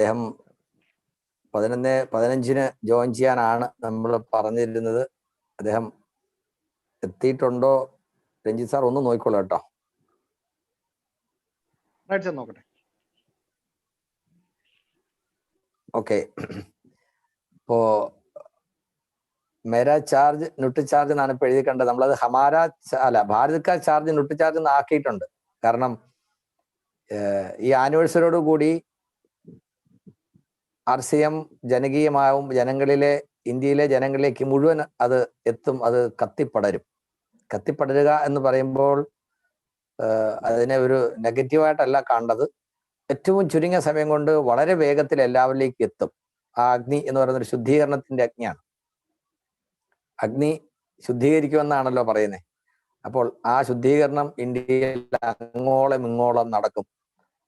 അദ്ദേഹം 11:15 ജോയിൻ ചെയ്യാനാണ് നമ്മൾ പറഞ്ഞിരുന്നത്. അദ്ദേഹം എത്തിയിട്ടുണ്ടോ? രഞ്ജിത്ത് സാർ ഒന്ന് നോക്കിക്കോളൂ കേട്ടോ. നോക്കട്ടെ. ഓക്കെ. ഇപ്പോ മേരാ ചാർജ് ന്യൂട്രിചാർജ് എന്നാണ് ഇപ്പൊ എഴുതി കണ്ടത്. നമ്മളത് ഭാരത് കാ ചാർജ് ന്യൂട്രിചാർജ് എന്ന് ആക്കിയിട്ടുണ്ട്. കാരണം ഈ ആനിവേഴ്സറിയോട് കൂടി RCM ജനകീയമാവും, ഇന്ത്യയിലെ ജനങ്ങളിലേക്ക് മുഴുവൻ അത് എത്തും, അത് കത്തിപ്പടരും. കത്തിപ്പടരുക എന്ന് പറയുമ്പോൾ അതിനെ ഒരു നെഗറ്റീവായിട്ടല്ല കാണേണ്ടത്. ഏറ്റവും ചുരുങ്ങിയ സമയം കൊണ്ട് വളരെ വേഗത്തിൽ എല്ലാവരിലേക്ക് എത്തും. ആ അഗ്നി എന്ന് പറയുന്ന ഒരു ശുദ്ധീകരണത്തിന്റെ അഗ്നിയാണ്. അഗ്നി ശുദ്ധീകരിക്കുമെന്നാണല്ലോ പറയുന്നത്. അപ്പോൾ ആ ശുദ്ധീകരണം ഇന്ത്യയിൽ അങ്ങോളം ഇങ്ങോളം നടക്കും.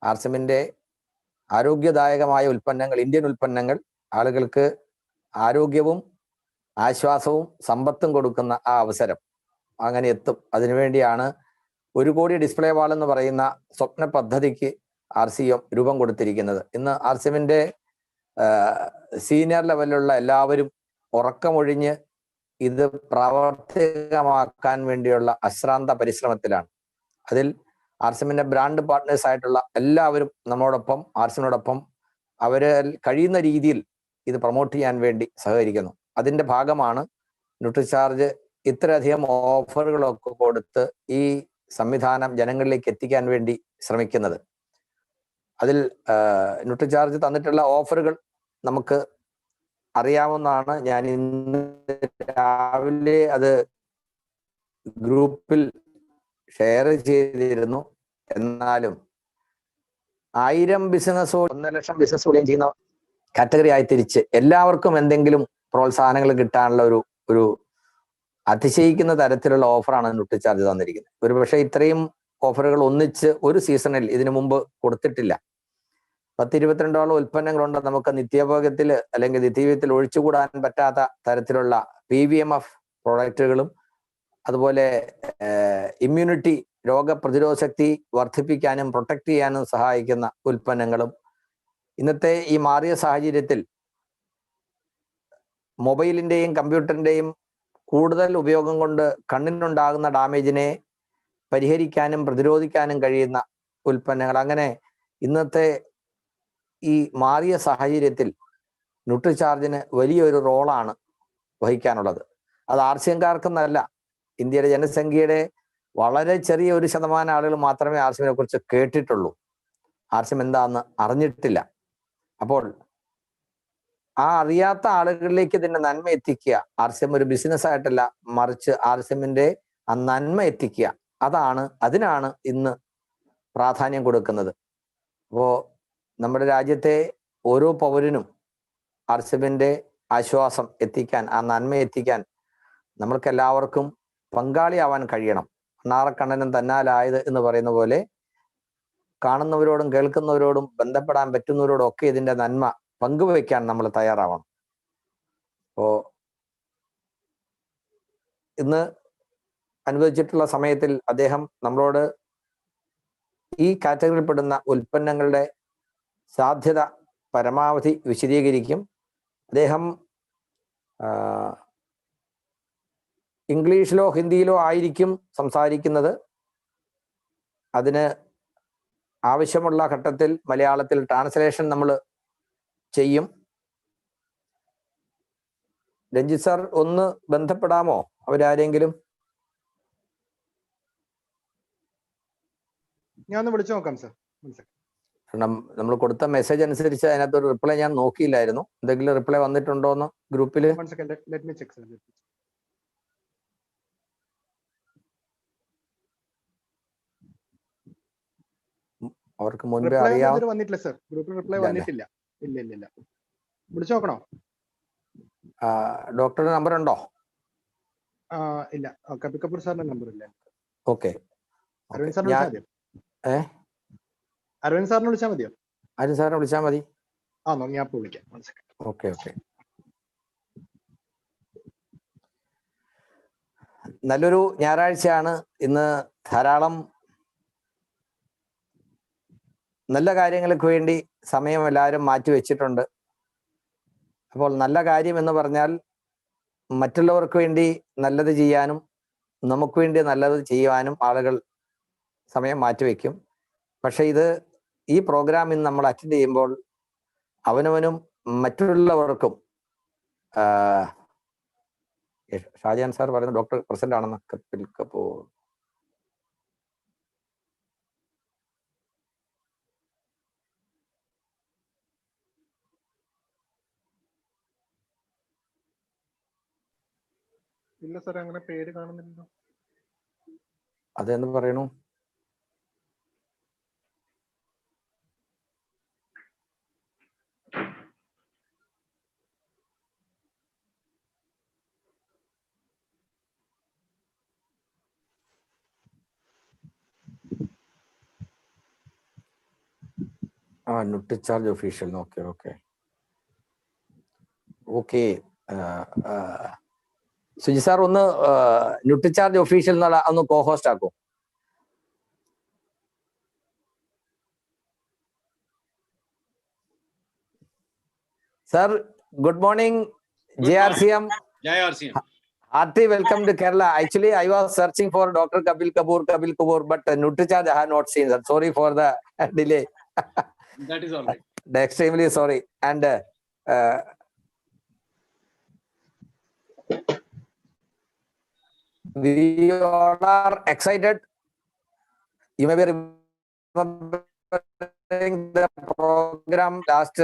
RCMന്റെ ആരോഗ്യദായകമായ ഉൽപ്പന്നങ്ങൾ, ഇന്ത്യൻ ഉൽപ്പന്നങ്ങൾ ആളുകൾക്ക് ആരോഗ്യവും ആശ്വാസവും സമ്പത്തും കൊടുക്കുന്ന ആ അവസരം അങ്ങനെ എത്തും. അതിനുവേണ്ടിയാണ് 1 കോടി ഡിസ്പ്ലേ വാൾ എന്ന് പറയുന്ന സ്വപ്ന പദ്ധതിക്ക് RCM രൂപം കൊടുത്തിരിക്കുന്നത്. ഇന്ന് RCMന്റെ സീനിയർ ലെവലിലുള്ള എല്ലാവരും ഉറക്കമൊഴിഞ്ഞ് ഇത് പ്രാവർത്തികമാക്കാൻ വേണ്ടിയുള്ള അശ്രാന്ത പരിശ്രമത്തിലാണ്. അതിൽ RCMന്റെ ബ്രാൻഡ് പാർട്ട്നേഴ്സ് ആയിട്ടുള്ള എല്ലാവരും നമ്മളോടൊപ്പം, RCMനോടൊപ്പം അവര് കഴിയുന്ന രീതിയിൽ ഇത് പ്രൊമോട്ട് ചെയ്യാൻ വേണ്ടി സഹകരിക്കുന്നു. അതിന്റെ ഭാഗമാണ് ന്യൂട്രിചാർജ് ഇത്രയധികം ഓഫറുകളൊക്കെ കൊടുത്ത് ഈ സംവിധാനം ജനങ്ങളിലേക്ക് എത്തിക്കാൻ വേണ്ടി ശ്രമിക്കുന്നത്. അതിൽ ന്യൂട്രിചാർജ് തന്നിട്ടുള്ള ഓഫറുകൾ നമുക്ക് അറിയാവുന്നതാണ്. ഞാൻ ഇന്ന് രാവിലെ അത് ഗ്രൂപ്പിൽ ഷെയർ ചെയ്തിരുന്നു. എന്നാലും 1000 ബിസിനസ് 1 ലക്ഷം ബിസിനസ് ചെയ്യുന്ന കാറ്റഗറി ആയി തിരിച്ച് എല്ലാവർക്കും എന്തെങ്കിലും പ്രോത്സാഹനങ്ങൾ കിട്ടാനുള്ള ഒരു അതിശയിക്കുന്ന തരത്തിലുള്ള ഓഫറാണ് ന്യൂട്രിചാർജ് തന്നിരിക്കുന്നത്. ഒരുപക്ഷെ ഇത്രയും ഓഫറുകൾ ഒന്നിച്ച് ഒരു സീസണിൽ ഇതിനു മുമ്പ് കൊടുത്തിട്ടില്ല. 10-22 ഉൽപ്പന്നങ്ങളുണ്ട്. നമുക്ക് നിത്യോപയോഗത്തിൽ അല്ലെങ്കിൽ നിത്യജീവിതത്തിൽ ഒഴിച്ചുകൂടാൻ പറ്റാത്ത തരത്തിലുള്ള PVMF പ്രോഡക്റ്റുകളും അതുപോലെ ഇമ്മ്യൂണിറ്റി, രോഗപ്രതിരോധ ശക്തി വർദ്ധിപ്പിക്കാനും പ്രൊട്ടക്ട് ചെയ്യാനും സഹായിക്കുന്ന ഉൽപ്പന്നങ്ങളും. ഇന്നത്തെ ഈ മാറിയ സാഹചര്യത്തിൽ മൊബൈലിന്റെയും കമ്പ്യൂട്ടറിന്റെയും കൂടുതൽ ഉപയോഗം കൊണ്ട് കണ്ണിനുണ്ടാകുന്ന ഡാമേജിനെ പരിഹരിക്കാനും പ്രതിരോധിക്കാനും കഴിയുന്ന ഉൽപ്പന്നങ്ങൾ. അങ്ങനെ ഇന്നത്തെ ഈ മാറിയ സാഹചര്യത്തിൽ ന്യൂട്രിചാർജിന് വലിയൊരു റോളാണ് വഹിക്കാനുള്ളത്. അത് RCMകാർക്കെന്നല്ല, ഇന്ത്യയുടെ ജനസംഖ്യയുടെ വളരെ ചെറിയ 1% ആളുകൾ മാത്രമേ RCMനെ കുറിച്ച് കേട്ടിട്ടുള്ളൂ. RCM എന്താണെന്ന് അറിഞ്ഞിട്ടില്ല. അപ്പോൾ ആ അറിയാത്ത ആളുകളിലേക്ക് ഇതിന്റെ നന്മ എത്തിക്കുക. RCM ഒരു ബിസിനസ് ആയിട്ടല്ല, മറിച്ച് RCMന്റെ ആ നന്മ എത്തിക്കുക. അതിനാണ് ഇന്ന് പ്രാധാന്യം കൊടുക്കുന്നത്. അപ്പോ നമ്മുടെ രാജ്യത്തെ ഓരോ പൗരനും RCMന്റെ ആശ്വാസം എത്തിക്കാൻ, ആ നന്മ എത്തിക്കാൻ നമ്മൾക്ക് എല്ലാവർക്കും പങ്കാളിയാവാൻ കഴിയണം. അണ്ണാറക്കണ്ണനും തന്നാലായത് എന്ന് പറയുന്ന പോലെ കാണുന്നവരോടും കേൾക്കുന്നവരോടും ബന്ധപ്പെടാൻ പറ്റുന്നവരോടും ഒക്കെ ഇതിന്റെ നന്മ പങ്കുവയ്ക്കാൻ നമ്മൾ തയ്യാറാവണം. അപ്പോ ഇന്ന് അനുവദിച്ചിട്ടുള്ള സമയത്തിൽ അദ്ദേഹം നമ്മളോട് ഈ കാറ്റഗറിയിൽപ്പെടുന്ന ഉൽപ്പന്നങ്ങളുടെ സാധ്യത പരമാവധി വിശദീകരിക്കും. അദ്ദേഹം ഇംഗ്ലീഷിലോ ഹിന്ദിയിലോ ആയിരിക്കും സംസാരിക്കുന്നത്. അതിന് ആവശ്യമുള്ള ഘട്ടത്തിൽ മലയാളത്തിൽ ട്രാൻസ്ലേഷൻ നമ്മൾ ചെയ്യും. രഞ്ജിത്ത് സാർ ഒന്ന് ബന്ധപ്പെടാമോ അവരാരെങ്കിലും? ഞാൻ വിളിച്ചു നോക്കാം സാർ. കാരണം നമ്മൾ കൊടുത്ത മെസ്സേജ് അനുസരിച്ച് അതിനകത്തൊരു റിപ്ലൈ ഞാൻ നോക്കിയില്ലായിരുന്നു. എന്തെങ്കിലും റിപ്ലൈ വന്നിട്ടുണ്ടോന്ന് ഗ്രൂപ്പിൽ? അവർക്ക് മുൻപേ അറിയാം. വന്നിട്ടില്ല സർ, ഗ്രൂപ്പിൽ റിപ്ലൈ വന്നിട്ടില്ല. ഇല്ല. വിളിച്ചു നോക്കണോ? ഡോക്ടറുടെ നമ്പർ ഉണ്ടോ? ഇല്ല, കപൂർ സാറിന്റെ നമ്പർ ഇല്ല. ഓക്കെ, അരവിന്ദ് സാറിനെ വിളിച്ചാൽ മതിയോ? അരവിന്ദ് സാറിനെ വിളിച്ചാൽ മതിയോ? അരവിന്ദ് സാറിനെ വിളിച്ചാൽ മതി. ഞാൻ വിളിക്കാം. ഓക്കെ. നല്ലൊരു ഞായറാഴ്ചയാണ് ഇന്ന്. ധാരാളം നല്ല കാര്യങ്ങൾക്ക് വേണ്ടി സമയം എല്ലാവരും മാറ്റിവെച്ചിട്ടുണ്ട്. അപ്പോൾ നല്ല കാര്യം എന്ന് പറഞ്ഞാൽ മറ്റുള്ളവർക്ക് വേണ്ടി നല്ലത് ചെയ്യാനും നമുക്ക് വേണ്ടി നല്ലത് ചെയ്യുവാനും ആളുകൾ സമയം മാറ്റിവെക്കും. പക്ഷെ ഈ പ്രോഗ്രാമിൽ നമ്മൾ അറ്റൻഡ് ചെയ്യുമ്പോൾ അവനവനും മറ്റുള്ളവർക്കും ഷാജാൻ സാർ പറയുന്നത് ഡോക്ടർ പ്രസന്റ് ആണെന്ന്. കപിൽ കപൂർ. ഇല്ല സാർ, അങ്ങനെ പേര് കാണുന്നില്ലല്ലോ. അതെന്ന് പറയണു. Nutricharge official. Okay. Suji sir ഒന്ന് ന്യൂട്രിചാർജ് ഒഫീഷ്യൽ എന്നുള്ള ഒന്ന് കോ-ഹോസ്റ്റ് ആക്കൂ. Sir, good morning. JRCM. Hearty welcome to Kerala. Actually, I was searching for Dr. Kapil Kapoor, but Nutricharge I have not seen. Sir. Sorry for the delay. That is all right. Extremely sorry. And we all are excited. You may be remembering the program last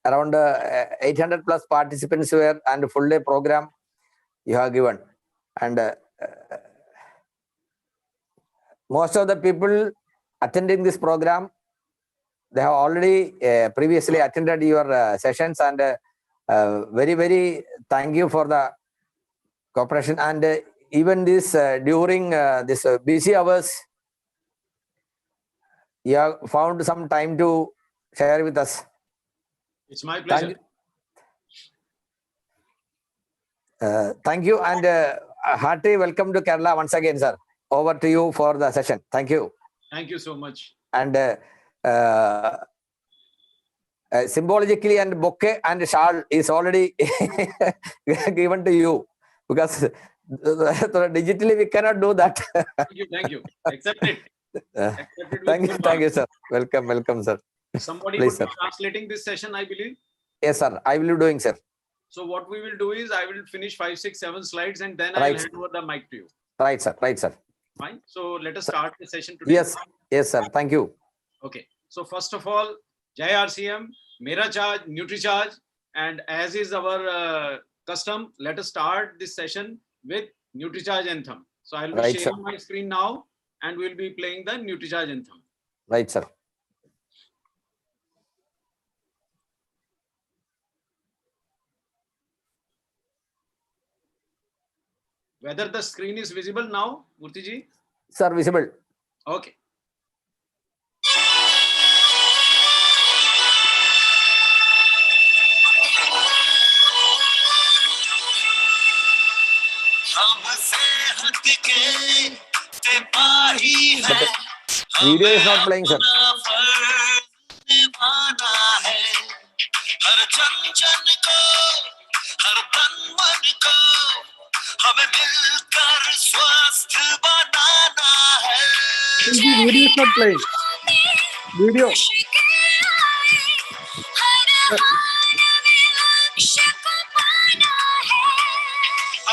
around 800 plus participants were, and full day program you have given, and most of the people attending this program, they have already previously attended your sessions, and very thank you for the cooperation, and even this during this busy hours you have found some time to share with us. It's my pleasure. Thank you, and hearty welcome to Kerala once again, sir. Over to you for the session. Thank you. Thank you so much. And symbolically, and bouquet and shawl is already given to you, because digitally we cannot do that. Thank you. Accept it. Thank you, sir. Welcome, sir. Somebody Please, would be translating this session, I believe. Yes, sir. I will be doing, sir. So what we will do is I will finish 5, 6, 7 slides, and then I will hand over the mic to you. Right, sir. Fine. So let us start the session today. Yes, sir. Thank you. Okay. So first of all, Jai RCM, Mera Charge, Nutricharge, and as is our custom, let us start this session with Nutricharge anthem. So I will be sharing my screen now, and we will be playing the Nutricharge anthem. Right, sir. Whether the screen is visible now, Murthy ji? Sir, visible. Okay. Video is not playing, sir. हर जन जन को, हर तन मन को हमें मिलकर स्वस्थ बनाना है. Video is not playing. Video.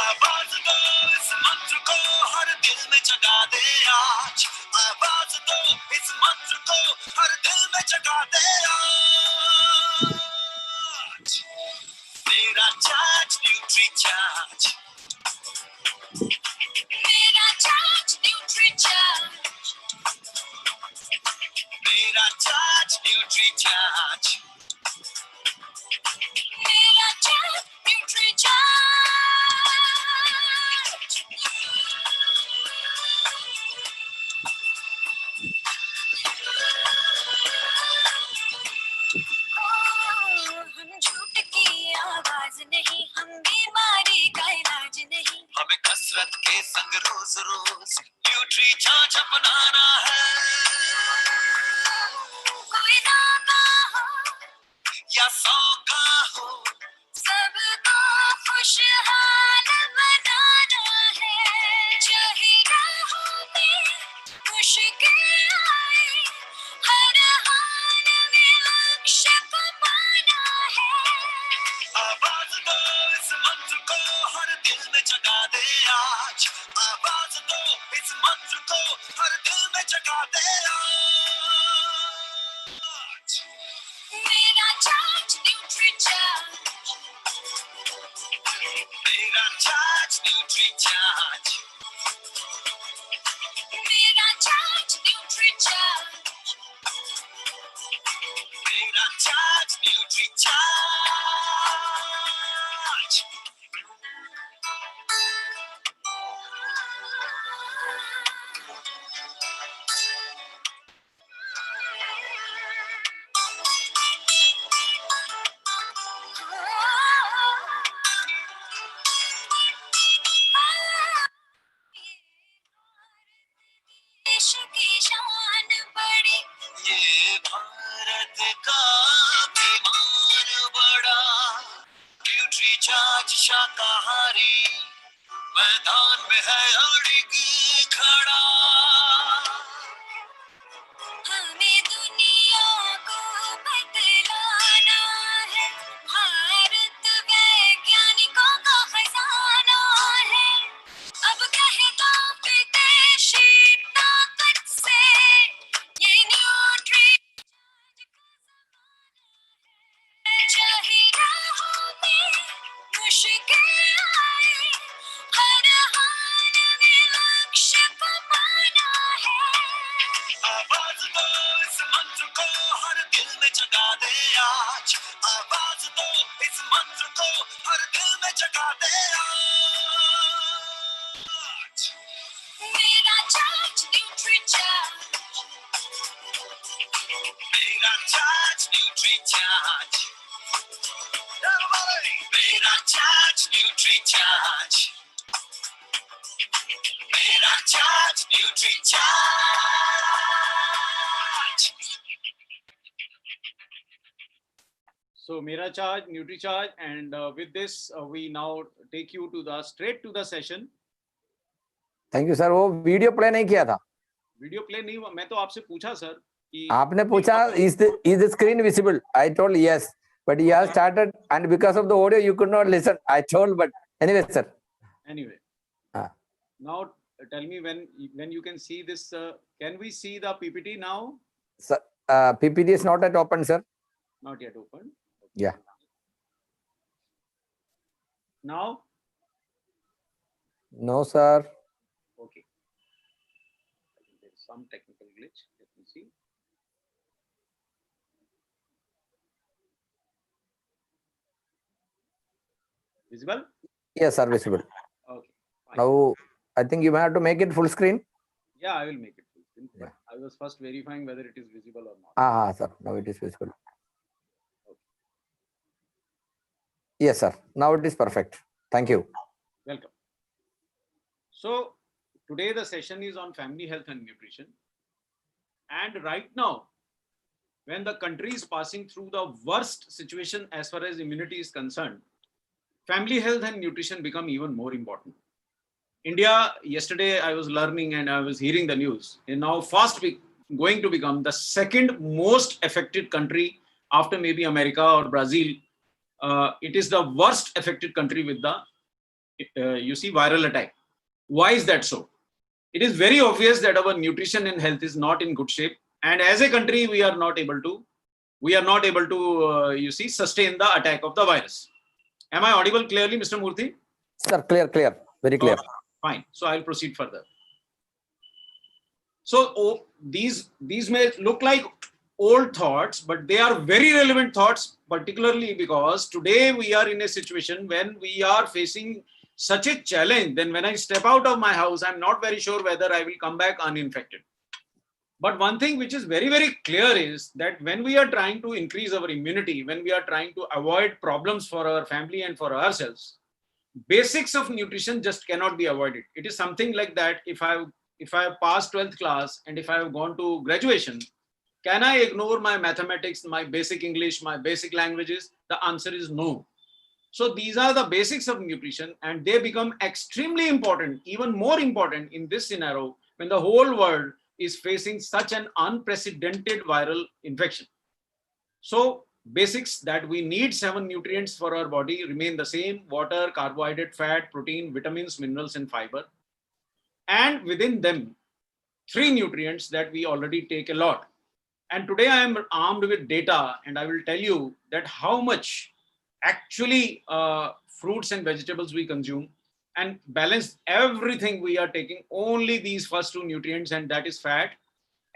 आवाज दो इस मंत्र को हर दिल में जगा दे आज. आवाज दो इस मंत्र को हर दिल में जगा दे आज. मेरा चार्ज न्यूट्रीचार्ज, मेरा चार्ज न्यूट्रीचार्ज, मेरा चार्ज न्यूट्रीचार्ज, मेरा चार्ज न्यूट्रीचार्ज. हम झूठ की आवाज नहीं, हम बीमारी का इलाज नहीं. हमें कसरत के संग रोज रोज न्यूट्रीचार्ज अपनाना है. या 100 का हो, सबको खुशहाल बनाना है। चाहे राहों में मुश्किल आए, हर हाल में लक्ष्य को पाना है। आवाज दो इस मंत्र को, हर दिल में जगा दे आज। आवाज दो इस मंत्र को, हर दिल में जगा दे आज। मेरा चार्ज न्यूट्रीचार्ज, मेरा चार्ज न्यूट्रीचार्ज, मेरा चार्ज न्यूट्रीचार्ज, मेरा चार्ज न्यूट्रीचार्ज। देश की शान बड़ी, ये भारत का अभिमान बड़ा। न्यूट्रीचार्ज शाकाहारी मैदान में है अड़िग खड़ा। हमें दुनिया को बतलाना है, भारत वैज्ञानिकों का खजाना है। अब कहता विदेशी ताकत से, ये न्यूट्री चाहे राहों में मुश्किल आए, हर हाल में लक्ष्य को पाना है। आवाज दो इस मंत्र को, हर दिल में जगा दे आज। आवाज दो इस मंत्र को, हर दिल में जगा दे आज। मेरा चार्ज न्यूट्रीचार्ज, मेरा चार्ज न्यूट्रीचार्ज, मेरा चार्ज न्यूट्रीचार्ज, मेरा charge Nutricharge. So Mera Charge, Nutricharge, and with this we now take you to the straight to the session. Thank you sir. वो वीडियो प्ले नहीं किया था। वीडियो प्ले नहीं हुआ, मैं तो आपसे पूछा सर कि आपने पूछा is the screen visible? I told yes, but he has started and because of the audio you could not listen. I told, but anyway sir. Anyway, Ah. now tell me when you can see this. Can we see the PPT now? Sir, PPT is not yet open, sir. Not yet open. Yeah. Now? No, sir. Okay. I think there is some technical glitch. Let me see. Visible? Yes, sir, visible. Okay. Fine. Now, I think you may have to make it full screen. Yeah, I will make it full screen. But Yeah. I was first verifying whether it is visible or not. Ah, sir. Now it is visible. Yes, sir. Now it is perfect. Thank you. Welcome. So today the session is on family health and nutrition. And right now, when the country is passing through the worst situation as far as immunity is concerned, family health and nutrition become even more important. India, yesterday I was learning and I was hearing the news, is now fast going to become the second most affected country after maybe America or Brazil. It is the worst affected country with the, viral attack. Why is that so? It is very obvious that our nutrition and health is not in good shape. And as a country, we are not able to, sustain the attack of the virus. Am I audible clearly, Mr. Murthy? Sir, clear, very clear. Okay, fine. So I'll proceed further. So these may look like old thoughts, but they are very relevant thoughts, particularly because today we are in a situation when we are facing such a challenge. Then when I step out of my house, I'm not very sure whether I will come back uninfected. But one thing which is very, very clear is that when we are trying to increase our immunity, when we are trying to avoid problems for our family and for ourselves, basics of nutrition just cannot be avoided. It is something like that. If I have passed 12th class and if I have gone to graduation, Can I ignore my mathematics, my basic English, my basic languages? The answer is no. So these are the basics of nutrition, and they become extremely important, even more important in this scenario when the whole world is facing such an unprecedented viral infection. So basics that we need 7 nutrients for our body remain the same: water, carbohydrate, fat, protein, vitamins, minerals, and fiber. And within them, 3 nutrients that we already take a lot. And today I am armed with data, and I will tell you that how much actually fruits and vegetables we consume, and balance everything we are taking only these first 2 nutrients, and that is fat.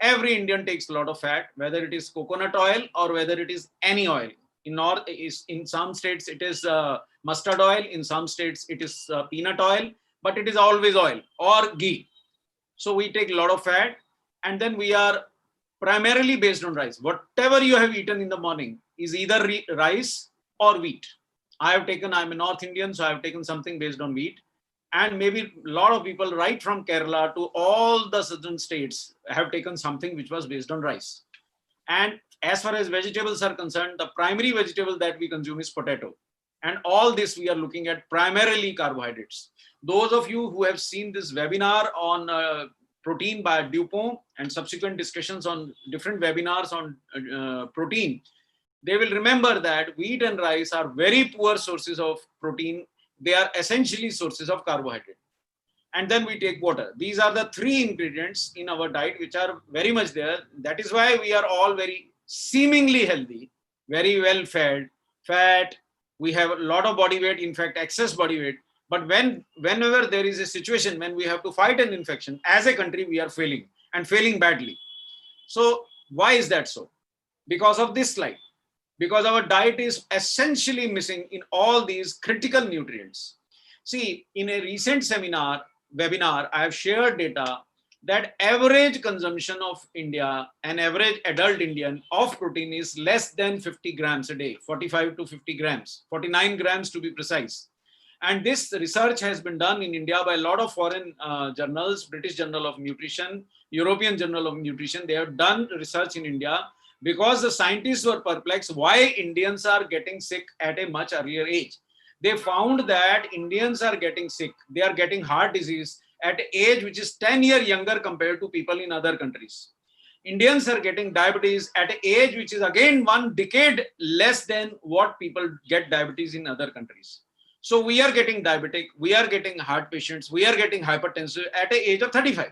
Every Indian takes a lot of fat, whether it is coconut oil or whether it is any oil. In some states it is mustard oil, in some states it is peanut oil, but it is always oil or ghee. So we take a lot of fat, and then we are primarily based on rice. Whatever you have eaten in the morning is either rice or wheat. I'm a North Indian, so I've taken something based on wheat. And maybe a lot of people right from Kerala to all the southern states have taken something which was based on rice. And as far as vegetables are concerned, the primary vegetable that we consume is potato. And all this we are looking at primarily carbohydrates. Those of you who have seen this webinar on protein by Dupont and subsequent discussions on different webinars on protein, they will remember that wheat and rice are very poor sources of protein. They are essentially sources of carbohydrate. And then we take water. These are the 3 ingredients in our diet which are very much there. That is why we are all very seemingly healthy, very well fed, fat. We have a lot of body weight, in fact, excess body weight. But whenever there is a situation when we have to fight an infection, as a country, we are failing, and failing badly. So why is that so? Because of this slide. Because our diet is essentially missing in all these critical nutrients. See, in a recent webinar, I have shared data that average consumption of India, an average adult Indian of protein is less than 50 grams a day, 45 to 50 grams, 49 grams to be precise. And this research has been done in India by a lot of foreign journals, British Journal of Nutrition, European Journal of Nutrition. They have done research in India because the scientists were perplexed why Indians are getting sick at a much earlier age. They found that Indians are getting sick. They are getting heart disease at an age which is 10 years younger compared to people in other countries. Indians are getting diabetes at an age which is again 1 decade less than what people get diabetes in other countries. So we are getting diabetic, we are getting heart patients, we are getting hypertensive at the age of 35.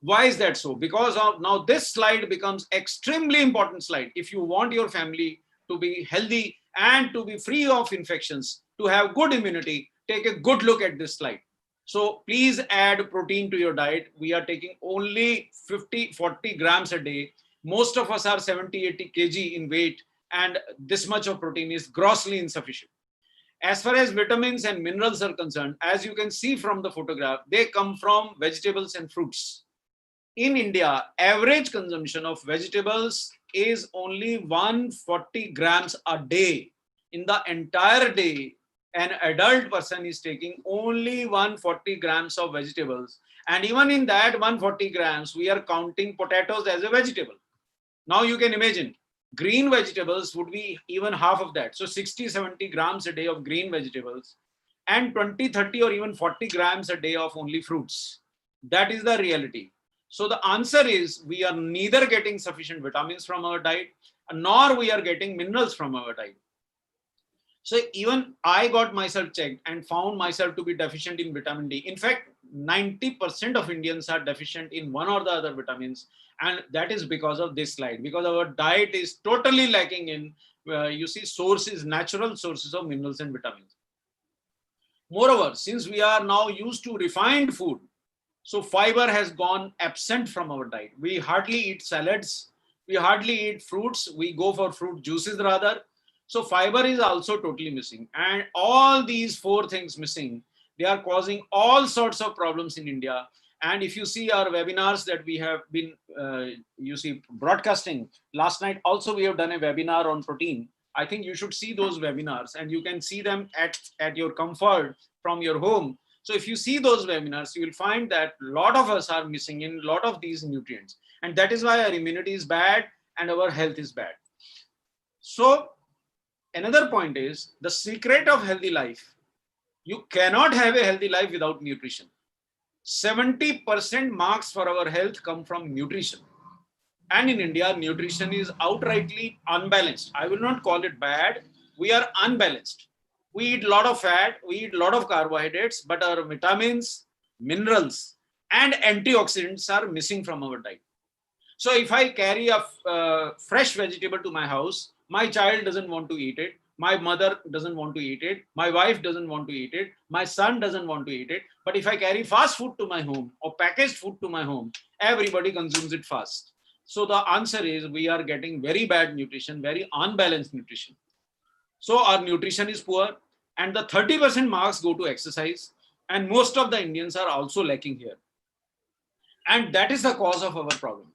Why is that so? Because of now this slide becomes extremely important slide. If you want your family to be healthy and to be free of infections, to have good immunity, take a good look at this slide. So please add protein to your diet. We are taking only 40 grams a day. Most of us are 70, 80 kg in weight, and this much of protein is grossly insufficient. As far as vitamins and minerals are concerned, as you can see from the photograph, they come from vegetables and fruits. In India, average consumption of vegetables is only 140 grams a day. In the entire day, an adult person is taking only 140 grams of vegetables. And even in that 140 grams, we are counting potatoes as a vegetable. Now you can imagine, green vegetables would be even half of that. So 60, 70 grams a day of green vegetables, and 20, 30 or even 40 grams a day of only fruits. That is the reality. So the answer is we are neither getting sufficient vitamins from our diet, nor we are getting minerals from our diet. So even I got myself checked and found myself to be deficient in vitamin D. In fact, 90% of Indians are deficient in one or the other vitamins. And that is because of this slide, because our diet is totally lacking in, you see, sources, natural sources of minerals and vitamins. Moreover, since we are now used to refined food, so fiber has gone absent from our diet. We hardly eat salads. We hardly eat fruits. We go for fruit juices rather. So fiber is also totally missing. And all these 4 things missing, they are causing all sorts of problems in India. And if you see our webinars that we have been, broadcasting, last night also we have done a webinar on protein. I think you should see those webinars, and you can see them at your comfort from your home. So if you see those webinars, you will find that a lot of us are missing in a lot of these nutrients. And that is why our immunity is bad. and our health is bad. So another point is the secret of healthy life. You cannot have a healthy life without nutrition. 70% marks for our health come from nutrition. And in India, nutrition is outrightly unbalanced. I will not call it bad. We are unbalanced. We eat a lot of fat, we eat a lot of carbohydrates, but our vitamins, minerals, and antioxidants are missing from our diet. So if I carry a fresh vegetable to my house, my child doesn't want to eat it. My mother doesn't want to eat it. My wife doesn't want to eat it. My son doesn't want to eat it. But if I carry fast food to my home or packaged food to my home, everybody consumes it fast. So the answer is we are getting very bad nutrition, very unbalanced nutrition. So our nutrition is poor, and the 30% marks go to exercise. And most of the Indians are also lacking here. And that is the cause of our problem.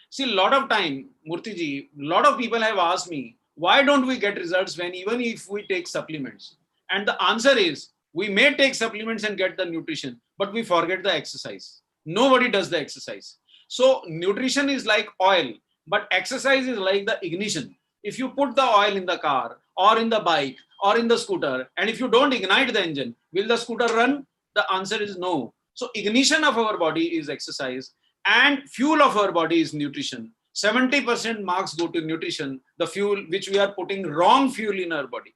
See, a lot of time, Murthy ji, a lot of people have asked me, why don't we get results when even if we take supplements? And the answer is, we may take supplements and get the nutrition, but we forget the exercise. Nobody does the exercise. So nutrition is like oil, but exercise is like the ignition. If you put the oil in the car or in the bike or in the scooter, and if you don't ignite the engine, will the scooter run? The answer is no. So ignition of our body is exercise, and fuel of our body is nutrition. 70% marks go to nutrition, the fuel which we are putting wrong fuel in our body.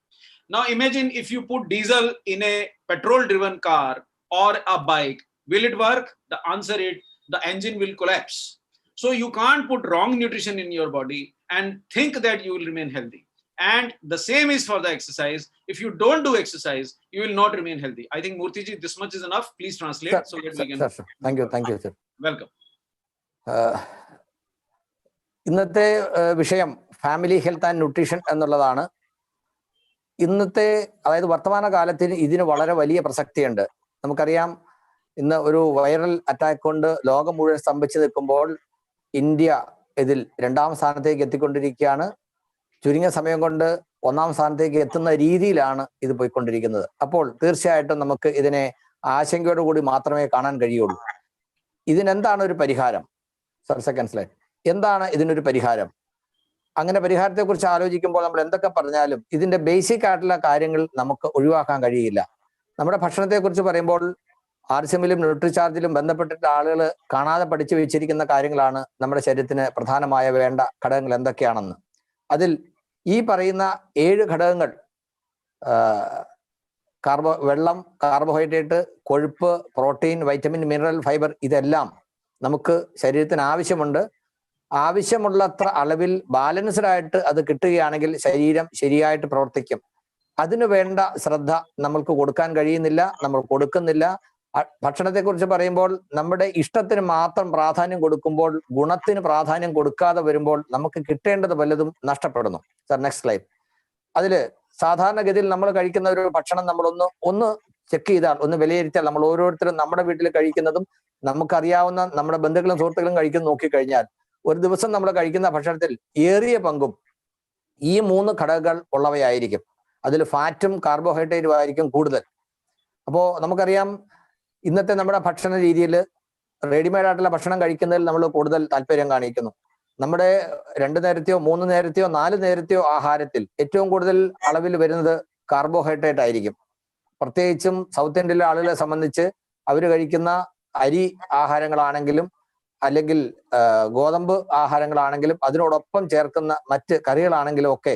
Now imagine if you put diesel in a petrol driven car or a bike, will it work? The answer is the engine will collapse. So you can't put wrong nutrition in your body and think that you will remain healthy. And the same is for the exercise. If you don't do exercise, you will not remain healthy. I think Murthy ji, this much is enough. Please translate so that we can. Sir. Thank you, sir. Welcome. ഇന്നത്തെ വിഷയം family health and nutrition എന്നുള്ളതാണ്. ഇന്നത്തെ അതായത് വർത്തമാന കാലത്തിന് ഇതിന് വളരെ വലിയ പ്രസക്തിയുണ്ട്. നമുക്കറിയാം, ഇന്ന് ഒരു വൈറൽ അറ്റാക്ക് കൊണ്ട് ലോകം മുഴുവൻ സ്തംഭിച്ചു നിൽക്കുമ്പോൾ ഇന്ത്യ ഇതിൽ 2ാം സ്ഥാനത്തേക്ക് എത്തിക്കൊണ്ടിരിക്കുകയാണ്. ചുരുങ്ങിയ സമയം കൊണ്ട് 1ാം സ്ഥാനത്തേക്ക് എത്തുന്ന രീതിയിലാണ് ഇത് പോയിക്കൊണ്ടിരിക്കുന്നത്. അപ്പോൾ തീർച്ചയായിട്ടും നമുക്ക് ഇതിനെ ആശങ്കയോടുകൂടി മാത്രമേ കാണാൻ കഴിയുള്ളൂ. ഇതിനെന്താണ് ഒരു പരിഹാരം? Sir, second slide. എന്താണ് ഇതിനൊരു പരിഹാരം? അങ്ങനെ പരിഹാരത്തെക്കുറിച്ച് ആലോചിക്കുമ്പോൾ നമ്മൾ എന്തൊക്കെ പറഞ്ഞാലും ഇതിന്റെ ബേസിക് ആയിട്ടുള്ള കാര്യങ്ങൾ നമുക്ക് ഒഴിവാക്കാൻ കഴിയില്ല. നമ്മുടെ ഭക്ഷണത്തെക്കുറിച്ച് പറയുമ്പോൾ RCMലും ന്യൂട്രിചാർജിലും ബന്ധപ്പെട്ടിട്ട് ആളുകൾ കാണാതെ പഠിച്ചു വെച്ചിരിക്കുന്ന കാര്യങ്ങളാണ് നമ്മുടെ ശരീരത്തിന് പ്രധാനമായ വേണ്ട ഘടകങ്ങൾ എന്തൊക്കെയാണെന്ന്. അതിൽ ഈ പറയുന്ന 7 ഘടകങ്ങൾ, വെള്ളം, കാർബോഹൈഡ്രേറ്റ്, കൊഴുപ്പ്, പ്രോട്ടീൻ, വൈറ്റമിൻ, മിനറൽ, ഫൈബർ, ഇതെല്ലാം നമുക്ക് ശരീരത്തിന് ആവശ്യമുണ്ട്. ആവശ്യമുള്ളത്ര അളവിൽ ബാലൻസ്ഡ് ആയിട്ട് അത് കിട്ടുകയാണെങ്കിൽ ശരീരം ശരിയായിട്ട് പ്രവർത്തിക്കും. അതിനു വേണ്ട ശ്രദ്ധ നമ്മൾക്ക് കൊടുക്കാൻ കഴിയുന്നില്ല, നമ്മൾ കൊടുക്കുന്നില്ല. ഭക്ഷണത്തെക്കുറിച്ച് പറയുമ്പോൾ നമ്മുടെ ഇഷ്ടത്തിന് മാത്രം പ്രാധാന്യം കൊടുക്കുമ്പോൾ, ഗുണത്തിന് പ്രാധാന്യം കൊടുക്കാതെ വരുമ്പോൾ നമുക്ക് കിട്ടേണ്ടത് പലതും നഷ്ടപ്പെടുന്നു. Sir, next slide. അതില് സാധാരണഗതിയിൽ നമ്മൾ കഴിക്കുന്ന ഒരു ഭക്ഷണം നമ്മളൊന്ന് ചെക്ക് ചെയ്താൽ, ഒന്ന് വിലയിരുത്തിയാൽ, നമ്മൾ ഓരോരുത്തരും നമ്മുടെ വീട്ടിൽ കഴിക്കുന്നതും നമുക്കറിയാവുന്ന നമ്മുടെ ബന്ധുക്കളും സുഹൃത്തുക്കളും കഴിക്കുന്ന നോക്കിക്കഴിഞ്ഞാൽ ഒരു ദിവസം നമ്മൾ കഴിക്കുന്ന ഭക്ഷണത്തിൽ ഏറിയ പങ്കും ഈ 3 ഘടകങ്ങൾ ഉള്ളവയായിരിക്കും. അതിൽ ഫാറ്റും കാർബോഹൈഡ്രേറ്റും ആയിരിക്കും കൂടുതൽ. അപ്പോൾ നമുക്കറിയാം, ഇന്നത്തെ നമ്മുടെ ഭക്ഷണ രീതിയിൽ റെഡിമെയ്ഡ് ആയിട്ടുള്ള ഭക്ഷണം കഴിക്കുന്നതിൽ നമ്മൾ കൂടുതൽ താല്പര്യം കാണിക്കുന്നു. നമ്മുടെ 2 നേരത്തെയോ 3 നേരത്തെയോ 4 നേരത്തെയോ ആഹാരത്തിൽ ഏറ്റവും കൂടുതൽ അളവിൽ വരുന്നത് കാർബോഹൈഡ്രേറ്റ് ആയിരിക്കും. പ്രത്യേകിച്ചും സൗത്ത് ഇന്ത്യയിലെ ആളുകളെ സംബന്ധിച്ച് അവർ കഴിക്കുന്ന അരി ആഹാരങ്ങളാണെങ്കിലും അല്ലെങ്കിൽ ഗോതമ്പ് ആഹാരങ്ങളാണെങ്കിലും അതിനോടൊപ്പം ചേർക്കുന്ന മറ്റ് കറികളാണെങ്കിലും ഒക്കെ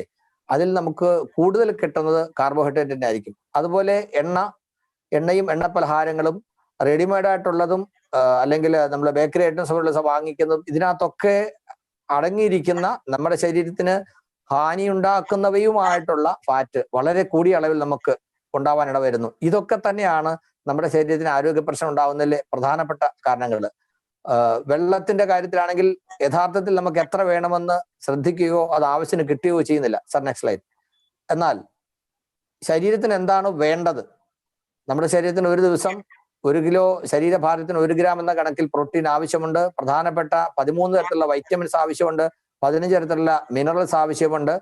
അതിൽ നമുക്ക് കൂടുതൽ കിട്ടുന്നത് കാർബോഹൈഡ്രേറ്റിന്റെ ആയിരിക്കും. അതുപോലെ എണ്ണയും എണ്ണപ്പലഹാരങ്ങളും റെഡിമെയ്ഡ് ആയിട്ടുള്ളതും അല്ലെങ്കിൽ നമ്മൾ ബേക്കറി ഐറ്റംസ് വാങ്ങിക്കുന്നതും ഇതിനകത്തൊക്കെ അടങ്ങിയിരിക്കുന്ന നമ്മുടെ ശരീരത്തിന് ഹാനി ഉണ്ടാക്കുന്നവയുമായിട്ടുള്ള ഫാറ്റ് വളരെ കൂടിയ അളവിൽ നമുക്ക് ഉണ്ടാവാൻ ഇടവരുന്നു. ഇതൊക്കെ തന്നെയാണ് നമ്മുടെ ശരീരത്തിന് ആരോഗ്യ പ്രശ്നം ഉണ്ടാവുന്നതിലെ പ്രധാനപ്പെട്ട കാരണങ്ങൾ. വെള്ളത്തിന്റെ കാര്യത്തിലാണെങ്കിൽ യഥാർത്ഥത്തിൽ നമുക്ക് എത്ര വേണമെന്ന് ശ്രദ്ധിക്കുകയോ അത് ആവശ്യത്തിന് കിട്ടുകയോ ചെയ്യുന്നില്ല. Sir, next slide. എന്നാൽ ശരീരത്തിന് എന്താണ് വേണ്ടത്? നമ്മുടെ ശരീരത്തിന് ഒരു ദിവസം 1 കിലോ ശരീരഭാരത്തിന് 1 ഗ്രാം എന്ന കണക്കിൽ പ്രോട്ടീൻ ആവശ്യമുണ്ട്. പ്രധാനപ്പെട്ട 13 തരത്തിലുള്ള വൈറ്റമിൻസ് ആവശ്യമുണ്ട്. 15 തരത്തിലുള്ള മിനറൽസ് ആവശ്യമുണ്ട്.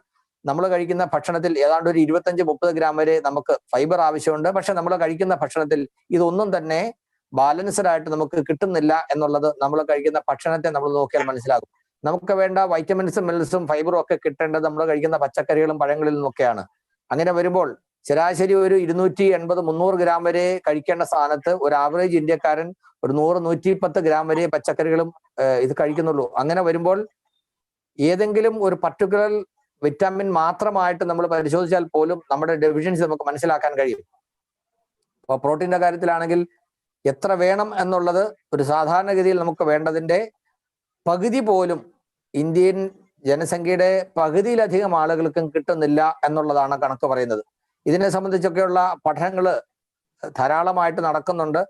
നമ്മൾ കഴിക്കുന്ന ഭക്ഷണത്തിൽ ഏതാണ്ട് ഒരു 25-30 ഗ്രാം വരെ നമുക്ക് ഫൈബർ ആവശ്യമുണ്ട്. പക്ഷെ നമ്മൾ കഴിക്കുന്ന ഭക്ഷണത്തിൽ ഇതൊന്നും തന്നെ ബാലൻസ്ഡ് ആയിട്ട് നമുക്ക് കിട്ടുന്നില്ല എന്നുള്ളത് നമ്മൾ കഴിക്കുന്ന ഭക്ഷണത്തെ നമ്മൾ നോക്കിയാൽ മനസ്സിലാകും. നമുക്ക് വേണ്ട വൈറ്റമിൻസും മിനറൽസും ഫൈബറും ഒക്കെ കിട്ടേണ്ടത് നമ്മൾ കഴിക്കുന്ന പച്ചക്കറികളും പഴങ്ങളിൽ നിന്നൊക്കെയാണ്. അങ്ങനെ വരുമ്പോൾ ശരാശരി ഒരു 280-300 ഗ്രാം വരെ കഴിക്കേണ്ട സ്ഥാനത്ത് ഒരു ആവറേജ് ഇന്ത്യക്കാരൻ ഒരു 100-110 ഗ്രാം വരെ പച്ചക്കറികളും ഇത് കഴിക്കുന്നുള്ളൂ. അങ്ങനെ വരുമ്പോൾ ഏതെങ്കിലും ഒരു പർട്ടിക്കുലർ വിറ്റാമിൻ മാത്രമായിട്ട് നമ്മൾ പരിശോധിച്ചാൽ പോലും നമ്മുടെ ഡെഫിഷ്യൻസി നമുക്ക് മനസ്സിലാക്കാൻ കഴിയും. അപ്പോൾ പ്രോട്ടീന്റെ കാര്യത്തിലാണെങ്കിൽ എത്ര വേണം എന്നുള്ളത് ഒരു സാധാരണഗതിയിൽ നമുക്ക് വേണ്ടതിന്റെ പകുതി പോലും ഇന്ത്യൻ ജനസംഖ്യയുടെ പകുതിയിലധികം ആളുകൾക്കും കിട്ടുന്നില്ല എന്നുള്ളതാണ് കണക്ക് പറയുന്നത്. ഇതിനെ സംബന്ധിച്ചൊക്കെയുള്ള പഠനങ്ങൾ ധാരാളമായിട്ട് നടക്കുന്നുണ്ട്.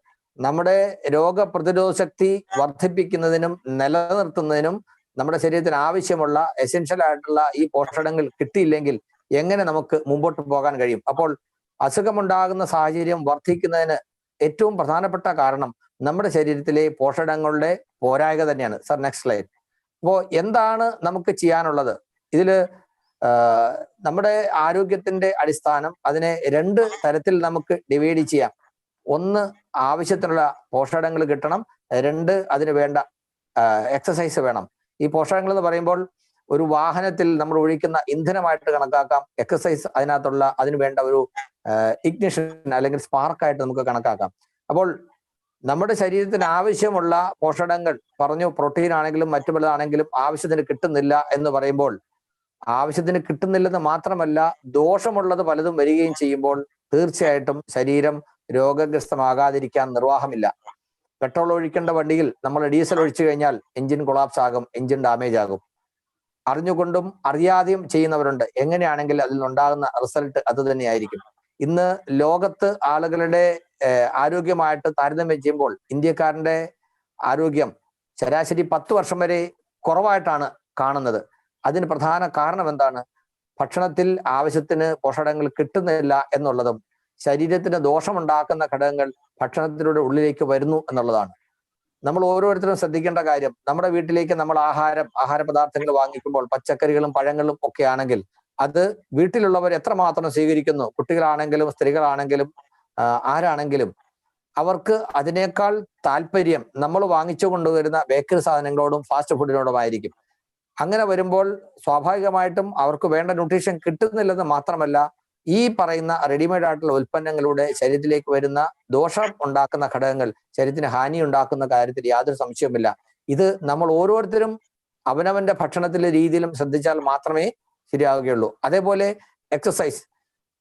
നമ്മുടെ രോഗപ്രതിരോധ ശക്തി വർദ്ധിപ്പിക്കുന്നതിനും നിലനിർത്തുന്നതിനും നമ്മുടെ ശരീരത്തിന് ആവശ്യമുള്ള എസെൻഷ്യൽ ആയിട്ടുള്ള ഈ പോഷകങ്ങൾ കിട്ടിയില്ലെങ്കിൽ എങ്ങനെ നമുക്ക് മുമ്പോട്ട് പോകാൻ കഴിയും? അപ്പോൾ അസുഖമുണ്ടാകുന്ന സാഹചര്യം വർദ്ധിക്കുന്നതിന് ഏറ്റവും പ്രധാനപ്പെട്ട കാരണം നമ്മുടെ ശരീരത്തിലെ പോഷകങ്ങളുടെ പോരായ്മ തന്നെയാണ്. Sir, next slide. അപ്പോൾ എന്താണ് നമുക്ക് ചെയ്യാനുള്ളത്? ഇതില് നമ്മുടെ ആരോഗ്യത്തിന്റെ അടിസ്ഥാനം അതിനെ 2 തരത്തിൽ നമുക്ക് ഡിവൈഡ് ചെയ്യാം. 1, ആവശ്യത്തിനുള്ള പോഷകങ്ങൾ കിട്ടണം. 2, അതിന് വേണ്ട എക്സസൈസ് വേണം. ഈ പോഷകങ്ങൾ എന്ന് പറയുമ്പോൾ ഒരു വാഹനത്തിൽ നമ്മൾ ഒഴിക്കുന്ന ഇന്ധനമായിട്ട് കണക്കാക്കാം. എക്സസൈസ് അതിനകത്തുള്ള അതിന് വേണ്ട ഒരു ഇഗ്നിഷൻ അല്ലെങ്കിൽ സ്പാർക്കായിട്ട് നമുക്ക് കണക്കാക്കാം. അപ്പോൾ നമ്മുടെ ശരീരത്തിന് ആവശ്യമുള്ള പോഷകങ്ങൾ പറഞ്ഞു, പ്രോട്ടീൻ ആണെങ്കിലും മറ്റു പലതാണെങ്കിലും ആവശ്യത്തിന് കിട്ടുന്നില്ല എന്ന് പറയുമ്പോൾ ആവശ്യത്തിന് കിട്ടുന്നില്ലെന്ന് മാത്രമല്ല ദോഷമുള്ളത് പലതും വരികയും ചെയ്യുമ്പോൾ തീർച്ചയായിട്ടും ശരീരം രോഗഗ്രസ്തമാകാതിരിക്കാൻ നിർവാഹമില്ല. പെട്രോൾ ഒഴിക്കേണ്ട വണ്ടിയിൽ നമ്മൾ ഡീസൽ ഒഴിച്ചു കഴിഞ്ഞാൽ എഞ്ചിൻ കൊളാപ്സ് ആകും, എഞ്ചിൻ ഡാമേജ് ആകും. അറിഞ്ഞുകൊണ്ടും അറിയാതെയും ചെയ്യുന്നവരുണ്ട്. എങ്ങനെയാണെങ്കിൽ അതിൽ നിന്നുണ്ടാകുന്ന റിസൾട്ട് അത് തന്നെയായിരിക്കും. ഇന്ന് ലോകത്ത് ആളുകളുടെ ആരോഗ്യമായിട്ട് താരതമ്യം ചെയ്യുമ്പോൾ ഇന്ത്യക്കാരന്റെ ആരോഗ്യം ശരാശരി 10 വർഷം വരെ കുറവായിട്ടാണ് കാണുന്നത്. അതിന് പ്രധാന കാരണം എന്താണ്? ഭക്ഷണത്തിൽ ആവശ്യത്തിന് പോഷകങ്ങൾ കിട്ടുന്നില്ല എന്നുള്ളതും ശരീരത്തിന് ദോഷമുണ്ടാക്കുന്ന ഘടകങ്ങൾ ഭക്ഷണത്തിലൂടെ ഉള്ളിലേക്ക് വരുന്നു എന്നുള്ളതാണ്. നമ്മൾ ഓരോരുത്തരും ശ്രദ്ധിക്കേണ്ട കാര്യം, നമ്മുടെ വീട്ടിലേക്ക് നമ്മൾ ആഹാര പദാർത്ഥങ്ങൾ വാങ്ങിക്കുമ്പോൾ പച്ചക്കറികളും പഴങ്ങളും ഒക്കെ ആണെങ്കിൽ അത് വീട്ടിലുള്ളവർ എത്രമാത്രം സ്വീകരിക്കുന്നു, കുട്ടികളാണെങ്കിലും സ്ത്രീകളാണെങ്കിലും ആരാണെങ്കിലും അവർക്ക് അതിനേക്കാൾ താല്പര്യം നമ്മൾ വാങ്ങിച്ചു കൊണ്ടുവരുന്ന ബേക്കറി സാധനങ്ങളോടും ഫാസ്റ്റ് ഫുഡിനോടുമായിരിക്കും. അങ്ങനെ വരുമ്പോൾ സ്വാഭാവികമായിട്ടും അവർക്ക് വേണ്ട ന്യൂട്രീഷൻ കിട്ടുന്നില്ലെന്ന് മാത്രമല്ല ഈ പറയുന്ന റെഡിമെയ്ഡ് ആയിട്ടുള്ള ഉൽപ്പന്നങ്ങളുടെ ശരീരത്തിലേക്ക് വരുന്ന ദോഷം ഉണ്ടാക്കുന്ന ഘടകങ്ങൾ ശരീരത്തിന് ഹാനി ഉണ്ടാക്കുന്ന കാര്യത്തിൽ യാതൊരു സംശയവുമില്ല. ഇത് നമ്മൾ ഓരോരുത്തരും അവനവന്റെ ഭക്ഷണത്തിലെ രീതിയിലും ശ്രദ്ധിച്ചാൽ മാത്രമേ ശരിയാവുകയുള്ളൂ. അതേപോലെ എക്സസൈസ്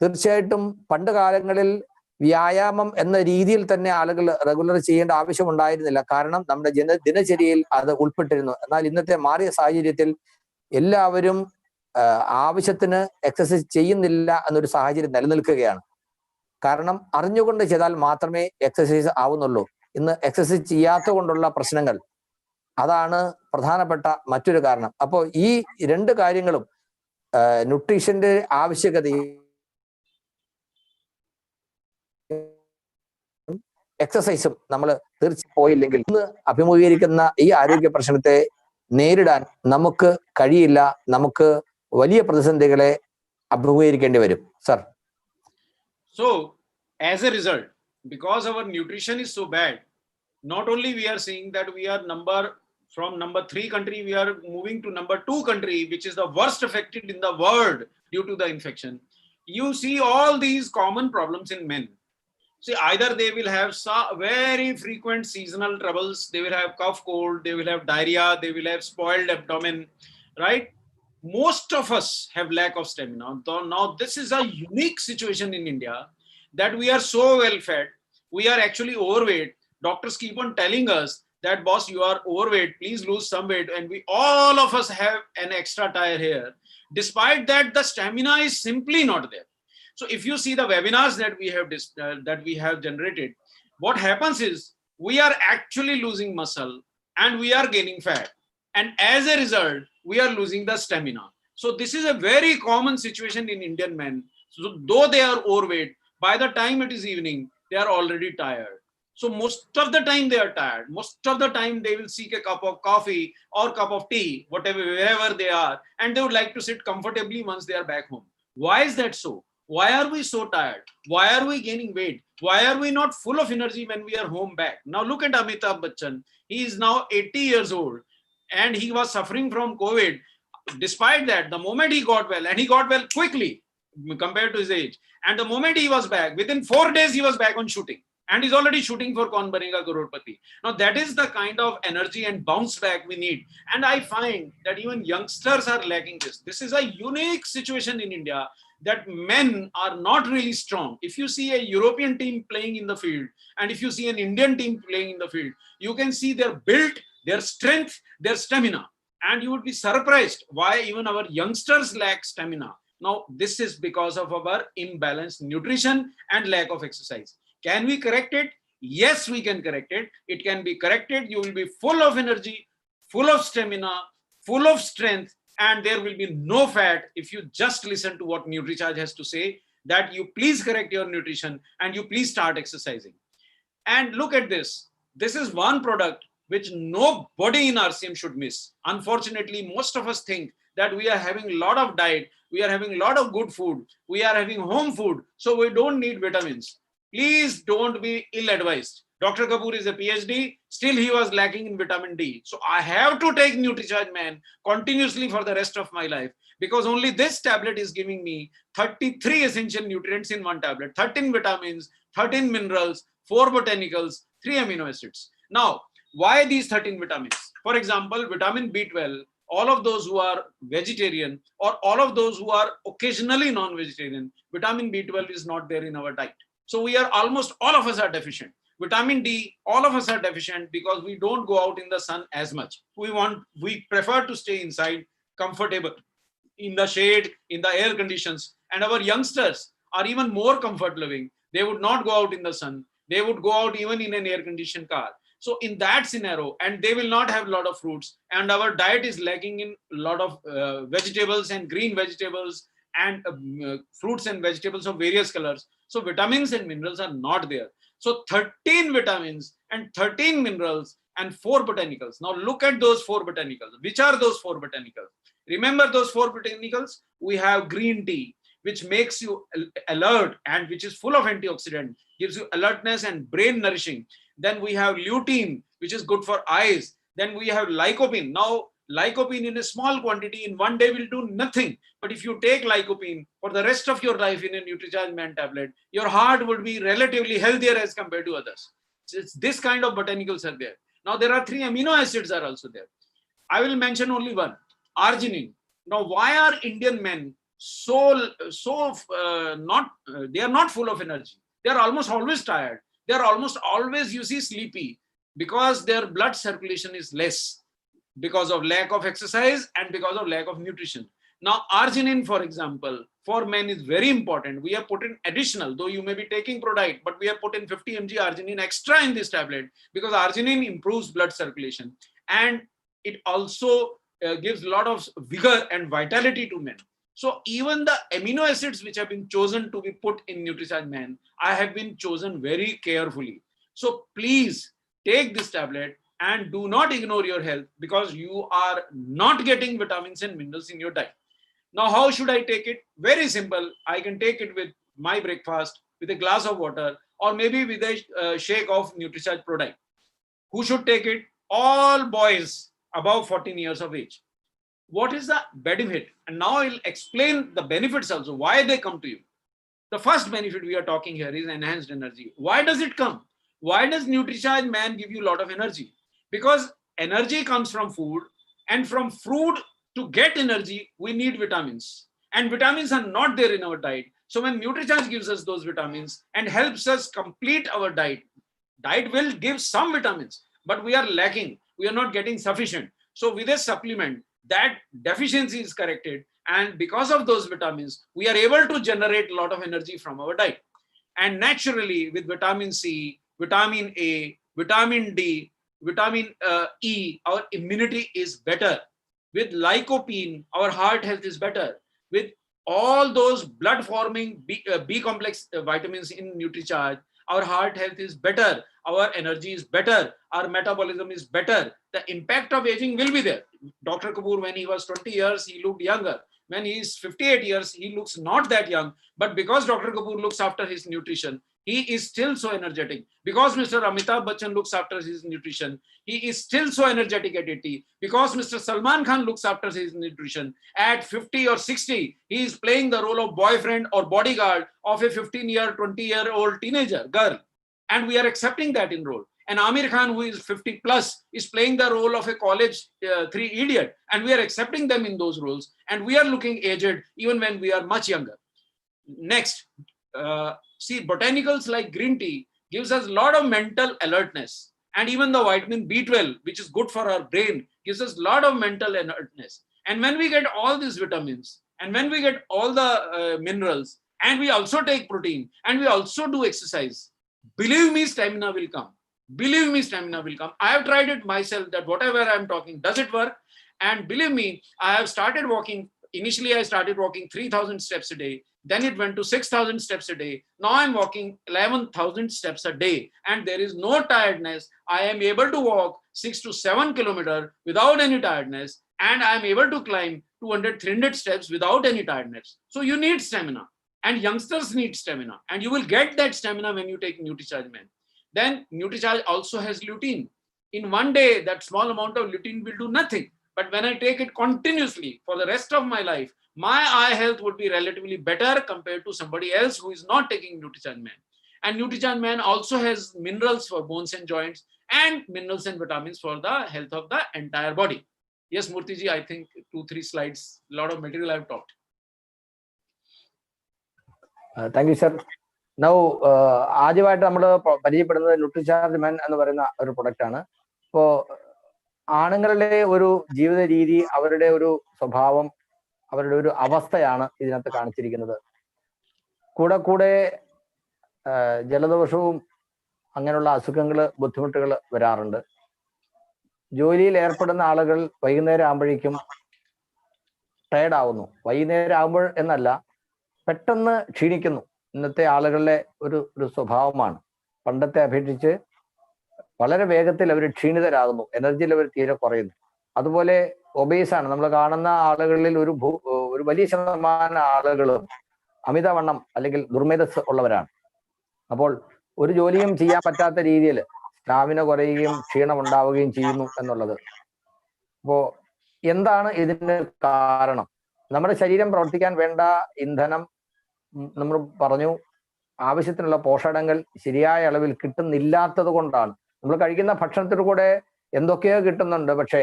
തീർച്ചയായിട്ടും പണ്ട് കാലങ്ങളിൽ വ്യായാമം എന്ന രീതിയിൽ തന്നെ ആളുകൾ റെഗുലർ ചെയ്യേണ്ട ആവശ്യമുണ്ടായിരുന്നില്ല. കാരണം നമ്മുടെ ദിനചര്യയിൽ അത് ഉൾപ്പെട്ടിരുന്നു. എന്നാൽ ഇന്നത്തെ മാറിയ സാഹചര്യത്തിൽ എല്ലാവരും ആവശ്യത്തിന് എക്സസൈസ് ചെയ്യുന്നില്ല എന്നൊരു സാഹചര്യം നിലനിൽക്കുകയാണ്. കാരണം അറിഞ്ഞുകൊണ്ട് ചെയ്താൽ മാത്രമേ എക്സസൈസ് ആവുന്നുള്ളൂ. ഇന്ന് എക്സസൈസ് ചെയ്യാത്ത കൊണ്ടുള്ള പ്രശ്നങ്ങൾ അതാണ് പ്രധാനപ്പെട്ട മറ്റൊരു കാരണം. അപ്പോൾ ഈ 2 കാര്യങ്ങളും ന്യൂട്രീഷന്റെ ആവശ്യകതയും എക്സസൈസും നമ്മൾ തീർച്ചയായും പോയില്ലെങ്കിൽ ഇന്ന് അഭിമുഖീകരിക്കുന്ന ഈ ആരോഗ്യ പ്രശ്നത്തെ നേരിടാൻ നമുക്ക് കഴിയില്ല. നമുക്ക് വലിയ പ്രതിസന്ധികളെ അഭിമുഖീകരിക്കേണ്ടി വരും. Sir, So as a result, because our nutrition is so bad, not only we are seeing that we are from number 3 country, we are moving to number 2 country, which is the worst affected in the world due to the infection. You see all these common problems in men. See, either they will have very frequent seasonal troubles, they will have cough, cold, they will have diarrhea, they will have spoiled abdomen, right? Most of us have lack of stamina. Now, this is a unique situation in India that we are so well fed. We are actually overweight. Doctors keep on telling us that, boss, you are overweight, please lose some weight. And all of us have an extra tire here. Despite that, the stamina is simply not there. So if you see the webinars that we have generated, what happens is we are actually losing muscle and we are gaining fat. And as a result, we are losing the stamina. So this is a very common situation in Indian men. So though they are overweight, by the time it is evening, they are already tired. So most of the time they are tired. Most of the time they will seek a cup of coffee or cup of tea, wherever they are, and they would like to sit comfortably once they are back home. Why is that so? Why are we so tired? Why are we gaining weight? Why are we not full of energy when we are home back? Now look at Amitabh Bachchan. He is now 80 years old. and he was suffering from COVID. Despite that, the moment he got well, and he got well quickly compared to his age, and the moment he was back, within 4 days he was back on shooting, and he's already shooting for Kaun Banega Crorepati. Now that is the kind of energy and bounce back we need. And I find that even youngsters are lacking this. This is a unique situation in India, that men are not really strong. If you see a European team playing in the field, and if you see an Indian team playing in the field, you can see their build, their strength, their stamina. And you would be surprised why even our youngsters lack stamina. Now, this is because of our imbalanced nutrition and lack of exercise. Can we correct it? Yes, we can correct it. It can be corrected. You will be full of energy, full of stamina, full of strength, and there will be no fat if you just listen to what Nutricharge has to say, that you please correct your nutrition and you please start exercising. And look at this. This is one product which nobody in RCM should miss. Unfortunately, most of us think that we are having a lot of diet, we are having a lot of good food, we are having home food, so we don't need vitamins. Please don't be ill-advised. Dr. Kapoor is a PhD, still he was lacking in vitamin D. So I have to take Nutricharge Man continuously for the rest of my life, because only this tablet is giving me 33 essential nutrients in one tablet, 13 vitamins, 13 minerals, 4 botanicals, 3 amino acids. Now, why these 13 vitamins? For example, vitamin B12, all of those who are vegetarian or all of those who are occasionally non-vegetarian, vitamin B12 is not there in our diet. So we are almost all of us are deficient. Vitamin D, all of us are deficient because we don't go out in the sun as much. We prefer to stay inside, comfortable, in the shade, in the air conditions. And our youngsters are even more comfort loving. They would not go out in the sun. They would go out even in an air conditioned car. So in that scenario, and they will not have a lot of fruits, and our diet is lacking in a lot of vegetables and green vegetables and fruits and vegetables of various colors. So vitamins and minerals are not there. So 13 vitamins and 13 minerals and 4 botanicals. Now look at those 4 botanicals. Which are those 4 botanicals? Remember those 4 botanicals? We have green tea, which makes you alert and which is full of antioxidant, gives you alertness and brain nourishing. Then we have lutein, which is good for eyes. Then we have lycopene. Now, lycopene in a small quantity in one day will do nothing. But if you take lycopene for the rest of your life in a Nutricharge Man tablet, your heart would be relatively healthier as compared to others. So it's this kind of botanicals are there. Now, there are 3 amino acids are also there. I will mention only one, arginine. Now, why are Indian men they are not full of energy? They are almost always tired. They are almost always, you see, sleepy because their blood circulation is less because of lack of exercise and because of lack of nutrition. Now, arginine, for example, for men is very important. We have put in additional, though you may be taking Prodite, but we have put in 50 mg arginine extra in this tablet because arginine improves blood circulation and it also gives a lot of vigor and vitality to men. So even the amino acids which have been chosen to be put in Nutricharge Man, I have been chosen very carefully. So please take this tablet and do not ignore your health because you are not getting vitamins and minerals in your diet. Now, how should I take it? Very simple. I can take it with my breakfast, with a glass of water, or maybe with a shake of Nutricharge Prodite. Who should take it? All boys above 14 years of age. What is the benefit? And now I'll explain the benefits also, why they come to you. The first benefit we are talking here is enhanced energy. Why does it come? Why does Nutricharge Man give you a lot of energy? Because energy comes from food, and from food to get energy, we need vitamins. And vitamins are not there in our diet. So when Nutricharge gives us those vitamins and helps us complete our diet will give some vitamins, but we are lacking. We are not getting sufficient. So with a supplement, that deficiency is corrected. And because of those vitamins, we are able to generate a lot of energy from our diet. And naturally, with vitamin C, vitamin A, vitamin D, vitamin E, our immunity is better. With lycopene, our heart health is better. With all those blood forming B complex vitamins in Nutricharge, our heart health is better. Our energy is better. Our metabolism is better. The impact of aging will be there. Dr. Kapoor, when he was 20 years, he looked younger. When he is 58 years, he looks not that young. But because Dr. Kapoor looks after his nutrition, he is still so energetic. Because Mr. Amitabh Bachchan looks after his nutrition, he is still so energetic at 80. Because Mr. Salman Khan looks after his nutrition, at 50 or 60, he is playing the role of boyfriend or bodyguard of a 15-year, 20-year-old teenager girl. And we are accepting that in role. And Amir Khan, who is 50 plus, is playing the role of a college 3 idiot. And we are accepting them in those roles. And we are looking aged even when we are much younger. Next, see, botanicals like green tea gives us a lot of mental alertness. And even the vitamin B12, which is good for our brain, gives us a lot of mental alertness. And when we get all these vitamins, and when we get all the minerals, and we also take protein, and we also do exercise, believe me, stamina will come. Believe me, stamina will come. I have tried it myself, that whatever I'm talking, does it work? And believe me, I have started walking. Initially, I started walking 3,000 steps a day. Then it went to 6,000 steps a day. Now I'm walking 11,000 steps a day. And there is no tiredness. I am able to walk 6 to 7 kilometers without any tiredness. And I'm able to climb 200, 300 steps without any tiredness. So you need stamina. And youngsters need stamina. And you will get that stamina when you take Nutricharge Men. Then Nutricharge also has lutein. In one day, that small amount of lutein will do nothing. But when I take it continuously for the rest of my life, my eye health would be relatively better compared to somebody else who is not taking Nutricharge Man. And Nutricharge Man also has minerals for bones and joints and minerals and vitamins for the health of the entire body. Yes, Murthy ji, I think 2-3 slides, a lot of material I've talked. Thank you, sir. Now, ആദ്യമായിട്ട് നമ്മൾ പരിചയപ്പെടുന്നത് Nutricharge men എന്ന് പറയുന്ന ഒരു product ആണ്. ഇപ്പോൾ ആണുങ്ങളുടെ ഒരു ജീവിത രീതി, അവരുടെ ഒരു സ്വഭാവം, അവരുടെ ഒരു അവസ്ഥയാണ് ഇതിനകത്ത് കാണിച്ചിരിക്കുന്നത്. കൂടെ കൂടെ ജലദോഷവും അങ്ങനെയുള്ള അസുഖങ്ങൾ, ബുദ്ധിമുട്ടുകൾ വരാറുണ്ട്. ജോലിയിൽ ഏർപ്പെടുന്ന ആളുകൾ വൈകുന്നേരം ആകുമ്പോഴേക്കും ടയർഡാവുന്നു. വൈകുന്നേരം ആകുമ്പോൾ എന്നല്ല, പെട്ടെന്ന് ക്ഷീണിക്കുന്നു. ഇന്നത്തെ ആളുകളുടെ ഒരു സ്വഭാവമാണ്. പണ്ടത്തെ അപേക്ഷിച്ച് വളരെ വേഗത്തിൽ അവർ ക്ഷീണിതരാകുന്നു, എനർജി ലെവൽ തീരെ കുറയുന്നു. അതുപോലെ ഒബേസാണ്. നമ്മൾ കാണുന്ന ആളുകളിൽ ഒരു വലിയ ശതമാനം ആളുകളും അമിതവണ്ണം അല്ലെങ്കിൽ ദുർമേധസ് ഉള്ളവരാണ്. അപ്പോൾ ഒരു ജോലിയും ചെയ്യാൻ പറ്റാത്ത രീതിയിൽ സ്റ്റാമിന കുറയുകയും ക്ഷീണം ഉണ്ടാവുകയും ചെയ്യുന്നു എന്നുള്ളത്. അപ്പോൾ എന്താണ് ഇതിന് കാരണം? നമ്മുടെ ശരീരം പ്രവർത്തിക്കാൻ വേണ്ട ഇന്ധനം നമ്മൾ പറഞ്ഞു, ആവശ്യത്തിനുള്ള പോഷകങ്ങൾ ശരിയായ അളവിൽ കിട്ടുന്നില്ലാത്തത് കൊണ്ടാണ്. നമ്മൾ കഴിക്കുന്ന ഭക്ഷണത്തിൽ കൂടെ എന്തൊക്കെയോ കിട്ടുന്നുണ്ട്, പക്ഷേ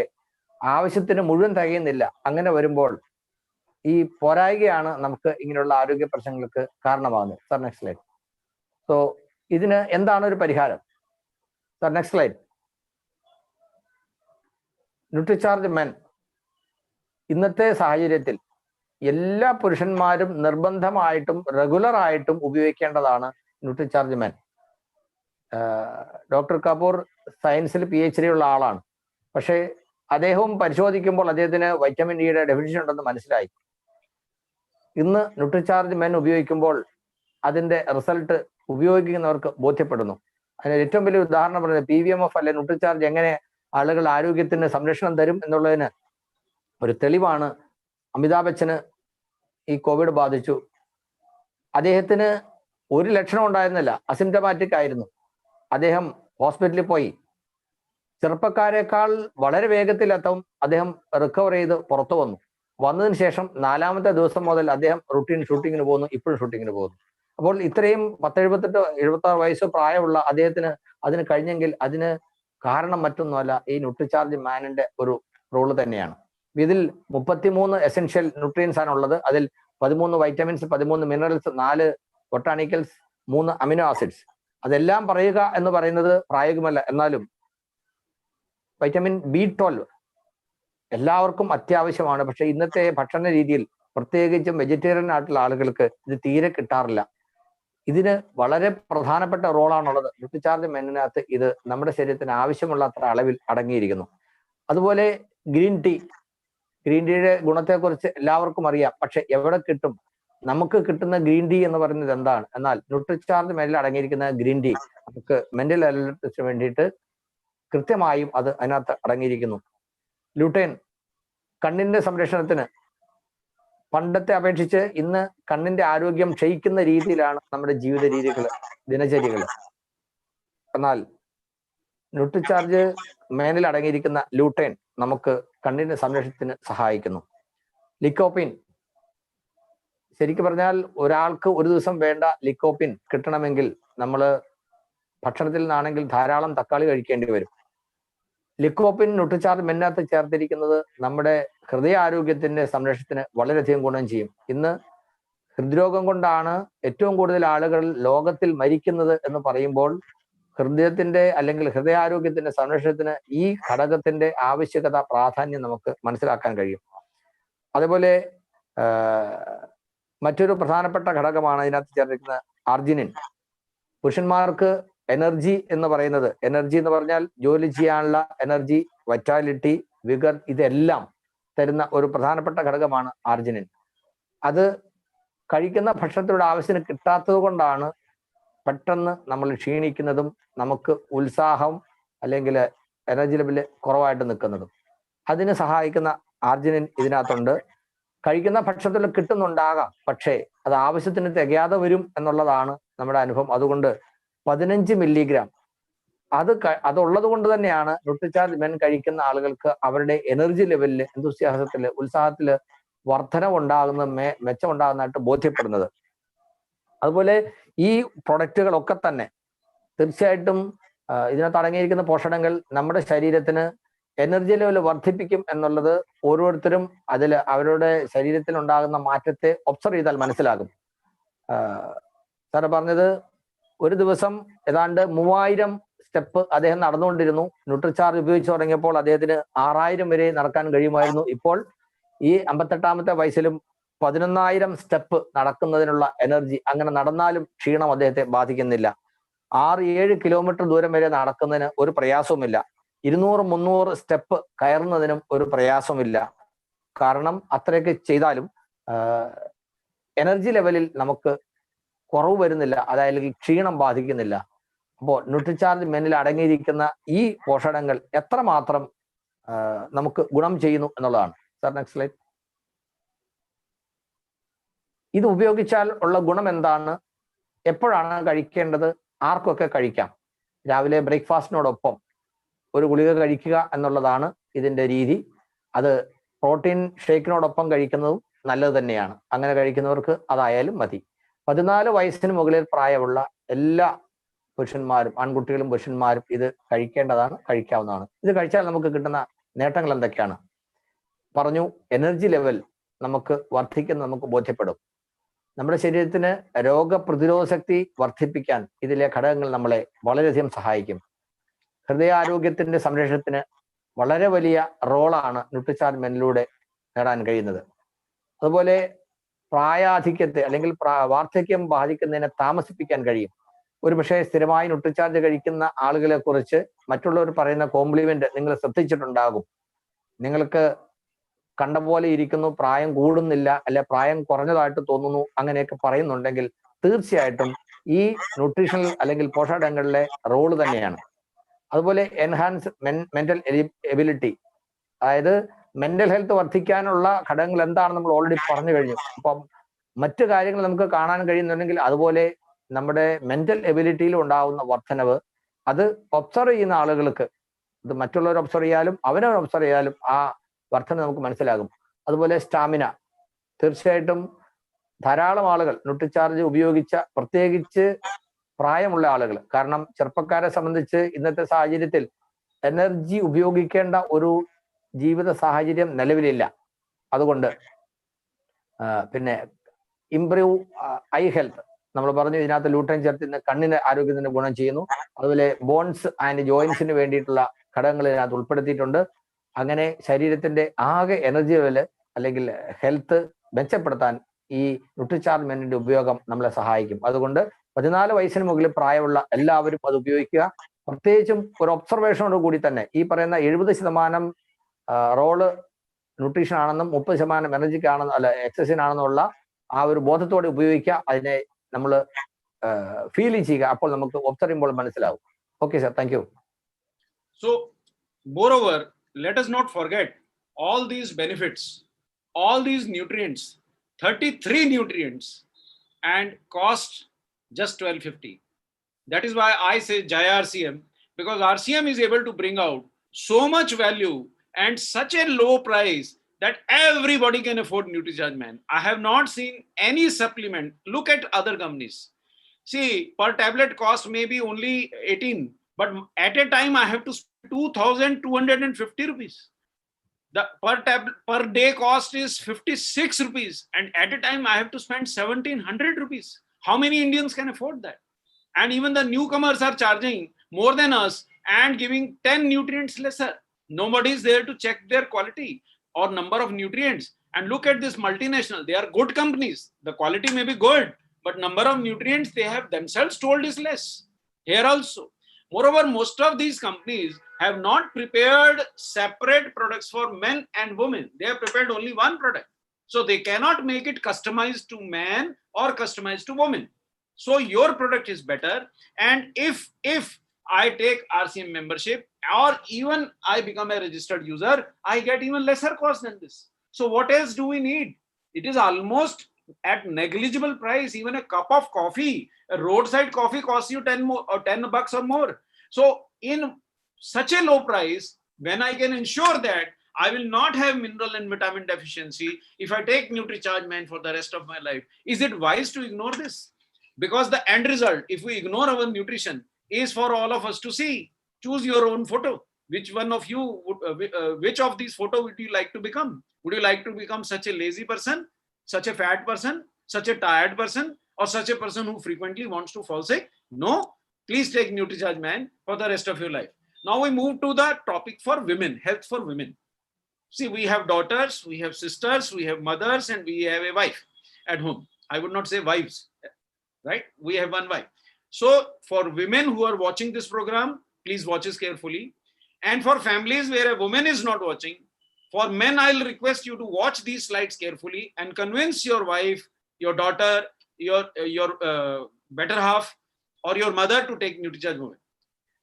ആവശ്യത്തിന് മുഴുവൻ തികയുന്നില്ല. അങ്ങനെ വരുമ്പോൾ ഈ പോരായ്കയാണ് നമുക്ക് ഇങ്ങനെയുള്ള ആരോഗ്യ പ്രശ്നങ്ങൾക്ക് കാരണമാകുന്നത്. Sir, next slide. സോ ഇതിന് എന്താണ് ഒരു പരിഹാരം? Sir, next slide. Nutricharge men ഇന്നത്തെ സാഹചര്യത്തിൽ എല്ലാ പുരുഷന്മാരും നിർബന്ധമായിട്ടും റെഗുലർ ആയിട്ടും ഉപയോഗിക്കേണ്ടതാണ് ന്യൂട്രിചാർജ് മെൻ. ഡോക്ടർ കപൂർ സയൻസിൽ PhD ഉള്ള ആളാണ്. പക്ഷേ അദ്ദേഹവും പരിശോധിക്കുമ്പോൾ അദ്ദേഹത്തിന് വൈറ്റമിൻ ഡിയുടെ ഡെഫിഷ്യൻ ഉണ്ടെന്ന് മനസ്സിലായി. ഇന്ന് ന്യൂട്രിചാർജ് മെൻ ഉപയോഗിക്കുമ്പോൾ അതിന്റെ റിസൾട്ട് ഉപയോഗിക്കുന്നവർക്ക് ബോധ്യപ്പെടുന്നു. അതിന് ഏറ്റവും വലിയ ഉദാഹരണം പറയുന്നത് PVMF അല്ലെ ന്യൂട്രിചാർജ് എങ്ങനെ ആളുകൾ ആരോഗ്യത്തിന് സംരക്ഷണം തരും എന്നുള്ളതിന് ഒരു തെളിവാണ്. അമിതാഭ് ബച്ചന് ഈ കോവിഡ് ബാധിച്ചു. അദ്ദേഹത്തിന് ഒരു ലക്ഷണം ഉണ്ടായിരുന്നില്ല, അസിംറ്റമാറ്റിക് ആയിരുന്നു. അദ്ദേഹം ഹോസ്പിറ്റലിൽ പോയി. ചെറുപ്പക്കാരെക്കാൾ വളരെ വേഗത്തിലെത്തും അദ്ദേഹം റിക്കവർ ചെയ്ത് പുറത്തു വന്നു. വന്നതിന് ശേഷം 4ാമത്തെ ദിവസം മുതൽ അദ്ദേഹം റുട്ടീൻ ഷൂട്ടിങ്ങിന് പോകുന്നു, ഇപ്പോഴും ഷൂട്ടിങ്ങിന് പോകുന്നു. അപ്പോൾ ഇത്രയും 78-76 വയസ്സ് പ്രായമുള്ള അദ്ദേഹത്തിന് അതിന് കഴിഞ്ഞെങ്കിൽ അതിന് കാരണം മറ്റൊന്നുമല്ല, ഈ ന്യൂട്രിചാർജ് മാനിന്റെ ഒരു റോള് തന്നെയാണ്. ഇതിൽ 33 എസെൻഷ്യൽ ന്യൂട്രിയൻസ് ആണ് ഉള്ളത്. അതിൽ 13 vitamins, 13 minerals, 4 botanicals, 3 amino acids. അതെല്ലാം പറയുക എന്ന് പറയുന്നത് പ്രായോഗികമല്ല. എന്നാലും വൈറ്റമിൻ B12 എല്ലാവർക്കും അത്യാവശ്യമാണ്. പക്ഷെ ഇന്നത്തെ ഭക്ഷണ രീതിയിൽ, പ്രത്യേകിച്ചും വെജിറ്റേറിയൻ ആയിട്ടുള്ള ആളുകൾക്ക് ഇത് തീരെ കിട്ടാറില്ല. ഇതിന് വളരെ പ്രധാനപ്പെട്ട റോളാണുള്ളത്. ന്യൂട്രിചാർജ് മെന്നിനകത്ത് ഇത് നമ്മുടെ ശരീരത്തിന് ആവശ്യമുള്ള അത്ര അളവിൽ അടങ്ങിയിരിക്കുന്നു. അതുപോലെ ഗ്രീൻ ടീയുടെ ഗുണത്തെക്കുറിച്ച് എല്ലാവർക്കും അറിയാം. പക്ഷെ എവിടെ കിട്ടും? നമുക്ക് കിട്ടുന്ന ഗ്രീൻ ടീ എന്ന് പറയുന്നത് എന്താണ്? എന്നാൽ ന്യൂട്രിചാർജ് മെന്നിൽ അടങ്ങിയിരിക്കുന്ന ഗ്രീൻ ടീ നമുക്ക് മെന്റൽ അലർട്ട്സിന് വേണ്ടിയിട്ട് കൃത്യമായും അത് അതിനകത്ത് അടങ്ങിയിരിക്കുന്നു. ലുട്ടൈൻ കണ്ണിന്റെ സംരക്ഷണത്തിന് പണ്ടത്തെ അപേക്ഷിച്ച് ഇന്ന് കണ്ണിന്റെ ആരോഗ്യം ക്ഷയിക്കുന്ന രീതിയിലാണ് നമ്മുടെ ജീവിത രീതികൾ, ദിനചര്യകൾ. എന്നാൽ ന്യൂട്രിചാർജ് മേനിൽ അടങ്ങിയിരിക്കുന്ന ലൂട്ടേൻ നമുക്ക് കണ്ണിന്റെ സംരക്ഷണത്തിന് സഹായിക്കുന്നു. ലിക്കോപ്പിൻ, ശരിക്കും പറഞ്ഞാൽ ഒരാൾക്ക് ഒരു ദിവസം വേണ്ട ലിക്കോപ്പിൻ കിട്ടണമെങ്കിൽ നമ്മൾ ഭക്ഷണത്തിൽ നിന്നാണെങ്കിൽ ധാരാളം തക്കാളി കഴിക്കേണ്ടി വരും. ലിക്കോപ്പിൻ ന്യൂട്രിചാർജ് മെന്നകത്ത് ചേർത്തിരിക്കുന്നത് നമ്മുടെ ഹൃദയാരോഗ്യത്തിന്റെ സംരക്ഷണത്തിന് വളരെയധികം ഗുണം ചെയ്യും. ഇന്ന് ഹൃദ്രോഗം കൊണ്ടാണ് ഏറ്റവും കൂടുതൽ ആളുകൾ ലോകത്തിൽ മരിക്കുന്നത് എന്ന് പറയുമ്പോൾ ഹൃദയത്തിന്റെ അല്ലെങ്കിൽ ഹൃദയാരോഗ്യത്തിന്റെ സംരക്ഷണത്തിന് ഈ ഘടകത്തിന്റെ ആവശ്യകത, പ്രാധാന്യം നമുക്ക് മനസ്സിലാക്കാൻ കഴിയും. അതുപോലെ മറ്റൊരു പ്രധാനപ്പെട്ട ഘടകമാണ് ഇതിനകത്ത് ചേർത്തിരിക്കുന്ന അർജിനിൻ. പുരുഷന്മാർക്ക് എനർജി എന്ന് പറയുന്നത്, എനർജി എന്ന് പറഞ്ഞാൽ ജോലി ചെയ്യാനുള്ള എനർജി, വൈറ്റാലിറ്റി, വിഗർ, ഇതെല്ലാം തരുന്ന ഒരു പ്രധാനപ്പെട്ട ഘടകമാണ് അർജിനിൻ. അത് കഴിക്കുന്ന ഭക്ഷണത്തിലൂടെ ആവശ്യത്തിന് കിട്ടാത്തത് കൊണ്ടാണ് പെട്ടെന്ന് നമ്മൾ ക്ഷീണിക്കുന്നതും നമുക്ക് ഉത്സാഹം അല്ലെങ്കിൽ എനർജി ലെവല് കുറവായിട്ട് നിൽക്കുന്നതും. അതിന് സഹായിക്കുന്ന അർജിനിൻ ഇതിനകത്തുണ്ട്. കഴിക്കുന്ന ഭക്ഷണത്തിൽ കിട്ടുന്നുണ്ടാകാം, പക്ഷേ അത് ആവശ്യത്തിന് തികയാതെ വരും എന്നുള്ളതാണ് നമ്മുടെ അനുഭവം. അതുകൊണ്ട് 15 മില്ലിഗ്രാം അതുള്ളത് കൊണ്ട് തന്നെയാണ് ന്യൂട്രിചാർജ് മെൻ കഴിക്കുന്ന ആളുകൾക്ക് അവരുടെ എനർജി ലെവലില്, എന്തുസ്യാസത്തില്, ഉത്സാഹത്തില് വർധനവുണ്ടാകുന്ന, മെച്ചമുണ്ടാകുന്നതായിട്ട് ബോധ്യപ്പെടുന്നത്. അതുപോലെ ഈ പ്രൊഡക്റ്റുകളൊക്കെ തന്നെ തീർച്ചയായിട്ടും ഇതിനകത്ത് അടങ്ങിയിരിക്കുന്ന പോഷകങ്ങൾ നമ്മുടെ ശരീരത്തിന് എനർജി ലെവൽ വർദ്ധിപ്പിക്കും എന്നുള്ളത് ഓരോരുത്തരും അതിൽ അവരുടെ ശരീരത്തിൽ ഉണ്ടാകുന്ന മാറ്റത്തെ ഒബ്സർവ് ചെയ്താൽ മനസ്സിലാകും. സാറ് പറഞ്ഞത് ഒരു ദിവസം ഏതാണ്ട് 3000 സ്റ്റെപ്പ് അദ്ദേഹം നടന്നുകൊണ്ടിരുന്നു. ന്യൂട്രിചാർജ് ഉപയോഗിച്ച് തുടങ്ങിയപ്പോൾ അദ്ദേഹത്തിന് 6000 വരെ നടക്കാൻ കഴിയുമായിരുന്നു. ഇപ്പോൾ ഈ 58-ാമത്തെ വയസ്സിലും 11,000 സ്റ്റെപ്പ് നടക്കുന്നതിനുള്ള എനർജി, അങ്ങനെ നടന്നാലും ക്ഷീണം അദ്ദേഹത്തെ ബാധിക്കുന്നില്ല. 6-7 കിലോമീറ്റർ ദൂരം വരെ നടക്കുന്നതിന് ഒരു പ്രയാസവുമില്ല. 200-300 സ്റ്റെപ്പ് കയറുന്നതിനും ഒരു പ്രയാസമില്ല. കാരണം അത്രയൊക്കെ ചെയ്താലും എനർജി ലെവലിൽ നമുക്ക് കുറവ് വരുന്നില്ല, അതായത് ക്ഷീണം ബാധിക്കുന്നില്ല. അപ്പോൾ ന്യൂട്രിചാർജ് മെന്നിൽ അടങ്ങിയിരിക്കുന്ന ഈ പോഷകങ്ങൾ എത്രമാത്രം നമുക്ക് ഗുണം ചെയ്യുന്നു എന്നുള്ളതാണ്. Sir next slide. ഇത് ഉപയോഗിച്ചാൽ ഉള്ള ഗുണം എന്താണ്, എപ്പോഴാണ് കഴിക്കേണ്ടത്, ആർക്കൊക്കെ കഴിക്കാം? രാവിലെ ബ്രേക്ക്ഫാസ്റ്റിനോടൊപ്പം ഒരു ഗുളിക കഴിക്കുക എന്നുള്ളതാണ് ഇതിന്റെ രീതി. അത് പ്രോട്ടീൻ ഷേക്കിനോടൊപ്പം കഴിക്കുന്നതും നല്ലത് തന്നെയാണ്. അങ്ങനെ കഴിക്കുന്നവർക്ക് അതായാലും മതി. 14 വയസ്സിന് മുകളിൽ പ്രായമുള്ള എല്ലാ പുരുഷന്മാരും, ആൺകുട്ടികളും പുരുഷന്മാരും ഇത് കഴിക്കേണ്ടതാണ്, കഴിക്കാവുന്നതാണ്. ഇത് കഴിച്ചാൽ നമുക്ക് കിട്ടുന്ന നേട്ടങ്ങൾ എന്തൊക്കെയാണ് പറഞ്ഞു. എനർജി ലെവൽ നമുക്ക് വർദ്ധിക്കുന്ന നമുക്ക് ബോധ്യപ്പെടും. നമ്മുടെ ശരീരത്തിന് രോഗപ്രതിരോധ ശക്തി വർദ്ധിപ്പിക്കാൻ ഇതിലെ ഘടകങ്ങൾ നമ്മളെ വളരെയധികം സഹായിക്കും. ഹൃദയാരോഗ്യത്തിന്റെ സംരക്ഷണത്തിന് വളരെ വലിയ റോളാണ് ന്യൂട്രിചാർജ് മെന്നിലൂടെ നേടാൻ കഴിയുന്നത്. അതുപോലെ പ്രായാധിക്യത്തെ അല്ലെങ്കിൽ വാർദ്ധക്യം ബാധിക്കുന്നതിനെ താമസിപ്പിക്കാൻ കഴിയും. ഒരുപക്ഷെ സ്ഥിരമായി ന്യൂട്രിചാർജ് കഴിക്കുന്ന ആളുകളെ കുറിച്ച് മറ്റുള്ളവർ പറയുന്ന കോംപ്ലിമെന്റ് നിങ്ങൾ ശ്രദ്ധിച്ചിട്ടുണ്ടാകും. നിങ്ങൾക്ക് കണ്ട പോലെ ഇരിക്കുന്നു, പ്രായം കൂടുന്നില്ല, അല്ലെ പ്രായം കുറഞ്ഞതായിട്ട് തോന്നുന്നു, അങ്ങനെയൊക്കെ പറയുന്നുണ്ടെങ്കിൽ തീർച്ചയായിട്ടും ഈ ന്യൂട്രീഷണൽ അല്ലെങ്കിൽ പോഷകങ്ങളിലെ റോള് തന്നെയാണ്. അതുപോലെ എൻഹാൻസ് മെന്റൽ എബിലിറ്റി, അതായത് മെന്റൽ ഹെൽത്ത് വർദ്ധിക്കാനുള്ള ഘടകങ്ങൾ എന്താണെന്ന് നമ്മൾ ഓൾറെഡി പറഞ്ഞു കഴിഞ്ഞു. അപ്പം മറ്റു കാര്യങ്ങൾ നമുക്ക് കാണാൻ കഴിയുന്നുണ്ടെങ്കിൽ അതുപോലെ നമ്മുടെ മെന്റൽ എബിലിറ്റിയിൽ ഉണ്ടാകുന്ന വർധനവ്, അത് ഒബ്സർവ് ചെയ്യുന്ന ആളുകൾക്ക്, ഇത് മറ്റുള്ളവർ ഒബ്സർവ് ചെയ്യാലും അവനവർ ഒബ്സർവ് ചെയ്യാലും ആ വർധന നമുക്ക് മനസ്സിലാകും. അതുപോലെ സ്റ്റാമിന, തീർച്ചയായിട്ടും ധാരാളം ആളുകൾ ന്യൂട്രിചാർജ് ഉപയോഗിച്ച, പ്രത്യേകിച്ച് പ്രായമുള്ള ആളുകൾ, കാരണം ചെറുപ്പക്കാരെ സംബന്ധിച്ച് ഇന്നത്തെ സാഹചര്യത്തിൽ എനർജി ഉപയോഗിക്കേണ്ട ഒരു ജീവിത സാഹചര്യം നിലവിലില്ല. അതുകൊണ്ട് പിന്നെ ഇംപ്രൂവ് ഐ ഹെൽത്ത് നമ്മൾ പറഞ്ഞു, ഇതിനകത്ത് ലൂട്ടൻ ചേർത്തിന് കണ്ണിന് ആരോഗ്യത്തിന് ഗുണം ചെയ്യുന്നു. അതുപോലെ ബോൺസ് ആൻഡ് ജോയിന്റ്സിന് വേണ്ടിയിട്ടുള്ള ഘടകങ്ങൾ ഇതിനകത്ത് ഉൾപ്പെടുത്തിയിട്ടുണ്ട്. അങ്ങനെ ശരീരത്തിന്റെ ആകെ എനർജി ലെവല് അല്ലെങ്കിൽ ഹെൽത്ത് മെച്ചപ്പെടുത്താൻ ഈ ന്യൂട്രിചാർജ് മെന്നിന്റെ ഉപയോഗം നമ്മളെ സഹായിക്കും. അതുകൊണ്ട് 14 വയസ്സിന് മുകളിൽ പ്രായമുള്ള എല്ലാവരും അത് ഉപയോഗിക്കുക. പ്രത്യേകിച്ചും ഒരു ഒബ്സർവേഷനോട് കൂടി തന്നെ ഈ പറയുന്ന 70% റോള് ന്യൂട്രീഷൻ ആണെന്നും 30% എനർജിക്കാണെന്നും അല്ല എക്സസൈസിനാണെന്നുള്ള ആ ഒരു ബോധത്തോടെ ഉപയോഗിക്കുക. അതിനെ നമ്മൾ ഫീൽ ചെയ്യുക. അപ്പോൾ നമുക്ക് ഒബ്സർവ് ചെയ്യുമ്പോൾ മനസ്സിലാവും. Okay sir, thank you. So moreover, let us not forget all these benefits, all these nutrients 33 nutrients and cost just 1250. That is why I say Jai RCM, because RCM is able to bring out so much value and such a low price that everybody can afford Nutricharge, man. I have not seen any supplement. Look at other companies. See, per tablet cost maybe only 18, but at a time I have to spend 2,250 rupees. The per day cost is 56 rupees, and at a time I have to spend 1,700 rupees. How many Indians can afford that? And even the newcomers are charging more than us and giving 10 nutrients lesser. Nobody is there to check their quality or number of nutrients. And look at this multinational. They are good companies. The quality may be good, but number of nutrients they have themselves told is less. Here also. Moreover, most of these companies have not prepared separate products for men and women. They have prepared only one product. So they cannot make it customized to man or customized to woman. So your product is better. And if I take RCM membership or even I become a registered user, I get even lesser cost than this. So what else do we need? It is almost at negligible price. Even a cup of coffee, a roadside coffee costs you 10 bucks or more. So in such a low price, when I can ensure that I will not have mineral and vitamin deficiency if I take Nutricharge, man, for the rest of my life, is it wise to ignore this? Because the end result, if we ignore our nutrition, is for all of us to see. Choose your own photo. Which one of you, which of these photo would you like to become? Would you like to become such a lazy person, such a fat person, such a tired person, or such a person who frequently wants to fall sick? No. Please take Nutricharge, man, for the rest of your life. Now we move to the topic for women, health for women. See, we have daughters, we have sisters, we have mothers, and we have a wife at home. I would not say wives, right? We have one wife. So for women who are watching this program, please watch this carefully. And for families where a woman is not watching, for men, I'll request you to watch these slides carefully and convince your wife, your daughter, your better half, or your mother to take Nutricharge women.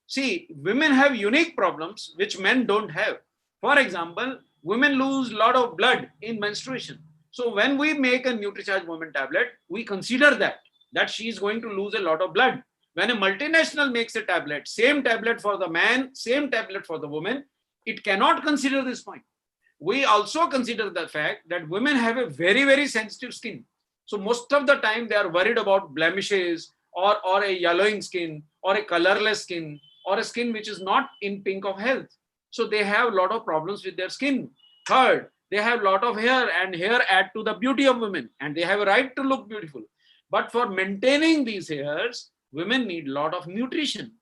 See, women have unique problems which men don't have. For example, women lose a lot of blood in menstruation. So when we make a Nutricharge woman tablet, we consider that she is going to lose a lot of blood. When a multinational makes a tablet, same tablet for the man, same tablet for the woman, it cannot consider this point. We also consider the fact that women have a very, very sensitive skin. So most of the time they are worried about blemishes or a yellowing skin or a colorless skin or a skin which is not in pink of health. So they have a lot of problems with their skin. Third, they have a lot of hair, and hair add to the beauty of women, and they have a right to look beautiful. But for maintaining these hairs, women need a lot of nutrition.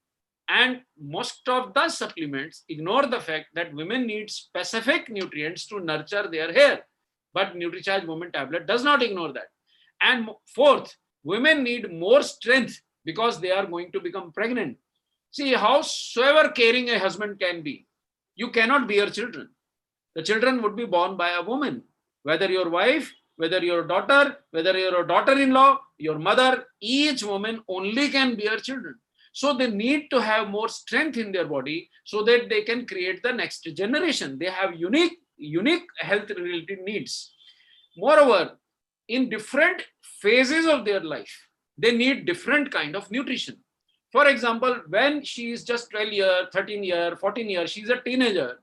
And most of the supplements ignore the fact that women need specific nutrients to nurture their hair. But Nutricharge Woman Tablet does not ignore that. And fourth, women need more strength because they are going to become pregnant. See, howsoever caring a husband can be, you cannot bear children. The children would be born by a woman, whether your wife, whether your daughter, whether your daughter-in-law, your mother, each woman only can bear children. So they need to have more strength in their body so that they can create the next generation. They have unique health-related needs. Moreover, in different phases of their life, they need different kind of nutrition. For example, when she is just 12 years, 13 years, 14 years, she's a teenager,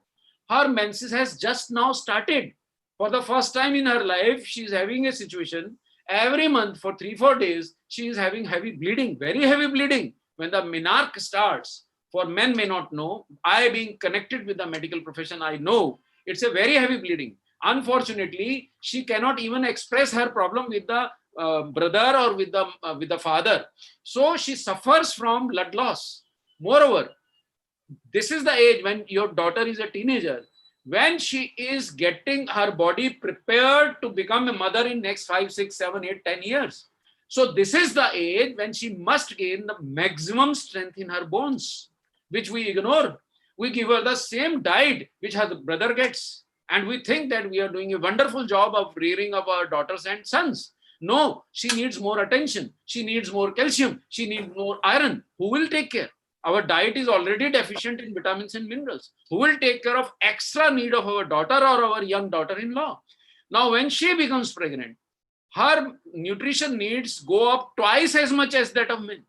her menses has just now started. For the first time in her life, she's having a situation. Every month for 3-4 days, she is having heavy bleeding, very heavy bleeding. When the menarche starts, for men may not know, I being connected with the medical profession, I know it's a very heavy bleeding. Unfortunately, she cannot even express her problem with the brother or with the father. So she suffers from blood loss. Moreover, this is the age when your daughter is a teenager, when she is getting her body prepared to become a mother in next 5, 6, 7, 8, 10 years. So this is the age when she must gain the maximum strength in her bones, which we ignore. We give her the same diet which her brother gets. And we think that we are doing a wonderful job of rearing up our daughters and sons. No, she needs more attention. She needs more calcium. She needs more iron. Who will take care? Our diet is already deficient in vitamins and minerals. Who will take care of extra need of our daughter or our young daughter-in-law? Now, when she becomes pregnant, her nutrition needs go up twice as much as that of men.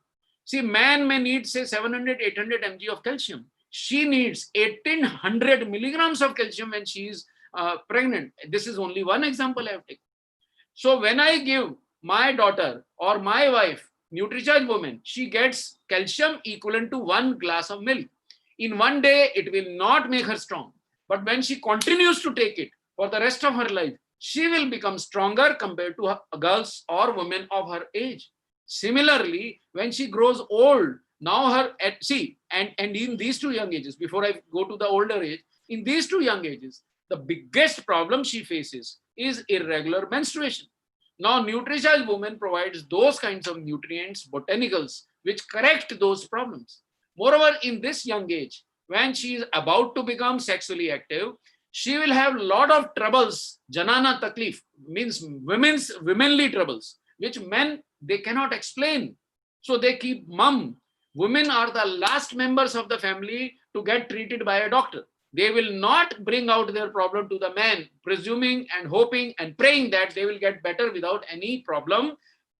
See, man may need say 700, 800 mg of calcium. She needs 1800 milligrams of calcium when she is pregnant. This is only one example I have taken. So when I give my daughter or my wife Nutricharge woman, she gets calcium equivalent to 1 glass of milk. In one day, it will not make her strong. But when she continues to take it for the rest of her life, she will become stronger compared to girls or women of her age. Similarly, when she grows old, now her, and in these two young ages, before I go to the older age, in these two young ages, the biggest problem she faces is irregular menstruation. Now, Nutricharge woman provides those kinds of nutrients, botanicals, which correct those problems. Moreover, in this young age, when she is about to become sexually active, she will have a lot of troubles. Janana taklif means womanly troubles, which men, they cannot explain. So they keep mum. Women are the last members of the family to get treated by a doctor. They will not bring out their problem to the man, presuming and hoping and praying that they will get better without any problem.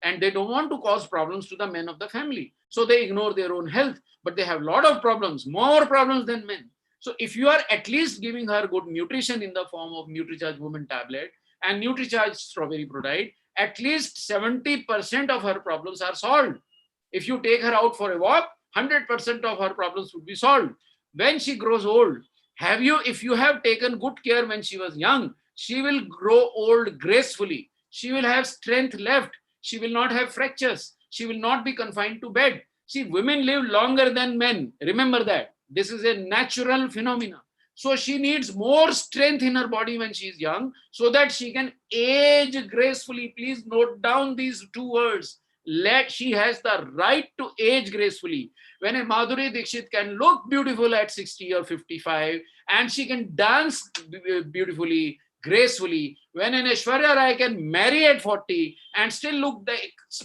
And they don't want to cause problems to the men of the family. So they ignore their own health, but they have a lot of problems, more problems than men. So if you are at least giving her good nutrition in the form of Nutricharge woman tablet and Nutricharge strawberry protein, at least 70% of her problems are solved. If you take her out for a walk, 100% of her problems would be solved. When she grows old, if you have taken good care when she was young, she will grow old gracefully. She will have strength left. She will not have fractures. She will not be confined to bed. See, women live longer than men. Remember that. This is a natural phenomenon. So she needs more strength in her body when she is young so that she can age gracefully. Please note down these two words. She has the right to age gracefully. When a Madhuri Dixit can look beautiful at 60 or 55 and she can dance beautifully, gracefully, when an Aishwarya Rai can marry at 40 and still look the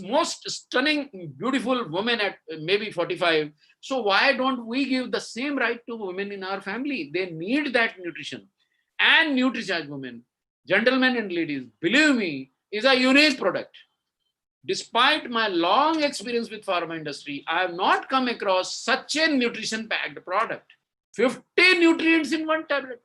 most stunning, beautiful woman at maybe 45. So why don't we give the same right to women in our family? They need that nutrition. And Nutricharge women, gentlemen and ladies, believe me, is a unique product. Despite my long experience with pharma industry, I have not come across such a nutrition-packed product. 50 nutrients in one tablet.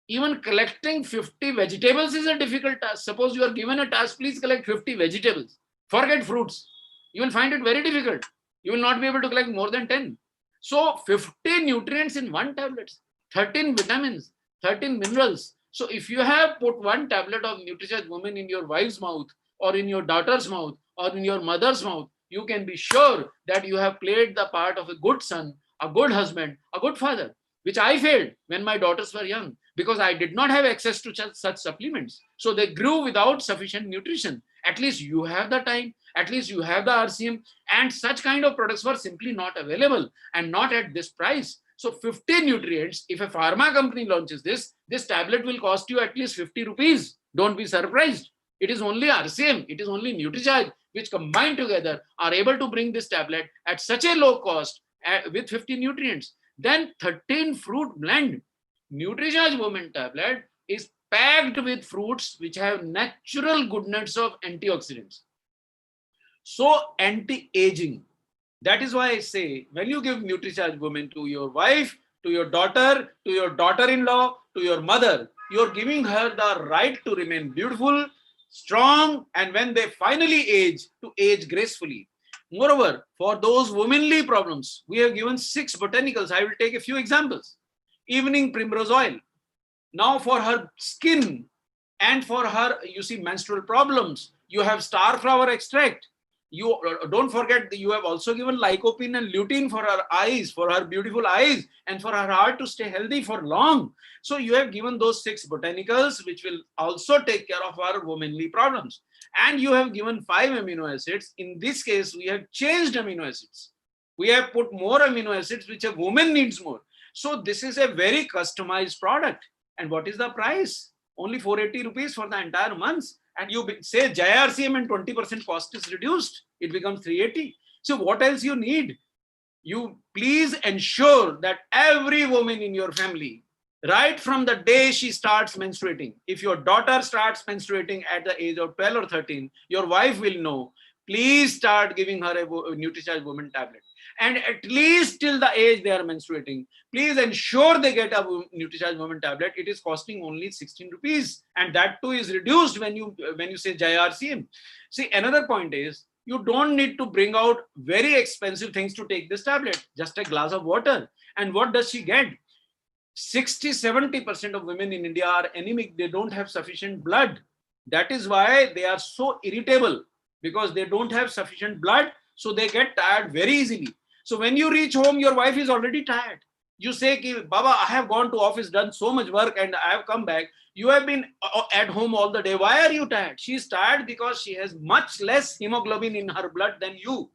Even collecting 50 vegetables is a difficult task. Suppose you are given a task, please collect 50 vegetables. Forget fruits. You will find it very difficult. You will not be able to collect more than 10. So 50 nutrients in one tablet, 13 vitamins, 13 minerals. So if you have put one tablet of Nutricharge woman in your wife's mouth or in your daughter's mouth or in your mother's mouth, you can be sure that you have played the part of a good son, a good husband, a good father, which I failed when my daughters were young because I did not have access to such supplements. So they grew without sufficient nutrition. At least you have the time, at least you have the RCM, and such kind of products were simply not available and not at this price. So 50 nutrients, if a pharma company launches this tablet will cost you at least 50 rupees. Don't be surprised. It is only RCM, it is only Nutricharge, which combined together are able to bring this tablet at such a low cost with 50 nutrients. Then 13 fruit blend. Nutricharge woman tablet is packed with fruits which have natural goodness of antioxidants. So anti-aging. That is why I say, when you give Nutricharge woman to your wife, to your daughter, to your daughter-in-law, to your mother, you're giving her the right to remain beautiful, strong, and when they finally age, to age gracefully. Moreover, for those womanly problems, we have given 6 botanicals. I will take a few examples. Evening primrose oil. Now for her skin and for her, menstrual problems, you have star flower extract. You don't forget that you have also given lycopene and lutein for her eyes, for her beautiful eyes, and for her heart to stay healthy for long. So you have given those 6 botanicals, which will also take care of our womanly problems. And you have given 5 amino acids. In this case, we have changed amino acids. We have put more amino acids, which a woman needs more. So this is a very customized product. And what is the price? Only 480 rupees for the entire month. And you say JRCM and 20% cost is reduced. It becomes 380. So what else you need? You please ensure that every woman in your family right from the day she starts menstruating. If your daughter starts menstruating at the age of 12 or 13, your wife will know, please start giving her a Nutricharge Women tablet. And at least till the age they are menstruating, please ensure they get a Nutricharge Women tablet. It is costing only 16 rupees. And that too is reduced when you say Jai RCM. See, another point is, you don't need to bring out very expensive things to take this tablet, just a glass of water. And what does she get? 60-70% of women in India are anemic. They don't have sufficient blood. That is why they are so irritable, because they don't have sufficient blood. So they get tired very easily. So when you reach home, your wife is already tired. You say, Baba, I have gone to office, done so much work, and I have come back. You have been at home all the day. Why are you tired? She is tired because she has much less hemoglobin in her blood than you.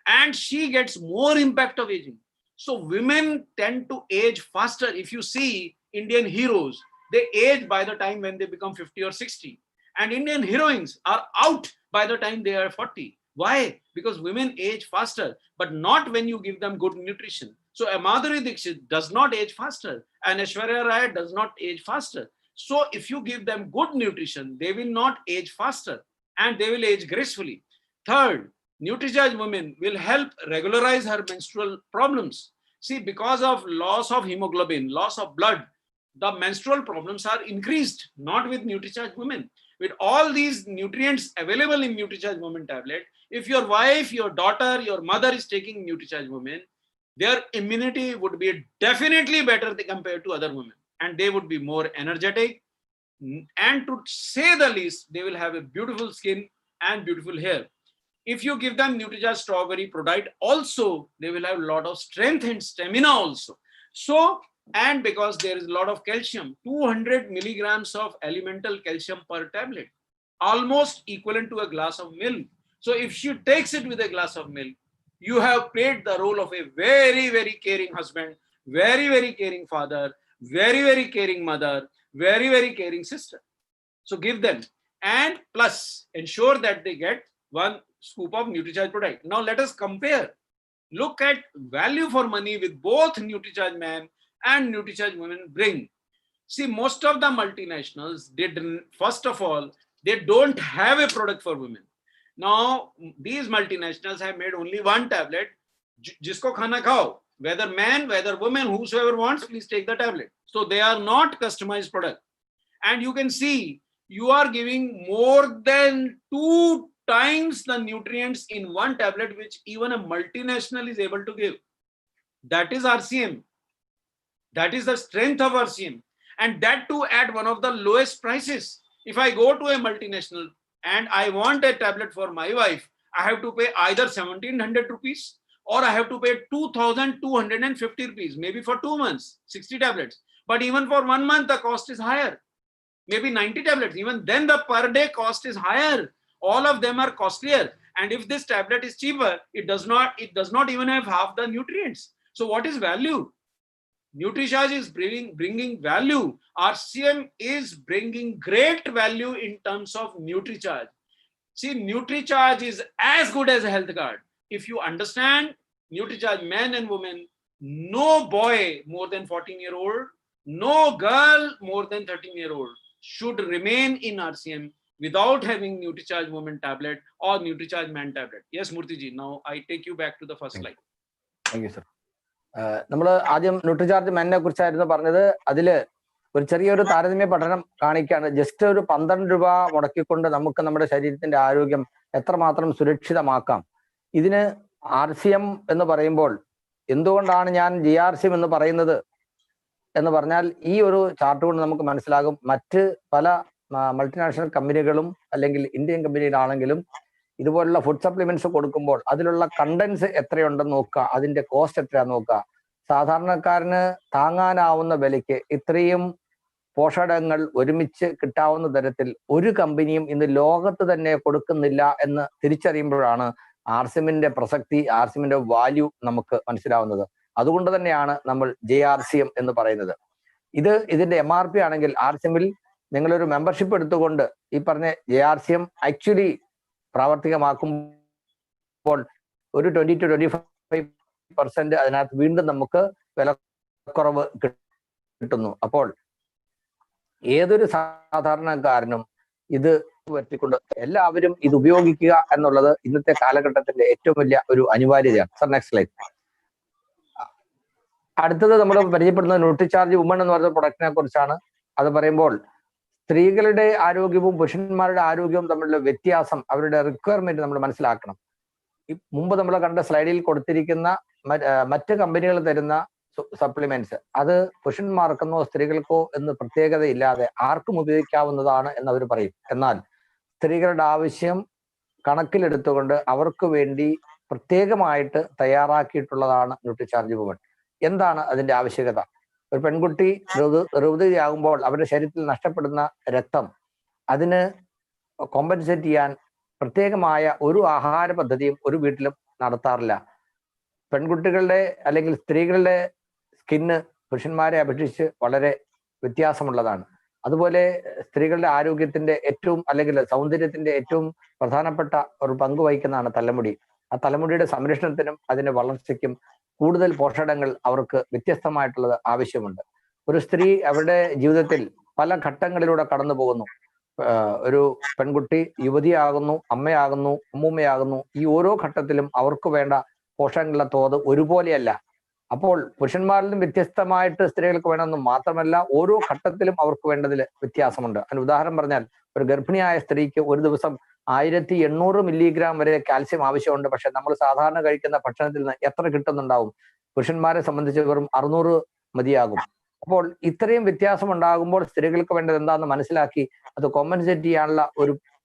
And she gets more impact of aging. So women tend to age faster. If you see Indian heroes, they age by the time when they become 50 or 60. And Indian heroines are out by the time they are 40. Why? Because women age faster, but not when you give them good nutrition. So a Madhuri Dixit does not age faster, and Aishwarya Rai does not age faster. So if you give them good nutrition, they will not age faster and they will age gracefully. Third, Nutricharge Women will help regularize her menstrual problems. See, because of loss of hemoglobin, loss of blood, the menstrual problems are increased, not with Nutricharge Women. With all these nutrients available in Nutricharge Women tablet, if your wife, your daughter, your mother is taking Nutricharge Women, their immunity would be definitely better compared to other women. And they would be more energetic. And to say the least, they will have a beautiful skin and beautiful hair. If you give them Nutricharge Strawberry product also, they will have a lot of strength and stamina also. So, and because there is a lot of calcium, 200 milligrams of elemental calcium per tablet, almost equivalent to a glass of milk. So if she takes it with a glass of milk, you have played the role of a very, very caring husband, very, very caring father, very, very caring mother, very, very caring sister. So give them, and plus ensure that they get one scoop of Nutricharge product. Now let us compare. Look at value for money with both Nutricharge Man and Nutricharge Women bring. See, most of the multinationals, first of all, they don't have a product for women. Now, these multinationals have made only one tablet, jisko khana khao, whether man, whether woman, whosoever wants, please take the tablet. So they are not customized product. And you can see, you are giving more than 2 times the nutrients in one tablet, which even a multinational is able to give. That is RCM. That is the strength of RCM. And that too at one of the lowest prices. If I go to a multinational and I want a tablet for my wife, I have to pay either 1700 rupees or I have to pay 2250 rupees, maybe for 2 months, 60 tablets. But even for 1 month, the cost is higher. Maybe 90 tablets. Even then the per day cost is higher. All of them are costlier. And if this tablet is cheaper, it does not even have half the nutrients. So what is value? Nutricharge is bringing value. RCM is bringing great value in terms of Nutricharge. See, Nutricharge is as good as a health card. If you understand Nutricharge men and women, no boy more than 14-year-old, no girl more than 13-year-old should remain in RCM without having Nutricharge Women tablet or Nutricharge Man tablet. Yes, Murthy ji, now I take you back to the first slide. Thank you, sir. നമ്മൾ ആദ്യം Nutricharge മെന്നെ കുറിച്ചായിരുന്നു പറഞ്ഞത്. അതില് ഒരു ചെറിയൊരു താരതമ്യ പഠനം കാണിക്കുകയാണ്. ജസ്റ്റ് ഒരു 12 രൂപ മുടക്കിക്കൊണ്ട് നമുക്ക് നമ്മുടെ ശരീരത്തിന്റെ ആരോഗ്യം എത്രമാത്രം സുരക്ഷിതമാക്കാം. ഇതിന് RCM എന്ന് പറയുമ്പോൾ എന്തുകൊണ്ടാണ് ഞാൻ GRCM എന്ന് പറയുന്നത് എന്ന് പറഞ്ഞാൽ, ഈ ഒരു ചാർട്ട് കൊണ്ട് നമുക്ക് മനസ്സിലാകും മറ്റ് പല മൾട്ടിനാഷണൽ കമ്പനികളും അല്ലെങ്കിൽ ഇന്ത്യൻ കമ്പനികളാണെങ്കിലും ഇതുപോലുള്ള ഫുഡ് സപ്ലിമെന്റ്സ് കൊടുക്കുമ്പോൾ അതിലുള്ള കണ്ടൻസ് എത്രയുണ്ടെന്ന് നോക്കുക, അതിന്റെ കോസ്റ്റ് എത്രയാന്ന് നോക്കുക. സാധാരണക്കാരന് താങ്ങാനാവുന്ന വിലയ്ക്ക് ഇത്രയും പോഷകങ്ങൾ ഒരുമിച്ച് കിട്ടാവുന്ന തരത്തിൽ ഒരു കമ്പനിയും ഇന്ന് ലോകത്ത് തന്നെ കൊടുക്കുന്നില്ല എന്ന് തിരിച്ചറിയുമ്പോഴാണ് RCMന്റെ പ്രസക്തി, RCMന്റെ വാല്യൂ നമുക്ക് മനസ്സിലാവുന്നത്. അതുകൊണ്ട് തന്നെയാണ് നമ്മൾ JRCM എന്ന് പറയുന്നത്. ഇതിന്റെ MRP ആണെങ്കിൽ RCMൽ നിങ്ങളൊരു മെമ്പർഷിപ്പ് എടുത്തുകൊണ്ട് ഈ പറഞ്ഞ JRCM ആക്ച്വലി പ്രാവർത്തികമാക്കുമ്പോൾ ഒരു 20-25% അതിനകത്ത് വീണ്ടും നമുക്ക് വിലക്കുറവ് കിട്ടുന്നു. അപ്പോൾ ഏതൊരു സാധാരണക്കാരനും ഇത് വരുത്തിക്കൊണ്ട് എല്ലാവരും ഇത് ഉപയോഗിക്കുക എന്നുള്ളത് ഇന്നത്തെ കാലഘട്ടത്തിന്റെ ഏറ്റവും വലിയ ഒരു അനിവാര്യതയാണ്. Sir, next slide. അടുത്തത് നമ്മൾ പരിചയപ്പെടുന്നത് ന്യൂട്രിചാർജ് വുമൺ എന്ന് പറയുന്ന പ്രൊഡക്റ്റിനെ കുറിച്ചാണ്. അത് പറയുമ്പോൾ സ്ത്രീകളുടെ ആരോഗ്യവും പുരുഷന്മാരുടെ ആരോഗ്യവും തമ്മിലുള്ള വ്യത്യാസം, അവരുടെ റിക്വയർമെന്റ് നമ്മൾ മനസ്സിലാക്കണം. മുമ്പ് നമ്മൾ കണ്ട സ്ലൈഡിൽ കൊടുത്തിരിക്കുന്ന മറ്റ് കമ്പനികൾ തരുന്ന സപ്ലിമെന്റ്സ് അത് പുരുഷന്മാർക്കെന്നോ സ്ത്രീകൾക്കോ എന്ന് പ്രത്യേകതയില്ലാതെ ആർക്കും ഉപയോഗിക്കാവുന്നതാണ് എന്ന് അവർ പറയും. എന്നാൽ സ്ത്രീകളുടെ ആവശ്യം കണക്കിലെടുത്തുകൊണ്ട് അവർക്ക് വേണ്ടി പ്രത്യേകമായിട്ട് തയ്യാറാക്കിയിട്ടുള്ളതാണ് ന്യൂട്രിചാർജ് വുമൺ. എന്താണ് അതിന്റെ ആവശ്യകത? ഒരു പെൺകുട്ടി ഋതുയാകുമ്പോൾ അവരുടെ ശരീരത്തിൽ നഷ്ടപ്പെടുന്ന രക്തം അതിന് കോമ്പൻസേറ്റ് ചെയ്യാൻ പ്രത്യേകമായ ഒരു ആഹാര പദ്ധതിയും ഒരു വീട്ടിലും നടത്താറില്ല. പെൺകുട്ടികളുടെ അല്ലെങ്കിൽ സ്ത്രീകളുടെ സ്കിന്ന് പുരുഷന്മാരെ അപേക്ഷിച്ച് വളരെ വ്യത്യാസമുള്ളതാണ്. അതുപോലെ സ്ത്രീകളുടെ ആരോഗ്യത്തിന്റെ ഏറ്റവും അല്ലെങ്കിൽ സൗന്ദര്യത്തിന്റെ ഏറ്റവും പ്രധാനപ്പെട്ട ഒരു പങ്ക് വഹിക്കുന്നതാണ് തലമുടി. ആ തലമുടിയുടെ സംരക്ഷണത്തിനും അതിന്റെ വളർച്ചയ്ക്കും കൂടുതൽ പോഷകങ്ങൾ അവർക്ക് വ്യത്യസ്തമായിട്ടുള്ളത് ആവശ്യമുണ്ട്. ഒരു സ്ത്രീ അവരുടെ ജീവിതത്തിൽ പല ഘട്ടങ്ങളിലൂടെ കടന്നു പോകുന്നു. ഒരു പെൺകുട്ടി യുവതിയാകുന്നു, അമ്മയാകുന്നു, അമ്മൂമ്മയാകുന്നു. ഈ ഓരോ ഘട്ടത്തിലും അവർക്ക് വേണ്ട പോഷകങ്ങളുടെ തോത് ഒരുപോലെയല്ല. അപ്പോൾ പുരുഷന്മാരിലും വ്യത്യസ്തമായിട്ട് സ്ത്രീകൾക്ക് വേണമെന്ന് മാത്രമല്ല, ഓരോ ഘട്ടത്തിലും അവർക്ക് വേണ്ടതിൽ വ്യത്യാസമുണ്ട്. അതിന് ഉദാഹരണം പറഞ്ഞാൽ, ഒരു ഗർഭിണിയായ സ്ത്രീക്ക് ഒരു ദിവസം 1800 മില്ലിഗ്രാം വരെ കാൽസ്യം ആവശ്യമുണ്ട്. പക്ഷെ നമ്മൾ സാധാരണ കഴിക്കുന്ന ഭക്ഷണത്തിൽ നിന്ന് എത്ര കിട്ടുന്നുണ്ടാവും? പുരുഷന്മാരെ സംബന്ധിച്ച് വെറും 600 മതിയാകും. അപ്പോൾ ഇത്രയും വ്യത്യാസം ഉണ്ടാകുമ്പോൾ സ്ത്രീകൾക്ക് വേണ്ടത് എന്താണെന്ന് മനസ്സിലാക്കി അത് കോമ്പൻസേറ്റ് ചെയ്യാനുള്ള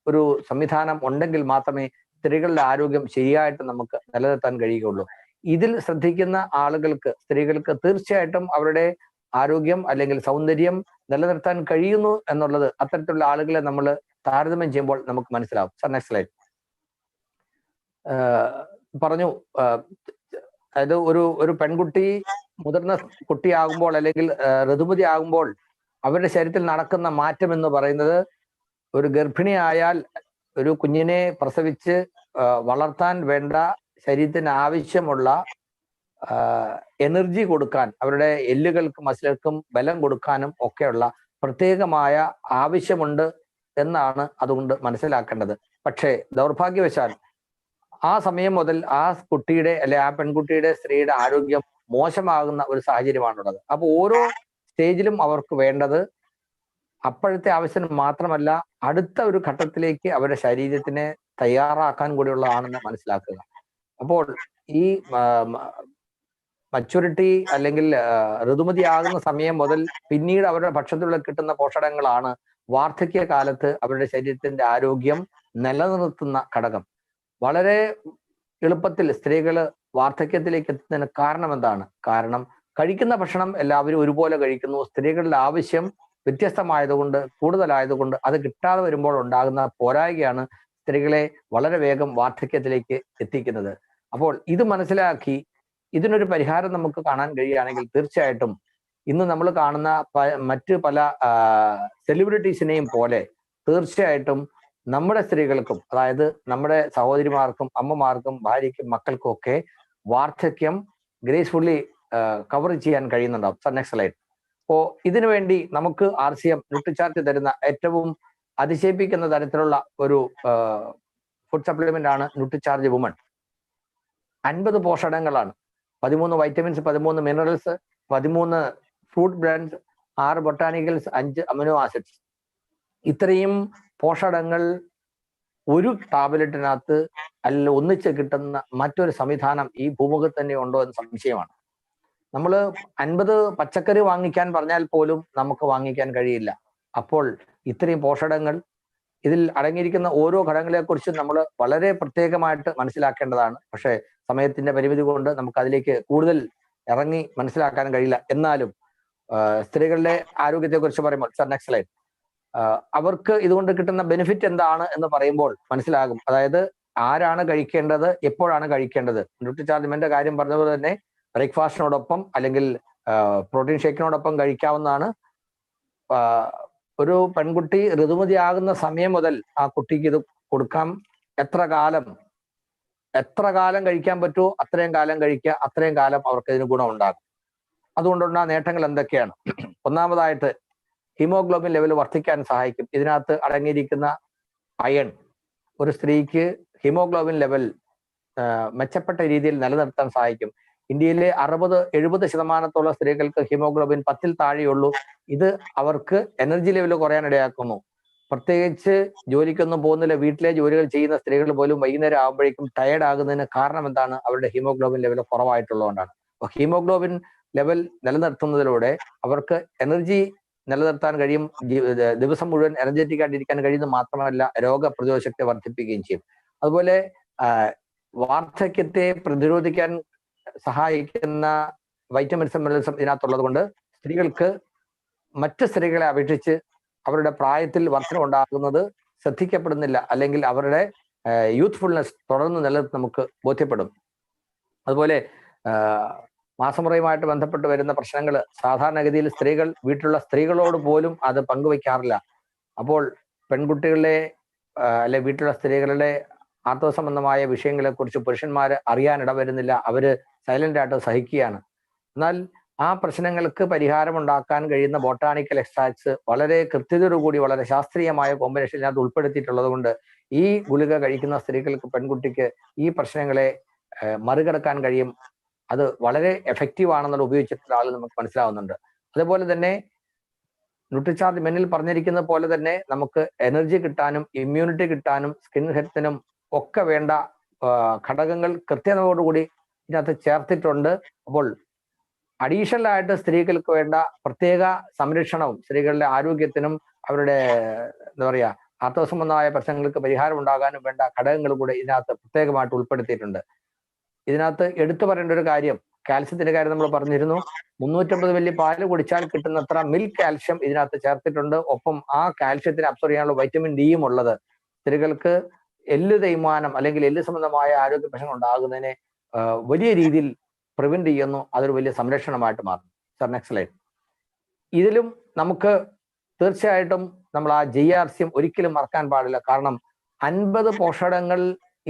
ഒരു സംവിധാനം ഉണ്ടെങ്കിൽ മാത്രമേ സ്ത്രീകളുടെ ആരോഗ്യം ശരിയായിട്ട് നമുക്ക് നിലനിർത്താൻ കഴിയുകയുള്ളൂ. ഇതിൽ ശ്രദ്ധിക്കുന്ന ആളുകൾക്ക്, സ്ത്രീകൾക്ക് തീർച്ചയായിട്ടും അവരുടെ ആരോഗ്യം അല്ലെങ്കിൽ സൗന്ദര്യം നിലനിർത്താൻ കഴിയുന്നു എന്നുള്ളത് അത്തരത്തിലുള്ള ആളുകളെ നമ്മൾ താരതമ്യം ചെയ്യുമ്പോൾ നമുക്ക് മനസ്സിലാവും. Sir, next slide. പറഞ്ഞു, അതായത് ഒരു പെൺകുട്ടി മുതിർന്ന കുട്ടിയാകുമ്പോൾ അല്ലെങ്കിൽ ഋതുമതി ആകുമ്പോൾ അവരുടെ ശരീരത്തിൽ നടക്കുന്ന മാറ്റം എന്ന് പറയുന്നത്, ഒരു ഗർഭിണിയായാൽ ഒരു കുഞ്ഞിനെ പ്രസവിച്ച് വളർത്താൻ വേണ്ട ശരീരത്തിന് ആവശ്യമുള്ള എനർജി കൊടുക്കാൻ, അവരുടെ എല്ലുകൾക്കും മസിലുകൾക്കും ബലം കൊടുക്കാനും ഒക്കെയുള്ള പ്രത്യേകമായ ആവശ്യമുണ്ട് എന്നാണ് അതുകൊണ്ട് മനസ്സിലാക്കേണ്ടത്. പക്ഷേ ദൗർഭാഗ്യവശാൽ ആ സമയം മുതൽ ആ കുട്ടിയുടെ അല്ലെ ആ പെൺകുട്ടിയുടെ സ്ത്രീയുടെ ആരോഗ്യം മോശമാകുന്ന ഒരു സാഹചര്യമാണുള്ളത്. അപ്പൊ ഓരോ സ്റ്റേജിലും അവർക്ക് വേണ്ടത് അപ്പോഴത്തെ ആവശ്യം മാത്രമല്ല, അടുത്ത ഒരു ഘട്ടത്തിലേക്ക് അവരുടെ ശരീരത്തിനെ തയ്യാറാക്കാൻ കൂടിയുള്ളതാണെന്ന് മനസ്സിലാക്കുക. അപ്പോൾ ഈ മച്യൂരിറ്റി അല്ലെങ്കിൽ ഋതുമതിയാകുന്ന സമയം മുതൽ പിന്നീട് അവരുടെ ഭക്ഷണത്തിലൂടെ കിട്ടുന്ന പോഷകങ്ങളാണ് വാർദ്ധക്യ കാലത്ത് അവരുടെ ശരീരത്തിന്റെ ആരോഗ്യം നിലനിർത്തുന്ന ഘടകം. വളരെ എളുപ്പത്തിൽ സ്ത്രീകൾ വാർദ്ധക്യത്തിലേക്ക് എത്തുന്നതിന് കാരണം എന്താണ്? കാരണം കഴിക്കുന്ന ഭക്ഷണം എല്ലാവരും ഒരുപോലെ കഴിക്കുന്നു. സ്ത്രീകളുടെ ആവശ്യം വ്യത്യസ്തമായതുകൊണ്ട്, കൂടുതലായതുകൊണ്ട് അത് കിട്ടാതെ വരുമ്പോൾ ഉണ്ടാകുന്ന പോരായ്കയാണ് സ്ത്രീകളെ വളരെ വേഗം വാർദ്ധക്യത്തിലേക്ക് എത്തിക്കുന്നത്. അപ്പോൾ ഇത് മനസ്സിലാക്കി ഇതിനൊരു പരിഹാരം നമുക്ക് കാണാൻ കഴിയുകയാണെങ്കിൽ തീർച്ചയായിട്ടും ഇന്ന് നമ്മൾ കാണുന്ന മറ്റ് പല സെലിബ്രിറ്റീസിനെയും പോലെ തീർച്ചയായിട്ടും നമ്മുടെ സ്ത്രീകൾക്കും, അതായത് നമ്മുടെ സഹോദരിമാർക്കും അമ്മമാർക്കും ഭാര്യയ്ക്കും മക്കൾക്കും ഒക്കെ വാർദ്ധക്യം ഗ്രേസ്ഫുള്ളി കവർ ചെയ്യാൻ കഴിയുന്നുണ്ടാവും. Sir, next slide. അപ്പോൾ ഇതിനു വേണ്ടി നമുക്ക് RCM ന്യൂട്രിചാർജ് തരുന്ന ഏറ്റവും അതിശയിപ്പിക്കുന്ന തരത്തിലുള്ള ഒരു ഫുഡ് സപ്ലിമെന്റ് ആണ് Nutricharge woman. 50 പോഷകങ്ങളാണ്, 13 vitamins, 13 minerals, 13 fruit brands, 6 ബൊട്ടാനിക്കൽസ്, 5 amino acids. ഇത്രയും പോഷകങ്ങൾ ഒരു ടാബ്ലറ്റിനകത്ത് അല്ല ഒന്നിച്ച് കിട്ടുന്ന മറ്റൊരു സംവിധാനം ഈ ഭൂമുഖത്ത് തന്നെ ഉണ്ടോ എന്ന് സംശയമാണ്. നമ്മൾ 50 പച്ചക്കറി വാങ്ങിക്കാൻ പറഞ്ഞാൽ പോലും നമുക്ക് വാങ്ങിക്കാൻ കഴിയില്ല. അപ്പോൾ ഇത്രയും പോഷകങ്ങൾ ഇതിൽ അടങ്ങിയിരിക്കുന്ന ഓരോ ഘടകങ്ങളെക്കുറിച്ചും നമ്മൾ വളരെ പ്രത്യേകമായിട്ട് മനസ്സിലാക്കേണ്ടതാണ്. പക്ഷേ സമയത്തിന്റെ പരിമിതി കൊണ്ട് നമുക്ക് അതിലേക്ക് കൂടുതൽ ഇറങ്ങി മനസ്സിലാക്കാൻ കഴിയില്ല. എന്നാലും സ്ത്രീകളുടെ ആരോഗ്യത്തെക്കുറിച്ച് പറയുമ്പോൾ, സർ, നെക്സ്റ്റ് സ്ലൈഡ്, അവർക്ക് ഇതുകൊണ്ട് കിട്ടുന്ന ബെനിഫിറ്റ് എന്താണ് എന്ന് പറയുമ്പോൾ മനസ്സിലാകും. അതായത് ആരാണ് കഴിക്കേണ്ടത്, എപ്പോഴാണ് കഴിക്കേണ്ടത്. ന്യൂട്രിചാർജ്മെന്റ് കാര്യം പറഞ്ഞതുപോലെ തന്നെ ബ്രേക്ക്ഫാസ്റ്റിനോടൊപ്പം അല്ലെങ്കിൽ പ്രോട്ടീൻ ഷേക്കിനോടൊപ്പം കഴിക്കാവുന്നതാണ്. ഒരു പെൺകുട്ടി ഋതുമതിയാകുന്ന സമയം മുതൽ ആ കുട്ടിക്ക് ഇത് കൊടുക്കാം. എത്ര കാലം കഴിക്കാൻ പറ്റുമോ അത്രയും കാലം കഴിക്കുക, അത്രയും കാലം അവർക്ക് ഇതിന് ഗുണം ഉണ്ടാകും. അതുകൊണ്ടുള്ള നേട്ടങ്ങൾ എന്തൊക്കെയാണ്? ഒന്നാമതായിട്ട് ഹീമോഗ്ലോബിൻ ലെവൽ വർദ്ധിക്കാൻ സഹായിക്കും. ഇതിനകത്ത് അടങ്ങിയിരിക്കുന്ന അയൺ ഒരു സ്ത്രീക്ക് ഹീമോഗ്ലോബിൻ ലെവൽ മെച്ചപ്പെട്ട രീതിയിൽ നിലനിർത്താൻ സഹായിക്കും. ഇന്ത്യയിലെ 60-70% സ്ത്രീകൾക്ക് ഹീമോഗ്ലോബിൻ 10-ൽ താഴെയുള്ളൂ. ഇത് അവർക്ക് എനർജി ലെവൽ കുറയാൻ ഇടയാക്കുന്നു. പ്രത്യേകിച്ച് ജോലിക്കൊന്നും പോകുന്നില്ല, വീട്ടിലെ ജോലികൾ ചെയ്യുന്ന സ്ത്രീകൾ പോലും വൈകുന്നേരം ആകുമ്പോഴേക്കും ടയർഡ് ആകുന്നതിന് കാരണം എന്താണ്? അവരുടെ ഹീമോഗ്ലോബിൻ ലെവൽ കുറവായിട്ടുള്ളതുകൊണ്ടാണ്. അപ്പോൾ ഹീമോഗ്ലോബിൻ ലെവൽ നിലനിർത്തുന്നതിലൂടെ അവർക്ക് എനർജി നിലനിർത്താൻ കഴിയും, ദിവസം മുഴുവൻ എനർജറ്റിക് ആയിട്ടിരിക്കാൻ കഴിയുന്നത് മാത്രമല്ല, രോഗപ്രതിരോധ ശക്തി വർദ്ധിപ്പിക്കുകയും ചെയ്യും. അതുപോലെ വാർദ്ധക്യത്തെ പ്രതിരോധിക്കാൻ സഹായിക്കുന്ന വൈറ്റമിൻസും മിനറൽസും ഇതിനകത്തുള്ളത് കൊണ്ട് സ്ത്രീകൾക്ക് മറ്റ് സ്ത്രീകളെ അപേക്ഷിച്ച് അവരുടെ പ്രായത്തിൽ വർധന ഉണ്ടാകുന്നത് ശ്രദ്ധിക്കപ്പെടുന്നില്ല, അല്ലെങ്കിൽ അവരുടെ യൂത്ത്ഫുൾനെസ് തുടർന്ന് നിലനിർത്തി നമുക്ക് ബോധ്യപ്പെടും. അതുപോലെ മാസമുറയുമായിട്ട് ബന്ധപ്പെട്ട് വരുന്ന പ്രശ്നങ്ങൾ സാധാരണഗതിയിൽ സ്ത്രീകൾ വീട്ടിലുള്ള സ്ത്രീകളോട് പോലും അത് പങ്കുവയ്ക്കാറില്ല. അപ്പോൾ പെൺകുട്ടികളെ അല്ലെ വീട്ടിലുള്ള സ്ത്രീകളുടെ ആർത്തവ സംബന്ധമായ വിഷയങ്ങളെ കുറിച്ച് പുരുഷന്മാർ അറിയാനിടവരുന്നില്ല. അവര് സൈലന്റ് ആയിട്ട് സഹിക്കുകയാണ്. എന്നാൽ ആ പ്രശ്നങ്ങൾക്ക് പരിഹാരം ഉണ്ടാക്കാൻ കഴിയുന്ന ബൊട്ടാണിക്കൽ എക്സ്ട്രാക്ട്സ് വളരെ കൃത്യതയോടുകൂടി വളരെ ശാസ്ത്രീയമായ കോമ്പിനേഷനിൽ അത് ഉൾപ്പെടുത്തിയിട്ടുള്ളത് കൊണ്ട് ഈ ഗുളിക കഴിക്കുന്ന സ്ത്രീകൾക്ക്, പെൺകുട്ടിക്ക് ഈ പ്രശ്നങ്ങളെ മറികടക്കാൻ കഴിയും. അത് വളരെ എഫക്റ്റീവ് ആണെന്നുള്ള ഉപയോഗിച്ചിട്ടുള്ള ആൾ നമുക്ക് മനസ്സിലാവുന്നുണ്ട്. അതേപോലെ തന്നെ ന്യൂട്രിചാർജ് മെന്നിൽ പറഞ്ഞിരിക്കുന്നത് പോലെ തന്നെ നമുക്ക് എനർജി കിട്ടാനും ഇമ്മ്യൂണിറ്റി കിട്ടാനും സ്കിൻ ഹെൽത്തിനും ഒക്കെ വേണ്ട ഘടകങ്ങൾ കൃത്യതയോടുകൂടി ഇതിനകത്ത് ചേർത്തിട്ടുണ്ട്. അപ്പോൾ അഡീഷണൽ ആയിട്ട് സ്ത്രീകൾക്ക് വേണ്ട പ്രത്യേക സംരക്ഷണവും സ്ത്രീകളുടെ ആരോഗ്യത്തിനും അവരുടെ എന്താ പറയുക ആർത്തവ സംബന്ധമായ പ്രശ്നങ്ങൾക്ക് പരിഹാരം ഉണ്ടാകാനും വേണ്ട ഘടകങ്ങൾ കൂടെ ഇതിനകത്ത് പ്രത്യേകമായിട്ട് ഉൾപ്പെടുത്തിയിട്ടുണ്ട്. ഇതിനകത്ത് എടുത്തു പറയേണ്ട ഒരു കാര്യം, കാൽസ്യത്തിന്റെ കാര്യം നമ്മൾ പറഞ്ഞിരുന്നു. 350 മില്ലി പാല് കുടിച്ചാൽ കിട്ടുന്നത്ര മിൽക്ക് കാൽഷ്യം ഇതിനകത്ത് ചേർത്തിട്ടുണ്ട്. ഒപ്പം ആ കാൽഷ്യത്തിന് അബ്സോർവ് ചെയ്യാനുള്ള വൈറ്റമിൻ ഡിയും ഉള്ളത് സ്ത്രീകൾക്ക് എല്ല് തേയ്മാനം അല്ലെങ്കിൽ എല്ല് സംബന്ധമായ ആരോഗ്യ പ്രശ്നങ്ങൾ ഉണ്ടാകുന്നതിനെ വലിയ രീതിയിൽ പ്രിവെന്റ് ചെയ്യുന്നു. അതൊരു വലിയ സംരക്ഷണമായിട്ട് മാറും. Sir, next slide. ഇതിലും നമുക്ക് തീർച്ചയായിട്ടും നമ്മൾ ആ JRCM ഒരിക്കലും മറക്കാൻ പാടില്ല. കാരണം 50 പോഷകങ്ങൾ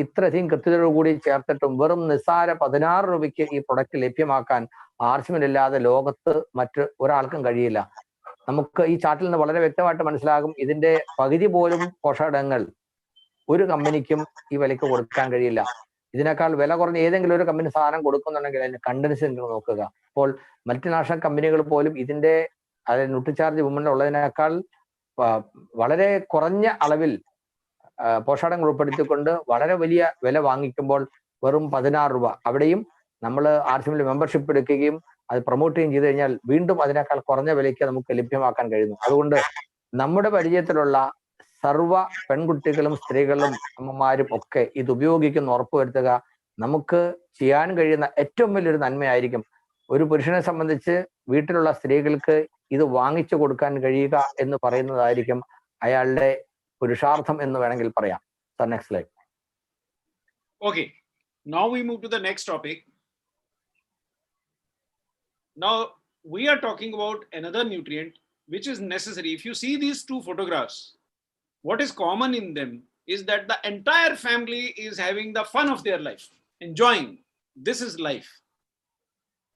ഇത്രയധികം കൃത്യതയോടുകൂടി ചേർത്തിട്ടും വെറും നിസ്സാര 16 രൂപയ്ക്ക് ഈ പ്രൊഡക്റ്റ് ലഭ്യമാക്കാൻ RCM ഇല്ലാതെ ലോകത്ത് മറ്റ് ഒരാൾക്കും കഴിയില്ല. നമുക്ക് ഈ ചാർട്ടിൽ നിന്ന് വളരെ വ്യക്തമായിട്ട് മനസ്സിലാകും, ഇതിന്റെ പകുതി പോലും പോഷകങ്ങൾ ഒരു കമ്പനിക്കും ഈ വിലയ്ക്ക് കൊടുക്കാൻ കഴിയില്ല. ഇതിനേക്കാൾ വില കുറഞ്ഞ ഏതെങ്കിലും ഒരു കമ്പനി സാധനം കൊടുക്കുന്നുണ്ടെങ്കിൽ അതിന്റെ കണ്ടൻസ് നോക്കുക. അപ്പോൾ മൾട്ടിനാഷണൽ കമ്പനികൾ പോലും ഇതിന്റെ അതായത് ന്യൂട്രിചാർജ് വുമണിൽ ഉള്ളതിനേക്കാൾ വളരെ കുറഞ്ഞ അളവിൽ പോഷകങ്ങൾ ഉൾപ്പെടുത്തിക്കൊണ്ട് വളരെ വലിയ വില വാങ്ങിക്കുമ്പോൾ വെറും 16 രൂപ. അവിടെയും നമ്മൾ RCMൽ മെമ്പർഷിപ്പ് എടുക്കുകയും അത് പ്രൊമോട്ട് ചെയ്യുകയും ചെയ്തു കഴിഞ്ഞാൽ വീണ്ടും അതിനേക്കാൾ കുറഞ്ഞ വിലയ്ക്ക് നമുക്ക് ലഭ്യമാക്കാൻ കഴിയുന്നു. അതുകൊണ്ട് നമ്മുടെ പരിചയത്തിലുള്ള സർവ്വ പെൺകുട്ടികളും സ്ത്രീകളും അമ്മമാരും ഒക്കെ ഇത് ഉപയോഗിക്കുന്ന ഉറപ്പുവരുത്തുക. നമുക്ക് ചെയ്യാൻ കഴിയുന്ന ഏറ്റവും വലിയൊരു നന്മയായിരിക്കും. ഒരു പുരുഷനെ സംബന്ധിച്ച് വീട്ടിലുള്ള സ്ത്രീകൾക്ക് ഇത് വാങ്ങിച്ചു കൊടുക്കാൻ കഴിയുക എന്ന് പറയുന്നതായിരിക്കും അയാളുടെ പുരുഷാർത്ഥം എന്ന് വേണമെങ്കിൽ പറയാം. Sir, next slide. Okay, now we move to the next topic. Now we are talking about another nutrient which is necessary. If you see these two photographs, what is common in them is that the entire family is having the fun of their life, enjoying. This is life.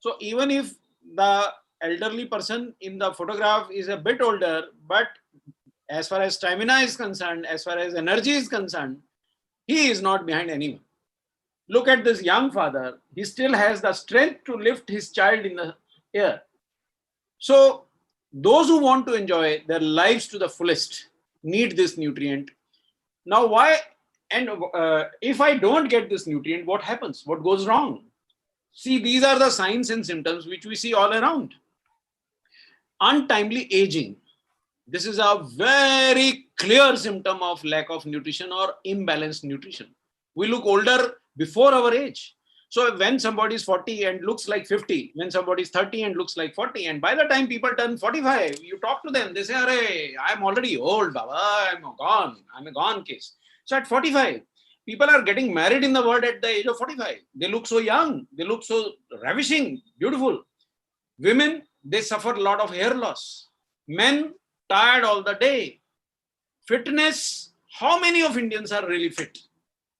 So even if the elderly person in the photograph is a bit older, but as far as stamina is concerned, as far as energy is concerned, he is not behind anyone. Look at this young father. He still has the strength to lift his child in the air. So those who want to enjoy their lives to the fullest need this nutrient. Now why, and if I don't get this nutrient, what happens? What goes wrong? See, these are the signs and symptoms which we see all around. Untimely aging. This is a very clear symptom of lack of nutrition or imbalanced nutrition. We look older before our age. So when somebody is 40 and looks like 50, when somebody is 30 and looks like 40, and by the time people turn 45, you talk to them, they say, "Arey, I'm already old, Baba, I'm a gone case." So at 45, people are getting married in the world at the age of 45. They look so young, they look so ravishing, beautiful. Women, they suffer a lot of hair loss. Men, tired all the day. Fitness, how many of Indians are really fit?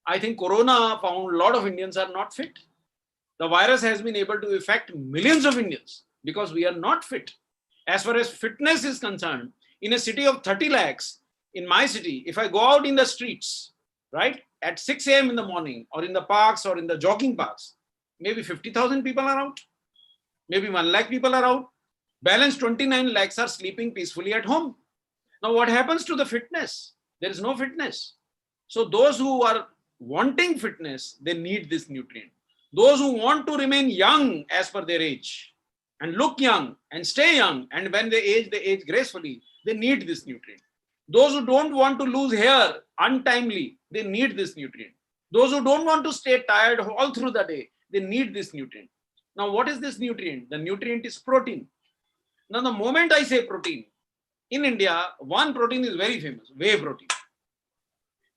I think Corona found a lot of Indians are not fit. The virus has been able to affect millions of Indians, because we are not fit. As far as fitness is concerned, in a city of 30 lakhs, in my city, if I go out in the streets, right, at 6 a.m. in the morning, or in the parks or in the jogging parks, maybe 50,000 people are out, maybe 1 lakh people are out. Balance 29 lakhs are sleeping peacefully at home. Now, what happens to the fitness? There is no fitness. So those who are wanting fitness, they need this nutrient. Those who want to remain young as per their age and look young and stay young, and when they age gracefully, they need this nutrient. Those who don't want to lose hair untimely, they need this nutrient. Those who don't want to stay tired all through the day, they need this nutrient. Now, what is this nutrient? The nutrient is protein. Now, the moment I say protein, in India, one protein is very famous, whey protein.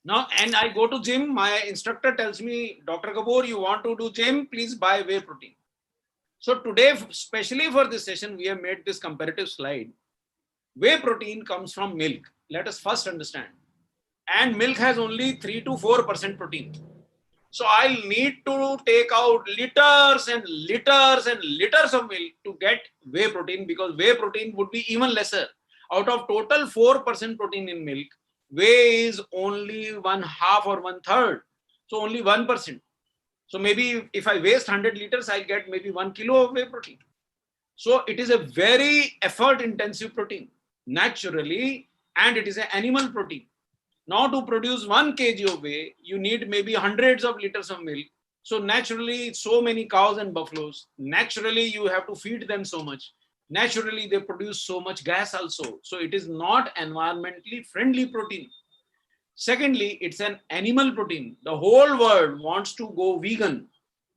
Now, and I go to gym, my instructor tells me, Dr. Kapoor, you want to do gym, please buy whey protein. So today, especially for this session, we have made this comparative slide. Whey protein comes from milk. Let us first understand. And milk has only 3 to 4% protein. So I'll need to take out liters and liters and liters of milk to get whey protein, because whey protein would be even lesser. Out of total 4% protein in milk, whey is only 1/2 or 1/3. So only 1%. So maybe if I waste 100 liters, I'll get maybe 1 kilo of whey protein. So it is a very effort intensive protein naturally, and it is an animal protein. Now to produce 1 kg of whey, you need maybe hundreds of liters of milk. So naturally, so many cows and buffaloes, naturally you have to feed them so much. Naturally, they produce so much gas also. So it is not environmentally friendly protein. Secondly, it's an animal protein. The whole world wants to go vegan.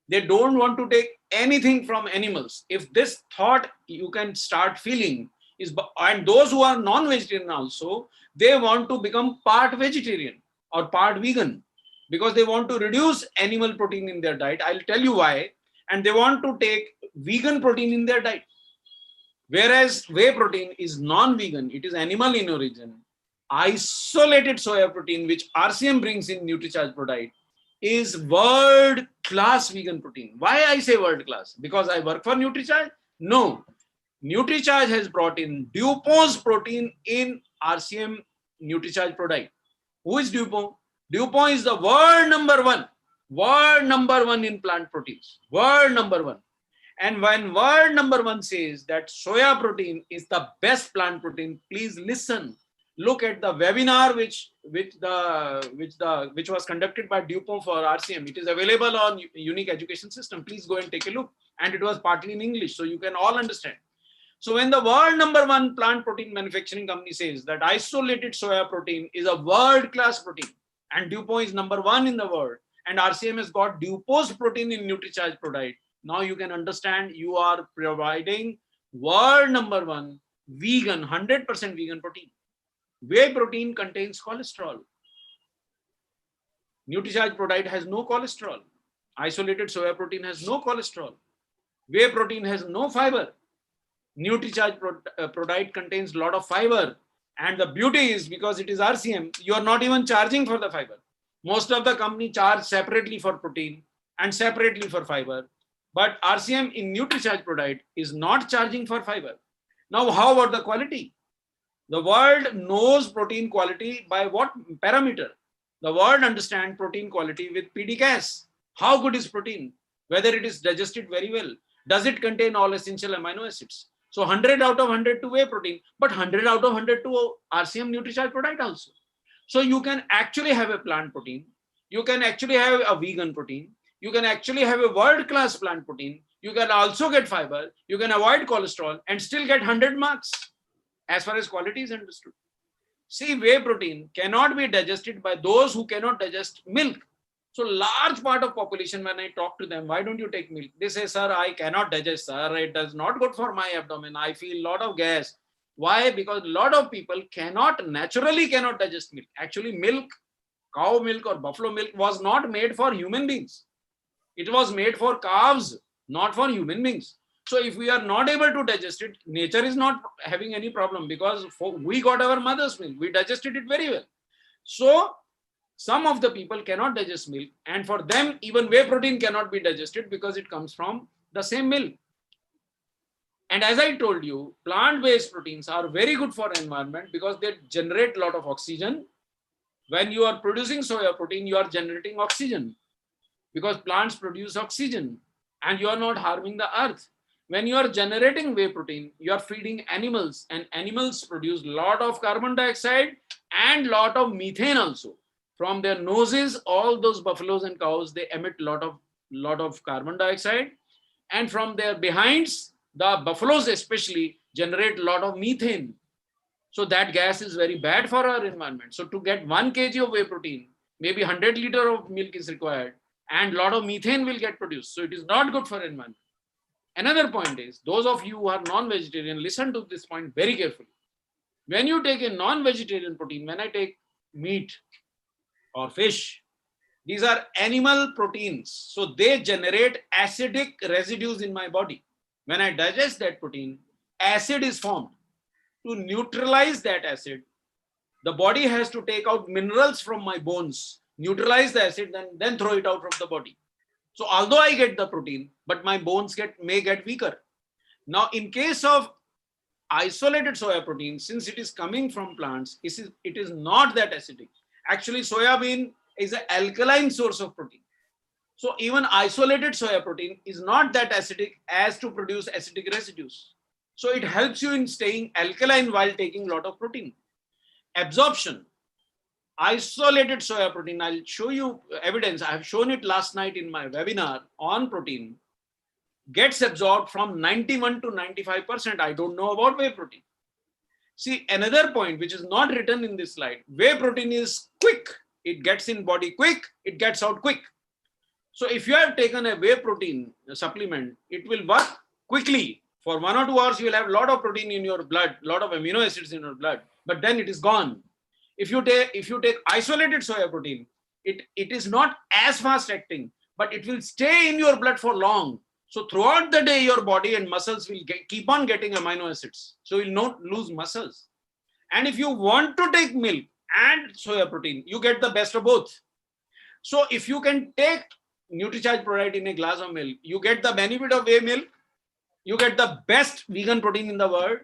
They don't want to take anything from animals. If this thought you can start feeling is, and those who are non-vegetarian also, they want to become part vegetarian or part vegan because they want to reduce animal protein in their diet. I'll tell you why. And they want to take vegan protein in their diet. Whereas whey protein is non-vegan, it is animal in origin. Isolated soya protein, which RCM brings in Nutricharge product, is world-class vegan protein. Why I say world-class? Because I work for Nutricharge? No. Nutricharge has brought in DuPont's protein in RCM Nutricharge product. Who is DuPont? DuPont is the world number one in plant proteins. World number one. And when world number one says that soya protein is the best plant protein, please listen. Look at the webinar which was conducted by DuPont for RCM. It is available on Unique Education System. Please go and take a look. And it was partly in English, so you can all understand. So when the world number one plant protein manufacturing company says that isolated soya protein is a world-class protein, and DuPont is number one in the world, and RCM has got DuPont's protein in Nutricharge product, now you can understand you are providing world number one vegan, 100% vegan protein. Whey protein contains cholesterol. Nutricharge product has no cholesterol. Isolated soya protein has no cholesterol. Whey protein has no fiber. Nutricharge product contains a lot of fiber. And the beauty is, because it is RCM, you are not even charging for the fiber. Most of the company charge separately for protein and separately for fiber. But RCM in Nutricharge product is not charging for fiber. Now, how about the quality? The world knows protein quality by what parameter? The world understands protein quality with PDCAS. How good is protein? Whether it is digested very well. Does it contain all essential amino acids? So 100 out of 100 to whey protein, but 100 out of 100 to RCM Nutricharge product also. So you can actually have a plant protein. You can actually have a vegan protein. You can actually have a world-class plant protein. You can also get fiber. You can avoid cholesterol and still get 100 marks as far as quality is understood. See, whey protein cannot be digested by those who cannot digest milk. So large part of population, when I talk to them, why don't you take milk? They say, sir, I cannot digest, sir. It does not good for my abdomen. I feel a lot of gas. Why? Because a lot of people naturally cannot digest milk. Actually, milk, cow milk or buffalo milk was not made for human beings. It was made for calves, not for human beings. So if we are not able to digest it, nature is not having any problem, because we got our mother's milk. We digested it very well. So some of the people cannot digest milk, and for them, even whey protein cannot be digested because it comes from the same milk. And as I told you, plant-based proteins are very good for environment because they generate a lot of oxygen. When you are producing soya protein, you are generating oxygen because plants produce oxygen and you are not harming the earth. When you are generating whey protein, you are feeding animals, and animals produce a lot of carbon dioxide and lot of methane also. From their noses, all those buffaloes and cows, they emit lot of carbon dioxide, and from their behinds, the buffaloes especially generate a lot of methane. So that gas is very bad for our environment. So to get 1 kg of whey protein, maybe 100 liter of milk is required, and a lot of methane will get produced. So it is not good for environment. Another point is, those of you who are non-vegetarian, listen to this point very carefully. When you take a non-vegetarian protein, when I take meat or fish, these are animal proteins. So they generate acidic residues in my body. When I digest that protein, acid is formed. To neutralize that acid, the body has to take out minerals from my bones, neutralize the acid, then throw it out from the body. So although I get the protein, but my bones may get weaker. Now, in case of isolated soya protein, since it is coming from plants, it is not that acidic. Actually, soya bean is an alkaline source of protein. So even isolated soya protein is not that acidic as to produce acidic residues. So it helps you in staying alkaline while taking a lot of protein. Absorption. Isolated soya protein, I'll show you evidence. I have shown it last night in my webinar on protein. Gets absorbed from 91 to 95%. I don't know about whey protein. See, another point which is not written in this slide, whey protein is quick. It gets in body quick, it gets out quick. So if you have taken a whey protein supplement, it will work quickly. For 1 or 2 hours, you will have a lot of protein in your blood, a lot of amino acids in your blood, but then it is gone. If you take isolated soya protein, it is not as fast acting, but it will stay in your blood for long. So throughout the day, your body and muscles will keep on getting amino acids. So you will not lose muscles. And if you want to take milk and soya protein, you get the best of both. So if you can take Nutricharge product in a glass of milk, you get the benefit of whey milk, you get the best vegan protein in the world,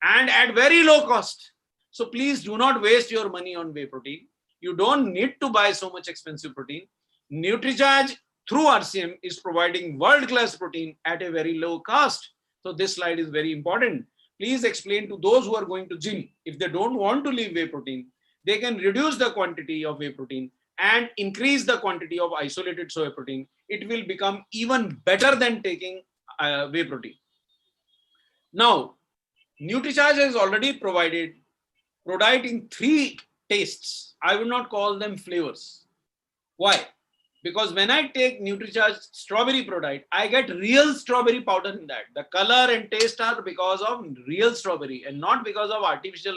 and at very low cost. So please do not waste your money on whey protein. You don't need to buy so much expensive protein. Nutricharge through RCM is providing world-class protein at a very low cost. So this slide is very important. Please explain to those who are going to gym, if they don't want to leave whey protein, they can reduce the quantity of whey protein and increase the quantity of isolated soy protein. It will become even better than taking whey protein. Now, Nutricharge has already provided product in 3 tastes. I will not call them flavors. Why? Because when I take Nutricharge strawberry product, I get real strawberry powder in that. The color and taste are because of real strawberry and not because of artificial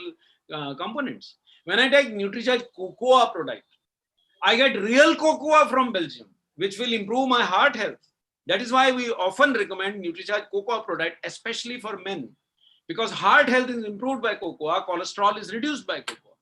components. When I take Nutricharge cocoa product, I get real cocoa from Belgium, which will improve my heart health. That is why we often recommend Nutricharge cocoa product, especially for men, because heart health is improved by cocoa, cholesterol is reduced by cocoa.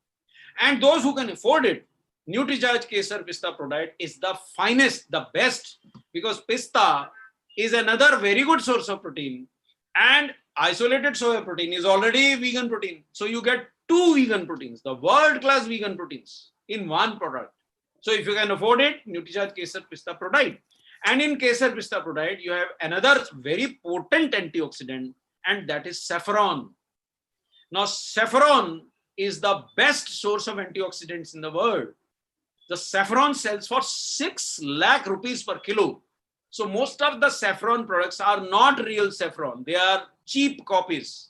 And those who can afford it, Nutricharge Kesar Pista product is the finest, the best, because pista is another very good source of protein, and isolated soya protein is already vegan protein. So you get 2 vegan proteins, the world-class vegan proteins in one product. So if you can afford it, Nutricharge Kesar Pista product. And in Kesar Pista product, you have another very potent antioxidant, and that is saffron. Now, saffron is the best source of antioxidants in the world. The saffron sells for 6 lakh rupees per kilo. So most of the saffron products are not real saffron. They are cheap copies.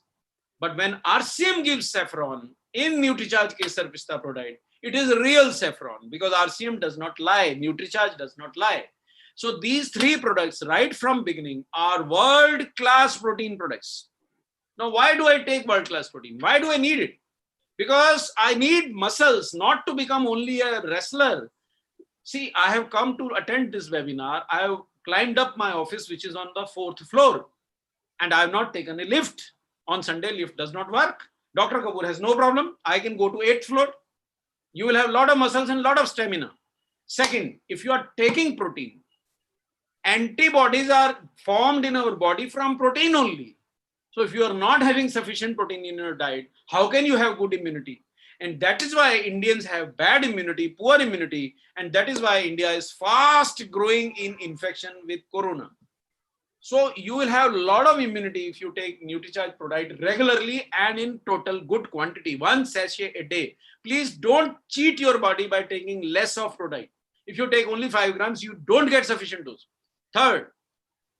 But when RCM gives saffron in Nutricharge Kesar Pista product, it is real saffron, because RCM does not lie, Nutricharge does not lie. So these 3 products right from beginning are world-class protein products. Now, why do I take world-class protein? Why do I need it? Because I need muscles, not to become only a wrestler. See, I have come to attend this webinar. I have climbed up my office, which is on the 4th floor, and I have not taken a lift. On Sunday, lift does not work. Dr. Kapoor has no problem. I can go to 8th floor. You will have a lot of muscles and a lot of stamina. Second, if you are taking protein, antibodies are formed in our body from protein only. So if you are not having sufficient protein in your diet, how can you have good immunity? And that is why Indians have bad immunity, poor immunity. And that is why India is fast growing in infection with corona. So you will have a lot of immunity if you take Nutricharge product regularly and in total good quantity, 1 sachet a day. Please don't cheat your body by taking less of product. If you take only 5 grams, you don't get sufficient dose. Third,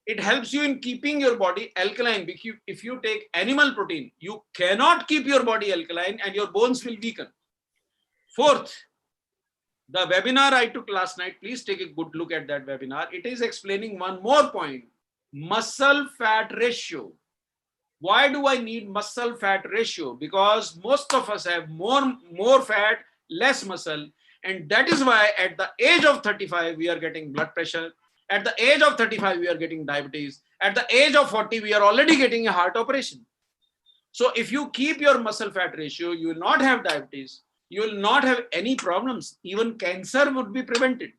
it helps you in keeping your body alkaline. If you take animal protein, you cannot keep your body alkaline and your bones will weaken. Fourth, the webinar I took last night, please take a good look at that webinar. It is explaining one more point, muscle fat ratio. Why do I need muscle fat ratio? Because most of us have more fat, less muscle. And that is why at the age of 35, we are getting blood pressure. At the age of 35, we are getting diabetes. At the age of 40, we are already getting a heart operation. So if you keep your muscle fat ratio, you will not have diabetes. You will not have any problems. Even cancer would be prevented.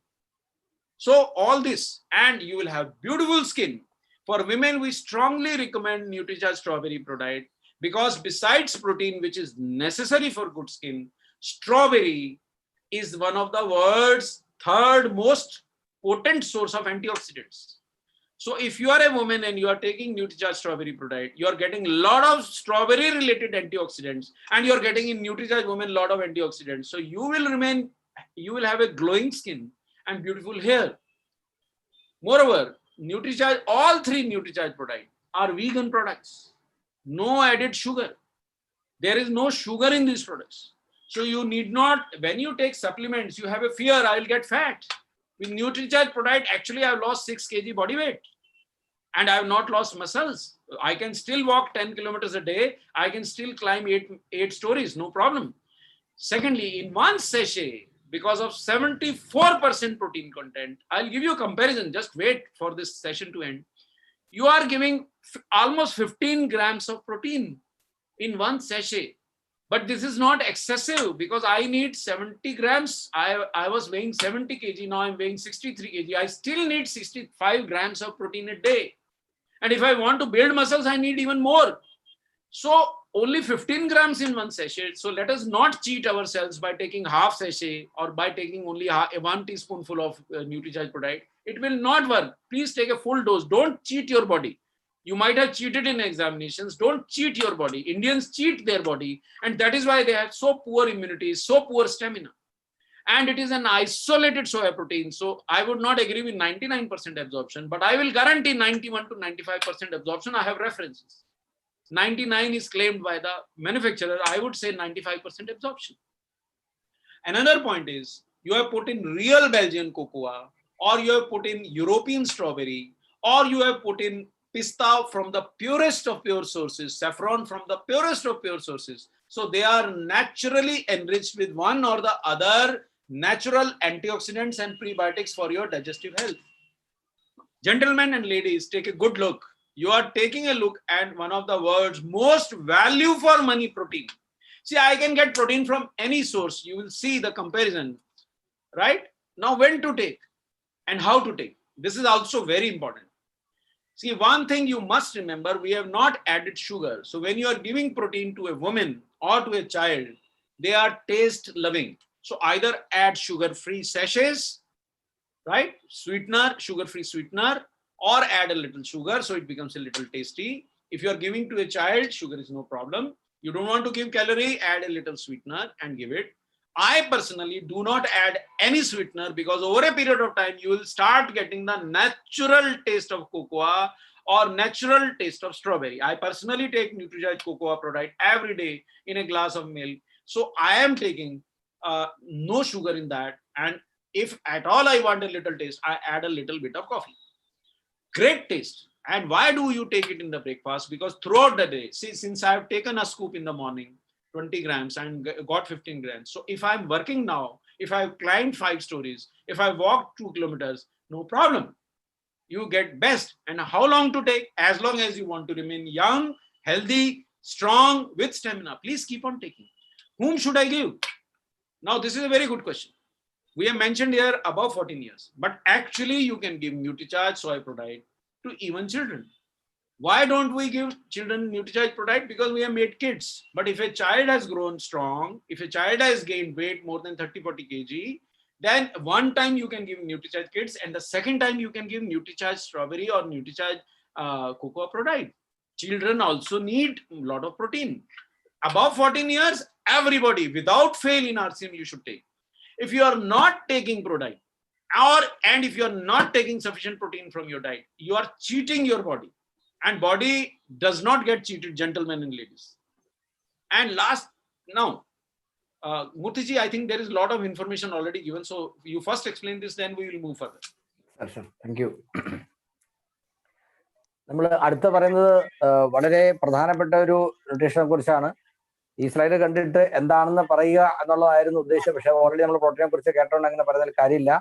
So all this, and you will have beautiful skin. For women, we strongly recommend Nutricharge strawberry product because besides protein, which is necessary for good skin, strawberry is one of the world's third most potent source of antioxidants. So if you are a woman and you are taking Nutricharge strawberry product, you are getting a lot of strawberry related antioxidants and you are getting in Nutricharge woman a lot of antioxidants. So you will have a glowing skin and beautiful hair. Moreover, Nutricharge, all 3 Nutricharge products are vegan products. No added sugar. There is no sugar in these products. So you need not, when you take supplements, you have a fear, I will get fat. With Nutricharge product, actually I have lost 6 kg body weight and I have not lost muscles. I can still walk 10 kilometers a day. I can still climb 8 stories, no problem. Secondly, in 1 sachet, because of 74% protein content, I'll give you a comparison. Just wait for this session to end. You are giving almost 15 grams of protein in 1 sachet. But this is not excessive because I need 70 grams. I was weighing 70 kg. Now I'm weighing 63 kg. I still need 65 grams of protein a day. And if I want to build muscles, I need even more. So only 15 grams in 1 sachet. So let us not cheat ourselves by taking half sachet or by taking only 1 teaspoonful of Nutricharge product. It will not work. Please take a full dose. Don't cheat your body. You might have cheated in examinations. Don't cheat your body. Indians cheat their body. And that is why they have so poor immunity, so poor stamina. And it is an isolated soya protein. So I would not agree with 99% absorption, but I will guarantee 91 to 95% absorption. I have references. 99 is claimed by the manufacturer. I would say 95% absorption. Another point is you have put in real Belgian cocoa, or you have put in European strawberry, or you have put in pista from the purest of pure sources, saffron from the purest of pure sources. So they are naturally enriched with one or the other natural antioxidants and prebiotics for your digestive health. Gentlemen and ladies, take a good look. You are taking a look at one of the world's most value for money protein. See, I can get protein from any source. You will see the comparison, right? Now, when to take and how to take. This is also very important. See, one thing you must remember, we have not added sugar. So when you are giving protein to a woman or to a child, they are taste loving. So either add sugar-free sachets, right? Sweetener, sugar-free sweetener, or add a little sugar so it becomes a little tasty. If you are giving to a child, sugar is no problem. You don't want to give calorie, add a little sweetener and give it. I personally do not add any sweetener because over a period of time, you will start getting the natural taste of cocoa or natural taste of strawberry. I personally take Nutricharge cocoa product every day in a glass of milk. So I am taking no sugar in that. And if at all I want a little taste, I add a little bit of coffee. Great taste. And why do you take it in the breakfast? Because throughout the day, see, since I have taken a scoop in the morning, 20 grams and got 15 grams. So if I'm working now, if I've climbed 5 stories, if I walked 2 kilometers, no problem. You get best. And how long to take? As long as you want to remain young, healthy, strong, with stamina. Please keep on taking. Whom should I give? Now, this is a very good question. We have mentioned here above 14 years, but actually you can give Nutricharge soy product to even children. Why don't we give children Nutricharge product? Because we have made kids. But if a child has grown strong, if a child has gained weight more than 30-40 kg, then one time you can give Nutricharge kids, and the second time you can give Nutricharge strawberry or Nutricharge cocoa product. Children also need a lot of protein. Above 14 years, everybody without fail in RCM you should take. If you are not taking product, and if you are not taking sufficient protein from your diet, you are cheating your body. And body does not get cheated, gentlemen and ladies. And last, now, Murthy, I think there is a lot of information already given. So you first explain this, then we will move further. Sir, thank you. നമ്മൾ അടുത്ത പറയുന്നത് വളരെ പ്രധാനപ്പെട്ട ഒരു ന്യൂട്രീഷനെ കുറിച്ചാണ്. ഈ slide കണ്ടിട്ട് എന്താണെന്ന് പറയുക എന്നുള്ളതായിരുന്നു ഉദ്ദേശം. പക്ഷെ ഓൾറെഡി നമ്മൾ പ്രോട്ടീനെ കുറിച്ച് കേട്ടോണ്ട് അങ്ങനെ പറയുന്നതിൽ കാര്യമില്ല.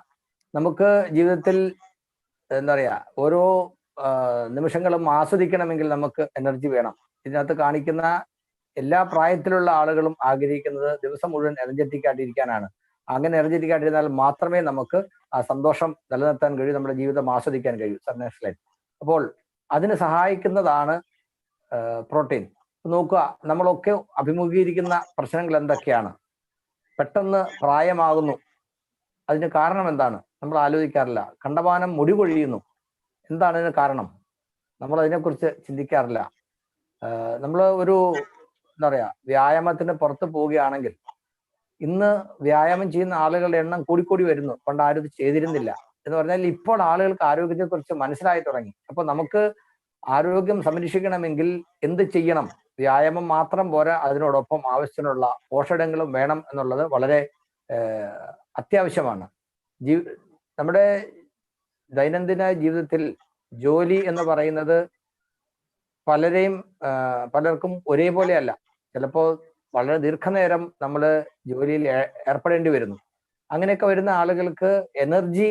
നമുക്ക് ജീവിതത്തിൽ എന്താ പറയാ, ഓരോ നിമിഷങ്ങളും ആസ്വദിക്കണമെങ്കിൽ നമുക്ക് എനർജി വേണം. ഇതിനകത്ത് കാണിക്കുന്ന എല്ലാ പ്രായത്തിലുള്ള ആളുകളും ആഗ്രഹിക്കുന്നത് ദിവസം മുഴുവൻ എനർജറ്റിക് ആയിട്ടിരിക്കാനാണ്. അങ്ങനെ എനർജറ്റിക് ആയിട്ടിരുന്നാൽ മാത്രമേ നമുക്ക് ആ സന്തോഷം നിലനിർത്താൻ കഴിയൂ, നമ്മുടെ ജീവിതം ആസ്വദിക്കാൻ കഴിയൂ. Sir, next slide. അപ്പോൾ അതിന് സഹായിക്കുന്നതാണ് പ്രോട്ടീൻ. നോക്കുക, നമ്മളൊക്കെ അഭിമുഖീകരിക്കുന്ന പ്രശ്നങ്ങൾ എന്തൊക്കെയാണ്. പെട്ടെന്ന് പ്രായമാകുന്നു, അതിന് കാരണം എന്താണ് നമ്മൾ ആലോചിക്കാറില്ല. കണ്ടമാനം മുടി കൊഴിയുന്നു, എന്താണ് ഇതിന് കാരണം, നമ്മൾ അതിനെക്കുറിച്ച് ചിന്തിക്കാറില്ല. നമ്മൾ ഒരു എന്താ പറയാ, വ്യായാമത്തിന് പുറത്ത് പോവുകയാണെങ്കിൽ ഇന്ന് വ്യായാമം ചെയ്യുന്ന ആളുകളുടെ എണ്ണം കൂടിക്കൂടി വരുന്നു. പണ്ട് ആരും ഇത് ചെയ്തിരുന്നില്ല എന്ന് പറഞ്ഞാൽ ഇപ്പോൾ ആളുകൾക്ക് ആരോഗ്യത്തെ കുറിച്ച് മനസ്സിലായി തുടങ്ങി. അപ്പൊ നമുക്ക് ആരോഗ്യം സംരക്ഷിക്കണമെങ്കിൽ എന്ത് ചെയ്യണം? വ്യായാമം മാത്രം പോരാ, അതിനോടൊപ്പം ആവശ്യത്തിനുള്ള പോഷകങ്ങളും വേണം എന്നുള്ളത് വളരെ അത്യാവശ്യമാണ്. നമ്മുടെ ദൈനംദിന ജീവിതത്തിൽ ജോലി എന്ന് പറയുന്നത് പലർക്കും ഒരേപോലെയല്ല. ചിലപ്പോൾ വളരെ ദീർഘനേരം നമ്മൾ ജോലിയിൽ ഏർപ്പെടേണ്ടി വരുന്നു. അങ്ങനെയൊക്കെ വരുന്ന ആളുകൾക്ക് എനർജി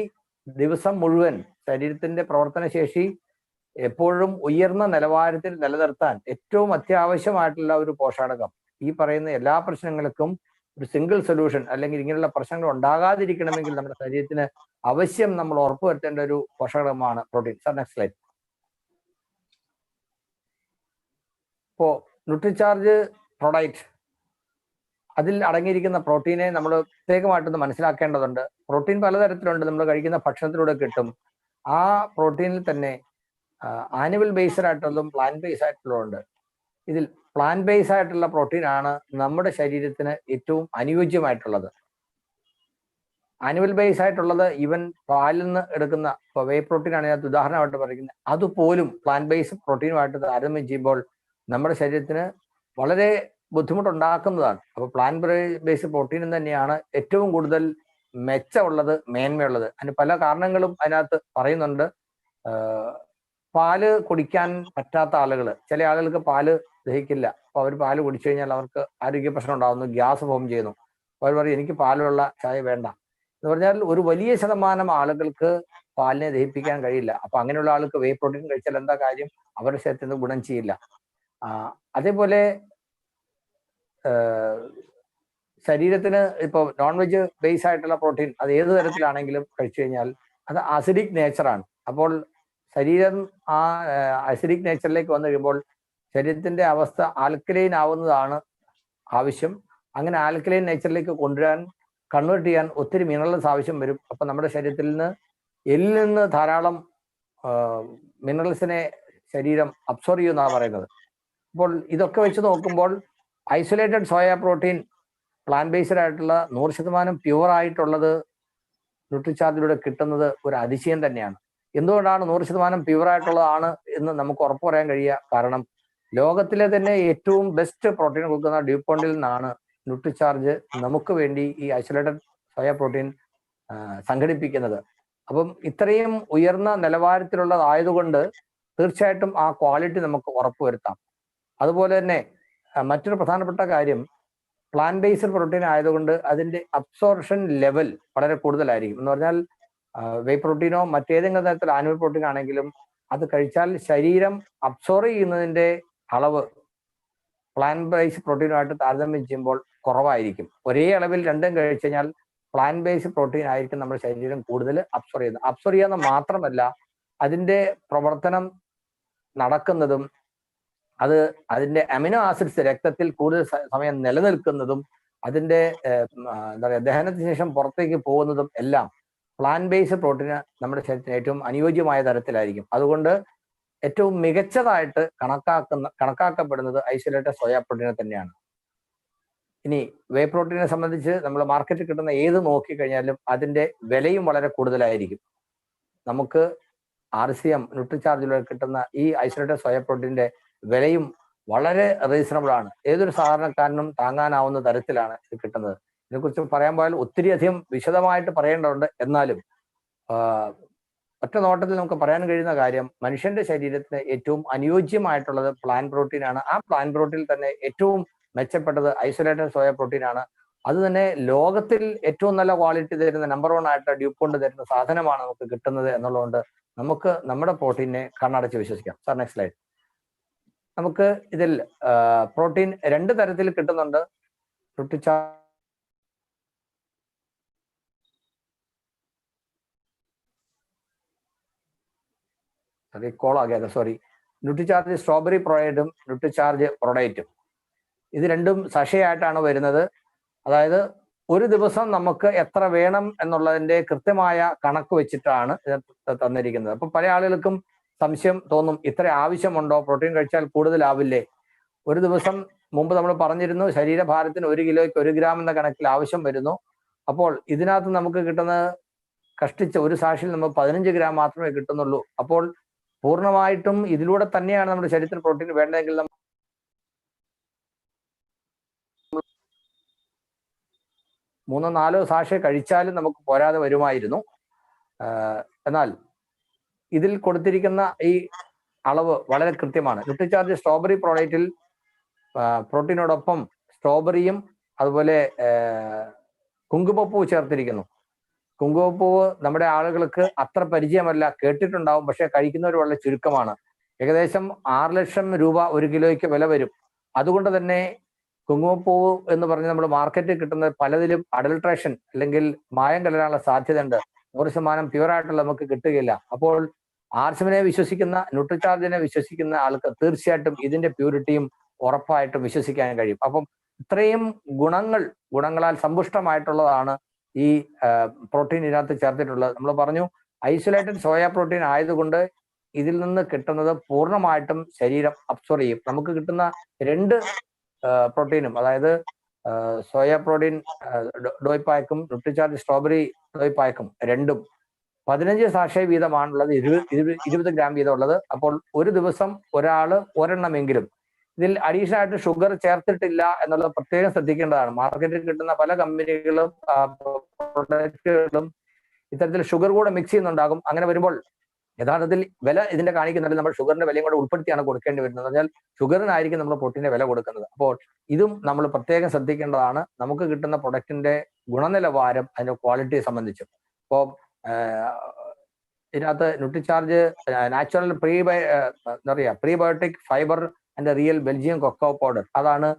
ദിവസം മുഴുവൻ, ശരീരത്തിന്റെ പ്രവർത്തനശേഷി എപ്പോഴും ഉയർന്ന നിലവാരത്തിൽ നിലനിർത്താൻ ഏറ്റവും അത്യാവശ്യമായിട്ടുള്ള ഒരു പോഷകം. ഈ പറയുന്ന എല്ലാ പ്രശ്നങ്ങൾക്കും ഒരു സിംഗിൾ സൊല്യൂഷൻ, അല്ലെങ്കിൽ ഇങ്ങനെയുള്ള പ്രശ്നങ്ങൾ ഉണ്ടാകാതിരിക്കണമെങ്കിൽ നമ്മുടെ ശരീരത്തിന് അവശ്യം നമ്മൾ ഉറപ്പുവരുത്തേണ്ട ഒരു പോഷകമാണ് പ്രോട്ടീൻ. Sir, next slide. ഇപ്പോ ന്യൂട്രിചാർജ് പ്രൊഡക്റ്റ്, അതിൽ അടങ്ങിയിരിക്കുന്ന പ്രോട്ടീനെ നമ്മൾ പ്രത്യേകമായിട്ടൊന്ന് മനസ്സിലാക്കേണ്ടതുണ്ട്. പ്രോട്ടീൻ പലതരത്തിലുണ്ട്, നമ്മൾ കഴിക്കുന്ന ഭക്ഷണത്തിലൂടെ കിട്ടും. ആ പ്രോട്ടീനിൽ തന്നെ ആനിമൽ ബേസ്ഡ് ആയിട്ടുള്ളതും പ്ലാന്റ് ബേസ്ഡ് ആയിട്ടുള്ളതുണ്ട്. ഇതിൽ പ്ലാന്റ് ബേസ്ഡ് ആയിട്ടുള്ള പ്രോട്ടീൻ ആണ് നമ്മുടെ ശരീരത്തിന് ഏറ്റവും അനുയോജ്യമായിട്ടുള്ളത്. ആനിമൽ ബേസ് ആയിട്ടുള്ളത് ഈവൻ പാലിൽ നിന്ന് എടുക്കുന്ന വേ പ്രോട്ടീൻ ആണ് ഇതിനകത്ത് ഉദാഹരണമായിട്ട് പറയുന്നത്. അതുപോലും പ്ലാന്റ് ബേസ്ഡ് പ്രോട്ടീനുമായിട്ട് താരതമ്യം ചെയ്യുമ്പോൾ നമ്മുടെ ശരീരത്തിന് വളരെ ബുദ്ധിമുട്ടുണ്ടാക്കുന്നതാണ്. അപ്പോൾ പ്ലാന്റ് ബേസ്ഡ് പ്രോട്ടീൻ തന്നെയാണ് ഏറ്റവും കൂടുതൽ മെച്ചമുള്ളത്, മേന്മയുള്ളത്. അതിന് പല കാരണങ്ങളും അതിനകത്ത് പറയുന്നുണ്ട്. പാല് കുടിക്കാൻ പറ്റാത്ത ആളുകൾ, ചില ആളുകൾക്ക് പാല് ദഹിക്കില്ല. അപ്പോൾ അവർ പാല് കുടിച്ചു കഴിഞ്ഞാൽ അവർക്ക് ആരോഗ്യ പ്രശ്നം ഉണ്ടാകുന്നു, ഗ്യാസ് ഫോം ചെയ്യുന്നു. അവർ പറയും എനിക്ക് പാലുള്ള ചായ വേണ്ട എന്ന് പറഞ്ഞാൽ ഒരു വലിയ ശതമാനം ആളുകൾക്ക് പാലിനെ ദഹിപ്പിക്കാൻ കഴിയില്ല. അപ്പൊ അങ്ങനെയുള്ള ആൾക്ക് വേ പ്രോട്ടീൻ കഴിച്ചാൽ എന്താ കാര്യം? അവരുടെ ശരീരത്തിന് ഗുണം ചെയ്യില്ല. അതേപോലെ ശരീരത്തിന് ഇപ്പോൾ നോൺ വെജ് ബേസ് ആയിട്ടുള്ള പ്രോട്ടീൻ അത് ഏത് തരത്തിലാണെങ്കിലും കഴിച്ചു കഴിഞ്ഞാൽ അത് അസിഡിക് നേച്ചറാണ്. അപ്പോൾ ശരീരം ആ അസിഡിക് നേച്ചറിലേക്ക് വന്നു കഴിയുമ്പോൾ ശരീരത്തിന്റെ അവസ്ഥ ആൽക്കലൈൻ ആവുന്നതാണ് ആവശ്യം. അങ്ങനെ ആൽക്കലൈൻ നേച്ചറിലേക്ക് കൊണ്ടുവരാൻ, കൺവേർട്ട് ചെയ്യാൻ ഒത്തിരി മിനറൽസ് ആവശ്യം വരും. അപ്പൊ നമ്മുടെ ശരീരത്തിൽ നിന്ന് എല്ലിൽ നിന്ന് ധാരാളം മിനറൽസിനെ ശരീരം അബ്സോർവ് ചെയ്യുമെന്നാണ് പറയുന്നത്. അപ്പോൾ ഇതൊക്കെ വെച്ച് നോക്കുമ്പോൾ isolated soya protein plant based ആയിട്ടുള്ള 100% പ്യുവർ ആയിട്ടുള്ളത് ന്യൂട്രിചാർജിലൂടെ കിട്ടുന്നത് ഒരു അതിശയം തന്നെയാണ്. എന്തുകൊണ്ടാണ് 100% പ്യുവർ ആയിട്ടുള്ളതാണ് എന്ന് നമുക്ക് ഉറപ്പ് പറയാൻ കഴിയുക? കാരണം ലോകത്തിലെ തന്നെ ഏറ്റവും ബെസ്റ്റ് പ്രോട്ടീൻ കൊടുക്കുന്ന ഡ്യൂപോണ്ടിൽ നിന്നാണ് ന്യൂട്രിചാർജ് നമുക്ക് വേണ്ടി ഈ ഐസൊലേറ്റഡ് സോയ പ്രോട്ടീൻ സംഘടിപ്പിക്കുന്നത്. അപ്പം ഇത്രയും ഉയർന്ന നിലവാരത്തിലുള്ളതായതുകൊണ്ട് തീർച്ചയായിട്ടും ആ ക്വാളിറ്റി നമുക്ക് ഉറപ്പുവരുത്താം. അതുപോലെ തന്നെ മറ്റൊരു പ്രധാനപ്പെട്ട കാര്യം, പ്ലാന്റ് ബേസ്ഡ് പ്രോട്ടീൻ ആയതുകൊണ്ട് അതിന്റെ അബ്സോർപ്ഷൻ ലെവൽ വളരെ കൂടുതലായിരിക്കും. എന്ന് പറഞ്ഞാൽ വേ പ്രോട്ടീനോ മറ്റേതെങ്കിലും തരത്തിൽ ആനിമൽ പ്രോട്ടീൻ ആണെങ്കിലും അത് കഴിച്ചാൽ ശരീരം അബ്സോർവ് ചെയ്യുന്നതിന്റെ അളവ് പ്ലാന്റ് ബേസ്ഡ് പ്രോട്ടീനുമായിട്ട് താരതമ്യം ചെയ്യുമ്പോൾ കുറവായിരിക്കും. ഒരേ അളവിൽ രണ്ടും കഴിച്ചു കഴിഞ്ഞാൽ പ്ലാന്റ് ബേസ്ഡ് പ്രോട്ടീൻ ആയിരിക്കും നമ്മുടെ ശരീരം കൂടുതൽ അബ്സോർവ് ചെയ്യുന്നത്. അബ്സോർവ് ചെയ്യാന്ന് മാത്രമല്ല, അതിന്റെ പ്രവർത്തനം നടക്കുന്നതും അതിന്റെ അമിനോ ആസിഡ്സ് രക്തത്തിൽ കൂടുതൽ സമയം നിലനിൽക്കുന്നതും അതിന്റെ എന്താ പറയുക ദഹനത്തിന് ശേഷം പുറത്തേക്ക് പോകുന്നതും എല്ലാം പ്ലാന്റ് ബേസ്ഡ് പ്രോട്ടീന് നമ്മുടെ ശരീരത്തിന് ഏറ്റവും അനുയോജ്യമായ തരത്തിലായിരിക്കും. അതുകൊണ്ട് ഏറ്റവും മികച്ചതായിട്ട് കണക്കാക്കപ്പെടുന്നത് ഐസൊലേറ്റഡ് സോയ പ്രോട്ടീനെ തന്നെയാണ്. ഇനി വേ പ്രോട്ടീനെ സംബന്ധിച്ച് നമ്മൾ മാർക്കറ്റിൽ കിട്ടുന്ന ഏത് നോക്കിക്കഴിഞ്ഞാലും അതിന്റെ വിലയും വളരെ കൂടുതലായിരിക്കും. നമുക്ക് RCM ന്യൂട്രിചാർജിലൂടെ കിട്ടുന്ന ഈ ഐസൊലേറ്റഡ് സോയ പ്രോട്ടീന്റെ വിലയും വളരെ റീസണബിൾ ആണ്. ഏതൊരു സാധാരണക്കാരനും താങ്ങാനാവുന്ന തരത്തിലാണ് ഇത് കിട്ടുന്നത്. ഇതിനെക്കുറിച്ച് പറയാൻ പോയാൽ ഒത്തിരി അധികം വിശദമായിട്ട് പറയേണ്ടതുണ്ട്. എന്നാലും ഒറ്റ നോട്ടത്തിൽ നമുക്ക് പറയാൻ കഴിയുന്ന കാര്യം മനുഷ്യന്റെ ശരീരത്തിന് ഏറ്റവും അനുയോജ്യമായിട്ടുള്ളത് പ്ലാന്റ് പ്രോട്ടീൻ ആണ്. ആ പ്ലാന്റ് പ്രോട്ടീനിൽ തന്നെ ഏറ്റവും മെച്ചപ്പെട്ടത് ഐസൊലേറ്റഡ് സോയ പ്രോട്ടീൻ ആണ്. അത് തന്നെ ലോകത്തിൽ ഏറ്റവും നല്ല ക്വാളിറ്റി തരുന്ന നമ്പർ 1 ആയിട്ട് ഡ്യൂപ്പോണ്ട് തരുന്ന സാധനമാണ് നമുക്ക് കിട്ടുന്നത് എന്നുള്ളതുകൊണ്ട് നമുക്ക് നമ്മുടെ പ്രോട്ടീനെ കണ്ണടച്ച് വിശ്വസിക്കാം. Sir next slide. നമുക്ക് ഇതിൽ പ്രോട്ടീൻ 2 തരത്തിൽ കിട്ടുന്നുണ്ട്. ന്യൂട്രിചാർജ് സ്ട്രോബെറി പ്രൊഡൈറ്റും ന്യൂട്രിചാർജ് പ്രൊഡൈറ്റും ഇത് രണ്ടും സഷയായിട്ടാണ് വരുന്നത്. അതായത് ഒരു ദിവസം നമുക്ക് എത്ര വേണം എന്നുള്ളതിന്റെ കൃത്യമായ കണക്ക് വെച്ചിട്ടാണ് ഇത് തന്നിരിക്കുന്നത്. അപ്പൊ പല ആളുകൾക്കും സംശയം തോന്നും, ഇത്ര ആവശ്യമുണ്ടോ, പ്രോട്ടീൻ കഴിച്ചാൽ കൂടുതലാവില്ലേ? ഒരു ദിവസം മുമ്പ് നമ്മൾ പറഞ്ഞിരുന്നു ശരീരഭാരത്തിന് 1 കിലോയ്ക്ക് 1 ഗ്രാം എന്ന കണക്കിൽ ആവശ്യം വരുന്നു. അപ്പോൾ ഇതിനകത്ത് നമുക്ക് കിട്ടുന്നത് കഷ്ടിച്ച് ഒരു സാക്ഷിയിൽ നമ്മൾ 15 ഗ്രാം മാത്രമേ കിട്ടുന്നുള്ളൂ. അപ്പോൾ പൂർണ്ണമായിട്ടും ഇതിലൂടെ തന്നെയാണ് നമ്മുടെ ശരീരത്തിന് പ്രോട്ടീൻ വേണ്ടതെങ്കിൽ 3-4 സാക്ഷി കഴിച്ചാലും നമുക്ക് പോരാതെ വരുമായിരുന്നു. എന്നാൽ ഇതിൽ കൊടുത്തിരിക്കുന്ന ഈ അളവ് വളരെ കൃത്യമാണ്. ന്യൂട്രിചാർജ് സ്ട്രോബെറി പ്രോഡക്റ്റിൽ പ്രോട്ടീനോടൊപ്പം സ്ട്രോബെറിയും അതുപോലെ കുങ്കുമപ്പൂവ് ചേർത്തിരിക്കുന്നു. കുങ്കുമപ്പൂവ് നമ്മുടെ ആളുകൾക്ക് അത്ര പരിചയമല്ല, കേട്ടിട്ടുണ്ടാവും, പക്ഷെ കഴിക്കുന്നവർ വളരെ ചുരുക്കമാണ്. ഏകദേശം 6 ലക്ഷം രൂപ 1 കിലോയ്ക്ക് വില വരും. അതുകൊണ്ട് തന്നെ കുങ്കുമപ്പൂവ് എന്ന് പറഞ്ഞ് നമ്മൾ മാർക്കറ്റിൽ കിട്ടുന്ന പലതിലും അഡൾട്രേഷൻ അല്ലെങ്കിൽ മായം കലരാനുള്ള സാധ്യതയുണ്ട്. 100% പ്യുവറായിട്ടുള്ള നമുക്ക് കിട്ടുകയില്ല. അപ്പോൾ RCMനെ വിശ്വസിക്കുന്ന, ന്യൂട്രിചാർജിനെ വിശ്വസിക്കുന്ന ആൾക്ക് തീർച്ചയായിട്ടും ഇതിന്റെ പ്യൂരിറ്റിയും ഉറപ്പായിട്ടും വിശ്വസിക്കാൻ കഴിയും. അപ്പം ഇത്രയും ഗുണങ്ങളാൽ സമ്പുഷ്ടമായിട്ടുള്ളതാണ് ഈ പ്രോട്ടീൻ ഇതിനകത്ത് ചേർത്തിട്ടുള്ളത്. നമ്മൾ പറഞ്ഞു ഐസൊലേറ്റഡ് സോയ പ്രോട്ടീൻ ആയതുകൊണ്ട് ഇതിൽ നിന്ന് കിട്ടുന്നത് പൂർണ്ണമായിട്ടും ശരീരം അബ്സോർവ് ചെയ്യും. നമുക്ക് കിട്ടുന്ന 2 പ്രോട്ടീനും, അതായത് സോയ പ്രോട്ടീൻ ഡോയ് പാക്കും ന്യൂട്രിചാർജ് സ്ട്രോബെറി ഡോയ് പാക്കും രണ്ടും 15 സാഷേ വീതമാണുള്ളത്, 20 ഗ്രാം വീതം ഉള്ളത്. അപ്പോൾ ഒരു ദിവസം ഒരാള് ഒരെണ്ണമെങ്കിലും. ഇതിൽ അഡീഷണൽ ആയിട്ട് ഷുഗർ ചേർത്തിട്ടില്ല എന്നുള്ളത് പ്രത്യേകം ശ്രദ്ധിക്കേണ്ടതാണ്. മാർക്കറ്റിൽ കിട്ടുന്ന പല കമ്പനികളും പ്രൊഡക്റ്റുകളും ഇത്തരത്തിൽ ഷുഗർ കൂടെ മിക്സ് ചെയ്യുന്നുണ്ടാകും. അങ്ങനെ വരുമ്പോൾ യഥാർത്ഥത്തിൽ വില ഇതിന്റെ കാണിക്കുന്നുണ്ട്, നമ്മൾ ഷുഗറിന്റെ വിലയും കൂടെ ഉൾപ്പെടുത്തിയാണ് കൊടുക്കേണ്ടി വരുന്നത്. എന്നാൽ ഷുഗറിനായിരിക്കും നമ്മൾ പ്രോട്ടീന്റെ വില കൊടുക്കുന്നത്. അപ്പോൾ ഇതും നമ്മൾ പ്രത്യേകം ശ്രദ്ധിക്കേണ്ടതാണ്, നമുക്ക് കിട്ടുന്ന പ്രൊഡക്റ്റിന്റെ ഗുണനിലവാരം അതിന്റെ ക്വാളിറ്റിയെ സംബന്ധിച്ചും. അപ്പോൾ ഇതിനകത്ത് Nutricharge natural prebiotic fibre and real Belgium cocoa powder, അതാണ്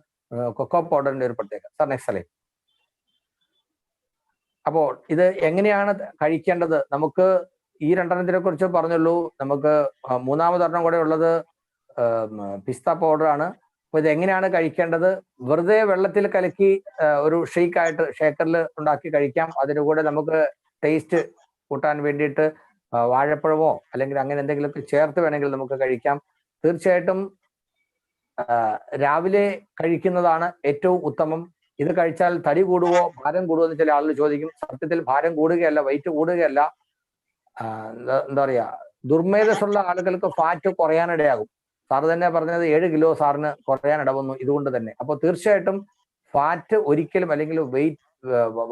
കൊക്കോ പൗഡറിന്റെ ഒരു പ്രത്യേകത. Sir next slide. അപ്പോൾ ഇത് എങ്ങനെയാണ് കഴിക്കേണ്ടത്? നമുക്ക് ഈ 2 കുറിച്ച് പറഞ്ഞുള്ളൂ. നമുക്ക് 3-ാമതൊരെണ്ണം കൂടെ ഉള്ളത് പിസ്ത പൗഡർ ആണ്. അപ്പൊ ഇത് എങ്ങനെയാണ് കഴിക്കേണ്ടത്? വെറുതെ വെള്ളത്തിൽ കലക്കി ഒരു ഷേക്കറിൽ ഉണ്ടാക്കി കഴിക്കാം. അതിന് കൂടെ നമുക്ക് ടേസ്റ്റ് കൂട്ടാൻ വേണ്ടിയിട്ട് വാഴപ്പഴമോ അല്ലെങ്കിൽ അങ്ങനെ എന്തെങ്കിലുമൊക്കെ ചേർത്ത് വേണമെങ്കിൽ നമുക്ക് കഴിക്കാം. തീർച്ചയായിട്ടും രാവിലെ കഴിക്കുന്നതാണ് ഏറ്റവും ഉത്തമം. ഇത് കഴിച്ചാൽ തടി കൂടുവോ ഭാരം കൂടുവോ എന്ന് ചില ആളുകൾ ചോദിക്കും. സത്യത്തിൽ ഭാരം കൂടുകയല്ല, വെയിറ്റ് കൂടുകയല്ല. എന്താ പറയാ, ദുർമേധസ്സുള്ള ആളുകൾക്ക് ഫാറ്റ് കുറയാനിടയാകും. സാറ് തന്നെ പറഞ്ഞത് 7 കിലോ സാറിന് കുറയാനിടവന്നു ഇതുകൊണ്ട് തന്നെ. അപ്പോൾ തീർച്ചയായിട്ടും ഫാറ്റ് ഒരിക്കലും അല്ലെങ്കിൽ വെയിറ്റ്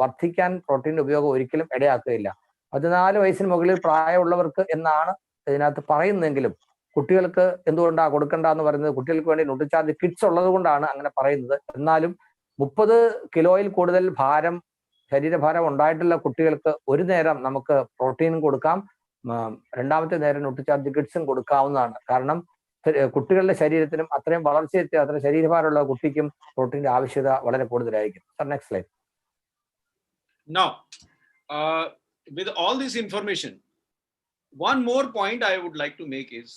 വർദ്ധിക്കാൻ പ്രോട്ടീന്റെ ഉപയോഗം ഒരിക്കലും ഇടയാക്കുകയില്ല. 14 വയസ്സിന് മുകളിൽ പ്രായമുള്ളവർക്ക് എന്നാണ് ഇതിനകത്ത് പറയുന്നതെങ്കിലും കുട്ടികൾക്ക് എന്തുകൊണ്ടാണ് കൊടുക്കണ്ട എന്ന് പറയുന്നത്? കുട്ടികൾക്ക് വേണ്ടി ന്യൂട്രിചാർജ് കിഡ്സ് ഉള്ളത് കൊണ്ടാണ് അങ്ങനെ പറയുന്നത്. എന്നാലും 30 കിലോയിൽ കൂടുതൽ ശരീരഭാരം ഉണ്ടായിട്ടുള്ള കുട്ടികൾക്ക് ഒരു നേരം നമുക്ക് പ്രോട്ടീനും കൊടുക്കാം, 2ാമത്തെ നേരം ന്യൂട്രിചാർജ് കിഡ്സും കൊടുക്കാവുന്നതാണ്. കാരണം കുട്ടികളുടെ ശരീരത്തിനും അത്രയും വളർച്ചയെത്തിയ അത്ര ശരീരഭാരമുള്ള കുട്ടിക്കും പ്രോട്ടീന്റെ ആവശ്യകത വളരെ കൂടുതലായിരിക്കും. Next slide. Now, with all this information, one more point I would like to make is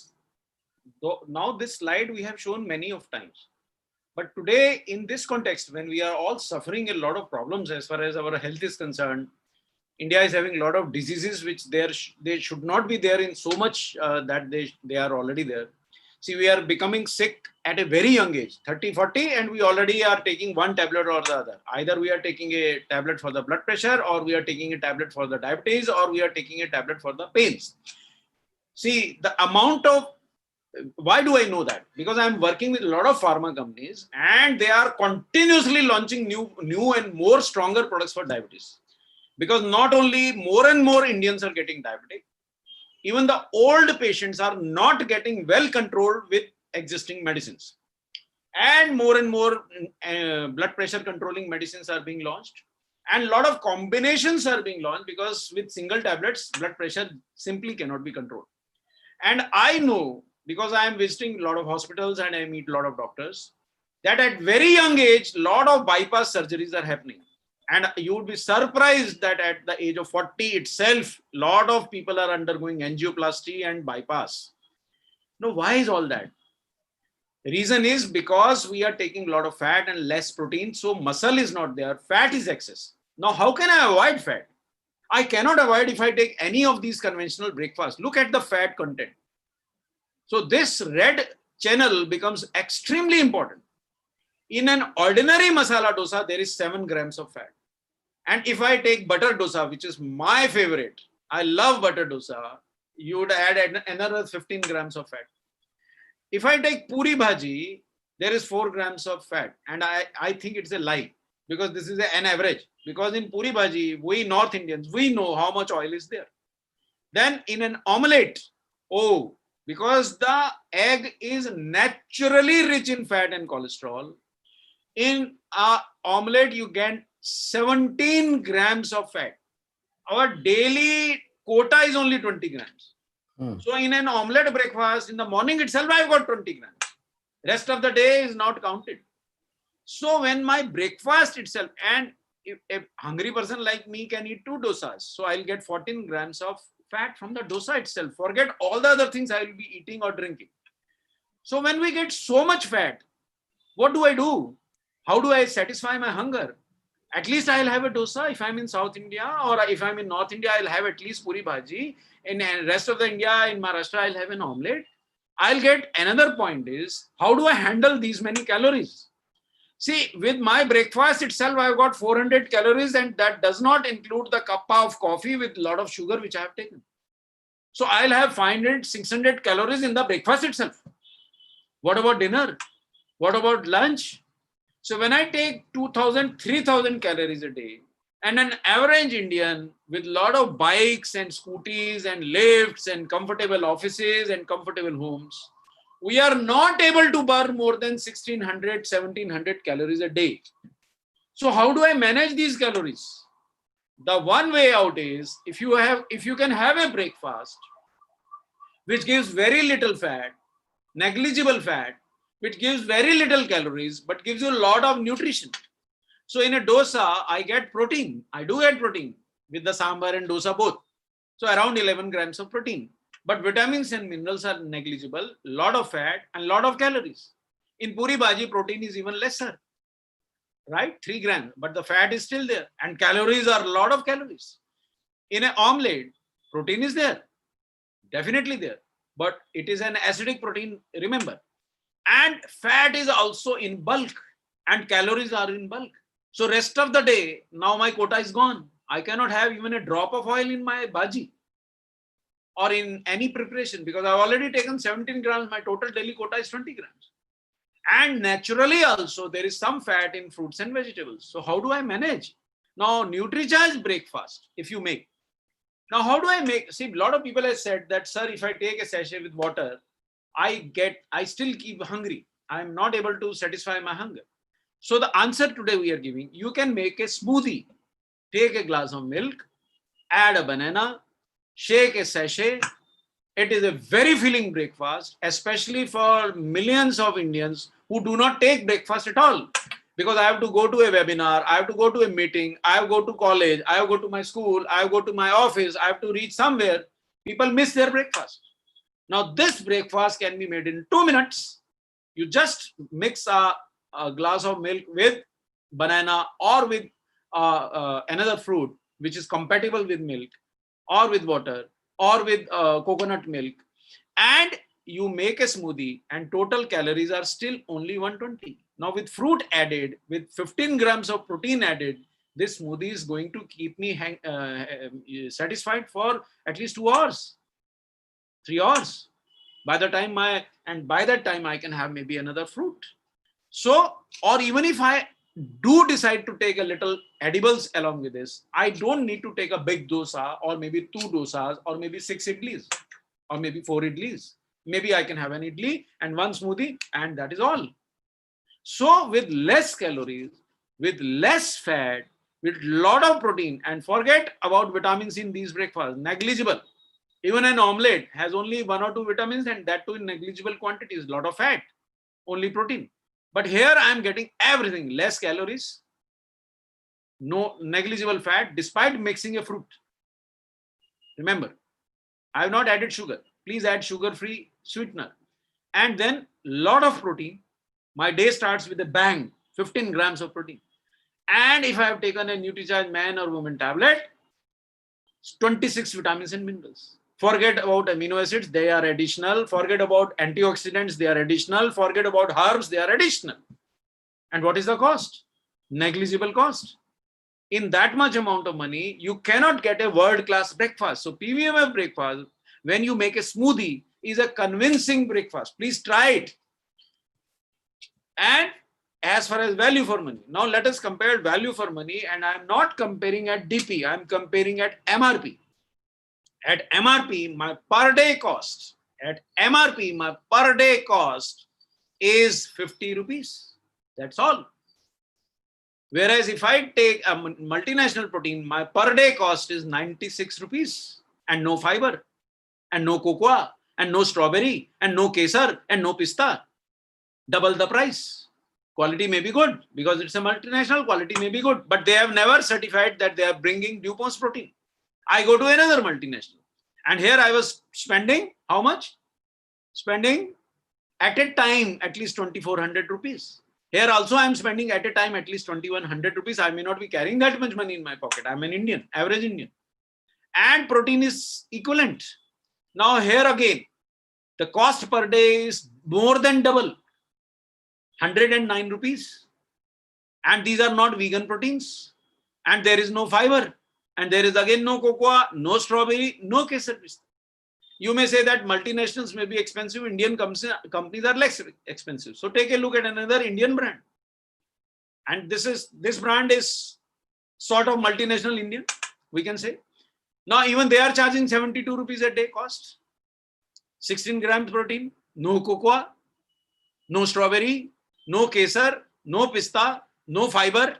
Now this slide we have shown many of times. But today, in this context, when we are all suffering a lot of problems as far as our health is concerned, India is having a lot of diseases which they should not be there in so much that they are already there. See, we are becoming sick at a very young age, 30, 40, and we already are taking one tablet or the other. Either we are taking a tablet for the blood pressure, or we are taking a tablet for the diabetes, or we are taking a tablet for the pains. See, the amount of, why do I know that? Because I'm working with a lot of pharma companies and they are continuously launching new and more stronger products for diabetes. Because not only more and more Indians are getting diabetic, even the old patients are not getting well controlled with existing medicines. And more blood pressure controlling medicines are being launched. And a lot of combinations are being launched because with single tablets, blood pressure simply cannot be controlled. And I know, because I am visiting a lot of hospitals and I meet a lot of doctors, that at very young age, a lot of bypass surgeries are happening. And you would be surprised that at the age of 40 itself, a lot of people are undergoing angioplasty and bypass. Now, why is all that? The reason is because we are taking a lot of fat and less protein, so muscle is not there, fat is excess. Now, how can I avoid fat? I cannot avoid if I take any of these conventional breakfasts. Look at the fat content. So this red channel becomes extremely important. In an ordinary masala dosa, there is 7 grams of fat. And if I take butter dosa, which is my favorite, I love butter dosa, you would add another 15 grams of fat. If I take puri bhaji, there is 4 grams of fat. And I think it's a lie because this is an average. Because in puri bhaji, we North Indians, we know how much oil is there. Then in an omelette, because the egg is naturally rich in fat and cholesterol, in an omelette you get 17 grams of fat. Our daily quota is only 20 grams. So in an omelette breakfast, in the morning itself, I've got 20 grams. Rest of the day is not counted. So when my breakfast itself, and if a hungry person like me can eat 2 dosas, so I'll get 14 grams of fat from the dosa itself. Forget all the other things I will be eating or drinking. So when we get so much fat, what do? How do I satisfy my hunger? At least I'll have a dosa if I'm in South India, or if I'm in North India, I'll have at least puri bhaji. In the rest of the India, in Maharashtra, I'll have an omelette. I'll get another point is, how do I handle these many calories? See, with my breakfast itself, I've got 400 calories, and that does not include the cup of coffee with a lot of sugar which I have taken. So I'll have 500, 600 calories in the breakfast itself. What about dinner? What about lunch? So when I take 2,000, 3,000 calories a day, and an average Indian with a lot of bikes and scooties and lifts and comfortable offices and comfortable homes, we are not able to burn more than 1,600, 1,700 calories a day. So how do I manage these calories? The one way out is, if you can have a breakfast which gives very little fat, negligible fat, which gives very little calories, but gives you a lot of nutrition. So in a dosa, I get protein. I do get protein with the sambar and dosa both. So around 11 grams of protein. But vitamins and minerals are negligible, lot of fat and lot of calories. In puri bhaji, protein is even lesser, right? 3 grams, but the fat is still there. And calories are a lot of calories. In an omelette, protein is there, definitely there. But it is an acidic protein, remember. And fat is also in bulk and calories are in bulk. So rest of the day, now my quota is gone. I cannot have even a drop of oil in my bhaji or in any preparation because I've already taken 17 grams. My total daily quota is 20 grams. And naturally also there is some fat in fruits and vegetables. So how do I manage? Now Nutricharge breakfast, if you make. Now how do I make? See, a lot of people have said that, sir, if I take a sachet with water, I still keep hungry. I'm not able to satisfy my hunger. So the answer today we are giving, you can make a smoothie. Take a glass of milk, add a banana, shake a sachet. It is a very filling breakfast, especially for millions of Indians who do not take breakfast at all. Because I have to go to a webinar, I have to go to a meeting, I have to go to college, I have to go to my school, I have to go to my office, I have to reach somewhere. People miss their breakfast. Now this breakfast can be made in 2 minutes. You just mix a glass of milk with banana or with another fruit which is compatible with milk or with water or with coconut milk, and you make a smoothie, and total calories are still only 120. Now with fruit added, with 15 grams of protein added, this smoothie is going to keep me satisfied for at least 2 hours, 3 hours. By that time I can have maybe another fruit. So, or even if I do decide to take a little edibles along with this, I don't need to take a big dosa or maybe 2 dosas or maybe 6 idlis or maybe 4 idlis. Maybe I can have an idli and 1 smoothie, and that is all. So with less calories, with less fat, with lot of protein, and forget about vitamins in these breakfasts, negligible. Even an omelette has only 1 or 2 vitamins, and that too in negligible quantities, lot of fat, only protein. But here I am getting everything, less calories, no negligible fat, despite mixing a fruit. Remember, I have not added sugar. Please add sugar-free sweetener. And then lot of protein. My day starts with a bang, 15 grams of protein. And if I have taken a Nutricharge man or woman tablet, 26 vitamins and minerals. Forget about amino acids, they are additional. Forget about antioxidants, they are additional. Forget about herbs, they are additional. And what is the cost? Negligible cost. In that much amount of money, you cannot get a world-class breakfast. So PVMF breakfast, when you make a smoothie, is a convincing breakfast. Please try it. And as far as value for money, now let us compare value for money, and I'm not comparing at DP, I'm comparing at MRP. At MRP, my per day cost, is 50 rupees. That's all. Whereas if I take a multinational protein, my per day cost is 96 rupees, and no fiber, and no cocoa, and no strawberry, and no kesar, and no pista. Double the price. Quality may be good because it's a multinational, quality may be good, but they have never certified that they are bringing DuPont's protein. I go to another multinational, and here I was spending how much? Spending at a time at least 2,400 rupees. Here also I am spending at a time at least 2,100 rupees. I may not be carrying that much money in my pocket. I'm an Indian, average Indian. And protein is equivalent. Now here again, the cost per day is more than double, 109 rupees. And these are not vegan proteins. And there is no fiber. And there is again no cocoa, no strawberry, no kesar pista. You may say that multinationals may be expensive, Indian companies are less expensive. So take a look at another Indian brand. And this brand is sort of multinational Indian, we can say. Now even they are charging 72 rupees a day cost. 16 grams protein, no cocoa, no strawberry, no kesar, no pista, no fiber.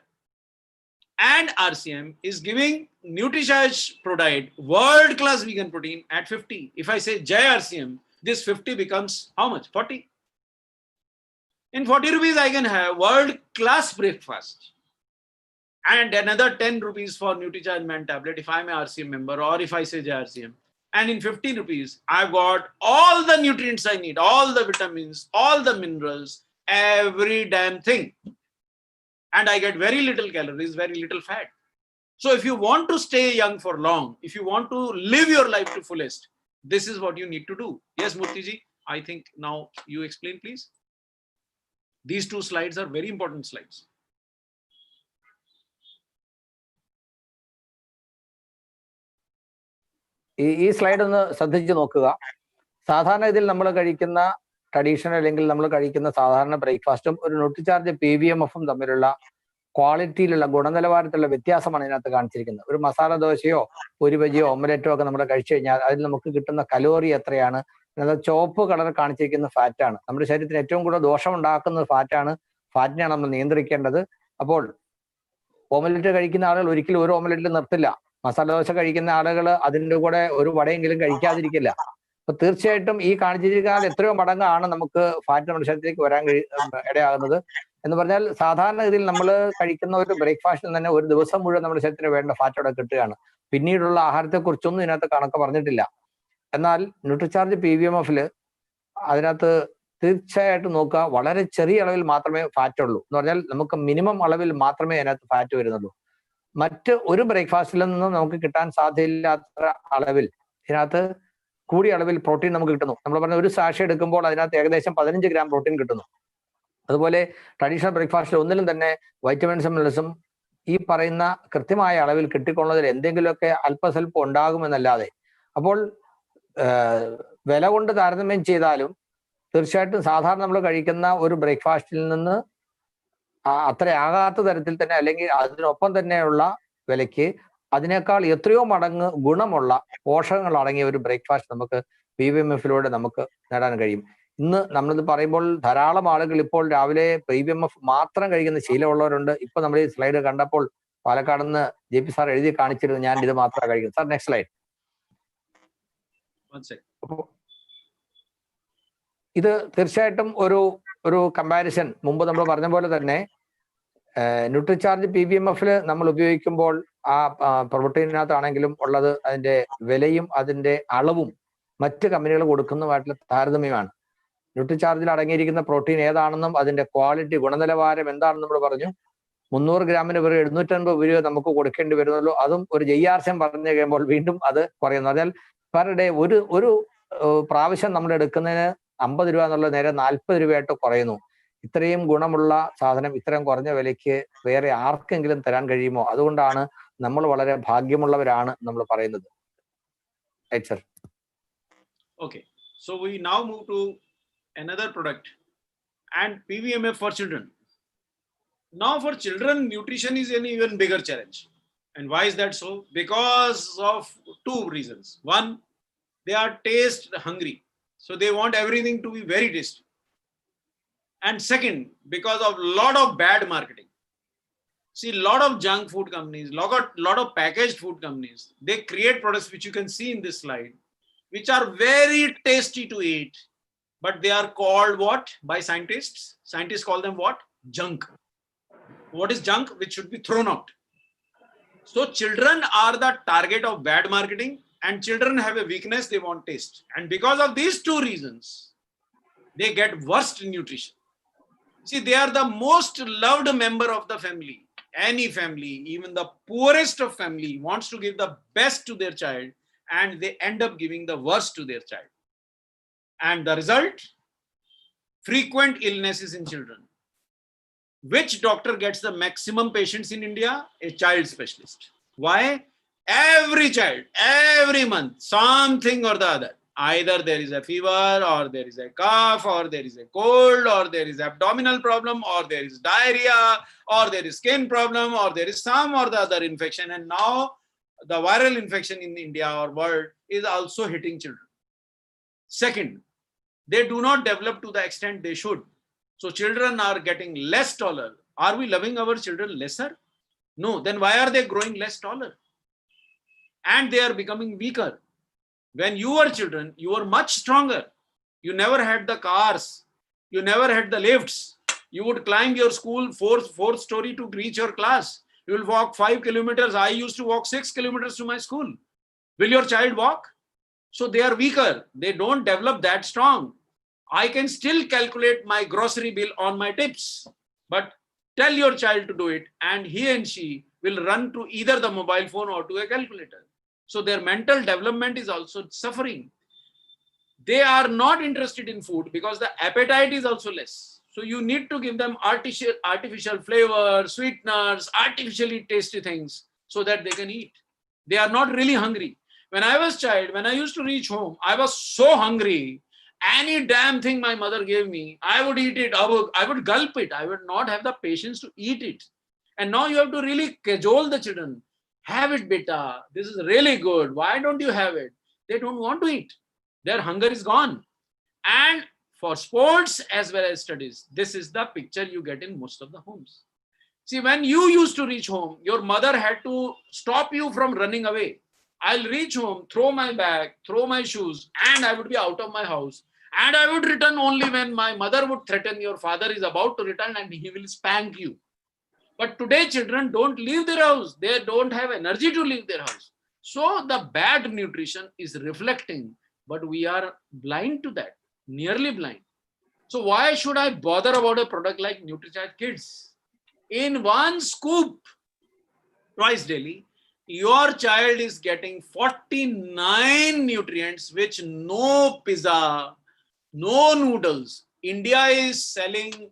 And RCM is giving Nutricharge product, world-class vegan protein at 50. If I say Jai RCM, this 50 becomes how much? 40. In 40 rupees, I can have world-class breakfast. And another 10 rupees for Nutricharge man tablet if I'm a RCM member, or if I say Jai RCM. And in 50 rupees, I've got all the nutrients I need, all the vitamins, all the minerals, every damn thing. And I get very little calories, very little fat. So if you want to stay young for long, if you want to live your life to fullest, this is what you need to do. Yes, Murthy, I think now you explain, please. These 2 slides are very important slides. ഈ slide ഒന്ന് ശ്രദ്ധിച്ചു നോക്കുക. സാധാരണ ഇതിൽ നമ്മൾ കഴിക്കുന്ന traditional അല്ലെങ്കിൽ നമ്മൾ കഴിക്കുന്ന സാധാരണ ബ്രേക്ക്ഫാസ്റ്റും ഒരു ന്യൂട്രിചാർജ് PVMF-ഉം തമ്മിലുള്ള ക്വാളിറ്റിയിലുള്ള ഗുണനിലവാരത്തിലുള്ള വ്യത്യാസമാണ് ഇതിനകത്ത് കാണിച്ചിരിക്കുന്നത്. ഒരു മസാല ദോശയോ ഒരു ബജിയോ ഓംലെറ്റോ ഒക്കെ നമ്മൾ കഴിച്ചു കഴിഞ്ഞാൽ അതിൽ നമുക്ക് കിട്ടുന്ന കലോറി എത്രയാണ്? ചുവപ്പ് കളർ കാണിച്ചിരിക്കുന്ന ഫാറ്റാണ്. നമ്മുടെ ശരീരത്തിന് ഏറ്റവും കൂടുതൽ ദോഷം ഉണ്ടാക്കുന്ന ഫാറ്റാണ്. ഫാറ്റിനെയാണ് നമ്മൾ നിയന്ത്രിക്കേണ്ടത്. അപ്പോൾ ഓംലെറ്റ് കഴിക്കുന്ന ആളുകൾ ഒരിക്കലും ഒരു ഓംലെറ്റിൽ നിർത്തില്ല. മസാല ദോശ കഴിക്കുന്ന ആളുകൾ അതിൻ്റെ കൂടെ ഒരു വടയെങ്കിലും കഴിക്കാതിരിക്കില്ല. അപ്പൊ തീർച്ചയായിട്ടും ഈ കാണിച്ചിരിക്കാൻ എത്രയോ മടങ്ങാണ് നമുക്ക് ഫാറ്റ് നമ്മുടെ ശരീരത്തിലേക്ക് വരാൻ ഇടയാകുന്നത്. എന്ന് പറഞ്ഞാൽ സാധാരണ ഇതിൽ നമ്മൾ കഴിക്കുന്ന ഒരു ബ്രേക്ക്ഫാസ്റ്റിൽ തന്നെ ഒരു ദിവസം മുഴുവൻ നമ്മുടെ ശരീരത്തിന് വേണ്ട ഫാറ്റ് അവിടെ കിട്ടുകയാണ്. പിന്നീടുള്ള ആഹാരത്തെക്കുറിച്ചൊന്നും ഇതിനകത്ത് കണക്ക് പറഞ്ഞിട്ടില്ല. എന്നാൽ ന്യൂട്രിചാർജ് PVMF-ല് അതിനകത്ത് തീർച്ചയായിട്ടും നോക്കുക, വളരെ ചെറിയ അളവിൽ മാത്രമേ ഫാറ്റ് ഉള്ളൂ. എന്ന് പറഞ്ഞാൽ നമുക്ക് മിനിമം അളവിൽ മാത്രമേ അതിനകത്ത് ഫാറ്റ് വരുന്നുള്ളൂ. മറ്റ് ഒരു ബ്രേക്ക്ഫാസ്റ്റിൽ നിന്നും നമുക്ക് കിട്ടാൻ സാധ്യതയില്ലാത്ത അളവിൽ ഇതിനകത്ത് കൂടിയ അളവിൽ പ്രോട്ടീൻ നമുക്ക് കിട്ടുന്നു. നമ്മൾ പറഞ്ഞ ഒരു സാഷ എടുക്കുമ്പോൾ അതിനകത്ത് ഏകദേശം 15 ഗ്രാം പ്രോട്ടീൻ കിട്ടുന്നു. അതുപോലെ ട്രഡീഷണൽ ബ്രേക്ക്ഫാസ്റ്റിൽ ഒന്നിലും തന്നെ വൈറ്റമിൻസും മിനറൽസും ഈ പറയുന്ന കൃത്യമായ അളവിൽ കിട്ടിക്കൊള്ളുന്നതിൽ എന്തെങ്കിലുമൊക്കെ അല്പസ്വല്പം ഉണ്ടാകുമെന്നല്ലാതെ. അപ്പോൾ വില കൊണ്ട് താരതമ്യം ചെയ്താലും തീർച്ചയായിട്ടും സാധാരണ നമ്മൾ കഴിക്കുന്ന ഒരു ബ്രേക്ക്ഫാസ്റ്റിൽ നിന്ന് അത്രയാകാത്ത തരത്തിൽ തന്നെ, അല്ലെങ്കിൽ അതിനൊപ്പം തന്നെയുള്ള വിലയ്ക്ക് അതിനേക്കാൾ എത്രയോ മടങ്ങ് ഗുണമുള്ള പോഷകങ്ങൾ അടങ്ങിയ ഒരു ബ്രേക്ക്ഫാസ്റ്റ് നമുക്ക് PVMF-ലൂടെ നമുക്ക് നേടാൻ കഴിയും. ഇന്ന് നമ്മളിത് പറയുമ്പോൾ ധാരാളം ആളുകൾ ഇപ്പോൾ രാവിലെ PVMF മാത്രം കഴിക്കുന്ന ശീലമുള്ളവരുണ്ട്. ഇപ്പൊ നമ്മൾ ഈ സ്ലൈഡ് കണ്ടപ്പോൾ പാലക്കാട് നിന്ന് JP സാർ എഴുതി കാണിച്ചിരുന്നു, ഞാൻ ഇത് മാത്രമാണ് കഴിക്കുന്നത്. Sir next slide. ഇത് തീർച്ചയായിട്ടും ഒരു കമ്പാരിസൺ മുമ്പ് നമ്മൾ പറഞ്ഞ പോലെ തന്നെ ന്യൂട്രിചാർജ് PVMF-ല് നമ്മൾ ഉപയോഗിക്കുമ്പോൾ ആ പ്രോട്ടീനകത്താണെങ്കിലും ഉള്ളത് അതിന്റെ വിലയും അതിന്റെ അളവും മറ്റ് കമ്പനികൾ കൊടുക്കുന്നതുമായിട്ടുള്ള താരതമ്യമാണ്. ന്യൂട്രിചാർജിൽ അടങ്ങിയിരിക്കുന്ന പ്രോട്ടീൻ ഏതാണെന്നും അതിന്റെ ക്വാളിറ്റി ഗുണനിലവാരം എന്താണെന്നും നമ്മൾ പറഞ്ഞു. 300 ഗ്രാമിന് വെറും 750 രൂപ നമുക്ക് കൊടുക്കേണ്ടി വരുന്നുള്ളൂ. അതും ഒരു RCM പറഞ്ഞു കഴിയുമ്പോൾ വീണ്ടും അത് കുറയുന്നു. അതിനാൽ പെർ ഡേ ഒരു പ്രാവശ്യം നമ്മൾ എടുക്കുന്നതിന് 50 രൂപ എന്നുള്ള നേരെ 40 രൂപയായിട്ട് കുറയുന്നു. ഇത്രയും ഗുണമുള്ള സാധനം ഇത്രയും കുറഞ്ഞ വിലയ്ക്ക് വേറെ ആർക്കെങ്കിലും തരാൻ കഴിയുമോ? അതുകൊണ്ടാണ് നമ്മൾ വളരെ ഭാഗ്യമുള്ളവരാണ് നമ്മൾ പറയുന്നത്. Right sir. Okay, so we now move to another product and PVMF for children. Now for children, nutrition is an even bigger challenge. And why is that so? Because of two reasons. One, they are taste hungry, so they want everything to be very tasty. And second, because of lot of bad marketing. See, lot of junk food companies, lot of packaged food companies, they create products which you can see in this slide, which are very tasty to eat, but they are called what by scientists? Scientists call them what? Junk. What is junk? Which should be thrown out. So children are the target of bad marketing, and children have a weakness, they want taste. And because of these two reasons, they get worst nutrition. See, they are the most loved member of the family. Any family, even the poorest of family, wants to give the best to their child, and they end up giving the worst to their child. And the result? Frequent illnesses in children. Which doctor gets the maximum patients in India? A child specialist. Why? Every child, every month, something or the other. Either there is a fever, or there is a cough, or there is a cold, or there is abdominal problem, or there is diarrhea, or there is skin problem, or there is some or the other infection. And now the viral infection in India or world is also hitting children. Second, they do not develop to the extent they should. So children are getting less taller. Are we loving our children lesser? No. Then why are they growing less taller? And they are becoming weaker. When you were children, you were much stronger. You never had the cars. You never had the lifts. You would climb your school fourth story to reach your class. You will walk 5 kilometers. I used to walk 6 kilometers to my school. Will your child walk? So they are weaker. They don't develop that strong. I can still calculate my grocery bill on my tips, but tell your child to do it, and he and she will run to either the mobile phone or to a calculator. So their mental development is also suffering. They are not interested in food because the appetite is also less. So you need to give them artificial flavors, sweeteners, artificially tasty things so that they can eat. They are not really hungry. When I was a child, when I used to reach home, I was so hungry. Any damn thing my mother gave me, I would eat it. I would gulp it. I would not have the patience to eat it. And now you have to really cajole the children. Have it, beta. This is really good. Why don't you have it? They don't want to eat. Their hunger is gone. And for sports as well as studies, this is the picture you get in most of the homes. See, when you used to reach home, your mother had to stop you from running away. I'll reach home, throw my bag, throw my shoes, and I would be out of my house. And I would return only when my mother would threaten, your father is about to return and he will spank you. But today children don't leave their house. They don't have energy to leave their house. So the bad nutrition is reflecting but we are blind to that, nearly blind. So why should I bother about a product like Nutricharge Kids? In one scoop, twice daily, your child is getting 49 nutrients, which no pizza, no noodles. India is selling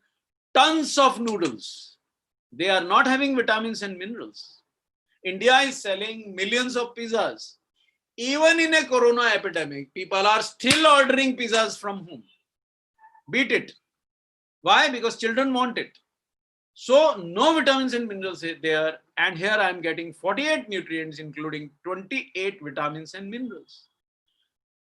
tons of noodles. They are not having vitamins and minerals. India is selling millions of pizzas. Even in a corona epidemic, people are still ordering pizzas from home. Beat it. Why? Because children want it. So no vitamins and minerals there. And here I am getting 48 nutrients, including 28 vitamins and minerals.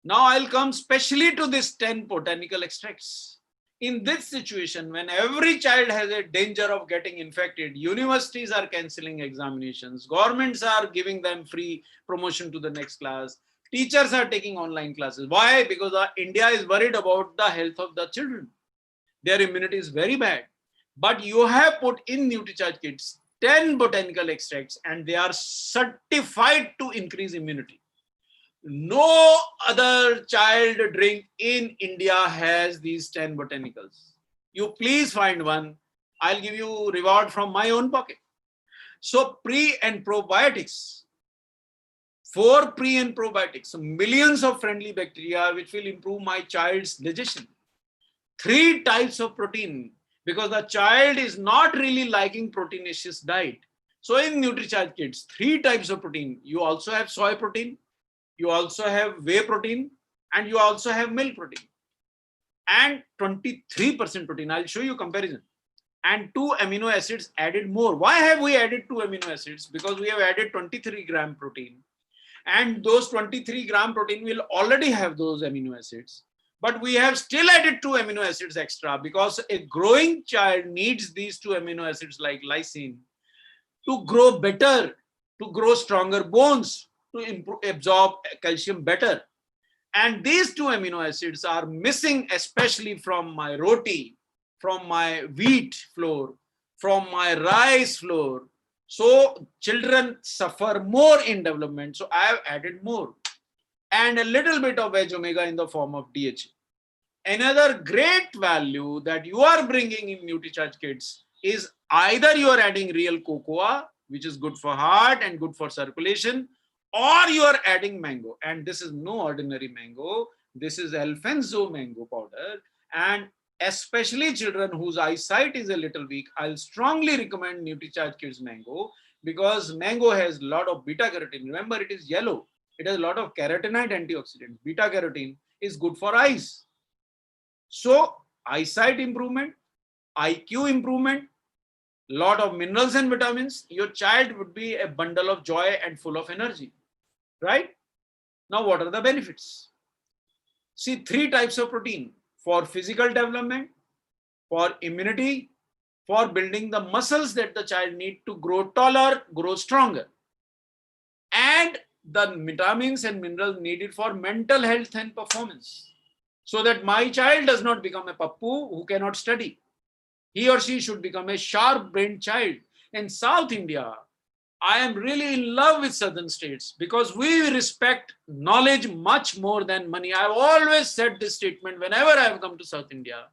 Now I'll come specially to this 10 botanical extracts. In this situation, when every child has a danger of getting infected, universities are cancelling examinations, governments are giving them free promotion to the next class, teachers are taking online classes. Why? Because India is worried about the health of the children. Their immunity is very bad. But you have put in Nutricharge Kids 10 botanical extracts and they are certified to increase immunity. No other child drink in India has these 10 botanicals. You please find one. I'll give you reward from my own pocket. So pre and probiotics. 4 pre and probiotics. So millions of friendly bacteria which will improve my child's digestion. 3 types of protein because the child is not really liking proteinaceous diet. So in Nutricharge Kids, 3 types of protein. You also have soy protein. You also have whey protein and you also have milk protein and 23% protein. I'll show you comparison and 2 amino acids added more. Why have we added 2 amino acids? Because we have added 23 gram protein and those 23 gram protein will already have those amino acids. But we have still added 2 amino acids extra because a growing child needs these 2 amino acids like lysine to grow better, to grow stronger bones, to absorb calcium better. And these 2 amino acids are missing, especially from my roti, from my wheat flour, from my rice flour. So children suffer more in development. So I have added more. And a little bit of veg omega in the form of DHA. Another great value that you are bringing in Nutricharge Kids is either you are adding real cocoa, which is good for heart and good for circulation, or you are adding mango. And this is no ordinary mango. This is Alfonso mango powder. And especially children whose eyesight is a little weak, I'll strongly recommend Nutricharge Kids mango because mango has a lot of beta carotene. Remember, it is yellow. It has a lot of carotenoid antioxidants. Beta carotene is good for eyes. So eyesight improvement, IQ improvement, lot of minerals and vitamins, your child would be a bundle of joy and full of energy, right? Now, what are the benefits? See, 3 types of protein for physical development, for immunity, for building the muscles that the child need to grow taller, grow stronger, and the vitamins and minerals needed for mental health and performance, so that my child does not become a pappu who cannot study. He or she should become a sharp-brained child. In South India, I am really in love with southern states because we respect knowledge much more than money. I've always said this statement whenever I have come to South India.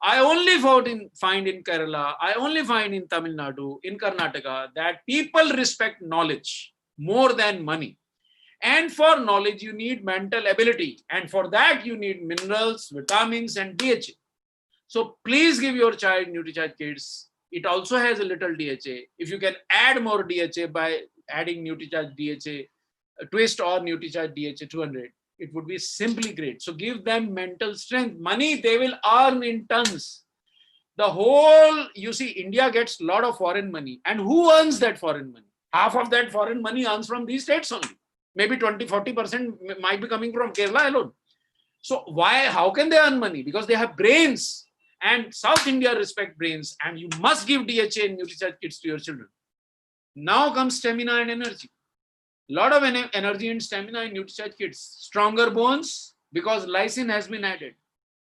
I only find in Kerala, I only find in Tamil Nadu, in Karnataka, that people respect knowledge more than money. And for knowledge, you need mental ability. And for that, you need minerals, vitamins, and DHA. So please give your child Nutricharge Kids. It also has a little DHA. If you can add more DHA by adding Nutricharge DHA twist or Nutricharge DHA 200, it would be simply great. So give them mental strength. Money they will earn in tons. The whole, you see, India gets a lot of foreign money. And who earns that foreign money? Half of that foreign money earns from these states only. Maybe 20-40% might be coming from Kerala alone. So why, how can they earn money? Because they have brains. And South India respect brains. And you must give DHA and Nutricharge Kids to your children. Now comes stamina and energy. A lot of energy and stamina in Nutricharge Kids. Stronger bones because lysine has been added.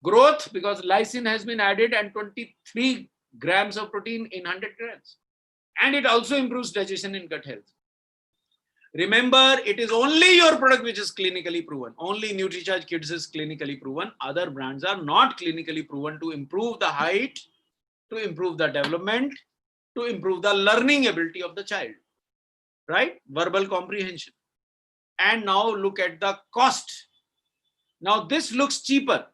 Growth because lysine has been added and 23 grams of protein in 100 grams. And it also improves digestion and gut health. Remember, it is only your product which is clinically proven. Only Nutricharge Kids is clinically proven. Other brands are not clinically proven to improve the height, to improve the development, to improve the learning ability of the child, right? Verbal comprehension. And now look at the cost. Now this looks cheaper.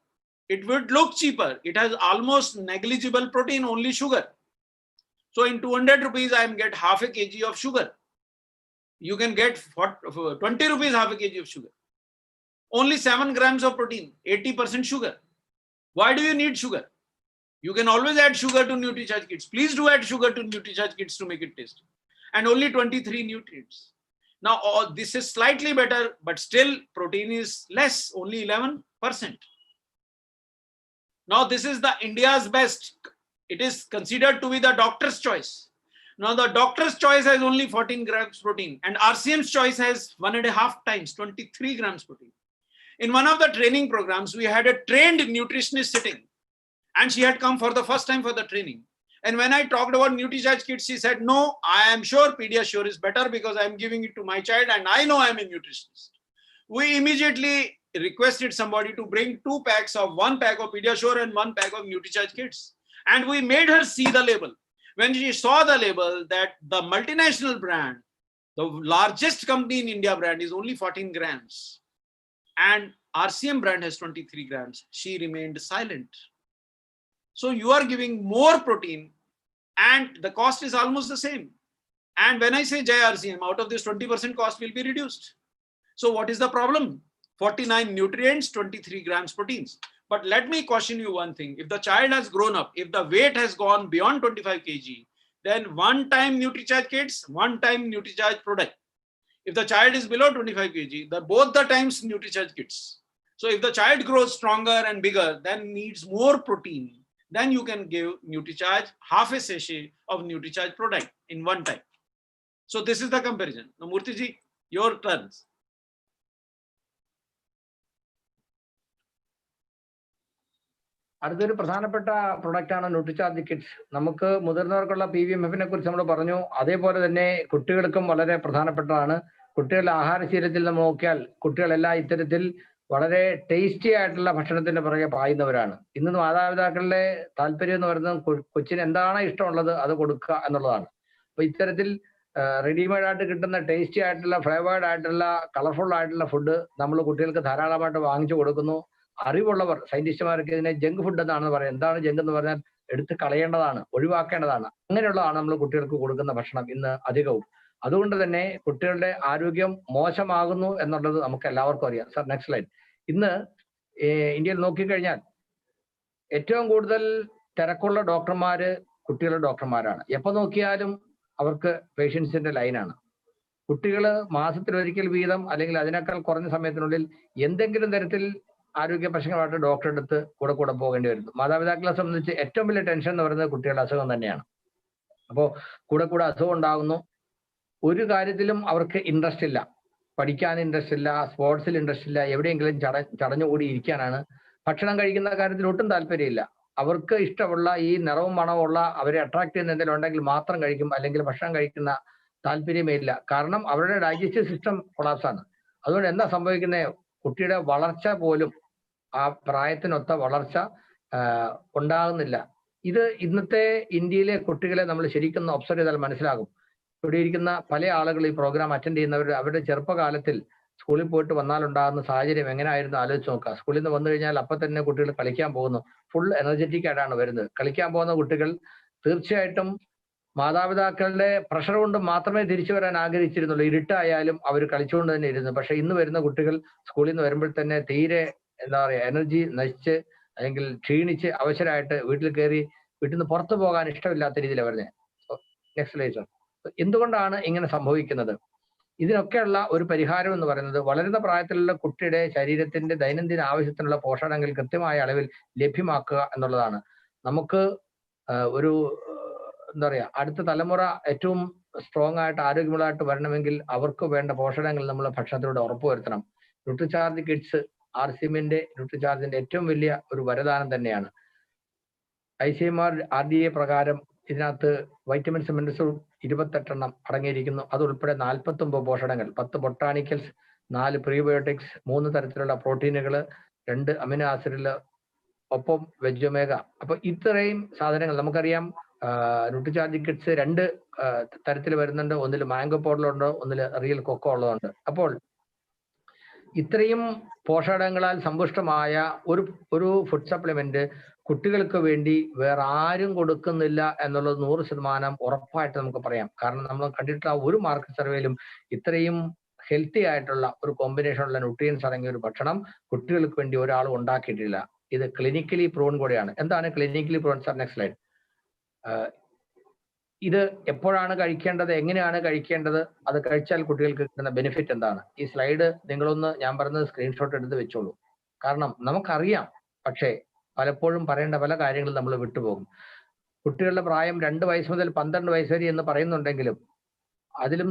It would look cheaper. It has almost negligible protein, only sugar. So in 200 rupees, I am get half a kg of sugar. You can get for 20 rupees half a kg of sugar. Only 7 grams of protein, 80% sugar. Why do you need sugar? You can always add sugar to Nutricharge Kids. Please do add sugar to Nutricharge Kids to make it tasty. And only 23 nutrients. Now, this is slightly better, but still protein is less, only 11%. Now, this is the India's best. It is considered to be the doctor's choice. Now, the doctor's choice has only 14 grams protein, and RCM's choice has 1.5 times, 23 grams protein. In one of the training programs, we had a trained nutritionist sitting, and she had come for the first time for the training. And when I talked about Nutricharge Kids, she said, no, I am sure Pediasure is better because I am giving it to my child and I know I am a nutritionist. We immediately requested somebody to bring 2 packs of 1 pack of Pediasure and 1 pack of Nutricharge Kids. And we made her see the label. When she saw the label that the multinational brand, the largest company in India brand is only 14 grams and RCM brand has 23 grams, she remained silent. So you are giving more protein and the cost is almost the same. And when I say JRCM, out of this 20% cost will be reduced. So what is the problem? 49 nutrients, 23 grams proteins. But let me caution you one thing. If the child has grown up, if the weight has gone beyond 25 kg, then one time Nutricharge Kids, one time Nutricharge product. If the child is below 25 kg, both the times Nutricharge Kids. So if the child grows stronger and bigger, then needs more protein, then you can give Nutricharge half a sachet of Nutricharge product in one time. So this is the comparison. Now, Murthy ji, your turns. അടുത്തൊരു പ്രധാനപ്പെട്ട product ആണ് Nutricharge kids. നമുക്ക് മുതിർന്നവർക്കുള്ള PVMF-നെ കുറിച്ച് നമ്മൾ പറഞ്ഞു. അതേപോലെ തന്നെ കുട്ടികൾക്കും വളരെ പ്രധാനപ്പെട്ടതാണ്. കുട്ടികളുടെ ആഹാരശീലത്തിൽ നമ്മൾ നോക്കിയാൽ കുട്ടികളെല്ലാം ഇത്തരത്തിൽ വളരെ ടേസ്റ്റി ആയിട്ടുള്ള ഭക്ഷണത്തിന്റെ പുറകെ പായുന്നവരാണ്. ഇന്ന് മാതാപിതാക്കളുടെ താല്പര്യം എന്ന് പറയുന്നത് കൊച്ചിന് എന്താണ് ഇഷ്ടമുള്ളത് അത് കൊടുക്കുക എന്നുള്ളതാണ്. അപ്പൊ ഇത്തരത്തിൽ റെഡിമെയ്ഡ് ആയിട്ട് കിട്ടുന്ന ടേസ്റ്റി ആയിട്ടുള്ള ഫ്ലേവേർഡ് ആയിട്ടുള്ള കളർഫുൾ ആയിട്ടുള്ള ഫുഡ് നമ്മൾ കുട്ടികൾക്ക് ധാരാളമായിട്ട് വാങ്ങിച്ചു കൊടുക്കുന്നു. അറിവുള്ളവർ സയന്റിസ്റ്റുമാർക്ക് ഇതിനെ ജങ്ക് ഫുഡ് എന്നാണ് പറയുന്നത്. എന്താണ് ജങ്ക് എന്ന് പറഞ്ഞാൽ എടുത്ത് കളയേണ്ടതാണ്, ഒഴിവാക്കേണ്ടതാണ്. അങ്ങനെയുള്ളതാണ് നമ്മൾ കുട്ടികൾക്ക് കൊടുക്കുന്ന ഭക്ഷണം ഇന്ന് അധികവും. അതുകൊണ്ട് തന്നെ കുട്ടികളുടെ ആരോഗ്യം മോശമാകുന്നു എന്നുള്ളത് നമുക്ക് എല്ലാവർക്കും അറിയാം. Sir, next slide. ഇന്ന് ഇന്ത്യയിൽ നോക്കിക്കഴിഞ്ഞാൽ ഏറ്റവും കൂടുതൽ തിരക്കുള്ള ഡോക്ടർമാര് കുട്ടികളുടെ ഡോക്ടർമാരാണ്. എപ്പോ നോക്കിയാലും അവർക്ക് പേഷ്യൻസിന്റെ ലൈനാണ്. കുട്ടികൾ മാസത്തിലൊരിക്കൽ വീതം അല്ലെങ്കിൽ അതിനേക്കാൾ കുറഞ്ഞ സമയത്തിനുള്ളിൽ എന്തെങ്കിലും തരത്തിൽ ആരോഗ്യ പ്രശ്നങ്ങളായിട്ട് ഡോക്ടറുടെ അടുത്ത് കൂടെ പോകേണ്ടി വരുന്നു. മാതാപിതാക്കളെ സംബന്ധിച്ച് ഏറ്റവും വലിയ ടെൻഷൻ എന്ന് പറയുന്നത് കുട്ടികളുടെ അസുഖം തന്നെയാണ്. അപ്പോൾ കൂടെ അസുഖം ഉണ്ടാകുന്നു. ഒരു കാര്യത്തിലും അവർക്ക് ഇൻട്രസ്റ്റ് ഇല്ല, പഠിക്കാൻ ഇൻട്രസ്റ്റ് ഇല്ല, സ്പോർട്സിൽ ഇൻട്രസ്റ്റ് ഇല്ല, എവിടെയെങ്കിലും ചടഞ്ഞുകൂടി ഇരിക്കാനാണ്. ഭക്ഷണം കഴിക്കുന്ന കാര്യത്തിൽ ഒട്ടും താല്പര്യമില്ല. അവർക്ക് ഇഷ്ടമുള്ള ഈ നിറവും മണവുമുള്ള അവരെ അട്രാക്ട് ചെയ്യുന്ന എന്തെങ്കിലും ഉണ്ടെങ്കിൽ മാത്രം കഴിക്കും, അല്ലെങ്കിൽ ഭക്ഷണം കഴിക്കുന്ന താല്പര്യമേ ഇല്ല. കാരണം അവരുടെ ഡൈജസ്റ്റീവ് സിസ്റ്റം കൊളാപ്സ് ആണ്. അതുകൊണ്ട് എന്താ സംഭവിക്കുന്നത്? കുട്ടിയുടെ വളർച്ച പോലും ആ പ്രായത്തിനൊത്ത വളർച്ച ഉണ്ടാകുന്നില്ല. ഇത് ഇന്നത്തെ ഇന്ത്യയിലെ കുട്ടികളെ നമ്മൾ ശരിക്കും ഒബ്സർവ് ചെയ്താൽ മനസ്സിലാകും. ഇവിടെ ഇരിക്കുന്ന പല ആളുകൾ ഈ പ്രോഗ്രാം അറ്റൻഡ് ചെയ്യുന്നവർ അവരുടെ ചെറുപ്പകാലത്തിൽ സ്കൂളിൽ പോയിട്ട് വന്നാലുണ്ടാകുന്ന സാഹചര്യം എങ്ങനെയായിരുന്നു ആലോചിച്ച് നോക്കുക. സ്കൂളിൽ നിന്ന് വന്നു കഴിഞ്ഞാൽ അപ്പം തന്നെ കുട്ടികൾ കളിക്കാൻ പോകുന്നു. ഫുൾ എനർജറ്റിക് ആയിട്ടാണ് വരുന്നത്. കളിക്കാൻ പോകുന്ന കുട്ടികൾ തീർച്ചയായിട്ടും മാതാപിതാക്കളുടെ പ്രഷർ കൊണ്ട് മാത്രമേ തിരിച്ചു വരാൻ ആഗ്രഹിച്ചിരുന്നുള്ളൂ. ഇരുട്ടായാലും അവർ കളിച്ചുകൊണ്ട് തന്നെ ഇരുന്നു. പക്ഷെ ഇന്ന് വരുന്ന കുട്ടികൾ സ്കൂളിൽ നിന്ന് വരുമ്പോൾ തന്നെ തീരെ എന്താ പറയുക, എനർജി നശിച്ച് അല്ലെങ്കിൽ ക്ഷീണിച്ച് അവശരായിട്ട് വീട്ടിൽ കയറി വീട്ടിൽ നിന്ന് പുറത്തു പോകാൻ ഇഷ്ടമില്ലാത്ത രീതിയിലാണ് വരുന്നത്. Next slide sir. എന്തുകൊണ്ടാണ് ഇങ്ങനെ സംഭവിക്കുന്നത്? ഇതിനൊക്കെയുള്ള ഒരു പരിഹാരം എന്ന് പറയുന്നത് വളരുന്ന പ്രായത്തിലുള്ള കുട്ടിയുടെ ശരീരത്തിന്റെ ദൈനംദിന ആവശ്യത്തിനുള്ള പോഷകങ്ങൾ കൃത്യമായ അളവിൽ ലഭ്യമാക്കുക എന്നുള്ളതാണ്. നമുക്ക് ഒരു എന്താ പറയാ, അടുത്ത തലമുറ ഏറ്റവും സ്ട്രോങ് ആയിട്ട് ആരോഗ്യമുള്ളതായിട്ട് വരണമെങ്കിൽ അവർക്ക് വേണ്ട പോഷകങ്ങൾ നമ്മൾ ഭക്ഷണത്തിലൂടെ ഉറപ്പുവരുത്തണം. ന്യൂട്രിചാർജ് കിഡ്സ് RCMന്റെ ന്യൂട്രിചാർജിന്റെ ഏറ്റവും വലിയ ഒരു വരദാനം തന്നെയാണ്. ICMR RDA പ്രകാരം ഇതിനകത്ത് വൈറ്റമിൻസ് മിനറൽസും 28 അടങ്ങിയിരിക്കുന്നു. അതുൾപ്പെടെ 49 പോഷകങ്ങൾ, 10 ബൊട്ടാണിക്കൽസ്, 4 പ്രീബയോട്ടിക്സ്, 3 തരത്തിലുള്ള പ്രോട്ടീനുകൾ, 2 അമിനോ ആസിഡുകൾ, ഒപ്പം വെജ് ഒമേഗ. അപ്പൊ ഇത്രയും സാധനങ്ങൾ നമുക്കറിയാം. ന്യൂട്രിചാർജ് കിറ്റ്സ് 2 തരത്തിൽ വരുന്നുണ്ട്. ഒന്നിൽ മാംഗോ പൗഡറുണ്ട്, ഒന്നിൽ റിയൽ കൊക്കോ ഉള്ളതുണ്ട്. അപ്പോൾ ഇത്രയും പോഷകങ്ങളാൽ സമ്പുഷ്ടമായ ഒരു ഫുഡ് സപ്ലിമെന്റ് കുട്ടികൾക്ക് വേണ്ടി വേറെ ആരും കൊടുക്കുന്നില്ല എന്നുള്ളത് 100% ഉറപ്പായിട്ട് നമുക്ക് പറയാം. കാരണം നമ്മൾ കണ്ടിട്ടുള്ള ഒരു മാർക്കറ്റ് സർവേയിലും ഇത്രയും ഹെൽത്തി ആയിട്ടുള്ള ഒരു കോമ്പിനേഷനുള്ള ന്യൂട്രിയൻസ് അടങ്ങിയ ഒരു ഭക്ഷണം കുട്ടികൾക്ക് വേണ്ടി ഒരാളും ഉണ്ടാക്കിയിട്ടില്ല. ഇത് ക്ലിനിക്കലി പ്രൂവൺ കൂടെയാണ്. എന്താണ് clinically proven? Sir next slide. ഇത് എപ്പോഴാണ് കഴിക്കേണ്ടത്, എങ്ങനെയാണ് കഴിക്കേണ്ടത്, അത് കഴിച്ചാൽ കുട്ടികൾക്ക് കിട്ടുന്ന ബെനിഫിറ്റ് എന്താണ്? ഈ സ്ലൈഡ് നിങ്ങളൊന്ന് ഞാൻ പറഞ്ഞത് സ്ക്രീൻഷോട്ട് എടുത്ത് വെച്ചോളൂ. കാരണം നമുക്കറിയാം, പക്ഷേ പലപ്പോഴും പറയേണ്ട പല കാര്യങ്ങളും നമ്മൾ വിട്ടുപോകും. കുട്ടികളുടെ പ്രായം 2 വയസ്സ് മുതൽ 12 വയസ്സ് വരെ എന്ന് പറയുന്നുണ്ടെങ്കിലും അതിലും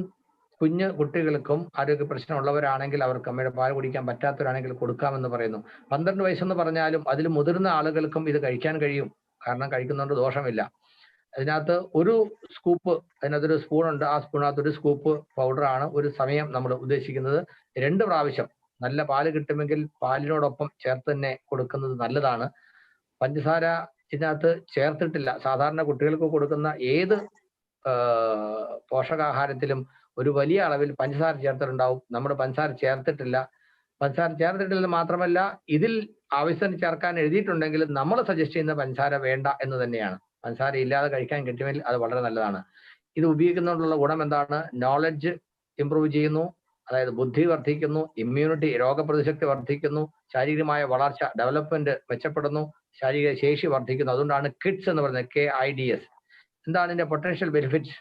കുഞ്ഞു കുട്ടികൾക്കും ആരോഗ്യ പ്രശ്നമുള്ളവരാണെങ്കിൽ അവർക്ക് അമ്മയുടെ പാൽ കുടിക്കാൻ പറ്റാത്തവരാണെങ്കിൽ കൊടുക്കാമെന്ന് പറയുന്നു. 12 വയസ്സെന്ന് പറഞ്ഞാലും അതിൽ മുതിർന്ന ആളുകൾക്കും ഇത് കഴിക്കാൻ കഴിയും. കാരണം കഴിക്കുന്നതുകൊണ്ട് ദോഷമില്ല. അതിനകത്ത് ഒരു സ്കൂപ്പ്, അതിനകത്തൊരു സ്പൂൺ ഉണ്ട്. ആ സ്പൂണിനകത്ത് ഒരു സ്കൂപ്പ് പൗഡറാണ് ഒരു സമയം നമ്മൾ ഉദ്ദേശിക്കുന്നത്. 2 പ്രാവശ്യം നല്ല പാല് കിട്ടുമെങ്കിൽ പാലിനോടൊപ്പം ചേർത്ത് തന്നെ കൊടുക്കുന്നത് നല്ലതാണ്. പഞ്ചസാര ഇതിനകത്ത് ചേർത്തിട്ടില്ല. സാധാരണ കുട്ടികൾക്ക് കൊടുക്കുന്ന ഏത് പോഷകാഹാരത്തിലും ഒരു വലിയ അളവിൽ പഞ്ചസാര ചേർത്തിട്ടുണ്ടാവും. നമ്മൾ പഞ്ചസാര ചേർത്തിട്ടില്ല. പഞ്ചസാര ചേർത്തിട്ടില്ല മാത്രമല്ല, ഇതിൽ ആവശ്യത്തിന് ചേർക്കാൻ എഴുതിയിട്ടുണ്ടെങ്കിലും നമ്മൾ സജസ്റ്റ് ചെയ്യുന്ന പഞ്ചസാര വേണ്ട എന്ന് തന്നെയാണ്. പഞ്ചസാര ഇല്ലാതെ കഴിക്കാൻ കിട്ടുമെങ്കിൽ അത് വളരെ നല്ലതാണ്. ഇത് ഉപയോഗിക്കുന്നതുകൊണ്ടുള്ള ഗുണം എന്താണ്? നോളജ് ഇംപ്രൂവ് ചെയ്യുന്നു, അതായത് ബുദ്ധി വർദ്ധിക്കുന്നു, ഇമ്മ്യൂണിറ്റി രോഗപ്രതിശക്തി വർദ്ധിക്കുന്നു, ശാരീരികമായ വളർച്ച ഡെവലപ്മെന്റ് മെച്ചപ്പെടുന്നു, ശാരീരിക ശേഷി വർദ്ധിക്കുന്നു. അതുകൊണ്ടാണ് കിഡ്സ് എന്ന് പറയുന്നത്, KIDS. എന്താണ് ഇതിന്റെ പൊട്ടൻഷ്യൽ ബെനിഫിറ്റ്സ്?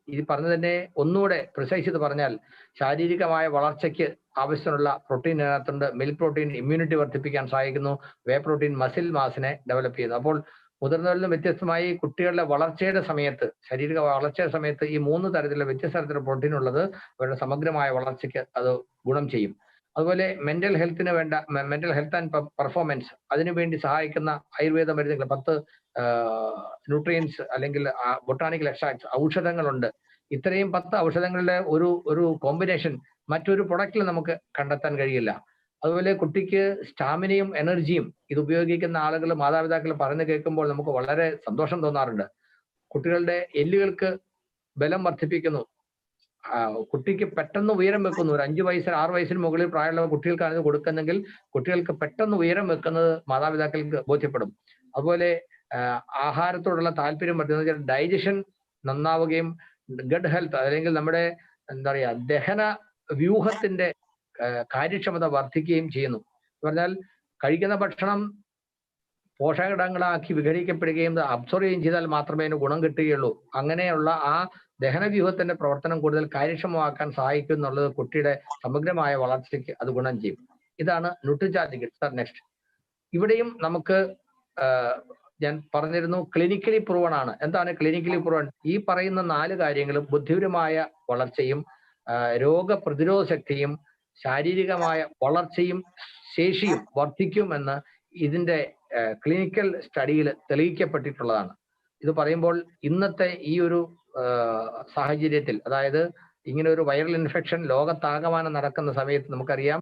ഇത് പറഞ്ഞു തന്നെ ഒന്നുകൂടെ പ്രിസൈസ് ചെയ്ത് പറഞ്ഞാൽ, ശാരീരികമായ വളർച്ചയ്ക്ക് ആവശ്യമുള്ള പ്രോട്ടീൻ ഇതിനകത്തുണ്ട്. മിൽക്ക് പ്രോട്ടീൻ ഇമ്മ്യൂണിറ്റി വർദ്ധിപ്പിക്കാൻ സഹായിക്കുന്നു. വേ പ്രോട്ടീൻ മസിൽ മാസിനെ ഡെവലപ്പ് ചെയ്യുന്നു. അപ്പോൾ മുതിർന്നവരിൽ നിന്നും വ്യത്യസ്തമായി കുട്ടികളുടെ വളർച്ചയുടെ സമയത്ത്, ശാരീരിക വളർച്ചയുടെ സമയത്ത് ഈ 3 തരത്തിലുള്ള വ്യത്യസ്ത തരത്തിലുള്ള പ്രോട്ടീൻ ഉള്ളത് അവരുടെ സമഗ്രമായ വളർച്ചയ്ക്ക് അത് ഗുണം ചെയ്യും. അതുപോലെ മെന്റൽ ഹെൽത്തിന് വേണ്ട മെന്റൽ ഹെൽത്ത് ആൻഡ് പെർഫോമൻസ് അതിനുവേണ്ടി സഹായിക്കുന്ന ആയുർവേദ മരുന്നുകൾ 10 ന്യൂട്രിയൻസ് അല്ലെങ്കിൽ ബൊട്ടാണിക്കൽ എക്സ്ട്രാക്ട്സ് ഔഷധങ്ങളുണ്ട്. ഇത്രയും 10 ഔഷധങ്ങളുടെ ഒരു കോമ്പിനേഷൻ മറ്റൊരു പ്രൊഡക്റ്റിൽ നമുക്ക് കണ്ടെത്താൻ കഴിയില്ല. അതുപോലെ കുട്ടിക്ക് സ്റ്റാമിനയും എനർജിയും ഇത് ഉപയോഗിക്കുന്ന ആളുകൾ, മാതാപിതാക്കൾ പറഞ്ഞു കേൾക്കുമ്പോൾ നമുക്ക് വളരെ സന്തോഷം തോന്നാറുണ്ട്. കുട്ടികളുടെ എല്ലുകൾക്ക് ബലം വർദ്ധിപ്പിക്കുന്നു. കുട്ടിക്ക് പെട്ടെന്ന് ഉയരം വെക്കുന്നു. ഒരു 5 വയസ്സിന് 6 വയസ്സിന് മുകളിൽ പ്രായമുള്ള കുട്ടികൾക്കാണ് ഇത് കൊടുക്കുന്നെങ്കിൽ കുട്ടികൾക്ക് പെട്ടെന്ന് ഉയരം വെക്കുന്നത് മാതാപിതാക്കൾക്ക് ബോധ്യപ്പെടും. അതുപോലെ ആഹാരത്തോടുള്ള താല്പര്യം വർദ്ധിക്കുന്ന ഡൈജഷൻ നന്നാവുകയും ഗഡ് ഹെൽത്ത് അല്ലെങ്കിൽ നമ്മുടെ എന്താ പറയുക ദഹന വ്യൂഹത്തിന്റെ കാര്യക്ഷമത വർദ്ധിക്കുകയും ചെയ്യുന്നു. എന്ന് പറഞ്ഞാൽ കഴിക്കുന്ന ഭക്ഷണം പോഷകഘടകങ്ങളാക്കി വിഘടിക്കപ്പെടുകയും അബ്സോർവ് ചെയ്യുകയും ചെയ്താൽ മാത്രമേ അതിന് ഗുണം കിട്ടുകയുള്ളൂ. അങ്ങനെയുള്ള ആ ദഹനവ്യൂഹത്തിന്റെ പ്രവർത്തനം കൂടുതൽ കാര്യക്ഷമമാക്കാൻ സഹായിക്കും എന്നുള്ളത് കുട്ടിയുടെ സമഗ്രമായ വളർച്ചയ്ക്ക് അത് ഗുണം ചെയ്യും. ഇതാണ് ന്യൂട്രിചാർജ് കിറ്റ്. Sir next. ഇവിടെയും നമുക്ക് ഞാൻ പറഞ്ഞിരുന്നു ക്ലിനിക്കലി പ്രൂവൺ ആണ്. എന്താണ് ക്ലിനിക്കലി പ്രൂവൺ? ഈ പറയുന്ന 4 കാര്യങ്ങളും ബുദ്ധിപരമായ വളർച്ചയും രോഗപ്രതിരോധ ശക്തിയും ശാരീരികമായ വളർച്ചയും ശേഷിയും വർദ്ധിക്കുമെന്ന് ഇതിന്റെ ക്ലിനിക്കൽ സ്റ്റഡിയിൽ തെളിയിക്കപ്പെട്ടിട്ടുള്ളതാണ്. ഇത് പറയുമ്പോൾ ഇന്നത്തെ ഈ ഒരു സാഹചര്യത്തിൽ, അതായത് ഇങ്ങനെ ഒരു വൈറൽ ഇൻഫെക്ഷൻ ലോകത്താകമാനം നടക്കുന്ന സമയത്ത് നമുക്കറിയാം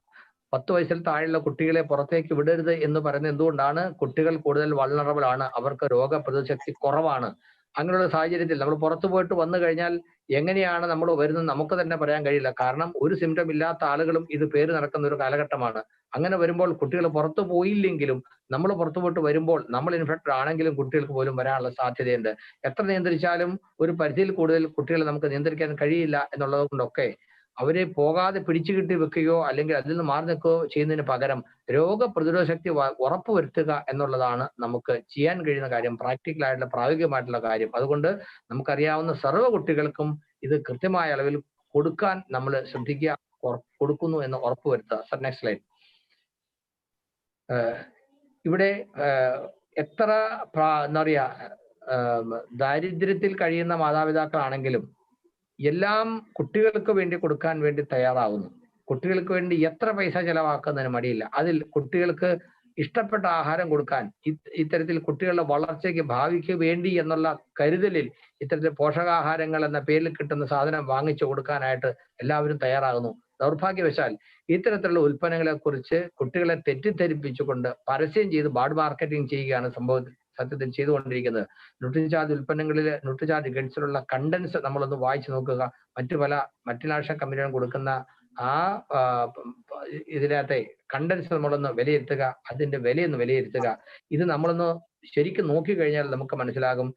10 വയസ്സിൽ താഴെയുള്ള കുട്ടികളെ പുറത്തേക്ക് വിടരുത് എന്ന് പറയുന്നത് എന്തുകൊണ്ടാണ്? കുട്ടികൾ കൂടുതൽ വൾണറബിൾ ആണ്, അവർക്ക് രോഗപ്രതിരോധ ശക്തി കുറവാണ്. അങ്ങനെയുള്ള സാഹചര്യത്തിൽ നമ്മൾ പുറത്തു പോയിട്ട് വന്നു കഴിഞ്ഞാൽ എങ്ങനെയാണ് നമ്മൾ വരുന്നത് നമുക്ക് തന്നെ പറയാൻ കഴിയില്ല. കാരണം ഒരു സിംറ്റം ഇല്ലാത്ത ആളുകളും ഇത് പേര് നടക്കുന്ന ഒരു കാലഘട്ടമാണ്. അങ്ങനെ വരുമ്പോൾ കുട്ടികൾ പുറത്തു പോയില്ലെങ്കിലും നമ്മൾ പുറത്തു പോയിട്ട് വരുമ്പോൾ നമ്മൾ ഇൻഫെക്റ്റഡ് ആണെങ്കിലും കുട്ടികൾക്ക് പോലും വരാനുള്ള സാധ്യതയുണ്ട്. എത്ര നിയന്ത്രിച്ചാലും ഒരു പരിധിയിൽ കൂടുതൽ കുട്ടികളെ നമുക്ക് നിയന്ത്രിക്കാൻ കഴിയില്ല എന്നുള്ളത് കൊണ്ടൊക്കെ അവരെ പോകാതെ പിടിച്ചു കിട്ടി വെക്കുകയോ അല്ലെങ്കിൽ അതിൽ നിന്ന് മാറി നിൽക്കുകയോ ചെയ്യുന്നതിന് പകരം രോഗപ്രതിരോധ ശക്തി ഉറപ്പുവരുത്തുക എന്നുള്ളതാണ് നമുക്ക് ചെയ്യാൻ കഴിയുന്ന കാര്യം, പ്രാക്ടിക്കലായിട്ടുള്ള പ്രായോഗികമായിട്ടുള്ള കാര്യം. അതുകൊണ്ട് നമുക്കറിയാവുന്ന സർവ്വ കുട്ടികൾക്കും ഇത് കൃത്യമായ അളവിൽ കൊടുക്കാൻ നമ്മൾ ശ്രദ്ധിക്കുക, കൊടുക്കുന്നു എന്ന് ഉറപ്പുവരുത്തുക. Sir next slide. ഇവിടെ എത്ര എന്താ പറയാ ദാരിദ്ര്യത്തിൽ കഴിയുന്ന മാതാപിതാക്കളാണെങ്കിലും എല്ലാം കുട്ടികൾക്ക് വേണ്ടി കൊടുക്കാൻ വേണ്ടി തയ്യാറാവുന്നു. കുട്ടികൾക്ക് വേണ്ടി എത്ര പൈസ ചെലവാക്കുന്നതിന് മടിയില്ല. അതിൽ കുട്ടികൾക്ക് ഇഷ്ടപ്പെട്ട ആഹാരം കൊടുക്കാൻ, ഇത്തരത്തിൽ കുട്ടികളുടെ വളർച്ചയ്ക്ക് ഭാവിക്ക് വേണ്ടി എന്നുള്ള കരുതലിൽ ഇത്തരത്തിൽ പോഷകാഹാരങ്ങൾ എന്ന പേരിൽ കിട്ടുന്ന സാധനം വാങ്ങിച്ചു കൊടുക്കാനായിട്ട് എല്ലാവരും തയ്യാറാകുന്നു. ദൗർഭാഗ്യവശാൽ ഇത്തരത്തിലുള്ള ഉൽപ്പന്നങ്ങളെ കുറിച്ച് കുട്ടികളെ തെറ്റിദ്ധരിപ്പിച്ചുകൊണ്ട് പരസ്യം ചെയ്ത് ബാഡ് മാർക്കറ്റിംഗ് ചെയ്യുകയാണ് സത്യത്തിൽ ചെയ്തുകൊണ്ടിരിക്കുന്നത്. ന്യൂട്രിചാർജ് ഉൽപ്പന്നങ്ങളിൽ ന്യൂട്രിചാർജ് ഗഡ്സിലുള്ള കണ്ടൻസ് നമ്മളൊന്ന് വായിച്ചു നോക്കുക. മറ്റു പല മൾട്ടിനാഷണൽ കമ്പനികളും കൊടുക്കുന്ന ആ ഇതിനകത്തെ കണ്ടൻസ് നമ്മളൊന്ന് വിലയിരുത്തുക, അതിന്റെ വിലയൊന്ന് വിലയിരുത്തുക. ഇത് നമ്മളൊന്ന് ശരിക്കും നോക്കിക്കഴിഞ്ഞാൽ നമുക്ക് മനസ്സിലാകും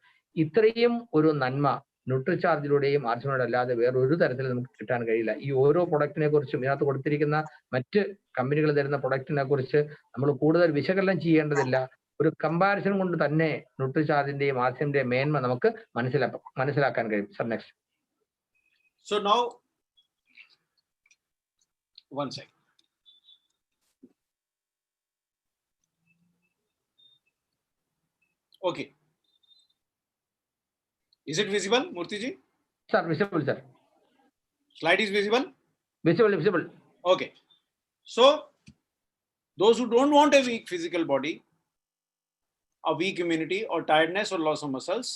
ഇത്രയും ഒരു നന്മ ന്യൂട്രിചാർജിലൂടെയും RCMലൂടെ അല്ലാതെ വേറെ ഒരു തരത്തിൽ നമുക്ക് കിട്ടാൻ കഴിയില്ല. ഈ ഓരോ പ്രൊഡക്റ്റിനെ കുറിച്ചും ഇതിനകത്ത് കൊടുത്തിരിക്കുന്ന മറ്റ് കമ്പനികൾ തരുന്ന പ്രൊഡക്റ്റിനെ കുറിച്ച് നമ്മൾ കൂടുതൽ വിശകലനം ചെയ്യേണ്ടതില്ല. ഒരു കമ്പാരിസൺ കൊണ്ട് തന്നെ ന്യൂട്രിചാർജിന്റെയും RCMന്റെയും മേന്മ നമുക്ക് മനസ്സിലാക്കാൻ കഴിയും. Sir, next. So now, one second. Okay. Is it visible, Murthy ji? Sir, visible, sir. Slide is visible? Visible. Okay. So, those who don't want a weak physical body, a weak immunity or tiredness or loss of muscles,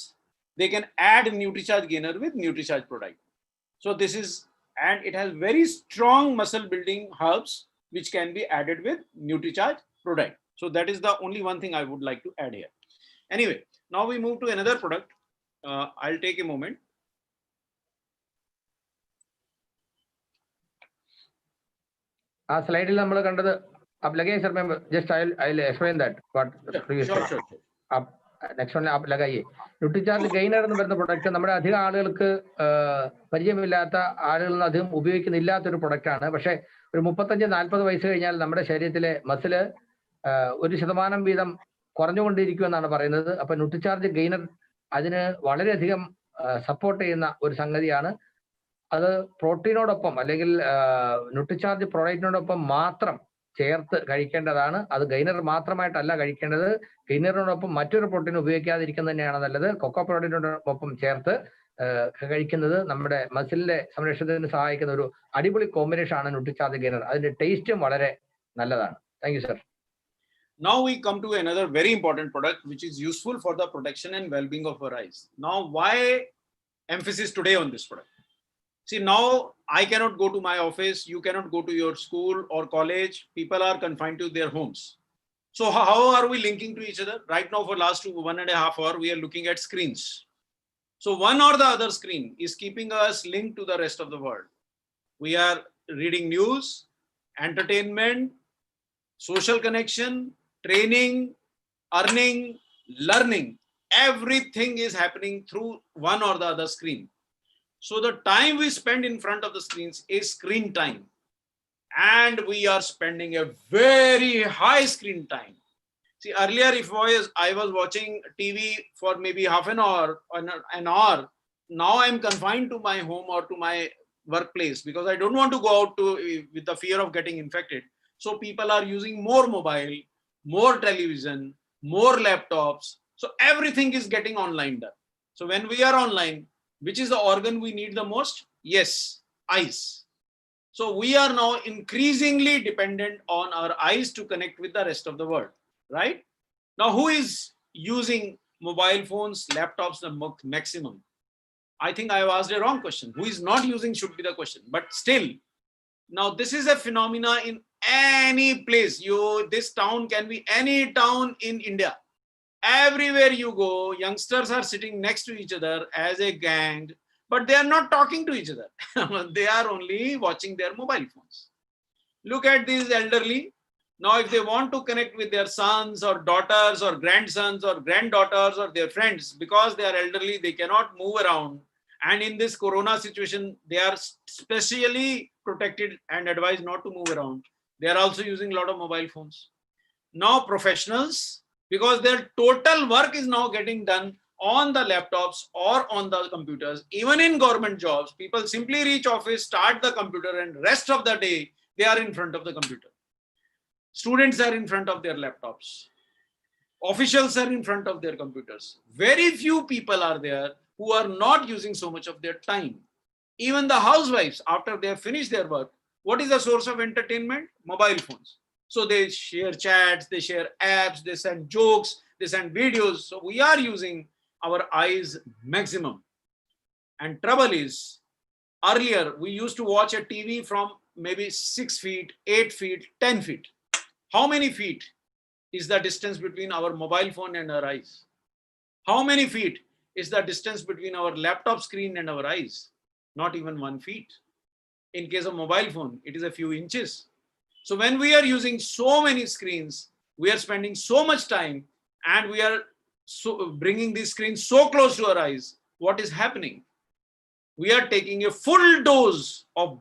they can add Nutricharge gainer with Nutricharge product. So this is, and it has very strong muscle building herbs which can be added with Nutricharge product. So that is the only one thing I would like to add here. Anyway, now we move to another product. I'll take a moment. ആ സ്ലൈഡിൽ നമ്മൾ കണ്ടത് आप लगाइए sir, मैं just I'll explain that what previous. Sure. आप next one आप लगाइए. ന്യൂട്രിചാർജ് ഗെയിനർ എന്ന് പറയുന്ന പ്രൊഡക്റ്റ് നമ്മുടെ അധികം ആളുകൾക്ക് പരിചയമില്ലാത്ത ആളുകളിൽ അധികം ഉപയോഗിക്കുന്നില്ലാത്തൊരു പ്രൊഡക്റ്റ് ആണ്. പക്ഷെ ഒരു 35-40 വയസ്സ് കഴിഞ്ഞാൽ നമ്മുടെ ശരീരത്തിലെ മസില് 1% വീതം കുറഞ്ഞുകൊണ്ടിരിക്കുമെന്നാണ് പറയുന്നത്. അപ്പൊ ന്യൂട്രിചാർജ് ഗെയിനർ അതിന് വളരെയധികം സപ്പോർട്ട് ചെയ്യുന്ന ഒരു സംഗതിയാണ്. അത് പ്രോട്ടീനോടൊപ്പം അല്ലെങ്കിൽ ന്യൂട്രിചാർജ് പ്രോഡക്റ്റിനോടൊപ്പം മാത്രം ചേർത്ത് കഴിക്കേണ്ടതാണ്. അത് ഗെയിനർ മാത്രമായിട്ടല്ല കഴിക്കേണ്ടത്. ഗെയിനറിനോടൊപ്പം മറ്റൊരു പ്രോട്ടീൻ ഉപയോഗിക്കാതിരിക്കുന്നത് തന്നെയാണ് നല്ലത്. കൊക്കോ പ്രോട്ടീനോടൊപ്പം ചേർത്ത് കഴിക്കുന്നത് നമ്മുടെ മസിലിന്റെ സംരക്ഷണത്തിന് സഹായിക്കുന്ന ഒരു അടിപൊളി കോമ്പിനേഷൻ ആണ് ന്യൂട്രിചാർജ് ഗെയിനർ. അതിന്റെ ടേസ്റ്റും വളരെ നല്ലതാണ്. Thank you sir. Now we come to another very important product which is useful for the protection and well-being of our eyes. Now, why emphasis today on this product? See, now I cannot go to my office, you cannot go to your school or college, people are confined to their homes. So how are we linking to each other? Right now for last 1.5 hours, we are looking at screens. So one or the other screen is keeping us linked to the rest of the world. We are reading news, entertainment, social connection, training, earning, learning. Everything is happening through one or the other screen. So the time we spend in front of the screens is screen time. And we are spending a very high screen time. See, earlier if I was watching TV for maybe half an hour or an hour, now I'm confined to my home or to my workplace because I don't want to go out with the fear of getting infected. So people are using more mobile, more television, more laptops. So everything is getting online done. So when we are online, which is the organ we need the most? Yes, eyes. So we are now increasingly dependent on our eyes to connect with the rest of the world, right? Now, who is using mobile phones, laptops the maximum? I think I have asked a wrong question. Who is not using should be the question. But still, now this is a phenomena in any place. This town can be any town in India. Everywhere you go, youngsters are sitting next to each other as a gang, but they are not talking to each other. They are only watching their mobile phones. Look at these elderly. Now, if they want to connect with their sons or daughters or grandsons or granddaughters or their friends, because they are elderly, they cannot move around. And in this corona situation, they are specially protected and advised not to move around. They are also using a lot of mobile phones. Now, professionals, because their total work is now getting done on the laptops or on the computers. Even in government jobs, people simply reach office, start the computer, and rest of the day, they are in front of the computer. Students are in front of their laptops. Officials are in front of their computers. Very few people are there who are not using so much of their time. Even the housewives, after they have finished their work, what is the source of entertainment? Mobile phones. So they share chats, they share apps, they send jokes, they send videos. So we are using our eyes maximum. And trouble is, earlier we used to watch a TV from maybe 6 feet, 8 feet, 10 feet. How many feet is the distance between our mobile phone and our eyes? How many feet is the distance between our laptop screen and our eyes? Not even 1 feet. In case of mobile phone, it is a few inches. So when we are using so many screens, we are spending so much time, and we are bringing these screens so close to our eyes. What is happening? We are taking a full dose of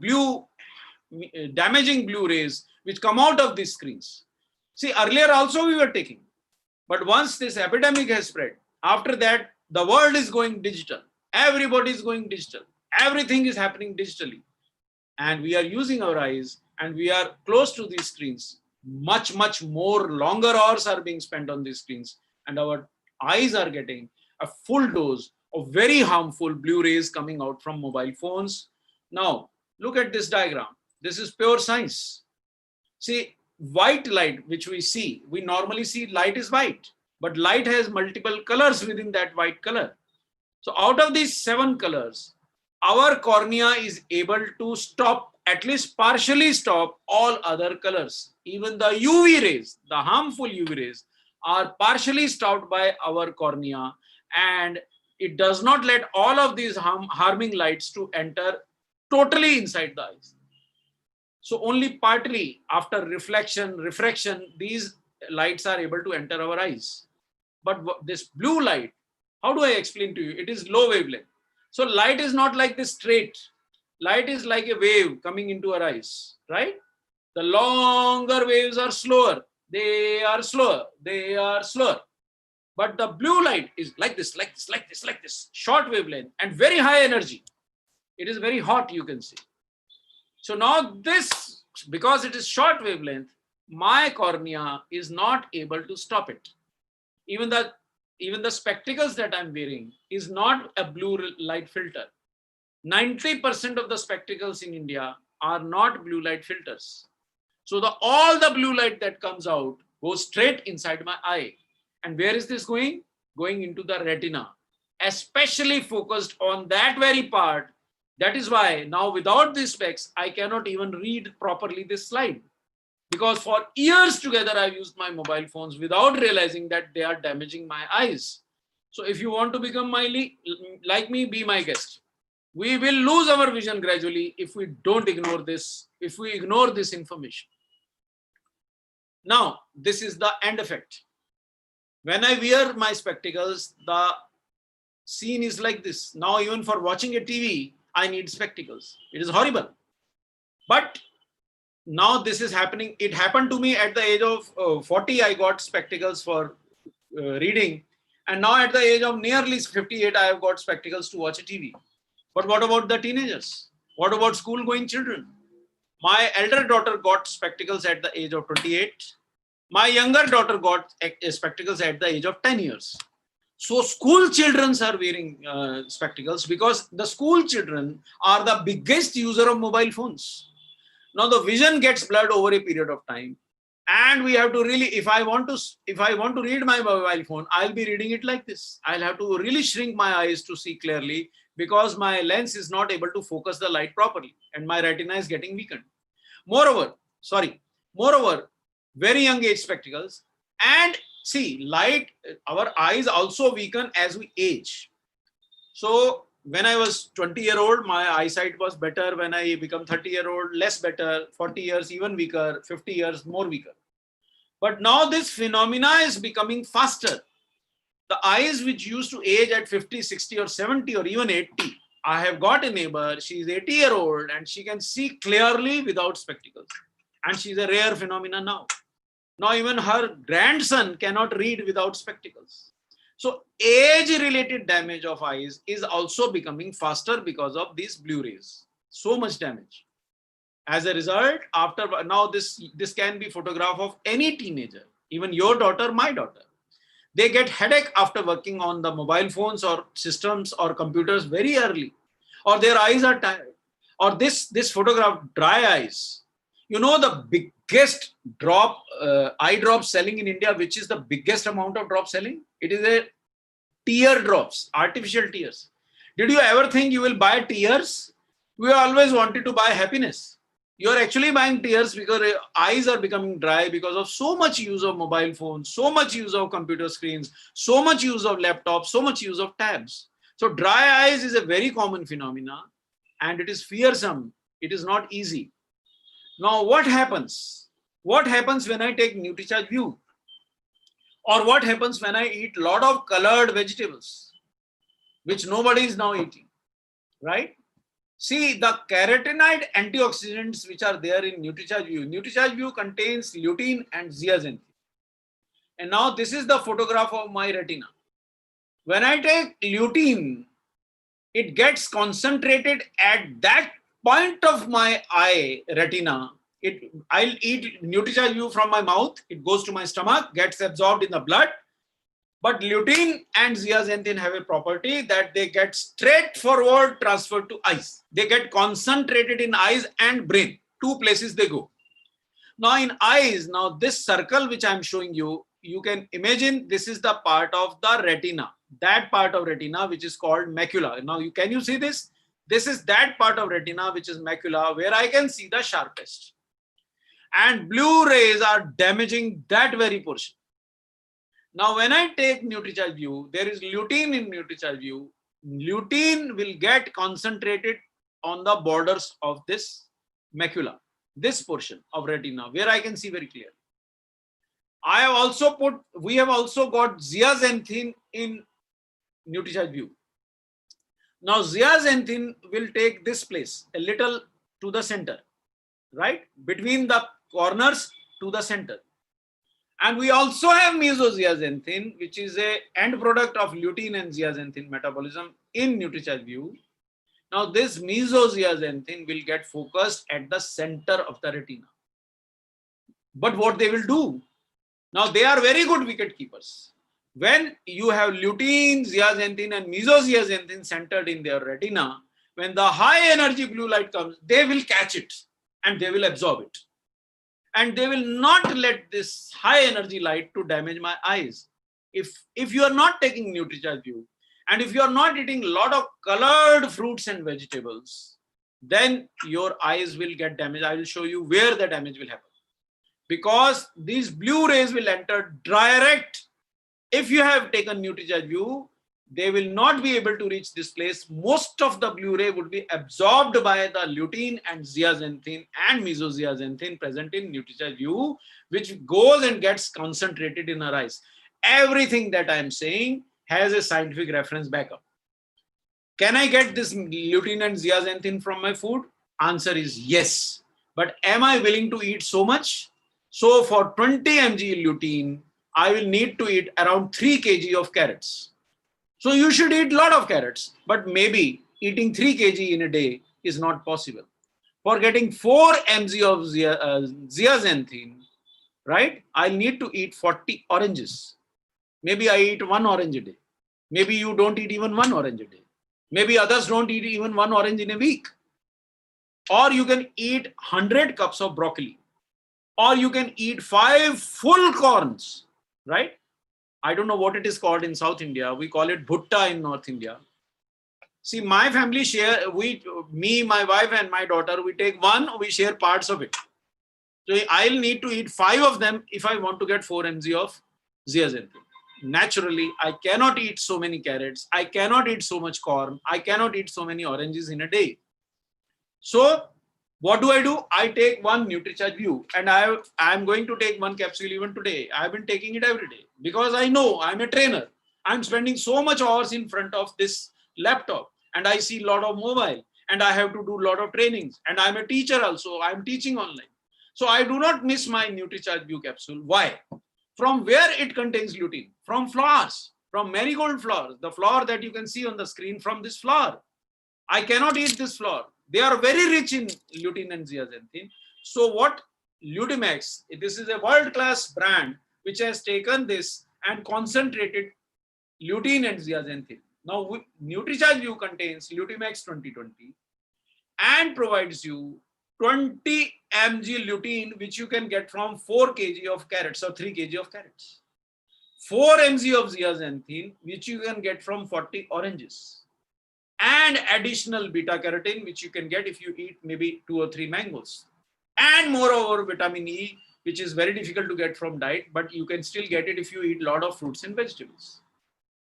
damaging blue rays which come out of these screens. See, earlier also we were taking, but once this epidemic has spread, after that, the world is going digital. Everybody is going digital. Everything is happening digitally. And we are using our eyes, and we are close to these screens. Much, much more longer hours are being spent on these screens, and our eyes are getting a full dose of very harmful blue rays coming out from mobile phones. Now, look at this diagram. This is pure science. See, white light, which we normally see light is white, but light has multiple colors within that white color. So out of these 7 colors, our cornea is able to stop, at least partially stop, all other colors. Even the UV rays, the harmful UV rays, are partially stopped by our cornea, and it does not let all of these harming lights to enter totally inside the eyes. So only partly, after reflection, refraction, these lights are able to enter our eyes. But this blue light, how do I explain to you? It is low wavelength. So light is not like this straight. Light is like a wave coming into our eyes, right? The longer waves are slower. They are slower. They are slower. But the blue light is like this, like this, like this, like this, short wavelength and very high energy. It is very hot, you can see. So now this, because it is short wavelength, my cornea is not able to stop it. Even the spectacles that I'm wearing is not a blue light filter. 90% of the spectacles in India are not blue light filters. So all the blue light that comes out goes straight inside my eye. And where is this going? Going into the retina, especially focused on that very part. That is why now without these specs, I cannot even read properly this slide. Because for years together, I've used my mobile phones without realizing that they are damaging my eyes. So if you want to become like me, be my guest. We will lose our vision gradually if we don't ignore this, if we ignore this information. Now, this is the end effect. When I wear my spectacles, the scene is like this. Now, even for watching a TV, I need spectacles. It is horrible. But now this is happening. It happened to me at the age of 40. I got spectacles for reading. And now at the age of nearly 58, I have got spectacles to watch a TV. But what about the teenagers? What about school-going children? My elder daughter got spectacles at the age of 28. My younger daughter got spectacles at the age of 10 years. So school children are wearing spectacles because the school children are the biggest user of mobile phones. Now the vision gets blurred over a period of time. And we have to really, if I want to read my mobile phone, I'll be reading it like this. I'll have to really shrink my eyes to see clearly because my lens is not able to focus the light properly and my retina is getting weakened. Moreover, very young age spectacles, and see, light, our eyes also weaken as we age. So when I was 20-year-old, my eyesight was better. When I become 30-year-old, less better. 40 years, even weaker. 50 years, more weaker. But now this phenomena is becoming faster. The eyes which used to age at 50, 60 or 70 or even 80. I have got a neighbor, she's 80-year-old and she can see clearly without spectacles. And she's a rare phenomenon now. Now even her grandson cannot read without spectacles. So age-related damage of eyes is also becoming faster because of these blue rays. So much damage. As a result, now this can be photograph of any teenager, even your daughter, my daughter. They get headache after working on the mobile phones or systems or computers very early, or their eyes are tired, or this photograph, dry eyes. You know, the biggest eye drop selling in India. Which is the biggest amount of drop selling? It is a tear drops, artificial tears. Did you ever think you will buy tears? We always wanted to buy happiness. You are actually buying tears because your eyes are becoming dry because of so much use of mobile phones, so much use of computer screens, so much use of laptops, so much use of tabs. So dry eyes is a very common phenomena and it is fearsome. It is not easy. Now what happens? What happens when I take Nutricharge View? Or what happens when I eat a lot of colored vegetables, which nobody is now eating, right? See, the carotenoid antioxidants which are there in Nutricharge View. Nutricharge View contains lutein and zeaxanthin. And now this is the photograph of my retina. When I take lutein, it gets concentrated at that point of my eye retina. I'll eat Nutricharge View from my mouth. It goes to my stomach, gets absorbed in the blood. But lutein and zeaxanthin have a property that they get straightforward transferred to eyes. They get concentrated in eyes and brain. Two places they go. Now in eyes, now this circle which I'm showing you, you can imagine this is the part of the retina. That part of retina which is called macula. Now can you see this? This is that part of retina which is macula where I can see the sharpest. And blue rays are damaging that very portion. Now, when I take Nutricharge View, there is lutein in Nutricharge View. Lutein will get concentrated on the borders of this macula, this portion of retina, where I can see very clearly. We have also got zeaxanthin in Nutricharge View. Now, zeaxanthin will take this place a little to the center, right? Between the corners to the center. And we also have mesozeaxanthin, which is an end product of lutein and zeaxanthin metabolism in Nutricharge View. Now, this mesozeaxanthin will get focused at the center of the retina. But what they will do? Now, they are very good wicket keepers. When you have lutein, zeaxanthin, and mesozeaxanthin centered in their retina, when the high energy blue light comes, they will catch it and they will absorb it. And they will not let this high energy light to damage my eyes. If you are not taking Nutricharge View, and if you are not eating a lot of colored fruits and vegetables, then your eyes will get damaged. I will show you where the damage will happen. Because these blue rays will enter direct. If you have taken Nutricharge View, they will not be able to reach this place. Most of the blue ray would be absorbed by the lutein and zeaxanthin and mesozeaxanthin present in Nutricharge View, which goes and gets concentrated in our eyes. Everything that I am saying has a scientific reference backup. Can I get this lutein and zeaxanthin from my food? Answer is yes. But am I willing to eat so much? So for 20 mg lutein, I will need to eat around 3 kg of carrots. So you should eat a lot of carrots, but maybe eating 3 kg in a day is not possible. For getting 4 mg of zeaxanthin, right, I'll need to eat 40 oranges. Maybe I eat 1 orange a day. Maybe you don't eat even 1 orange a day. Maybe others don't eat even 1 orange in a week. Or you can eat 100 cups of broccoli. Or you can eat 5 full corns, right? I don't know what it is called in South India. We call it bhutta in North India. See, my family share, me, my wife and my daughter, we take one, we share parts of it. So I'll need to eat 5 of them if I want to get 4 mg of zeaxanthin. Naturally, I cannot eat so many carrots. I cannot eat so much corn. I cannot eat so many oranges in a day. So what do? I take one Nutricharge View, and I'm going to take 1 capsule even today. I've been taking it every day because I know I'm a trainer. I'm spending so much hours in front of this laptop and I see a lot of mobile and I have to do a lot of trainings, and I'm a teacher also. I'm teaching online. So I do not miss my Nutricharge View capsule. Why? From where it contains lutein? From flowers, from marigold flowers, the flower that you can see on the screen, from this flower. I cannot eat this flower. They are very rich in lutein and zeaxanthin. So what Lutimax, this is a world-class brand which has taken this and concentrated lutein and zeaxanthin. Now Nutricharge View contains Lutimax 2020 and provides you 20 mg lutein, which you can get from 4 kg of carrots or 3 kg of carrots. 4 mg of zeaxanthin, which you can get from 40 oranges. And additional beta carotene, which you can get if you eat maybe 2 or 3 mangoes. And moreover, vitamin E, which is very difficult to get from diet, but you can still get it if you eat a lot of fruits and vegetables.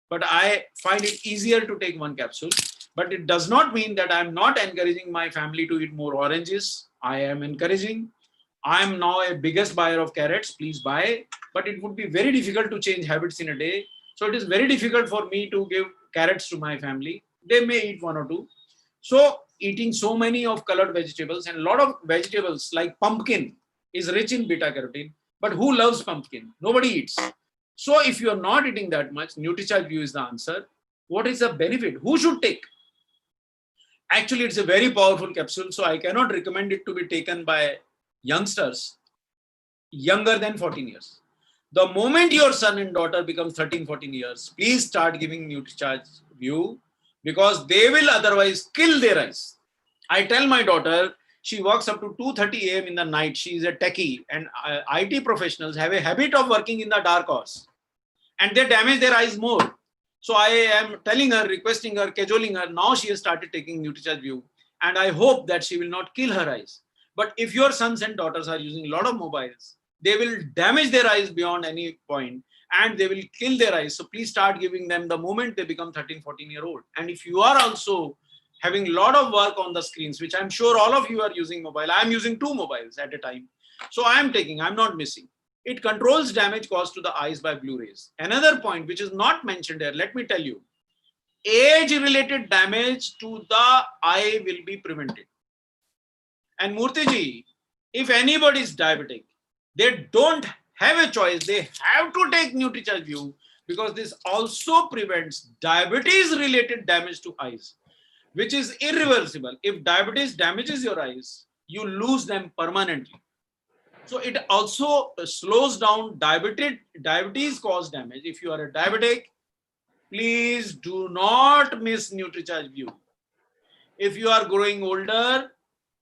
But I find it easier to take 1 capsule. But it does not mean that I'm not encouraging my family to eat more oranges. I am encouraging. I am now a biggest buyer of carrots. Please buy. But it would be very difficult to change habits in a day. So it is very difficult for me to give carrots to my family. They may eat 1 or 2. So eating so many of colored vegetables, and a lot of vegetables like pumpkin is rich in beta carotene. But who loves pumpkin? Nobody eats. So if you are not eating that much, Nutricharge View is the answer. What is the benefit? Who should take? Actually, it's a very powerful capsule, so I cannot recommend it to be taken by youngsters younger than 14 years. The moment your son and daughter become 13, 14 years, please start giving Nutricharge View, because they will otherwise kill their eyes. I tell my daughter, she works up to 2:30 a.m. in the night. She is a techie, and IT professionals have a habit of working in the dark hours, and they damage their eyes more. So I am telling her, requesting her, cajoling her. Now she has started taking Nutricharge View, and I hope that she will not kill her eyes. But if your sons and daughters are using a lot of mobiles, they will damage their eyes beyond any point, and they will kill their eyes. So please start giving them the moment they become 13, 14-year-old. And if you are also having a lot of work on the screens, which I'm sure all of you are using mobile, I'm using 2 mobiles at a time. So I'm not missing. It controls damage caused to the eyes by blue rays. Another point which is not mentioned here, let me tell you, age-related damage to the eye will be prevented. And Murthy, if anybody is diabetic, they don't have a choice. They have to take Nutricharge View, because this also prevents diabetes-related damage to eyes, which is irreversible. If diabetes damages your eyes, you lose them permanently. So it also slows down diabetes caused damage. If you are a diabetic, please do not miss Nutricharge View. If you are growing older,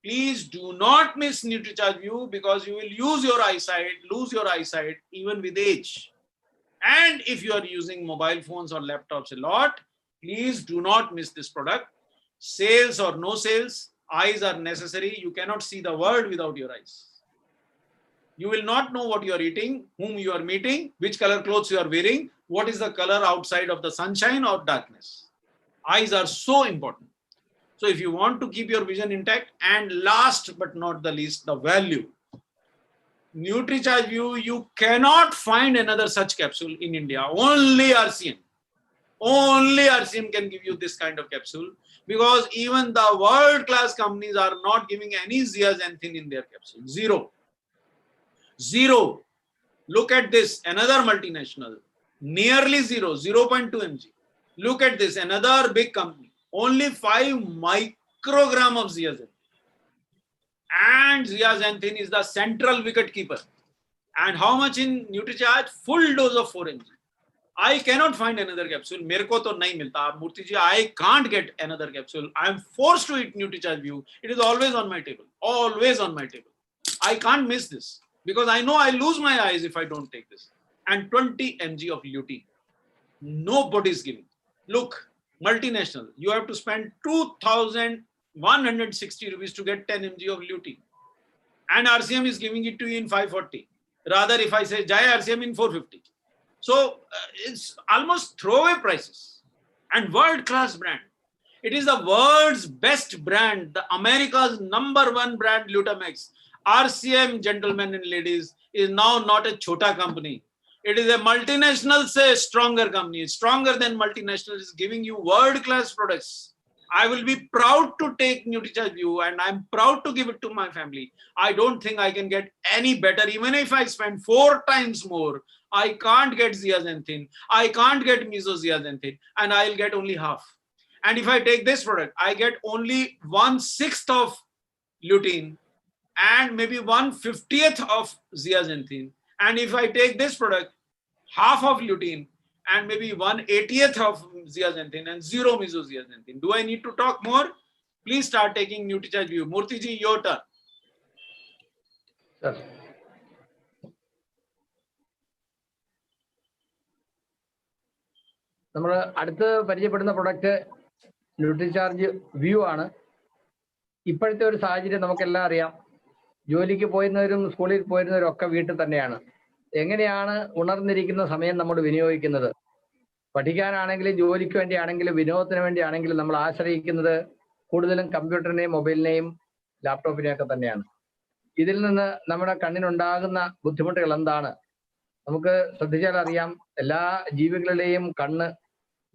please do not miss Nutricharge View, because you will lose your eyesight even with age. And if you are using mobile phones or laptops a lot, please do not miss this product. Sales or no sales, eyes are necessary. You cannot see the world without your eyes. You will not know what you are eating, whom you are meeting, which color clothes you are wearing, what is the color outside of the sunshine or darkness. Eyes are so important. So if you want to keep your vision intact, and last but not the least, the value. Nutricharge View, you cannot find another such capsule in India. Only RCM. Only RCM can give you this kind of capsule, because even the world-class companies are not giving any zeaxanthin in their capsule. Zero. Zero. Look at this, another multinational, nearly zero, 0.2 mg. Look at this, another big company, only 5 microgram of zeaxanthin. And zeaxanthin is the central wicket keeper. And how much in Nutricharge? Full dose of 4 mg. I cannot find another capsule. Mere ko to nahi milta. Murthy ji, I can't get another capsule. I am forced to eat Nutricharge View. It is always on my table. Always on my table. I can't miss this, because I know I lose my eyes if I don't take this. And 20 mg of lutein. Nobody is giving. Look, multinational, you have to spend 2,160 rupees to get 10 mg of lutein. And RCM is giving it to you in 540. Rather, if I say Jai RCM in 450. So it's almost throwaway prices. And world-class brand. It is the world's best brand, the America's #1 brand, Glutamax. RCM, gentlemen and ladies, is now not a chota company. It is a multinational, say, stronger company. Stronger than multinational, is giving you world-class products. I will be proud to take Nutricharge View, and I'm proud to give it to my family. I don't think I can get any better. Even if I spend 4 times more, I can't get zeaxanthin. I can't get mesozeaxanthin, and I'll get only half. And if I take this product, I get only 1/6 of lutein, and maybe 1/50th of zeaxanthin. And if I take this product, half of lutein, and maybe 1/80th of zeaxanthin, and 0 mesozeaxanthin. Do I need to talk more? Please start taking Nutricharge View. Murthy ji, your turn. നമ്മൾ അടുത്ത് പരിചയപ്പെടുന്ന product Nutricharge view ആണ്. ഇപ്പോഴത്തെ ഒരു സാഹചര്യം നമുക്കെല്ലാം അറിയാം. ജോലിക്ക് പോയിരുന്നവരും സ്കൂളിൽ പോയിരുന്നവരും ഒക്കെ വീട്ടിൽ തന്നെയാണ്. എങ്ങനെയാണ് ഉണർന്നിരിക്കുന്ന സമയം നമ്മൾ വിനിയോഗിക്കുന്നത്? പഠിക്കാനാണെങ്കിലും ജോലിക്ക് വേണ്ടിയാണെങ്കിലും വിനോദത്തിന് വേണ്ടിയാണെങ്കിലും നമ്മൾ ആശ്രയിക്കുന്നത് കൂടുതലും കമ്പ്യൂട്ടറിനെയും മൊബൈലിനെയും ലാപ്ടോപ്പിനെയും ഒക്കെ തന്നെയാണ്. ഇതിൽ നിന്ന് നമ്മുടെ കണ്ണിനുണ്ടാകുന്ന ബുദ്ധിമുട്ടുകൾ എന്താണ്? നമുക്ക് ശ്രദ്ധിച്ചാൽ അറിയാം, എല്ലാ ജീവികളുടെയും കണ്ണ്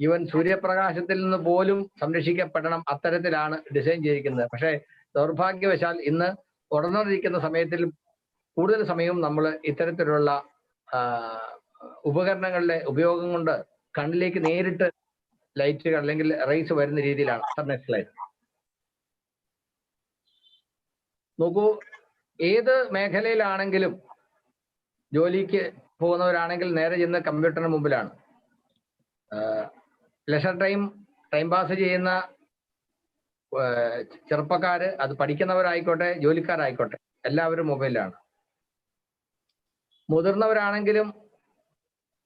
ഈവൻ സൂര്യപ്രകാശത്തിൽ നിന്ന് പോലും സംരക്ഷിക്കപ്പെടണം, അത്തരത്തിലാണ് ഡിസൈൻ ചെയ്തിരിക്കുന്നത്. പക്ഷേ ദൗർഭാഗ്യവശാൽ ഇന്ന് ഉണർന്നിരിക്കുന്ന സമയത്തിൽ കൂടുതൽ സമയവും നമ്മൾ ഇത്തരത്തിലുള്ള ഉപകരണങ്ങളുടെ ഉപയോഗം കൊണ്ട് കണ്ണിലേക്ക് നേരിട്ട് ലൈറ്റുകൾ അല്ലെങ്കിൽ റേസ് വരുന്ന രീതിയിലാണ്. നെക്സ്റ്റ് സ്ലൈഡ് നോക്കൂ. ഏത് മേഖലയിലാണെങ്കിലും ജോലിക്ക് പോകുന്നവരാണെങ്കിൽ നേരെ ചെന്ന് കമ്പ്യൂട്ടറിന് മുമ്പിലാണ്. ലെഷർ ടൈം പാസ് ചെയ്യുന്ന ചെറുപ്പക്കാര്, അത് പഠിക്കുന്നവരായിക്കോട്ടെ ജോലിക്കാരായിക്കോട്ടെ, എല്ലാവരും മൊബൈലിലാണ്. മുതിർന്നവരാണെങ്കിലും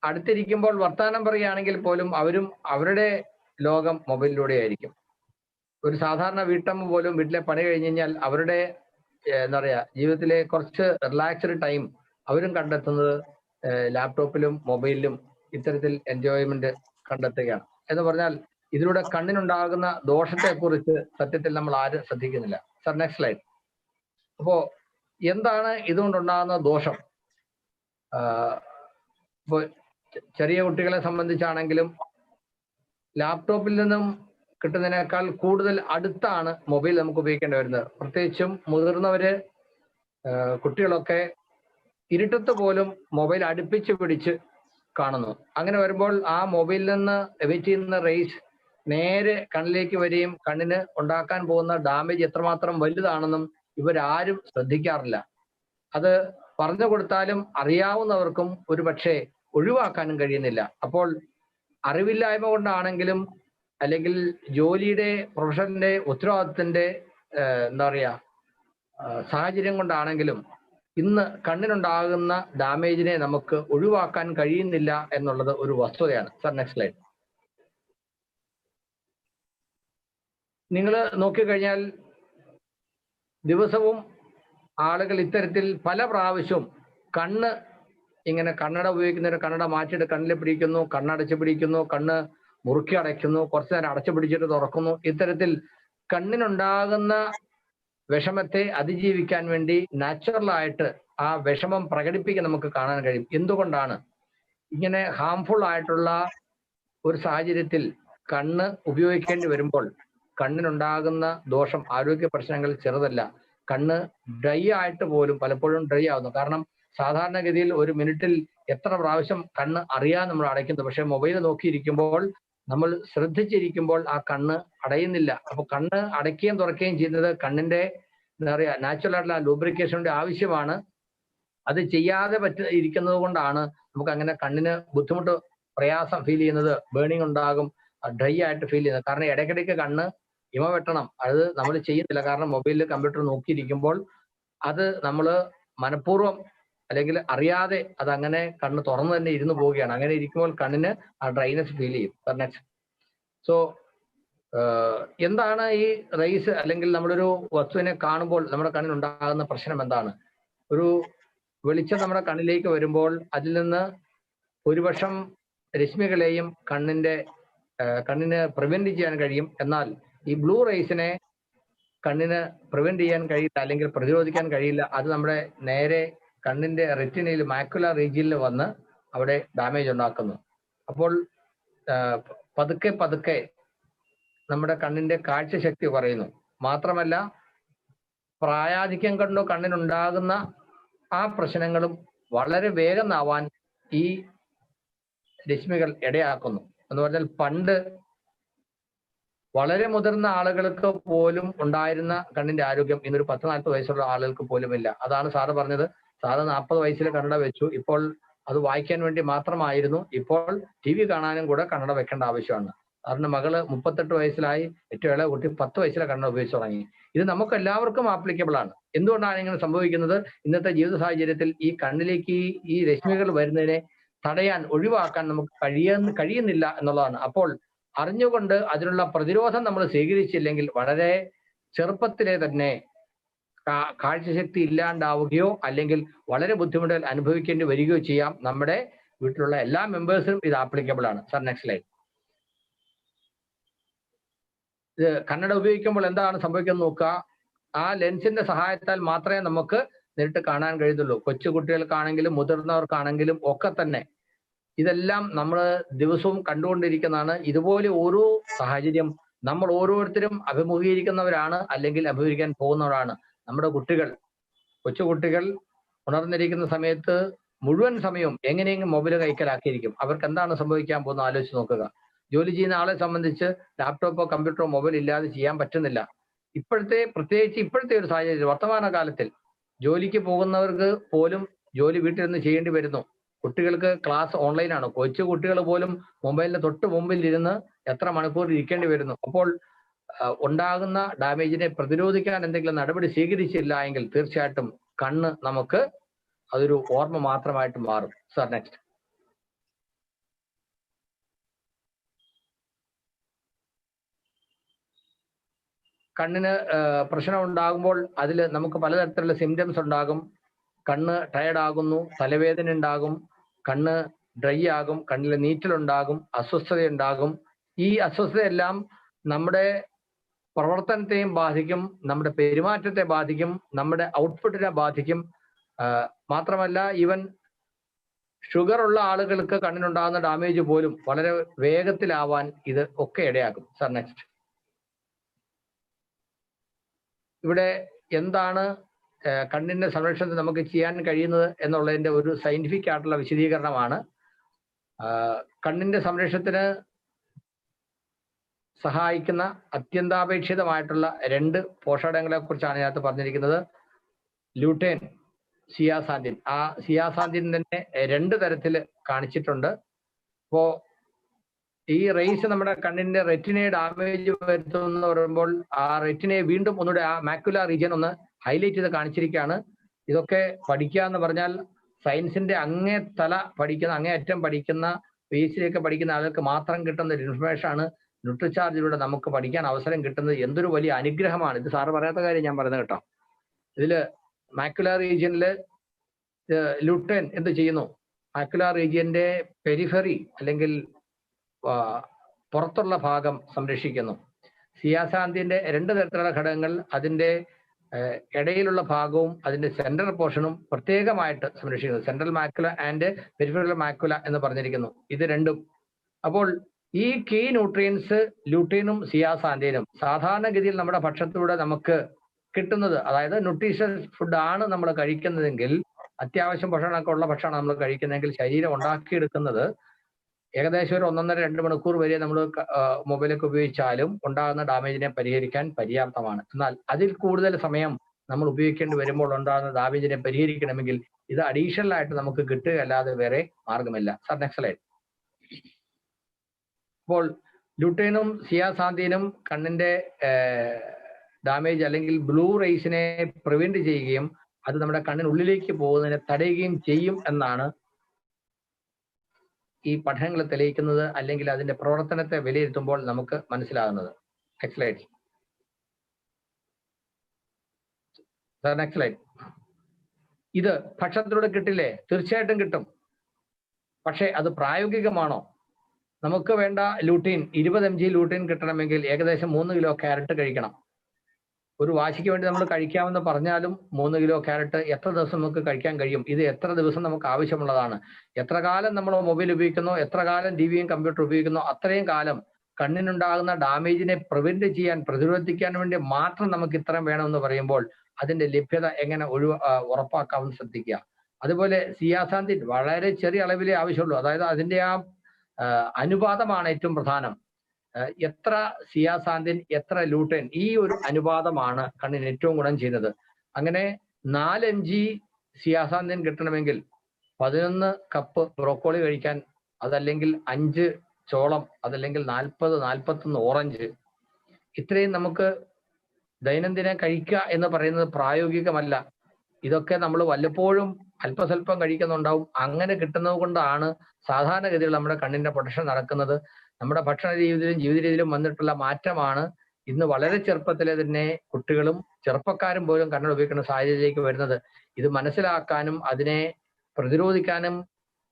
അടുത്തിരിക്കുമ്പോൾ വർത്തമാനം പറയുകയാണെങ്കിൽ പോലും അവരും അവരുടെ ലോകം മൊബൈലിലൂടെ ആയിരിക്കും. ഒരു സാധാരണ വീട്ടമ്മ പോലും വീട്ടിലെ പണി കഴിഞ്ഞ് കഴിഞ്ഞാൽ അവരുടെ എന്താ പറയാ ജീവിതത്തിലെ കുറച്ച് റിലാക്സ്ഡ് ടൈം അവരും കണ്ടെത്തുന്നത് ലാപ്ടോപ്പിലും മൊബൈലിലും ഇത്തരത്തിൽ എൻജോയ്മെന്റ് കണ്ടെത്തുകയാണ്. എന്ന് പറഞ്ഞാൽ ഇതിലൂടെ കണ്ണിനുണ്ടാകുന്ന ദോഷത്തെക്കുറിച്ച് സത്യത്തിൽ നമ്മൾ ആരും ശ്രദ്ധിക്കുന്നില്ല. Sir next slide. അപ്പോ എന്താണ് ഇതുകൊണ്ടുണ്ടാകുന്ന ദോഷം? ഇപ്പോൾ ചെറിയ കുട്ടികളെ സംബന്ധിച്ചാണെങ്കിലും ലാപ്ടോപ്പിൽ നിന്നും കിട്ടുന്നതിനേക്കാൾ കൂടുതൽ അടുത്താണ് മൊബൈൽ നമുക്ക് ഉപയോഗിക്കേണ്ടി വരുന്നത്. പ്രത്യേകിച്ചും മുതിർന്നവര്, കുട്ടികളൊക്കെ ഇരുട്ടത്ത് പോലും മൊബൈൽ അടുപ്പിച്ച് പിടിച്ച് കാണുന്നു. അങ്ങനെ വരുമ്പോൾ ആ മൊബൈലിൽ നിന്ന് എമിറ്റ് ചെയ്യുന്ന റേസ് നേരെ കണ്ണിലേക്ക് വരികയും കണ്ണിന് ഉണ്ടാക്കാൻ പോകുന്ന ഡാമേജ് എത്രമാത്രം വലുതാണെന്നും ഇവരാരും ശ്രദ്ധിക്കാറില്ല. അത് പറഞ്ഞു കൊടുത്താലും അറിയാവുന്നവർക്കും ഒരു പക്ഷേ ഒഴിവാക്കാനും കഴിയുന്നില്ല. അപ്പോൾ അറിവില്ലായ്മ കൊണ്ടാണെങ്കിലും അല്ലെങ്കിൽ ജോലിയുടെ പ്രൊഫഷന്റെ ഉത്തരവാദിത്തത്തിന്റെ എന്താ പറയാ സാഹചര്യം കൊണ്ടാണെങ്കിലും ഇന്ന് കണ്ണിനുണ്ടാകുന്ന ഡാമേജിനെ നമുക്ക് ഒഴിവാക്കാൻ കഴിയുന്നില്ല എന്നുള്ളത് ഒരു വസ്തുതയാണ്. Sir next slide. നിങ്ങൾ നോക്കിക്കഴിഞ്ഞാൽ ദിവസവും ആളുകൾ ഇത്തരത്തിൽ പല പ്രാവശ്യവും കണ്ണ് ഇങ്ങനെ കണ്ണട ഉപയോഗിക്കുന്നവർ കണ്ണട മാറ്റിയിട്ട് കണ്ണിൽ പിടിക്കുന്നു, കണ്ണടച്ച് പിടിക്കുന്നു, കണ്ണ് മുറുക്കി അടയ്ക്കുന്നു, കുറച്ചു നേരം അടച്ചു പിടിച്ചിട്ട് തുറക്കുന്നു. ഇത്തരത്തിൽ കണ്ണിനുണ്ടാകുന്ന വിഷമത്തെ അതിജീവിക്കാൻ വേണ്ടി നാച്ചുറലായിട്ട് ആ വിഷമം പ്രകടിപ്പിക്കാൻ നമുക്ക് കാണാൻ കഴിയും. എന്തുകൊണ്ടാണ് ഇങ്ങനെ ഹാംഫുൾ ആയിട്ടുള്ള ഒരു സാഹചര്യത്തിൽ കണ്ണ് ഉപയോഗിക്കേണ്ടി വരുമ്പോൾ കണ്ണിനുണ്ടാകുന്ന ദോഷം, ആരോഗ്യ പ്രശ്നങ്ങൾ ചെറുതല്ല. കണ്ണ് ഡ്രൈ ആയിട്ട് പോലും പലപ്പോഴും ഡ്രൈ ആവുന്നു. കാരണം സാധാരണഗതിയിൽ ഒരു മിനിറ്റിൽ എത്ര പ്രാവശ്യം കണ്ണ് അറിയാൻ നമ്മൾ അടയ്ക്കുന്നു. പക്ഷെ മൊബൈൽ നോക്കിയിരിക്കുമ്പോൾ നമ്മൾ ശ്രദ്ധിച്ചിരിക്കുമ്പോൾ ആ കണ്ണ് അടയുന്നില്ല. അപ്പൊ കണ്ണ് അടയ്ക്കുകയും തുറക്കുകയും ചെയ്യുന്നത് കണ്ണിന്റെ എന്താ പറയാ നാച്ചുറൽ ആയിട്ടുള്ള ലൂബ്രിക്കേഷന്റെ ആവശ്യമാണ്. അത് ചെയ്യാതെ ഇരിക്കുന്നത് കൊണ്ടാണ് നമുക്ക് അങ്ങനെ കണ്ണിന് ബുദ്ധിമുട്ട്, പ്രയാസം ഫീൽ ചെയ്യുന്നത്, ബേണിംഗ് ഉണ്ടാകും, ഡ്രൈ ആയിട്ട് ഫീൽ ചെയ്യുന്നത്. കാരണം ഇടയ്ക്കിടയ്ക്ക് കണ്ണ് ഇമ വെട്ടണം, അത് നമ്മൾ ചെയ്യുന്നില്ല. കാരണം മൊബൈലിൽ കമ്പ്യൂട്ടർ നോക്കിയിരിക്കുമ്പോൾ അത് നമ്മൾ മനഃപൂർവ്വം അല്ലെങ്കിൽ അറിയാതെ അത് അങ്ങനെ കണ്ണ് തുറന്നു തന്നെ ഇരുന്ന് പോവുകയാണ്. അങ്ങനെ ഇരിക്കുമ്പോൾ കണ്ണിന് ആ ഡ്രൈനെസ് ഫീൽ ചെയ്യും. നെക്സ്റ്റ്. സോ എന്താണ് ഈ റേസ് അല്ലെങ്കിൽ നമ്മളൊരു വസ്തുവിനെ കാണുമ്പോൾ നമ്മുടെ കണ്ണിനുണ്ടാകുന്ന പ്രശ്നം എന്താണ്? ഒരു വെളിച്ചം നമ്മുടെ കണ്ണിലേക്ക് വരുമ്പോൾ അതിൽ നിന്ന് ഭൂരിപക്ഷം രശ്മികളെയും കണ്ണിന് പ്രിവെന്റ് ചെയ്യാൻ കഴിയും. എന്നാൽ ഈ ബ്ലൂ റേസിനെ കണ്ണിന് പ്രിവെന്റ് ചെയ്യാൻ കഴിയില്ല അല്ലെങ്കിൽ പ്രതിരോധിക്കാൻ കഴിയില്ല. അത് നമ്മുടെ നേരെ കണ്ണിന്റെ റെറ്റിനയിൽ മാക്കുലർ റീജിയനിൽ വന്ന് അവിടെ ഡാമേജ് ഉണ്ടാക്കുന്നു. അപ്പോൾ പതുക്കെ പതുക്കെ നമ്മുടെ കണ്ണിന്റെ കാഴ്ചശക്തി കുറയുന്നു. മാത്രമല്ല പ്രായാധിക്യം കൊണ്ടോ കണ്ണിനുണ്ടാകുന്ന ആ പ്രശ്നങ്ങളും വളരെ വേഗം ആവാൻ ഈ രശ്മികൾ ഇടയാക്കുന്നു. എന്ന് പറഞ്ഞാൽ പണ്ട് വളരെ മുതിർന്ന ആളുകൾക്ക് പോലും ഉണ്ടായിരുന്ന കണ്ണിന്റെ ആരോഗ്യം ഇന്നൊരു 10-40 വയസ്സുള്ള ആളുകൾക്ക് പോലും ഇല്ല. അതാണ് സാറ് പറഞ്ഞത്. സാറ് 40 വയസ്സിൽ കണ്ണട വെച്ചു. ഇപ്പോൾ അത് വായിക്കാൻ വേണ്ടി മാത്രമായിരുന്നു. ഇപ്പോൾ TV കാണാനും കൂടെ കണ്ണട വെക്കേണ്ട ആവശ്യമാണ്. അവരുടെ മകള് 38 വയസ്സിലായി, ഏറ്റവും ഇളയ കുട്ടി 10 വയസ്സിലെ കണ്ണ് ഉപയോഗിച്ച് തുടങ്ങി. ഇത് നമുക്ക് എല്ലാവർക്കും ആപ്ലിക്കബിൾ ആണ്. എന്തുകൊണ്ടാണ് ഇങ്ങനെ സംഭവിക്കുന്നത്? ഇന്നത്തെ ജീവിത സാഹചര്യത്തിൽ ഈ കണ്ണിലേക്ക് ഈ രശ്മികൾ വരുന്നതിനെ തടയാൻ, ഒഴിവാക്കാൻ നമുക്ക് കഴിയുന്നില്ല എന്നുള്ളതാണ്. അപ്പോൾ അറിഞ്ഞുകൊണ്ട് അതിനുള്ള പ്രതിരോധം നമ്മൾ സ്വീകരിച്ചില്ലെങ്കിൽ വളരെ ചെറുപ്പത്തിലെ തന്നെ കാഴ്ചശക്തി ഇല്ലാണ്ടാവുകയോ അല്ലെങ്കിൽ വളരെ ബുദ്ധിമുട്ടുകൾ അനുഭവിക്കേണ്ടി വരികയോ ചെയ്യാം. നമ്മുടെ വീട്ടിലുള്ള എല്ലാ മെമ്പേഴ്സിനും ഇത് ആപ്ലിക്കബിൾ ആണ്. Sir next slide. ഇത് കണ്ണട ഉപയോഗിക്കുമ്പോൾ എന്താണ് സംഭവിക്കുന്നത് നോക്കുക. ആ ലെൻസിന്റെ സഹായത്താൽ മാത്രമേ നമുക്ക് നേരിട്ട് കാണാൻ കഴിയുന്നുള്ളൂ. കൊച്ചു കുട്ടികൾക്കാണെങ്കിലും മുതിർന്നവർക്കാണെങ്കിലും ഒക്കെ തന്നെ ഇതെല്ലാം നമ്മൾ ദിവസവും കണ്ടുകൊണ്ടിരിക്കുന്നതാണ്. ഇതുപോലെ ഓരോ സാഹചര്യം നമ്മൾ ഓരോരുത്തരും അഭിമുഖീകരിക്കുന്നവരാണ്, അല്ലെങ്കിൽ അഭിമുഖീകരിക്കാൻ പോകുന്നവരാണ്. നമ്മുടെ കുട്ടികൾ, കൊച്ചുകുട്ടികൾ ഉണർന്നിരിക്കുന്ന സമയത്ത് മുഴുവൻ സമയവും എങ്ങനെയെങ്കിലും മൊബൈൽ കൈക്കലാക്കിയിരിക്കും. അവർക്ക് എന്താണ് സംഭവിക്കാൻ പോകുന്നത് ആലോചിച്ച് നോക്കുക. ജോലി ചെയ്യുന്ന ആളെ സംബന്ധിച്ച് ലാപ്ടോപ്പോ കമ്പ്യൂട്ടറോ മൊബൈൽ ഇല്ലാതെ ചെയ്യാൻ പറ്റുന്നില്ല. പ്രത്യേകിച്ച് ഇപ്പോഴത്തെ ഒരു സാഹചര്യം, വർത്തമാന കാലത്തിൽ ജോലിക്ക് പോകുന്നവർക്ക് പോലും ജോലി വീട്ടിൽ നിന്ന് ചെയ്യേണ്ടി വരുന്നു. കുട്ടികൾക്ക് ക്ലാസ് ഓൺലൈനാണ്. കൊച്ചു കുട്ടികൾ പോലും മൊബൈലിന്റെ തൊട്ട് മുമ്പിൽ ഇരുന്ന് എത്ര മണിക്കൂർ ഇരിക്കേണ്ടി വരുന്നു. അപ്പോൾ ഉണ്ടാകുന്ന ഡാമേജിനെ പ്രതിരോധിക്കാൻ എന്തെങ്കിലും നടപടി സ്വീകരിച്ചില്ല എങ്കിൽ തീർച്ചയായിട്ടും കണ്ണ് നമുക്ക് അതൊരു ഓർമ്മ മാത്രമായിട്ട് മാറും. Sir next. കണ്ണിന് പ്രശ്നം ഉണ്ടാകുമ്പോൾ അതിൽ നമുക്ക് പലതരത്തിലുള്ള സിംറ്റംസ് ഉണ്ടാകും. കണ്ണ് ടയർഡ് ആകുന്നു, തലവേദന ഉണ്ടാകും, കണ്ണ് ഡ്രൈ ആകും, കണ്ണിൽ നീറ്റലുണ്ടാകും, അസ്വസ്ഥതയുണ്ടാകും. ഈ അസ്വസ്ഥതയെല്ലാം നമ്മുടെ പ്രവർത്തനത്തെയും ബാധിക്കും, നമ്മുടെ പെരുമാറ്റത്തെ ബാധിക്കും, നമ്മുടെ ഔട്ട്പുട്ടിനെ ബാധിക്കും. മാത്രമല്ല ഈവൻ ഷുഗർ ഉള്ള ആളുകൾക്ക് കണ്ണിനുണ്ടാകുന്ന ഡാമേജ് പോലും വളരെ വേഗത്തിലാവാൻ ഇത് ഒക്കെ ഇടയാക്കും. Sir next. ഇവിടെ എന്താണ് കണ്ണിന്റെ സംരക്ഷണത്തിൽ നമുക്ക് ചെയ്യാൻ കഴിയുന്നത് എന്നുള്ളതിന്റെ ഒരു സയന്റിഫിക് ആയിട്ടുള്ള വിശദീകരണമാണ്. കണ്ണിന്റെ സംരക്ഷണത്തിന് സഹായിക്കുന്ന അത്യന്താപേക്ഷിതമായിട്ടുള്ള 2 പോഷകങ്ങളെ കുറിച്ചാണ് ഇതിനകത്ത് പറഞ്ഞിരിക്കുന്നത്. ല്യൂട്ടേൻ, സിയാസാന്തിൻ. ആ സിയാസാന്തിൻ തന്നെ 2 തരത്തിൽ കാണിച്ചിട്ടുണ്ട്. അപ്പോ ഈ റേസ് നമ്മുടെ കണ്ണിന്റെ റെറ്റിനയെ ഡാമേജ് വരുത്തുമെന്ന് പറയുമ്പോൾ ആ റെറ്റിനയെ വീണ്ടും ഒന്നുകൂടെ ആ മാക്കുലർ റീജിയൻ ഒന്ന് ഹൈലൈറ്റ് ചെയ്ത് കാണിച്ചിരിക്കുകയാണ്. ഇതൊക്കെ പഠിക്കുക എന്ന് പറഞ്ഞാൽ സയൻസിന്റെ അങ്ങേയറ്റം പഠിക്കുന്ന പേസിലേക്ക് പഠിക്കുന്ന ആളുകൾക്ക് മാത്രം കിട്ടുന്ന ഒരു ഇൻഫർമേഷൻ ആണ് ന്യൂട്രിചാർജിലൂടെ നമുക്ക് പഠിക്കാൻ അവസരം കിട്ടുന്നത്. എന്തൊരു വലിയ അനുഗ്രഹമാണ്. ഇത് സാറ് പറയാത്ത കാര്യം ഞാൻ പറയുന്നത് കേട്ടോ. ഇതില് മാക്കുലർ റീജിയനിൽ ല്യൂട്ടൻ എന്ത് ചെയ്യുന്നു? മാക്കുലർ റീജിയന്റെ പെരിഫറി അല്ലെങ്കിൽ പുറത്തുള്ള ഭാഗം സംരക്ഷിക്കുന്നു. സിയാസാന്തിന്റെ 2 തരത്തിലുള്ള ഘടകങ്ങൾ, അതിന്റെ ഇടയിലുള്ള ഭാഗവും അതിന്റെ സെൻട്രൽ പോർഷനും പ്രത്യേകമായിട്ട് സംരക്ഷിക്കുന്നു. Central macula and peripheral macula എന്ന് പറഞ്ഞിരിക്കുന്നു. ഇത് രണ്ടും. അപ്പോൾ ഈ കീ ന്യൂട്രിയൻസ് ല്യൂട്ടീനും സിയാസാന്തിനും സാധാരണഗതിയിൽ നമ്മുടെ ഭക്ഷണത്തിലൂടെ നമുക്ക് കിട്ടുന്നത്, അതായത് ന്യൂട്രീഷ്യസ് ഫുഡ് ആണ് നമ്മൾ കഴിക്കുന്നതെങ്കിൽ, അത്യാവശ്യം ഭക്ഷണമൊക്കെ ഉള്ള ഭക്ഷണം നമ്മൾ കഴിക്കുന്നതെങ്കിൽ ശരീരം ഉണ്ടാക്കിയെടുക്കുന്നത് ഏകദേശം ഒരു 1.5-2 മണിക്കൂർ വരെ നമ്മൾ മൊബൈലൊക്കെ ഉപയോഗിച്ചാലും ഉണ്ടാകുന്ന ഡാമേജിനെ പരിഹരിക്കാൻ പര്യാപ്തമാണ്. എന്നാൽ അതിൽ കൂടുതൽ സമയം നമ്മൾ ഉപയോഗിക്കേണ്ടി വരുമ്പോൾ ഉണ്ടാകുന്ന ഡാമേജിനെ പരിഹരിക്കണമെങ്കിൽ ഇത് അഡീഷണൽ ആയിട്ട് നമുക്ക് കിട്ടുകയല്ലാതെ വേറെ മാർഗമില്ല. Sir next slide. അപ്പോൾ ല്യൂട്ടേനും സിയാസാന്തിനും കണ്ണിന്റെ ഡാമേജ് അല്ലെങ്കിൽ ബ്ലൂ റേസിനെ പ്രിവെന്റ് ചെയ്യുകയും അത് നമ്മുടെ കണ്ണിനുള്ളിലേക്ക് പോകുന്നതിനെ തടയുകയും ചെയ്യും എന്നാണ് ഈ പഠനങ്ങൾ തെളിയിക്കുന്നത്, അല്ലെങ്കിൽ അതിന്റെ പ്രവർത്തനത്തെ വിലയിരുത്തുമ്പോൾ നമുക്ക് മനസ്സിലാകുന്നത്. Next slide. Next slide. ഇത് ഭക്ഷണത്തിലൂടെ കിട്ടില്ലേ? തീർച്ചയായിട്ടും കിട്ടും. പക്ഷെ അത് പ്രായോഗികമാണോ? നമുക്ക് വേണ്ട ലൂട്ടീൻ 20 mg ലൂട്ടീൻ കിട്ടണമെങ്കിൽ ഏകദേശം 3 കിലോ ക്യാരറ്റ് കഴിക്കണം. ഒരു വാശിക്ക് വേണ്ടി നമ്മൾ കഴിക്കാമെന്ന് പറഞ്ഞാലും 3 കിലോ ക്യാരറ്റ് എത്ര ദിവസം നമുക്ക് കഴിക്കാൻ കഴിയും? ഇത് എത്ര ദിവസം നമുക്ക് ആവശ്യമുള്ളതാണ്? എത്ര കാലം നമ്മൾ മൊബൈൽ ഉപയോഗിക്കുന്നോ, എത്ര കാലം ടിവിയും കമ്പ്യൂട്ടർ ഉപയോഗിക്കുന്നോ, അത്രയും കാലം കണ്ണിനുണ്ടാകുന്ന ഡാമേജിനെ പ്രിവെന്റ് ചെയ്യാൻ, പ്രതിരോധിക്കാൻ വേണ്ടി മാത്രം നമുക്ക് ഇത്രയും വേണമെന്ന് പറയുമ്പോൾ അതിന്റെ ലഭ്യത എങ്ങനെ ഉറപ്പാക്കാമെന്ന് ശ്രദ്ധിക്കുക. അതുപോലെ സിയാസാന്തിൻ വളരെ ചെറിയ അളവിലേ ആവശ്യമുള്ളൂ. അതായത് അതിന്റെ ആ അനുപാതമാണ് ഏറ്റവും പ്രധാനം. എത്ര സിയാസാന്തിൻ, എത്ര ലൂട്ടൻ, ഈ ഒരു അനുപാതമാണ് കണ്ണിന് ഏറ്റവും ഗുണം ചെയ്യുന്നത്. അങ്ങനെ 4 mg സിയാസാന്തിൻ കിട്ടണമെങ്കിൽ 11 കപ്പ് ബ്രോക്കോളി കഴിക്കാൻ, അതല്ലെങ്കിൽ 5 ചോളം, അതല്ലെങ്കിൽ 40-41 ഓറഞ്ച്, ഇത്രയും നമുക്ക് ദൈനംദിനം കഴിക്കുക എന്ന് പറയുന്നത് പ്രായോഗികമല്ല. ഇതൊക്കെ നമ്മൾ വല്ലപ്പോഴും അല്പസ്വല്പം കഴിക്കുന്നുണ്ടാവും. അങ്ങനെ കിട്ടുന്നത് കൊണ്ടാണ് സാധാരണഗതിയിൽ നമ്മുടെ കണ്ണിന്റെ പ്രൊട്ടക്ഷൻ നടക്കുന്നത്. നമ്മുടെ ഭക്ഷണ രീതിയിലും ജീവിത രീതിയിലും വന്നിട്ടുള്ള മാറ്റമാണ് ഇന്ന് വളരെ ചെറുപ്പത്തിലെ തന്നെ കുട്ടികളും ചെറുപ്പക്കാരും പോലും കണ്ണട ഉപയോഗിക്കുന്ന സാഹചര്യത്തിലേക്ക് വരുന്നത്. ഇത് മനസ്സിലാക്കാനും അതിനെ പ്രതിരോധിക്കാനും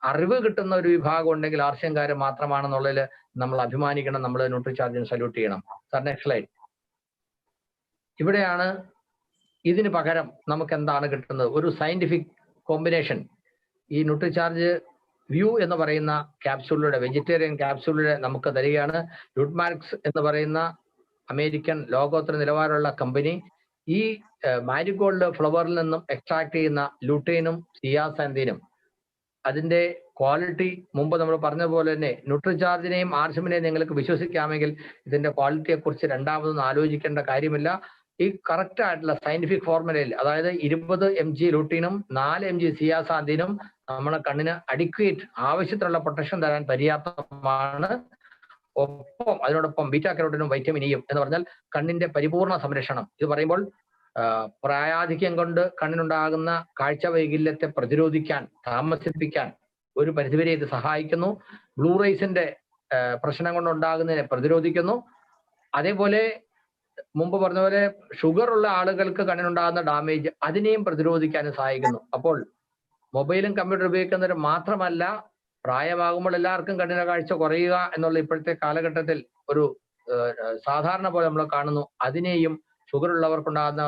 അറിവ് കിട്ടുന്ന ഒരു വിഭാഗം ഉണ്ടെങ്കിൽ RCMകാർ മാത്രമാണെന്നുള്ളതിൽ നമ്മൾ അഭിമാനിക്കണം. നമ്മൾ ന്യൂട്രിചാർജിന് സല്യൂട്ട് ചെയ്യണം. Sir, next slide. ഇവിടെയാണ് ഇതിന് പകരം നമുക്ക് എന്താണ് കിട്ടുന്നത്? ഒരു സയന്റിഫിക് കോമ്പിനേഷൻ ഈ ന്യൂട്രിചാർജ് വ്യൂ എന്ന് പറയുന്ന ക്യാപ്സ്യൂളിലൂടെ, വെജിറ്റേറിയൻ ക്യാപ്സ്യൂളിലൂടെ നമുക്ക് തരികയാണ്. ലുട്മാർക്സ് എന്ന് പറയുന്ന അമേരിക്കൻ ലോകോത്തര നിലവാരമുള്ള കമ്പനി ഈ മാരിഗോൾഡ് ഫ്ലവറിൽ നിന്നും എക്സ്ട്രാക്ട് ചെയ്യുന്ന ലൂട്ടീനും സിയാസാന്തിനും അതിന്റെ ക്വാളിറ്റി മുമ്പ് നമ്മൾ പറഞ്ഞ പോലെ തന്നെ ന്യൂട്രിചാർജിനെയും RCMനെയും നിങ്ങൾക്ക് വിശ്വസിക്കാമെങ്കിൽ ഇതിന്റെ ക്വാളിറ്റിയെ കുറിച്ച് രണ്ടാമതൊന്നും ആലോചിക്കേണ്ട കാര്യമില്ല. ഈ കറക്റ്റ് ആയിട്ടുള്ള സയന്റിഫിക് ഫോർമുലയിൽ, അതായത് 20 mg ലൂട്ടീനും 4 mg സിയാസാന്തിനും നമ്മുടെ കണ്ണിന് അഡിക്വേറ്റ് ആവശ്യത്തിനുള്ള പ്രൊട്ടക്ഷൻ തരാൻ പര്യാപ്തമാണ്. ഒപ്പം അതിനോടൊപ്പം ബീറ്റാ കരോട്ടിനും വൈറ്റമിൻ ഇയും എന്ന് പറഞ്ഞാൽ കണ്ണിന്റെ പരിപൂർണ സംരക്ഷണം. ഇത് പറയുമ്പോൾ പ്രായാധിക്യം കൊണ്ട് കണ്ണിനുണ്ടാകുന്ന കാഴ്ച വൈകല്യത്തെ പ്രതിരോധിക്കാൻ, താമസിപ്പിക്കാൻ ഒരു പരിധിവരെ ഇത് സഹായിക്കുന്നു. ബ്ലൂ റൈസിന്റെ പ്രശ്നം കൊണ്ടുണ്ടാകുന്നതിനെ പ്രതിരോധിക്കുന്നു. അതേപോലെ മുമ്പ് പറഞ്ഞ പോലെ ഷുഗർ ഉള്ള ആളുകൾക്ക് കണ്ണിനുണ്ടാകുന്ന ഡാമേജ് അതിനെയും പ്രതിരോധിക്കാനും സഹായിക്കുന്നു. അപ്പോൾ മൊബൈലും കമ്പ്യൂട്ടർ ഉപയോഗിക്കുന്നവർ മാത്രമല്ല, പ്രായമാകുമ്പോൾ എല്ലാവർക്കും കണ്ണിന്റെ കാഴ്ച കുറയുക എന്നുള്ള ഇപ്പോഴത്തെ കാലഘട്ടത്തിൽ ഒരു സാധാരണ പോലെ നമ്മൾ കാണുന്നു. അതിനെയും ഷുഗർ ഉള്ളവർക്കുണ്ടാകുന്ന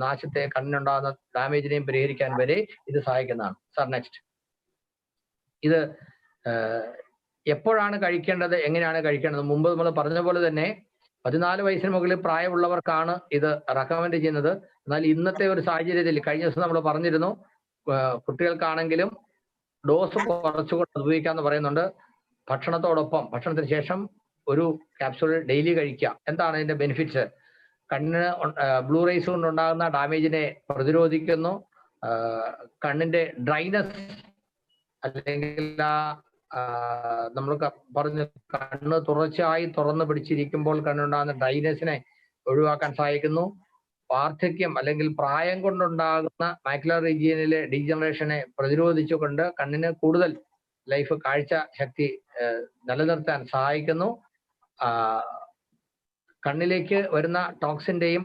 നാശത്തെ, കണ്ണിനുണ്ടാകുന്ന ഡാമേജിനെയും പരിഹരിക്കാൻ വരെ ഇത് സഹായിക്കുന്നതാണ്. Sir, next. ഇത് എപ്പോഴാണ് കഴിക്കേണ്ടത്, എങ്ങനെയാണ് കഴിക്കേണ്ടത്? മുമ്പ് നമ്മൾ പറഞ്ഞ പോലെ തന്നെ 14 വയസ്സിന് മുകളിൽ പ്രായമുള്ളവർക്കാണ് ഇത് റെക്കമെൻഡ് ചെയ്യുന്നത്. എന്നാൽ ഇന്നത്തെ ഒരു സാഹചര്യത്തിൽ, കഴിഞ്ഞ ദിവസം നമ്മൾ പറഞ്ഞിരുന്നു, കുട്ടികൾക്കാണെങ്കിലും ഡോസ് കുറച്ചുകൊണ്ട് ഉപയോഗിക്കാമെന്ന് പറയുന്നുണ്ട്. ഭക്ഷണത്തോടൊപ്പം, ഭക്ഷണത്തിന് ശേഷം ഒരു ക്യാപ്സൂൾ ഡെയിലി കഴിക്കുക. എന്താണ് ഇതിന്റെ ബെനിഫിറ്റ്സ്? കണ്ണിന് ബ്ലൂ റൈസ് കൊണ്ടുണ്ടാകുന്ന ഡാമേജിനെ പ്രതിരോധിക്കുന്നു. കണ്ണിന്റെ ഡ്രൈനസ് അല്ലെങ്കിൽ നമ്മൾ പറഞ്ഞു കണ്ണ് തുടർച്ചയായി തുറന്നു പിടിച്ചിരിക്കുമ്പോൾ കണ്ണുണ്ടാകുന്ന ഡ്രൈനസിനെ ഒഴിവാക്കാൻ സഹായിക്കുന്നു. വാർദ്ധക്യം അല്ലെങ്കിൽ പ്രായം കൊണ്ടുണ്ടാകുന്ന മാക്യുലർ റീജിയനിലെ ഡീജനറേഷനെ പ്രതിരോധിച്ചുകൊണ്ട് കണ്ണിന് കൂടുതൽ ലൈഫ്, കാഴ്ച ശക്തി നിലനിർത്താൻ സഹായിക്കുന്നു. കണ്ണിലേക്ക് വരുന്ന ടോക്സിന്റെയും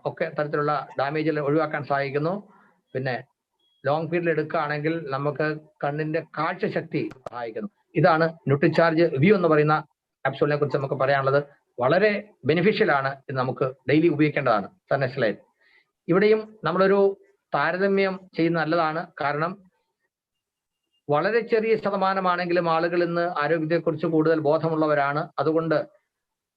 ഒക്കെ തരത്തിലുള്ള ഡാമേജുകൾ ഒഴിവാക്കാൻ സഹായിക്കുന്നു. പിന്നെ ലോങ് പീരീഡ് എടുക്കുകയാണെങ്കിൽ നമുക്ക് കണ്ണിന്റെ കാഴ്ച ശക്തി സഹായിക്കുന്നു. ഇതാണ് ന്യൂട്രിചാർജ് വ്യൂ എന്ന് പറയുന്ന ക്യാപ്സൂളിനെ കുറിച്ച് നമുക്ക് പറയാനുള്ളത്. വളരെ ബെനിഫിഷ്യൽ ആണ്. ഇത് നമുക്ക് ഡെയിലി ഉപയോഗിക്കേണ്ടതാണ്. Sir, next slide. ഇവിടെയും നമ്മളൊരു താരതമ്യം ചെയ്യുന്ന നല്ലതാണ്. കാരണം വളരെ ചെറിയ ശതമാനമാണെങ്കിലും ആളുകൾ ഇന്ന് ആരോഗ്യത്തെക്കുറിച്ച് കൂടുതൽ ബോധമുള്ളവരാണ്. അതുകൊണ്ട്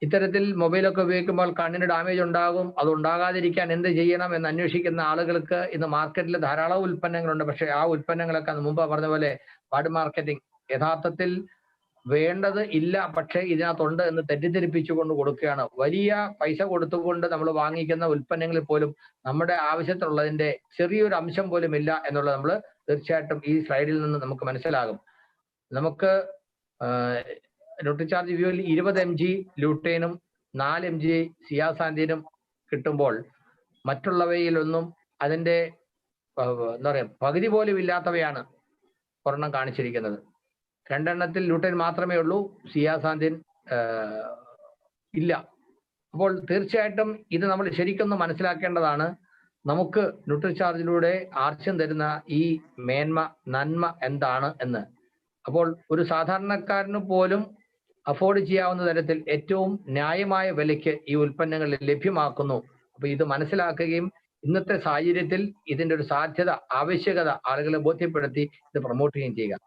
ഇത്തരത്തിൽ മൊബൈലൊക്കെ ഉപയോഗിക്കുമ്പോൾ കണ്ണിന് ഡാമേജ് ഉണ്ടാകും, അത് ഉണ്ടാകാതിരിക്കാൻ എന്ത് ചെയ്യണം എന്ന് അന്വേഷിക്കുന്ന ആളുകൾക്ക് ഇന്ന് മാർക്കറ്റിൽ ധാരാളം ഉൽപ്പന്നങ്ങളുണ്ട്. പക്ഷെ ആ ഉൽപ്പന്നങ്ങളൊക്കെ മുമ്പ് പറഞ്ഞ പോലെ ബാഡ് മാർക്കറ്റിംഗ്, യഥാർത്ഥത്തിൽ വേണ്ടത് ഇല്ല പക്ഷെ ഇതിനകത്തുണ്ട് എന്ന് തെറ്റിദ്ധരിപ്പിച്ചുകൊണ്ട് കൊടുക്കുകയാണ്. വലിയ പൈസ കൊടുത്തുകൊണ്ട് നമ്മൾ വാങ്ങിക്കുന്ന ഉൽപ്പന്നങ്ങളിൽ പോലും നമ്മുടെ ആവശ്യത്തിനുള്ളതിന്റെ ചെറിയൊരു അംശം പോലും ഇല്ല എന്നുള്ളത് നമ്മൾ തീർച്ചയായിട്ടും ഈ സ്ലൈഡിൽ നിന്ന് നമുക്ക് മനസ്സിലാകും. നമുക്ക് ന്യൂട്രിചാർജ് വ്യൂവിൽ 20 mg ലൂട്ടേനും 4 mg സിയാസാന്തിനും കിട്ടുമ്പോൾ മറ്റുള്ളവയിലൊന്നും അതിന്റെ എന്താ പറയാ പകുതി പോലും ഇല്ലാത്തവയാണ് ഒരെണ്ണം കാണിച്ചിരിക്കുന്നത്. 2 എണ്ണത്തിൽ ലൂട്ടേൻ മാത്രമേ ഉള്ളൂ, സിയാസാന്തിൻ ഇല്ല. അപ്പോൾ തീർച്ചയായിട്ടും ഇത് നമ്മൾ ശരിക്കൊന്ന് മനസ്സിലാക്കേണ്ടതാണ്. നമുക്ക് ന്യൂട്രിചാർജിലൂടെ RCM തരുന്ന ഈ മേന്മ, നന്മ എന്താണ് എന്ന്. അപ്പോൾ ഒരു സാധാരണക്കാരന് പോലും അഫോർഡ് ചെയ്യാവുന്ന തരത്തിൽ ഏറ്റവും ന്യായമായ വിലയ്ക്ക് ഈ ഉൽപ്പന്നങ്ങൾ ലഭ്യമാക്കുന്നു. അപ്പൊ ഇത് മനസ്സിലാക്കുകയും ഇന്നത്തെ സാഹചര്യത്തിൽ ഇതിന്റെ ഒരു സാധ്യത, ആവശ്യകത ആളുകളെ ബോധ്യപ്പെടുത്തി ഇത് പ്രൊമോട്ട് ചെയ്യുകയും ചെയ്യുക.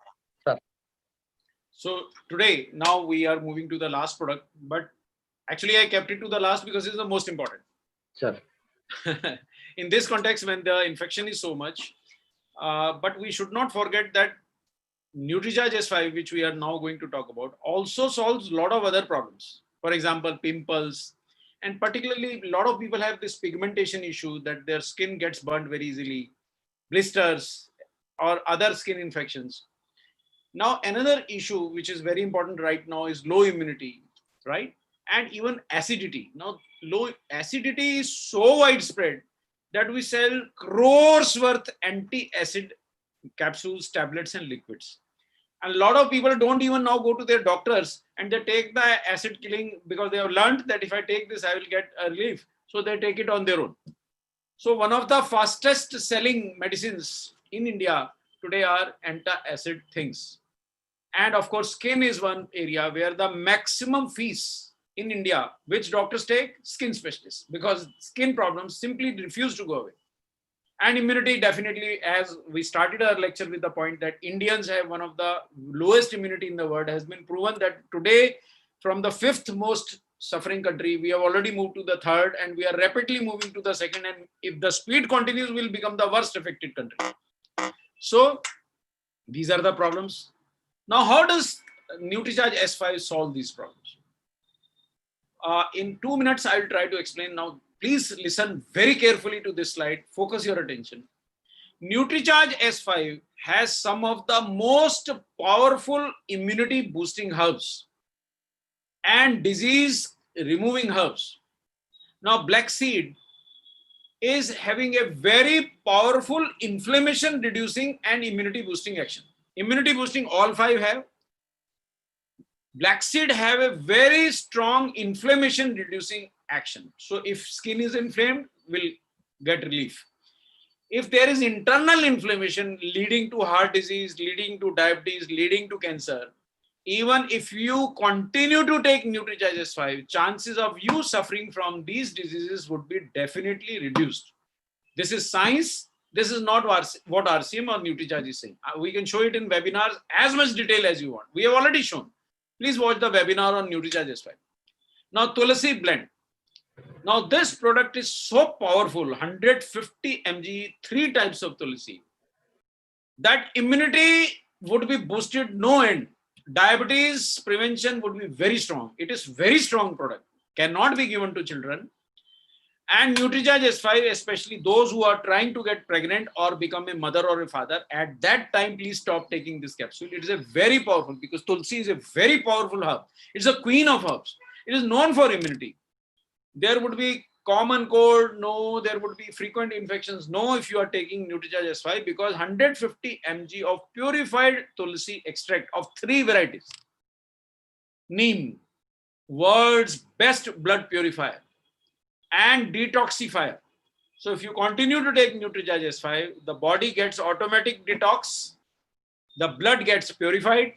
Sir. So today, now we are moving to the last product, but actually I kept it to the last because it's the most important. Sir. In this context, when the infection is so much, but we should not forget that Nutricharge S5, which we are now going to talk about, also solves a lot of other problems. For example, pimples, and particularly a lot of people have this pigmentation issue that their skin gets burnt very easily, blisters or other skin infections. Now, another issue which is very important right now is low immunity, right? And even acidity. Now, low acidity is so widespread that we sell crores worth anti-acid capsules, tablets, and liquids. And a lot of people don't even now go to their doctors and they take the acid killing because they have learned that if I take this, I will get a relief. So they take it on their own. So one of the fastest selling medicines in India today are anti-acid things. And of course, skin is one area where the maximum fees in India, which doctors take, skin specialists, because skin problems simply refuse to go away. And immunity, definitely, as we started our lecture with the point that Indians have one of the lowest immunity in the world, has been proven that today, from the 5th most suffering country, we have already moved to the 3rd, and we are rapidly moving to the 2nd. And if the speed continues, we'll become the worst affected country. So these are the problems. Now, how does Nutricharge S5 solve these problems? In 2 minutes, I'll try to explain. Now, please listen very carefully to this slide. Focus your attention. Nutricharge S5 has some of the most powerful immunity boosting herbs and disease removing herbs. Now, black seed is having a very powerful inflammation reducing and immunity boosting action. Immunity boosting, all 5 have. Black seed have a very strong inflammation reducing action. So if skin is inflamed, we'll get relief. If there is internal inflammation leading to heart disease, leading to diabetes, leading to cancer, even if you continue to take Nutricharge S5, chances of you suffering from these diseases would be definitely reduced. This is science. This is not what RCM or Nutricharge is saying. We can show it in webinars as much detail as you want. We have already shown. Please watch the webinar on Nutricharge S5. Now, Tulsi blend. Now, this product is so powerful, 150 mg, 3 types of Tulsi, that immunity would be boosted no end. Diabetes prevention would be very strong. It is very strong product. Cannot be given to children. And Nutricharge S5, especially those who are trying to get pregnant or become a mother or a father, at that time, please stop taking this capsule. It is a very powerful, because Tulsi is a very powerful herb. It's a queen of herbs. It is known for immunity. There would be common cold, no. There would be frequent infections, no, if you are taking Nutricharge S5, because 150 mg of purified Tulsi extract of 3 varieties. Neem, world's best blood purifier and detoxifier. So if you continue to take Nutricharge S5, the body gets automatic detox, the blood gets purified,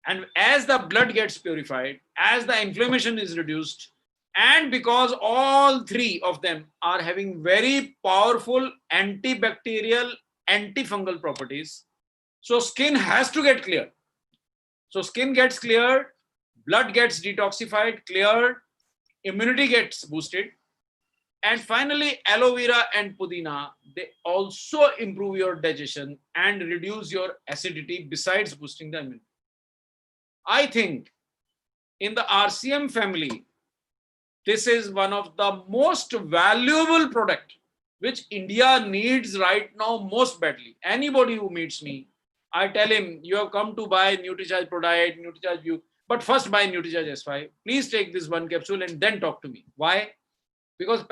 and as the blood gets purified, as the inflammation is reduced, and because all 3 of them are having very powerful antibacterial, antifungal properties, so skin has to get cleared. So skin gets cleared, blood gets detoxified, cleared, immunity gets boosted. And finally, aloe vera and pudina, they also improve your digestion and reduce your acidity besides boosting the immunity. I think in the RCM family, this is one of the most valuable product which India needs right now most badly. Anybody who meets me, I tell him, you have come to buy Nutricharge product, Nutricharge View, but first buy Nutricharge S5. Please take this 1 capsule and then talk to me. Why? Because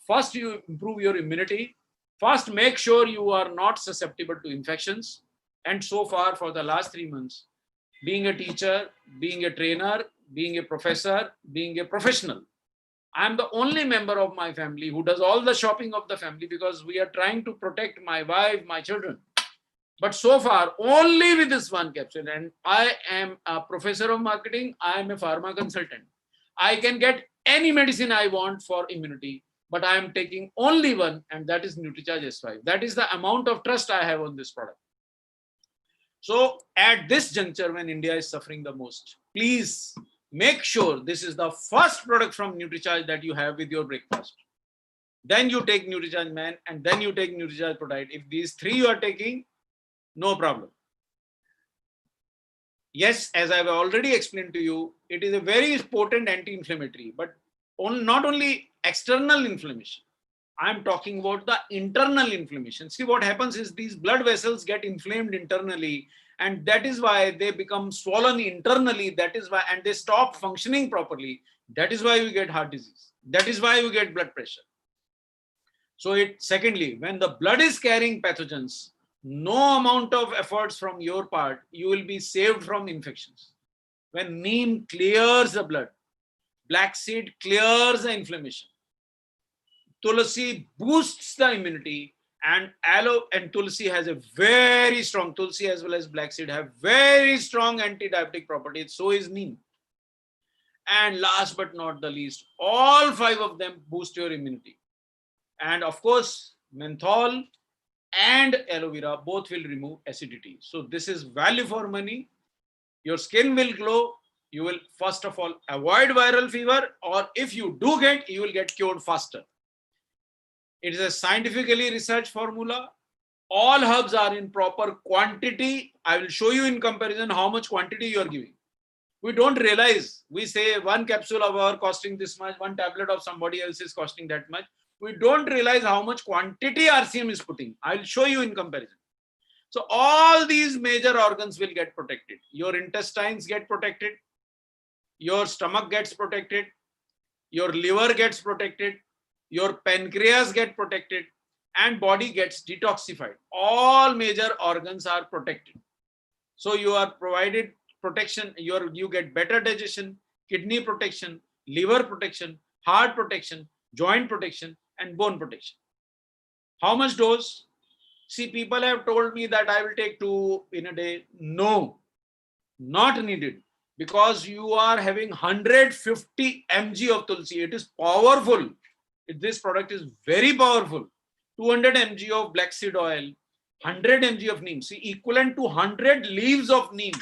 first you improve your immunity. First, make sure you are not susceptible to infections. And so far, for the last 3 months, being a teacher, being a trainer, being a professor, being a professional, I am the only member of my family who does all the shopping of the family, because we are trying to protect my wife, my children. But so far, only with this 1 capsule, and I am a professor of marketing, I am a pharma consultant. I can get any medicine I want for immunity, but I am taking only one, and that is Nutricharge S5. That is the amount of trust I have on this product. So at this juncture, when India is suffering the most, please make sure this is the first product from Nutricharge that you have with your breakfast. Then you take Nutricharge Man, and then you take Nutricharge product. If these 3 you are taking, no problem. Yes, as I have already explained to you, it is a very potent anti-inflammatory, but not only external inflammation. I'm talking about the internal inflammation. See, what happens is these blood vessels get inflamed internally, And that is why they become swollen internally. That is why, and they stop functioning properly. That is why we get heart disease. That is why we get blood pressure. So secondly, when the blood is carrying pathogens, no amount of efforts from your part, you will be saved from infections. When neem clears the blood, black seed clears the inflammation, tulsi boosts the immunity, and aloe and tulsi has a very strong, tulsi as well as black seed have very strong anti-diabetic properties. So is neem. And last but not the least, all 5 of them boost your immunity. And of course, menthol and aloe vera both will remove acidity. So this is value for money. Your skin will glow. You will first of all avoid viral fever, or if you do get, you will get cured faster. It is a scientifically researched formula. All herbs are in proper quantity. I will show you in comparison how much quantity you are giving. We don't realize. We say 1 capsule of our costing this much, 1 tablet of somebody else is costing that much. We don't realize how much quantity RCM is putting. I'll show you in comparison. So all these major organs will get protected. Your intestines get protected. Your stomach gets protected. Your liver gets protected. Your pancreas get protected. And body gets detoxified. All major organs are protected. So you are provided protection. You get better digestion, kidney protection, liver protection, heart protection, joint protection, and bone protection. How much dose? See, people have told me that I will take 2 in a day. No, not needed, because you are having 150 mg of tulsi. It is powerful. This product is very powerful. 200 mg of black seed oil, 100 mg of neem. See, equivalent to 100 leaves of neem.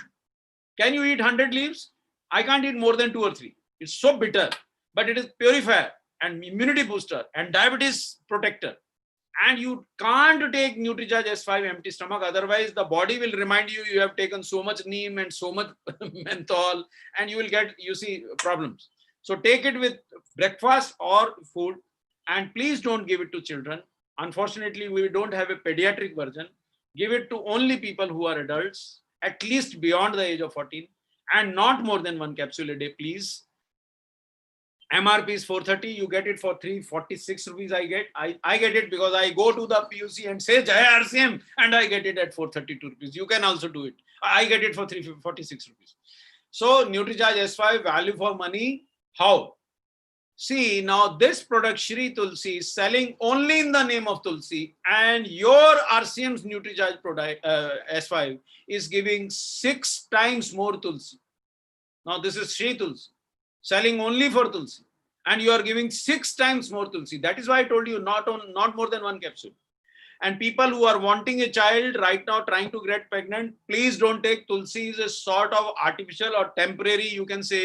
Can you eat 100 leaves? I can't eat more than 2 or 3. It's so bitter, but it is purifier and immunity booster and diabetes protector. And you can't take Nutricharge S5 empty stomach. Otherwise, the body will remind you, you have taken so much neem and so much menthol, and you will get, you see, problems. So take it with breakfast or food, and please don't give it to children. Unfortunately, we don't have a pediatric version. Give it to only people who are adults, at least beyond the age of 14, and not more than 1 capsule a day, please. MRP is 430. You get it for 346 rupees. I get it because I go to the PUC and say Jaya RCM, and I get it at 432 rupees. You can also do it. I get it for 346 rupees. So Nutricharge S5, value for money. How? See, now this product Shri Tulsi is selling only in the name of Tulsi, and your RCM's Nutricharge product S5 is giving 6 times more Tulsi. Now this is Shri Tulsi, selling only for Tulsi, and you are giving 6 times more Tulsi. That is why I told you not more than 1 capsule. And people who are wanting a child right now, trying to get pregnant, please don't take Tulsi. Is a sort of artificial or temporary, you can say,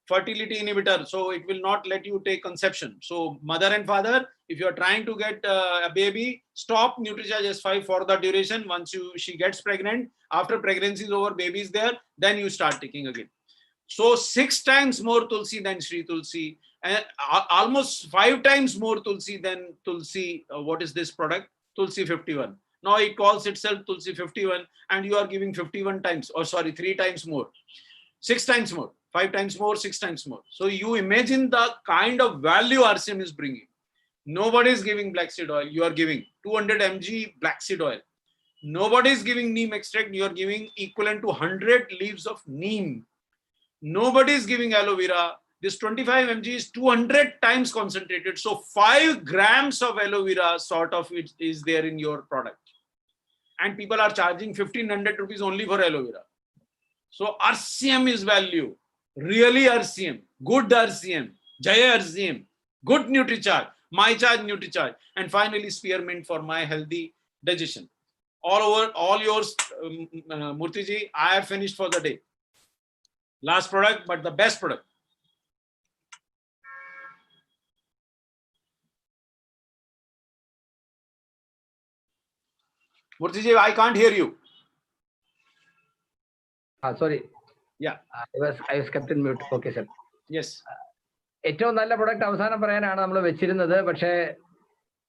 fertility inhibitor. So it will not let you take conception. So mother and father, if you are trying to get a baby, stop Nutricharge S5 for the duration. Once she gets pregnant, after pregnancy is over, baby is there, then you start taking again. So 6 times more Tulsi than Shri Tulsi, and almost 5 times more Tulsi than Tulsi. What is this product? Tulsi 51. Now it calls itself Tulsi 51, and you are giving 51 times, or sorry, 3 times more, 6 times more, 5 times more, 6 times more. So you imagine the kind of value RCM is bringing. Nobody is giving black seed oil. You are giving 200 mg black seed oil. Nobody is giving neem extract. You are giving equivalent to 100 leaves of neem. Nobody is giving aloe vera. This 25 mg is 200 times concentrated. So 5 grams of aloe vera sort of it is there in your product. And people are charging 1500 rupees only for aloe vera. So RCM is value. Really RCM. Good RCM. Jaya RCM. Good Nutricharge. My charge Nutricharge. And finally spearmint for my healthy digestion. All over, all yours, Murthyji. I have finished for the day. Last product, but the best product. Murthyji, I can't hear you. Sorry. Yeah. I was kept in mute. Okay, sir. Yes. ഏറ്റവും നല്ല product അവസാനം പറയാനാണ് നമ്മൾ വെച്ചിരുന്നത്. പക്ഷേ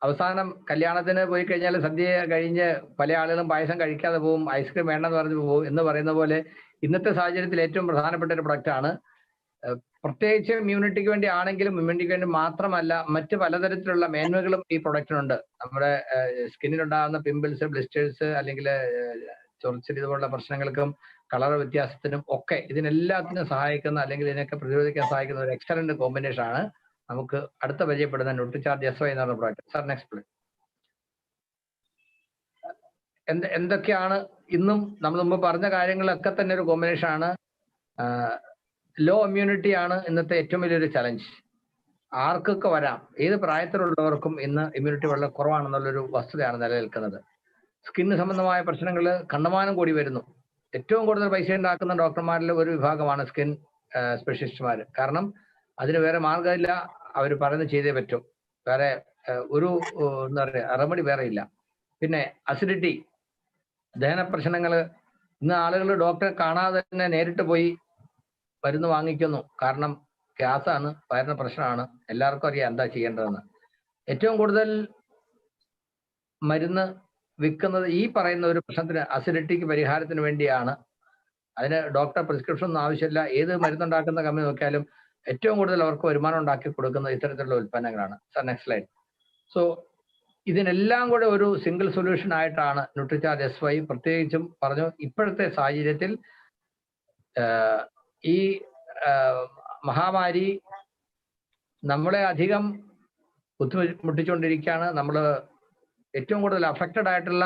അവസാനം കല്യാണത്തിന് പോയി കഴിഞ്ഞാൽ സദ്യ കഴിഞ്ഞ് പല ആളുകളും പായസം കഴിക്കാതെ പോകും, ഐസ്ക്രീം വേണ്ടെന്ന് പറഞ്ഞു പോകും എന്ന് പറയുന്ന പോലെ ഇന്നത്തെ സാഹചര്യത്തിൽ ഏറ്റവും പ്രധാനപ്പെട്ട ഒരു പ്രൊഡക്റ്റാണ്. പ്രത്യേകിച്ച് ഇമ്മ്യൂണിറ്റിക്ക് വേണ്ടി ആണെങ്കിലും ഇമ്മ്യൂണിറ്റിക്ക് വേണ്ടി മാത്രമല്ല മറ്റ് പലതരത്തിലുള്ള മേന്മകളും ഈ പ്രൊഡക്റ്റിനുണ്ട്. നമ്മുടെ സ്കിന്നിനുണ്ടാകുന്ന പിമ്പിൾസ്, ബ്ലിസ്റ്റേഴ്സ് അല്ലെങ്കിൽ ചൊറിച്ചിൽ ഇതുപോലുള്ള പ്രശ്നങ്ങൾക്കും കളർ വ്യത്യാസത്തിനും ഒക്കെ ഇതിനെല്ലാത്തിനും സഹായിക്കുന്ന അല്ലെങ്കിൽ ഇതിനൊക്കെ പ്രതിരോധിക്കാൻ സഹായിക്കുന്ന ഒരു എക്സലന്റ് കോമ്പിനേഷൻ ആണ് നമുക്ക് അടുത്ത പരിചയപ്പെടുന്ന ന്യൂട്രിചാർജ് SY എന്ന് പറഞ്ഞ പ്രോഡക്റ്റ്. Sir next please. എന്തൊക്കെയാണ് ഇന്നും നമ്മൾ മുമ്പ് പറഞ്ഞ കാര്യങ്ങളൊക്കെ തന്നെ ഒരു കോമ്പിനേഷൻ ആണ്. ലോ ഇമ്മ്യൂണിറ്റി ആണ് ഇന്നത്തെ ഏറ്റവും വലിയൊരു ചലഞ്ച്. ആർക്കൊക്കെ വരാം, ഏത് പ്രായത്തിലുള്ളവർക്കും ഇന്ന് ഇമ്മ്യൂണിറ്റി വളരെ കുറവാണെന്നുള്ളൊരു വസ്തുതയാണ് നിലനിൽക്കുന്നത്. സ്കിന്ന് സംബന്ധമായ പ്രശ്നങ്ങൾ കണ്ടമാനം കൂടി വരുന്നു. ഏറ്റവും കൂടുതൽ പൈസ ഉണ്ടാക്കുന്ന ഡോക്ടർമാരിൽ ഒരു വിഭാഗമാണ് സ്കിൻ സ്പെഷ്യലിസ്റ്റുമാർ. കാരണം അതിന് വേറെ മാർഗമില്ല, അവർ പറയുന്നത് ചെയ്തേ പറ്റും, വേറെ ഒരു എന്താ പറയുക റെമഡി വേറെ ഇല്ല. പിന്നെ അസിഡിറ്റി, ദഹന പ്രശ്നങ്ങൾ, ഇന്ന് ആളുകൾ ഡോക്ടറെ കാണാതെ തന്നെ നേരിട്ട് പോയി മരുന്ന് വാങ്ങിക്കുന്നു. കാരണം ഗ്യാസാണ്, വയറിന് പ്രശ്നമാണ്, എല്ലാവർക്കും അറിയാം എന്താ ചെയ്യേണ്ടതെന്ന്. ഏറ്റവും കൂടുതൽ മരുന്ന് വിൽക്കുന്നത് ഈ പറയുന്ന ഒരു പ്രശ്നത്തിന്, അസിഡിറ്റിക്ക് പരിഹാരത്തിന് വേണ്ടിയാണ്. അതിന് ഡോക്ടർ പ്രിസ്ക്രിപ്ഷൻ ഒന്നും ആവശ്യമില്ല. ഏത് മരുന്നുണ്ടാക്കുന്ന കമ്പനി നോക്കിയാലും ഏറ്റവും കൂടുതൽ അവർക്ക് വരുമാനം ഉണ്ടാക്കി കൊടുക്കുന്നത് ഇത്തരത്തിലുള്ള ഉൽപ്പന്നങ്ങളാണ്. Sir next slide. സോ ഇതിനെല്ലാം കൂടെ ഒരു സിംഗിൾ സൊല്യൂഷൻ ആയിട്ടാണ് ന്യൂട്രിചാർജ് SY പ്രത്യേകിച്ചും പറഞ്ഞു. ഇപ്പോഴത്തെ സാഹചര്യത്തിൽ ഈ മഹാമാരി നമ്മളെ അധികം ബുദ്ധിമുട്ടിച്ചുകൊണ്ടിരിക്കുകയാണ്. നമ്മൾ ഏറ്റവും കൂടുതൽ അഫക്റ്റഡ് ആയിട്ടുള്ള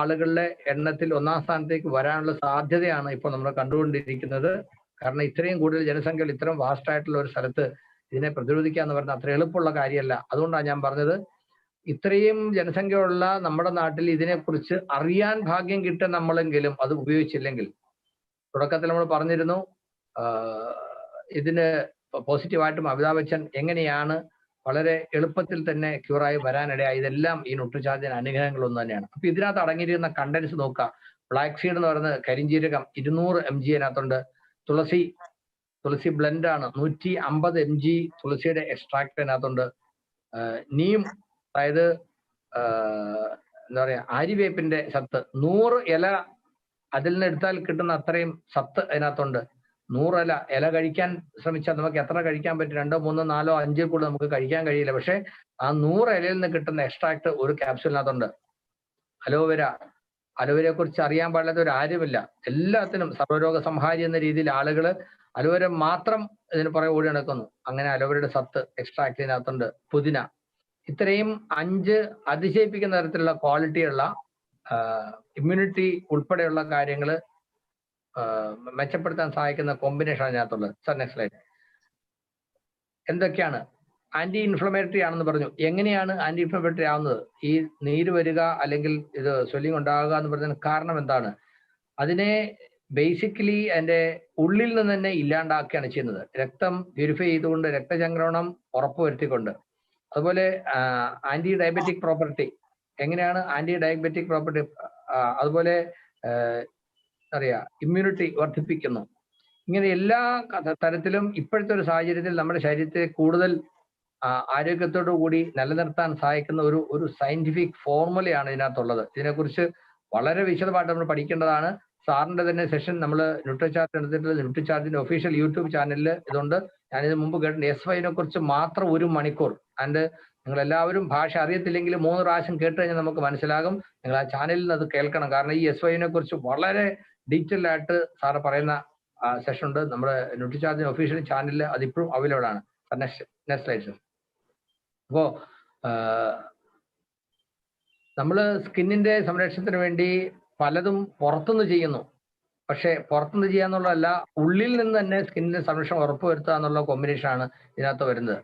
ആളുകളുടെ എണ്ണത്തിൽ ഒന്നാം സ്ഥാനത്തേക്ക് വരാനുള്ള സാധ്യതയാണ് ഇപ്പോൾ നമ്മൾ കണ്ടുകൊണ്ടിരിക്കുന്നത്. കാരണം ഇത്രയും കൂടുതൽ ജനസംഖ്യകൾ ഇത്രയും വാസ്റ്റ് ആയിട്ടുള്ള ഒരു സ്ഥലത്ത് ഇതിനെ പ്രതിരോധിക്കുക എന്ന് പറഞ്ഞാൽ അത്ര എളുപ്പമുള്ള കാര്യമല്ല. അതുകൊണ്ടാണ് ഞാൻ പറഞ്ഞത്, ഇത്രയും ജനസംഖ്യയുള്ള നമ്മുടെ നാട്ടിൽ ഇതിനെക്കുറിച്ച് അറിയാൻ ഭാഗ്യം കിട്ടുക നമ്മളെങ്കിലും അത് ഉപയോഗിച്ചില്ലെങ്കിൽ, തുടക്കത്തിൽ നമ്മൾ പറഞ്ഞിരുന്നു ഇതിന് പോസിറ്റീവായിട്ടും അമിതാഭ് ബച്ചൻ എങ്ങനെയാണ് വളരെ എളുപ്പത്തിൽ തന്നെ ക്യൂറായി വരാനിടയായി. ഇതെല്ലാം ഈ ന്യൂട്രിചാർജിന് അനുഗ്രഹങ്ങളൊന്നും തന്നെയാണ്. അപ്പൊ ഇതിനകത്ത് അടങ്ങിയിരിക്കുന്ന കണ്ടൻസ് നോക്കുക. ബ്ലാക്ക് സീഡ് എന്ന് പറയുന്നത് കരിഞ്ജീരകം 200 mg അതിനകത്തുണ്ട്. തുളസി ബ്ലെൻഡ് ആണ് 150 mg തുളസിയുടെ എക്സ്ട്രാക്ട് അതിനകത്തുണ്ട്. നീം, അതായത് എന്താ പറയാ ആര്യവേപ്പിന്റെ സത്ത്, 100 ഇല അതിൽ നിന്ന് എടുത്താൽ കിട്ടുന്ന അത്രയും സത്ത് അതിനകത്തുണ്ട്. 100 ഇല കഴിക്കാൻ ശ്രമിച്ചാൽ നമുക്ക് എത്ര കഴിക്കാൻ പറ്റും? 2, 3, 4, 5 കൂടെ നമുക്ക് കഴിക്കാൻ കഴിയില്ല. പക്ഷെ ആ 100 ഇലയിൽ നിന്ന് കിട്ടുന്ന എക്സ്ട്രാക്ട് ഒരു ക്യാപ്സൂലിനകത്തുണ്ട്. അലോവേരയെ കുറിച്ച് അറിയാൻ പാടില്ലാത്ത ഒരു കാര്യമില്ല. എല്ലാത്തിനും സർവ്വരോഗ സംഹാരി എന്ന രീതിയിൽ ആളുകൾ അലോവേര മാത്രം ഇതിന് പുറകെ ഓടി നടക്കുന്നു. അങ്ങനെ അലോവേരയുടെ സത്ത് എക്സ്ട്രാക്ട് ഇതിനകത്തുണ്ട്. പുതിന, ഇത്രയും 5 അതിശയിപ്പിക്കുന്ന തരത്തിലുള്ള ക്വാളിറ്റിയുള്ള ഇമ്മ്യൂണിറ്റി ഉൾപ്പെടെയുള്ള കാര്യങ്ങൾ മെച്ചപ്പെടുത്താൻ സഹായിക്കുന്ന കോമ്പിനേഷൻ അതിനകത്തുള്ളത്. Sir next slide. എന്തൊക്കെയാണ്? ആന്റി ഇൻഫ്ലമേറ്ററി ആണെന്ന് പറഞ്ഞു. എങ്ങനെയാണ് ആന്റി ഇൻഫ്ലമേറ്ററി ആവുന്നത്? ഈ നീര് വരിക അല്ലെങ്കിൽ ഇത് സ്വെല്ലിംഗ് ഉണ്ടാകുക എന്ന് പറയുന്നതിന് കാരണം എന്താണ്? അതിനെ ബേസിക്കലി അതിന്റെ ഉള്ളിൽ നിന്ന് തന്നെ ഇല്ലാണ്ടാക്കുകയാണ് ചെയ്യുന്നത്. രക്തം പ്യൂരിഫൈ ചെയ്തുകൊണ്ട്, രക്തചംക്രമണം ഉറപ്പുവരുത്തിക്കൊണ്ട്. അതുപോലെ ആന്റി ഡയബറ്റിക് പ്രോപ്പർട്ടി, എങ്ങനെയാണ് ആന്റി ഡയബറ്റിക് പ്രോപ്പർട്ടി? അതുപോലെ ഇമ്മ്യൂണിറ്റി വർദ്ധിപ്പിക്കുന്നു. ഇങ്ങനെ എല്ലാ തരത്തിലും ഇപ്പോഴത്തെ ഒരു സാഹചര്യത്തിൽ നമ്മുടെ ശരീരത്തെ കൂടുതൽ ആരോഗ്യത്തോടു കൂടി നിലനിർത്താൻ സഹായിക്കുന്ന ഒരു സയന്റിഫിക് ഫോർമുലയാണ് ഇതിനകത്തുള്ളത്. ഇതിനെക്കുറിച്ച് വളരെ വിശദമായിട്ട് നമ്മൾ പഠിക്കേണ്ടതാണ്. സാറിന്റെ തന്നെ സെഷൻ നമ്മൾ ന്യൂട്രിചാർജ് എടുത്തിട്ടുള്ള ന്യൂട്രിചാർജിന്റെ ഒഫീഷ്യൽ യൂട്യൂബ് ചാനലിൽ ഇതുണ്ട്. ഞാനിത് മുമ്പ് കേട്ടിട്ടുണ്ട്. SYനെ കുറിച്ച് മാത്രം 1 മണിക്കൂർ. ആൻഡ് നിങ്ങൾ എല്ലാവരും ഭാഷ അറിയത്തില്ലെങ്കിൽ 3 പ്രാവശ്യം കേട്ട് കഴിഞ്ഞാൽ നമുക്ക് മനസ്സിലാകും. നിങ്ങൾ ആ ചാനലിൽ നിന്ന് അത് കേൾക്കണം. കാരണം ഈ SYനെ കുറിച്ച് വളരെ ഡീറ്റെയിൽ ആയിട്ട് സാറ് പറയുന്ന സെഷൻ ഉണ്ട് നമ്മുടെ ന്യൂട്രിചാർജിന്റെ ഒഫീഷ്യൽ ചാനലിൽ. അതിപ്പോഴും അവൈലബിൾ ആണ്. Next slide sir. അപ്പോ നമ്മൾ സ്കിന്നിന്റെ സംരക്ഷണത്തിന് വേണ്ടി പലതും പുറത്തുനിന്ന് ചെയ്യുന്നു. പക്ഷെ പുറത്തുനിന്ന് ചെയ്യാന്നുള്ളതല്ല, ഉള്ളിൽ നിന്ന് തന്നെ സ്കിന്നിന്റെ സംരക്ഷണം ഉറപ്പുവരുത്തുക എന്നുള്ള കോമ്പിനേഷൻ ആണ് ഇതിനകത്ത് വരുന്നത്.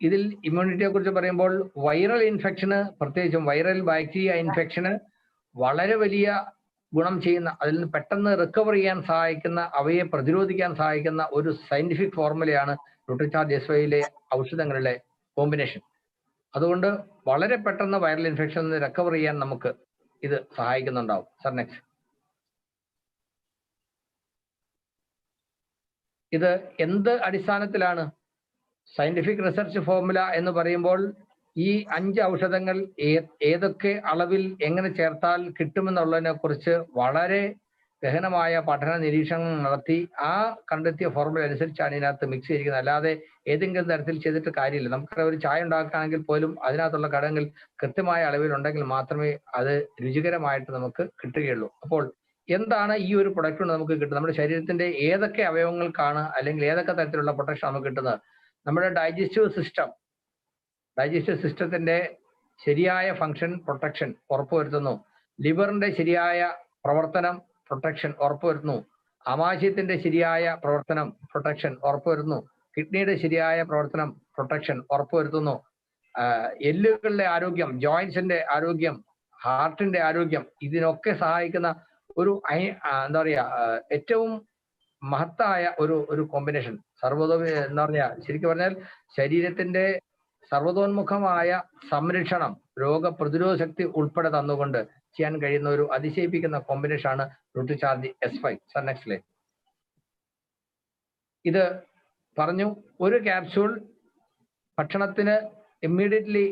ഇതിൽ ഇമ്മ്യൂണിറ്റിയെ കുറിച്ച് പറയുമ്പോൾ വൈറൽ ഇൻഫെക്ഷന്, പ്രത്യേകിച്ചും വൈറൽ ബാക്ടീരിയ ഇൻഫെക്ഷന് വളരെ വലിയ ഗുണം ചെയ്യുന്ന, അതിൽ നിന്ന് പെട്ടെന്ന് റിക്കവർ ചെയ്യാൻ സഹായിക്കുന്ന, അവയെ പ്രതിരോധിക്കാൻ സഹായിക്കുന്ന ഒരു സയന്റിഫിക് ഫോർമുലയാണ് ന്യൂട്രിചാർജ് SYയിലെ ഔഷധങ്ങളിലെ കോമ്പിനേഷൻ. അതുകൊണ്ട് വളരെ പെട്ടെന്ന് വൈറൽ ഇൻഫെക്ഷനിൽ നിന്ന് റിക്കവർ ചെയ്യാൻ നമുക്ക് ഇത് സഹായിക്കുന്നുണ്ടാവും. Sir next. ഇത് എന്ത് അടിസ്ഥാനത്തിലാണ്? സയന്റിഫിക് റിസർച്ച് ഫോർമുല എന്ന് പറയുമ്പോൾ ഈ 5 ഔഷധങ്ങൾ ഏതൊക്കെ അളവിൽ എങ്ങനെ ചേർത്താൽ കിട്ടുമെന്നുള്ളതിനെ കുറിച്ച് വളരെ ഗഹനമായ പഠന നിരീക്ഷണം നടത്തി ആ കണ്ടെത്തിയ ഫോർമുല അനുസരിച്ചാണ് ഇതിനകത്ത് മിക്സ് ചെയ്തിരിക്കുന്നത്. അല്ലാതെ ഏതെങ്കിലും തരത്തിൽ ചെയ്തിട്ട് കാര്യമില്ല. നമുക്ക് ഒരു ചായ ഉണ്ടാക്കുകയാണെങ്കിൽ പോലും അതിനകത്തുള്ള ഘടകങ്ങൾ കൃത്യമായ അളവിൽ ഉണ്ടെങ്കിൽ മാത്രമേ അത് രുചികരമായിട്ട് നമുക്ക് കിട്ടുകയുള്ളൂ. അപ്പോൾ എന്താണ് ഈ ഒരു പ്രൊഡക്റ്റ് കൊണ്ട് നമുക്ക് കിട്ടുന്നത്? നമ്മുടെ ശരീരത്തിന്റെ ഏതൊക്കെ അവയവങ്ങൾക്കാണ് അല്ലെങ്കിൽ ഏതൊക്കെ തരത്തിലുള്ള പ്രൊട്ടക്ഷൻ നമുക്ക് കിട്ടുന്നത്? നമ്മുടെ ഡൈജസ്റ്റീവ് സിസ്റ്റത്തിന്റെ ശരിയായ ഫംഗ്ഷൻ പ്രൊട്ടക്ഷൻ ഉറപ്പുവരുത്തുന്നു. ലിവറിന്റെ ശരിയായ പ്രവർത്തനം പ്രൊട്ടക്ഷൻ ഉറപ്പുവരുത്തുന്നു. ആമാശയത്തിന്റെ ശരിയായ പ്രവർത്തനം പ്രൊട്ടക്ഷൻ ഉറപ്പുവരുത്തുന്നു. കിഡ്നിയുടെ ശരിയായ പ്രവർത്തനം പ്രൊട്ടക്ഷൻ ഉറപ്പുവരുത്തുന്നു. എല്ലുകളുടെ ആരോഗ്യം, ജോയിന്റ്സിന്റെ ആരോഗ്യം, ഹാർട്ടിന്റെ ആരോഗ്യം, ഇതിനൊക്കെ സഹായിക്കുന്ന ഒരു എന്താ പറയാ ഏറ്റവും മഹത്തായ ഒരു കോമ്പിനേഷൻ. എന്താ പറയാ, ശരിക്കും പറഞ്ഞാൽ ശരീരത്തിന്റെ സർവതോന്മുഖമായ സംരക്ഷണം, രോഗപ്രതിരോധ ശക്തി ഉൾപ്പെടെ തന്നുകൊണ്ട് ചെയ്യാൻ കഴിയുന്ന ഒരു അതിശയിപ്പിക്കുന്ന കോമ്പിനേഷൻ ആണ് Nutricharge S5. Sir, next line. ഇത് പറഞ്ഞു, ഒരു ക്യാപ്സ്യൂൾ ഭക്ഷണത്തിന് ഇമ്മീഡിയറ്റ്ലി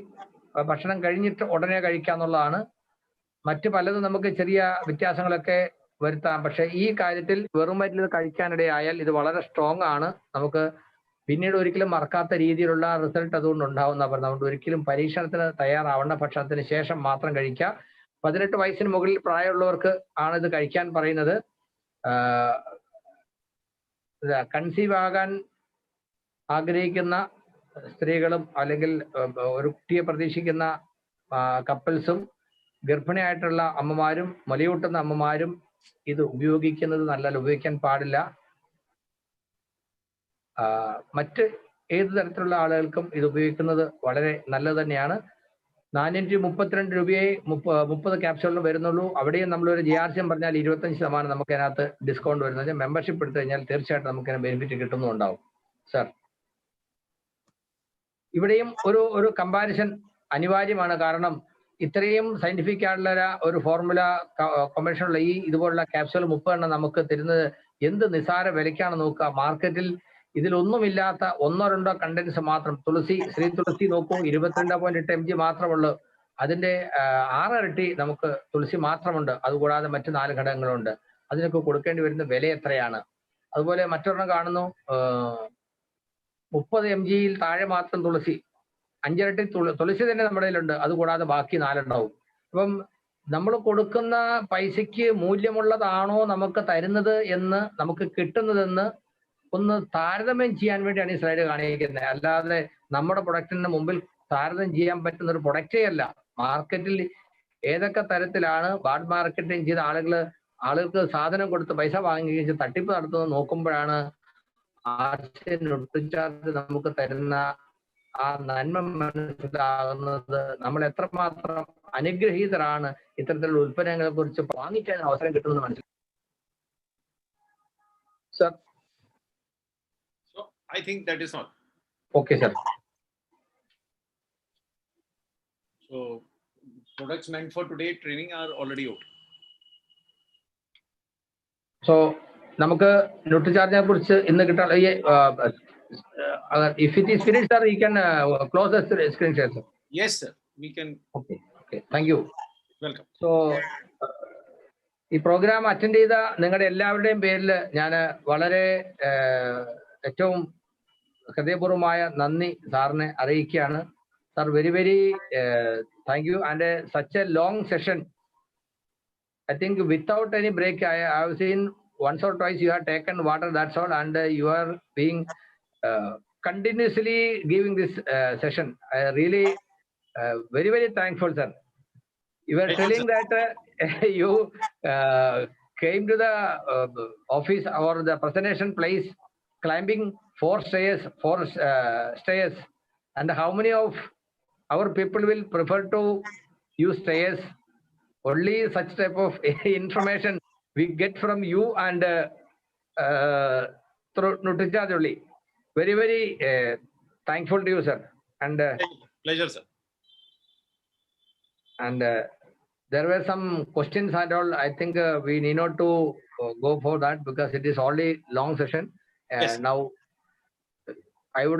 ഭക്ഷണം കഴിഞ്ഞിട്ട് ഉടനെ കഴിക്കാന്നുള്ളതാണ്. മറ്റു പലതും നമുക്ക് ചെറിയ വ്യത്യാസങ്ങളൊക്കെ വരുത്താം. പക്ഷെ ഈ കാര്യത്തിൽ വെറും വയറ്റിൽ ഇത് കഴിക്കാനിടയായാൽ ഇത് വളരെ സ്ട്രോങ് ആണ്. നമുക്ക് പിന്നീട് ഒരിക്കലും മറക്കാത്ത രീതിയിലുള്ള റിസൾട്ട് അതുകൊണ്ട് ഉണ്ടാവുന്ന പറഞ്ഞത്. അതുകൊണ്ട് ഒരിക്കലും പരീക്ഷണത്തിന് തയ്യാറാവണ്ട, ഭക്ഷണത്തിന് ശേഷം മാത്രം കഴിക്കുക. 18 വയസ്സിന് മുകളിൽ പ്രായമുള്ളവർക്ക് ആണ് ഇത് കഴിക്കാൻ പറയുന്നത്. കൺസീവ് ആകാൻ ആഗ്രഹിക്കുന്ന സ്ത്രീകളും അല്ലെങ്കിൽ ഒരു കുട്ടിയെ പ്രതീക്ഷിക്കുന്ന കപ്പിൾസും ഗർഭിണിയായിട്ടുള്ള അമ്മമാരും മുലയൂട്ടുന്ന അമ്മമാരും ഇത് ഉപയോഗിക്കുന്നത് നല്ലതല്ല, ഉപയോഗിക്കാൻ പാടില്ല. മറ്റ് ഏത് തരത്തിലുള്ള ആളുകൾക്കും ഇത് ഉപയോഗിക്കുന്നത് വളരെ നല്ലത് തന്നെയാണ്. 432 രൂപയെ 30 ക്യാപ്സ്യൂളിന് വരുന്നുള്ളൂ. അവിടെയും നമ്മളൊരു JRCM പറഞ്ഞാൽ 25% നമുക്ക് അതിനകത്ത് ഡിസ്കൗണ്ട് വരുന്നത്. മെമ്പർഷിപ്പ് എടുത്തു കഴിഞ്ഞാൽ തീർച്ചയായിട്ടും നമുക്ക് അതിന് ബെനിഫിറ്റ് കിട്ടുന്നുണ്ടാവും. സർ, ഇവിടെയും ഒരു കമ്പാരിസൺ അനിവാര്യമാണ്. കാരണം ഇത്രയും സയന്റിഫിക് ആയിട്ടുള്ള ഒരു ഫോർമുല കോമ്പിനേഷനുള്ള ഈ ഇതുപോലുള്ള ക്യാപ്സ്യൂൾ 30 എണ്ണം നമുക്ക് തരുന്നത് എന്ത് നിസാര വിലയ്ക്കാണ് നോക്കുക. മാർക്കറ്റിൽ ഇതിലൊന്നുമില്ലാത്ത 1-2 കണ്ടന്റ്സ് മാത്രം. ശ്രീ തുളസി നോക്കൂ, 22.8 mg മാത്രമുള്ളൂ. അതിന്റെ 6 ഇരട്ടി നമുക്ക് തുളസി മാത്രമുണ്ട്. അതുകൂടാതെ മറ്റ് 4 ഘടകങ്ങളുണ്ട്. അതിനൊക്കെ കൊടുക്കേണ്ടി വരുന്ന വില എത്രയാണ്? അതുപോലെ മറ്റൊരെണ്ണം കാണുന്നു, 30 mg താഴെ മാത്രം തുളസി, 5 ഇരട്ടി തുളസി തന്നെ നമ്മുടെ കയ്യിലുണ്ട്. അതുകൂടാതെ ബാക്കി 4 ഉണ്ടാവും. അപ്പം നമ്മൾ കൊടുക്കുന്ന പൈസയ്ക്ക് മൂല്യമുള്ളതാണോ നമുക്ക് തരുന്നത് എന്ന്, നമുക്ക് കിട്ടുന്നതെന്ന് ഒന്ന് താരതമ്യം ചെയ്യാൻ വേണ്ടിയാണ് ഈ സ്ലൈഡ് കാണിക്കുന്നത്. അല്ലാതെ നമ്മുടെ പ്രൊഡക്റ്റിന് മുമ്പിൽ താരതമ്യം ചെയ്യാൻ പറ്റുന്ന ഒരു പ്രൊഡക്റ്റേ അല്ല. മാർക്കറ്റിൽ ഏതൊക്കെ തരത്തിലാണ് ബാഡ് മാർക്കറ്റിംഗ് ചെയ്ത ആളുകൾക്ക് സാധനം കൊടുത്ത് പൈസ വാങ്ങി തട്ടിപ്പ് നടത്തുന്നത് നോക്കുമ്പോഴാണ് ന്യൂട്രിചാർജ് നമുക്ക് തരുന്ന ആ നന്മ മനസ്സിലാകുന്നത്. നമ്മൾ എത്രമാത്രം അനുഗ്രഹീതരാണ് ഇത്തരത്തിലുള്ള ഉൽപ്പന്നങ്ങളെ കുറിച്ച് വാങ്ങിക്കാൻ അവസരം കിട്ടുന്നത് മനസ്സിലാക്കും. Sir, I think that is all. Okay, sir. So products meant for today training are already out. So നമുക്ക് ന്യൂട്രിചാർജിനെ കുറിച്ച് ഇന്ന് കിട്ടാൻ if it is finished, sir, you can close the screen share, sir. Yes, sir. We can. Okay. Thank you. Welcome. So ഈ programme attend ചെയ്ത നിങ്ങളുടെ എല്ലാവരുടെയും പേരിൽ ഞാൻ വളരെ ഏറ്റവും ഹൃദയപൂർവമായ നന്ദി സാറിനെ അറിയിക്കുകയാണ്. Sir, very thank you. And such a long session, I think without any break, I have seen once or twice you have taken water, that's all, and you are being continuously giving this session. I really very thankful, sir. You were telling that you came to the office or the presentation place climbing 4 stairs, and how many of our people will prefer to use stairs? Only such type of information we get from you and through Nutricharge only. Very thankful to you, sir. And pleasure, sir. And there were some questions and all. I think we need not to go for that because it is already long session. Yes. Now I would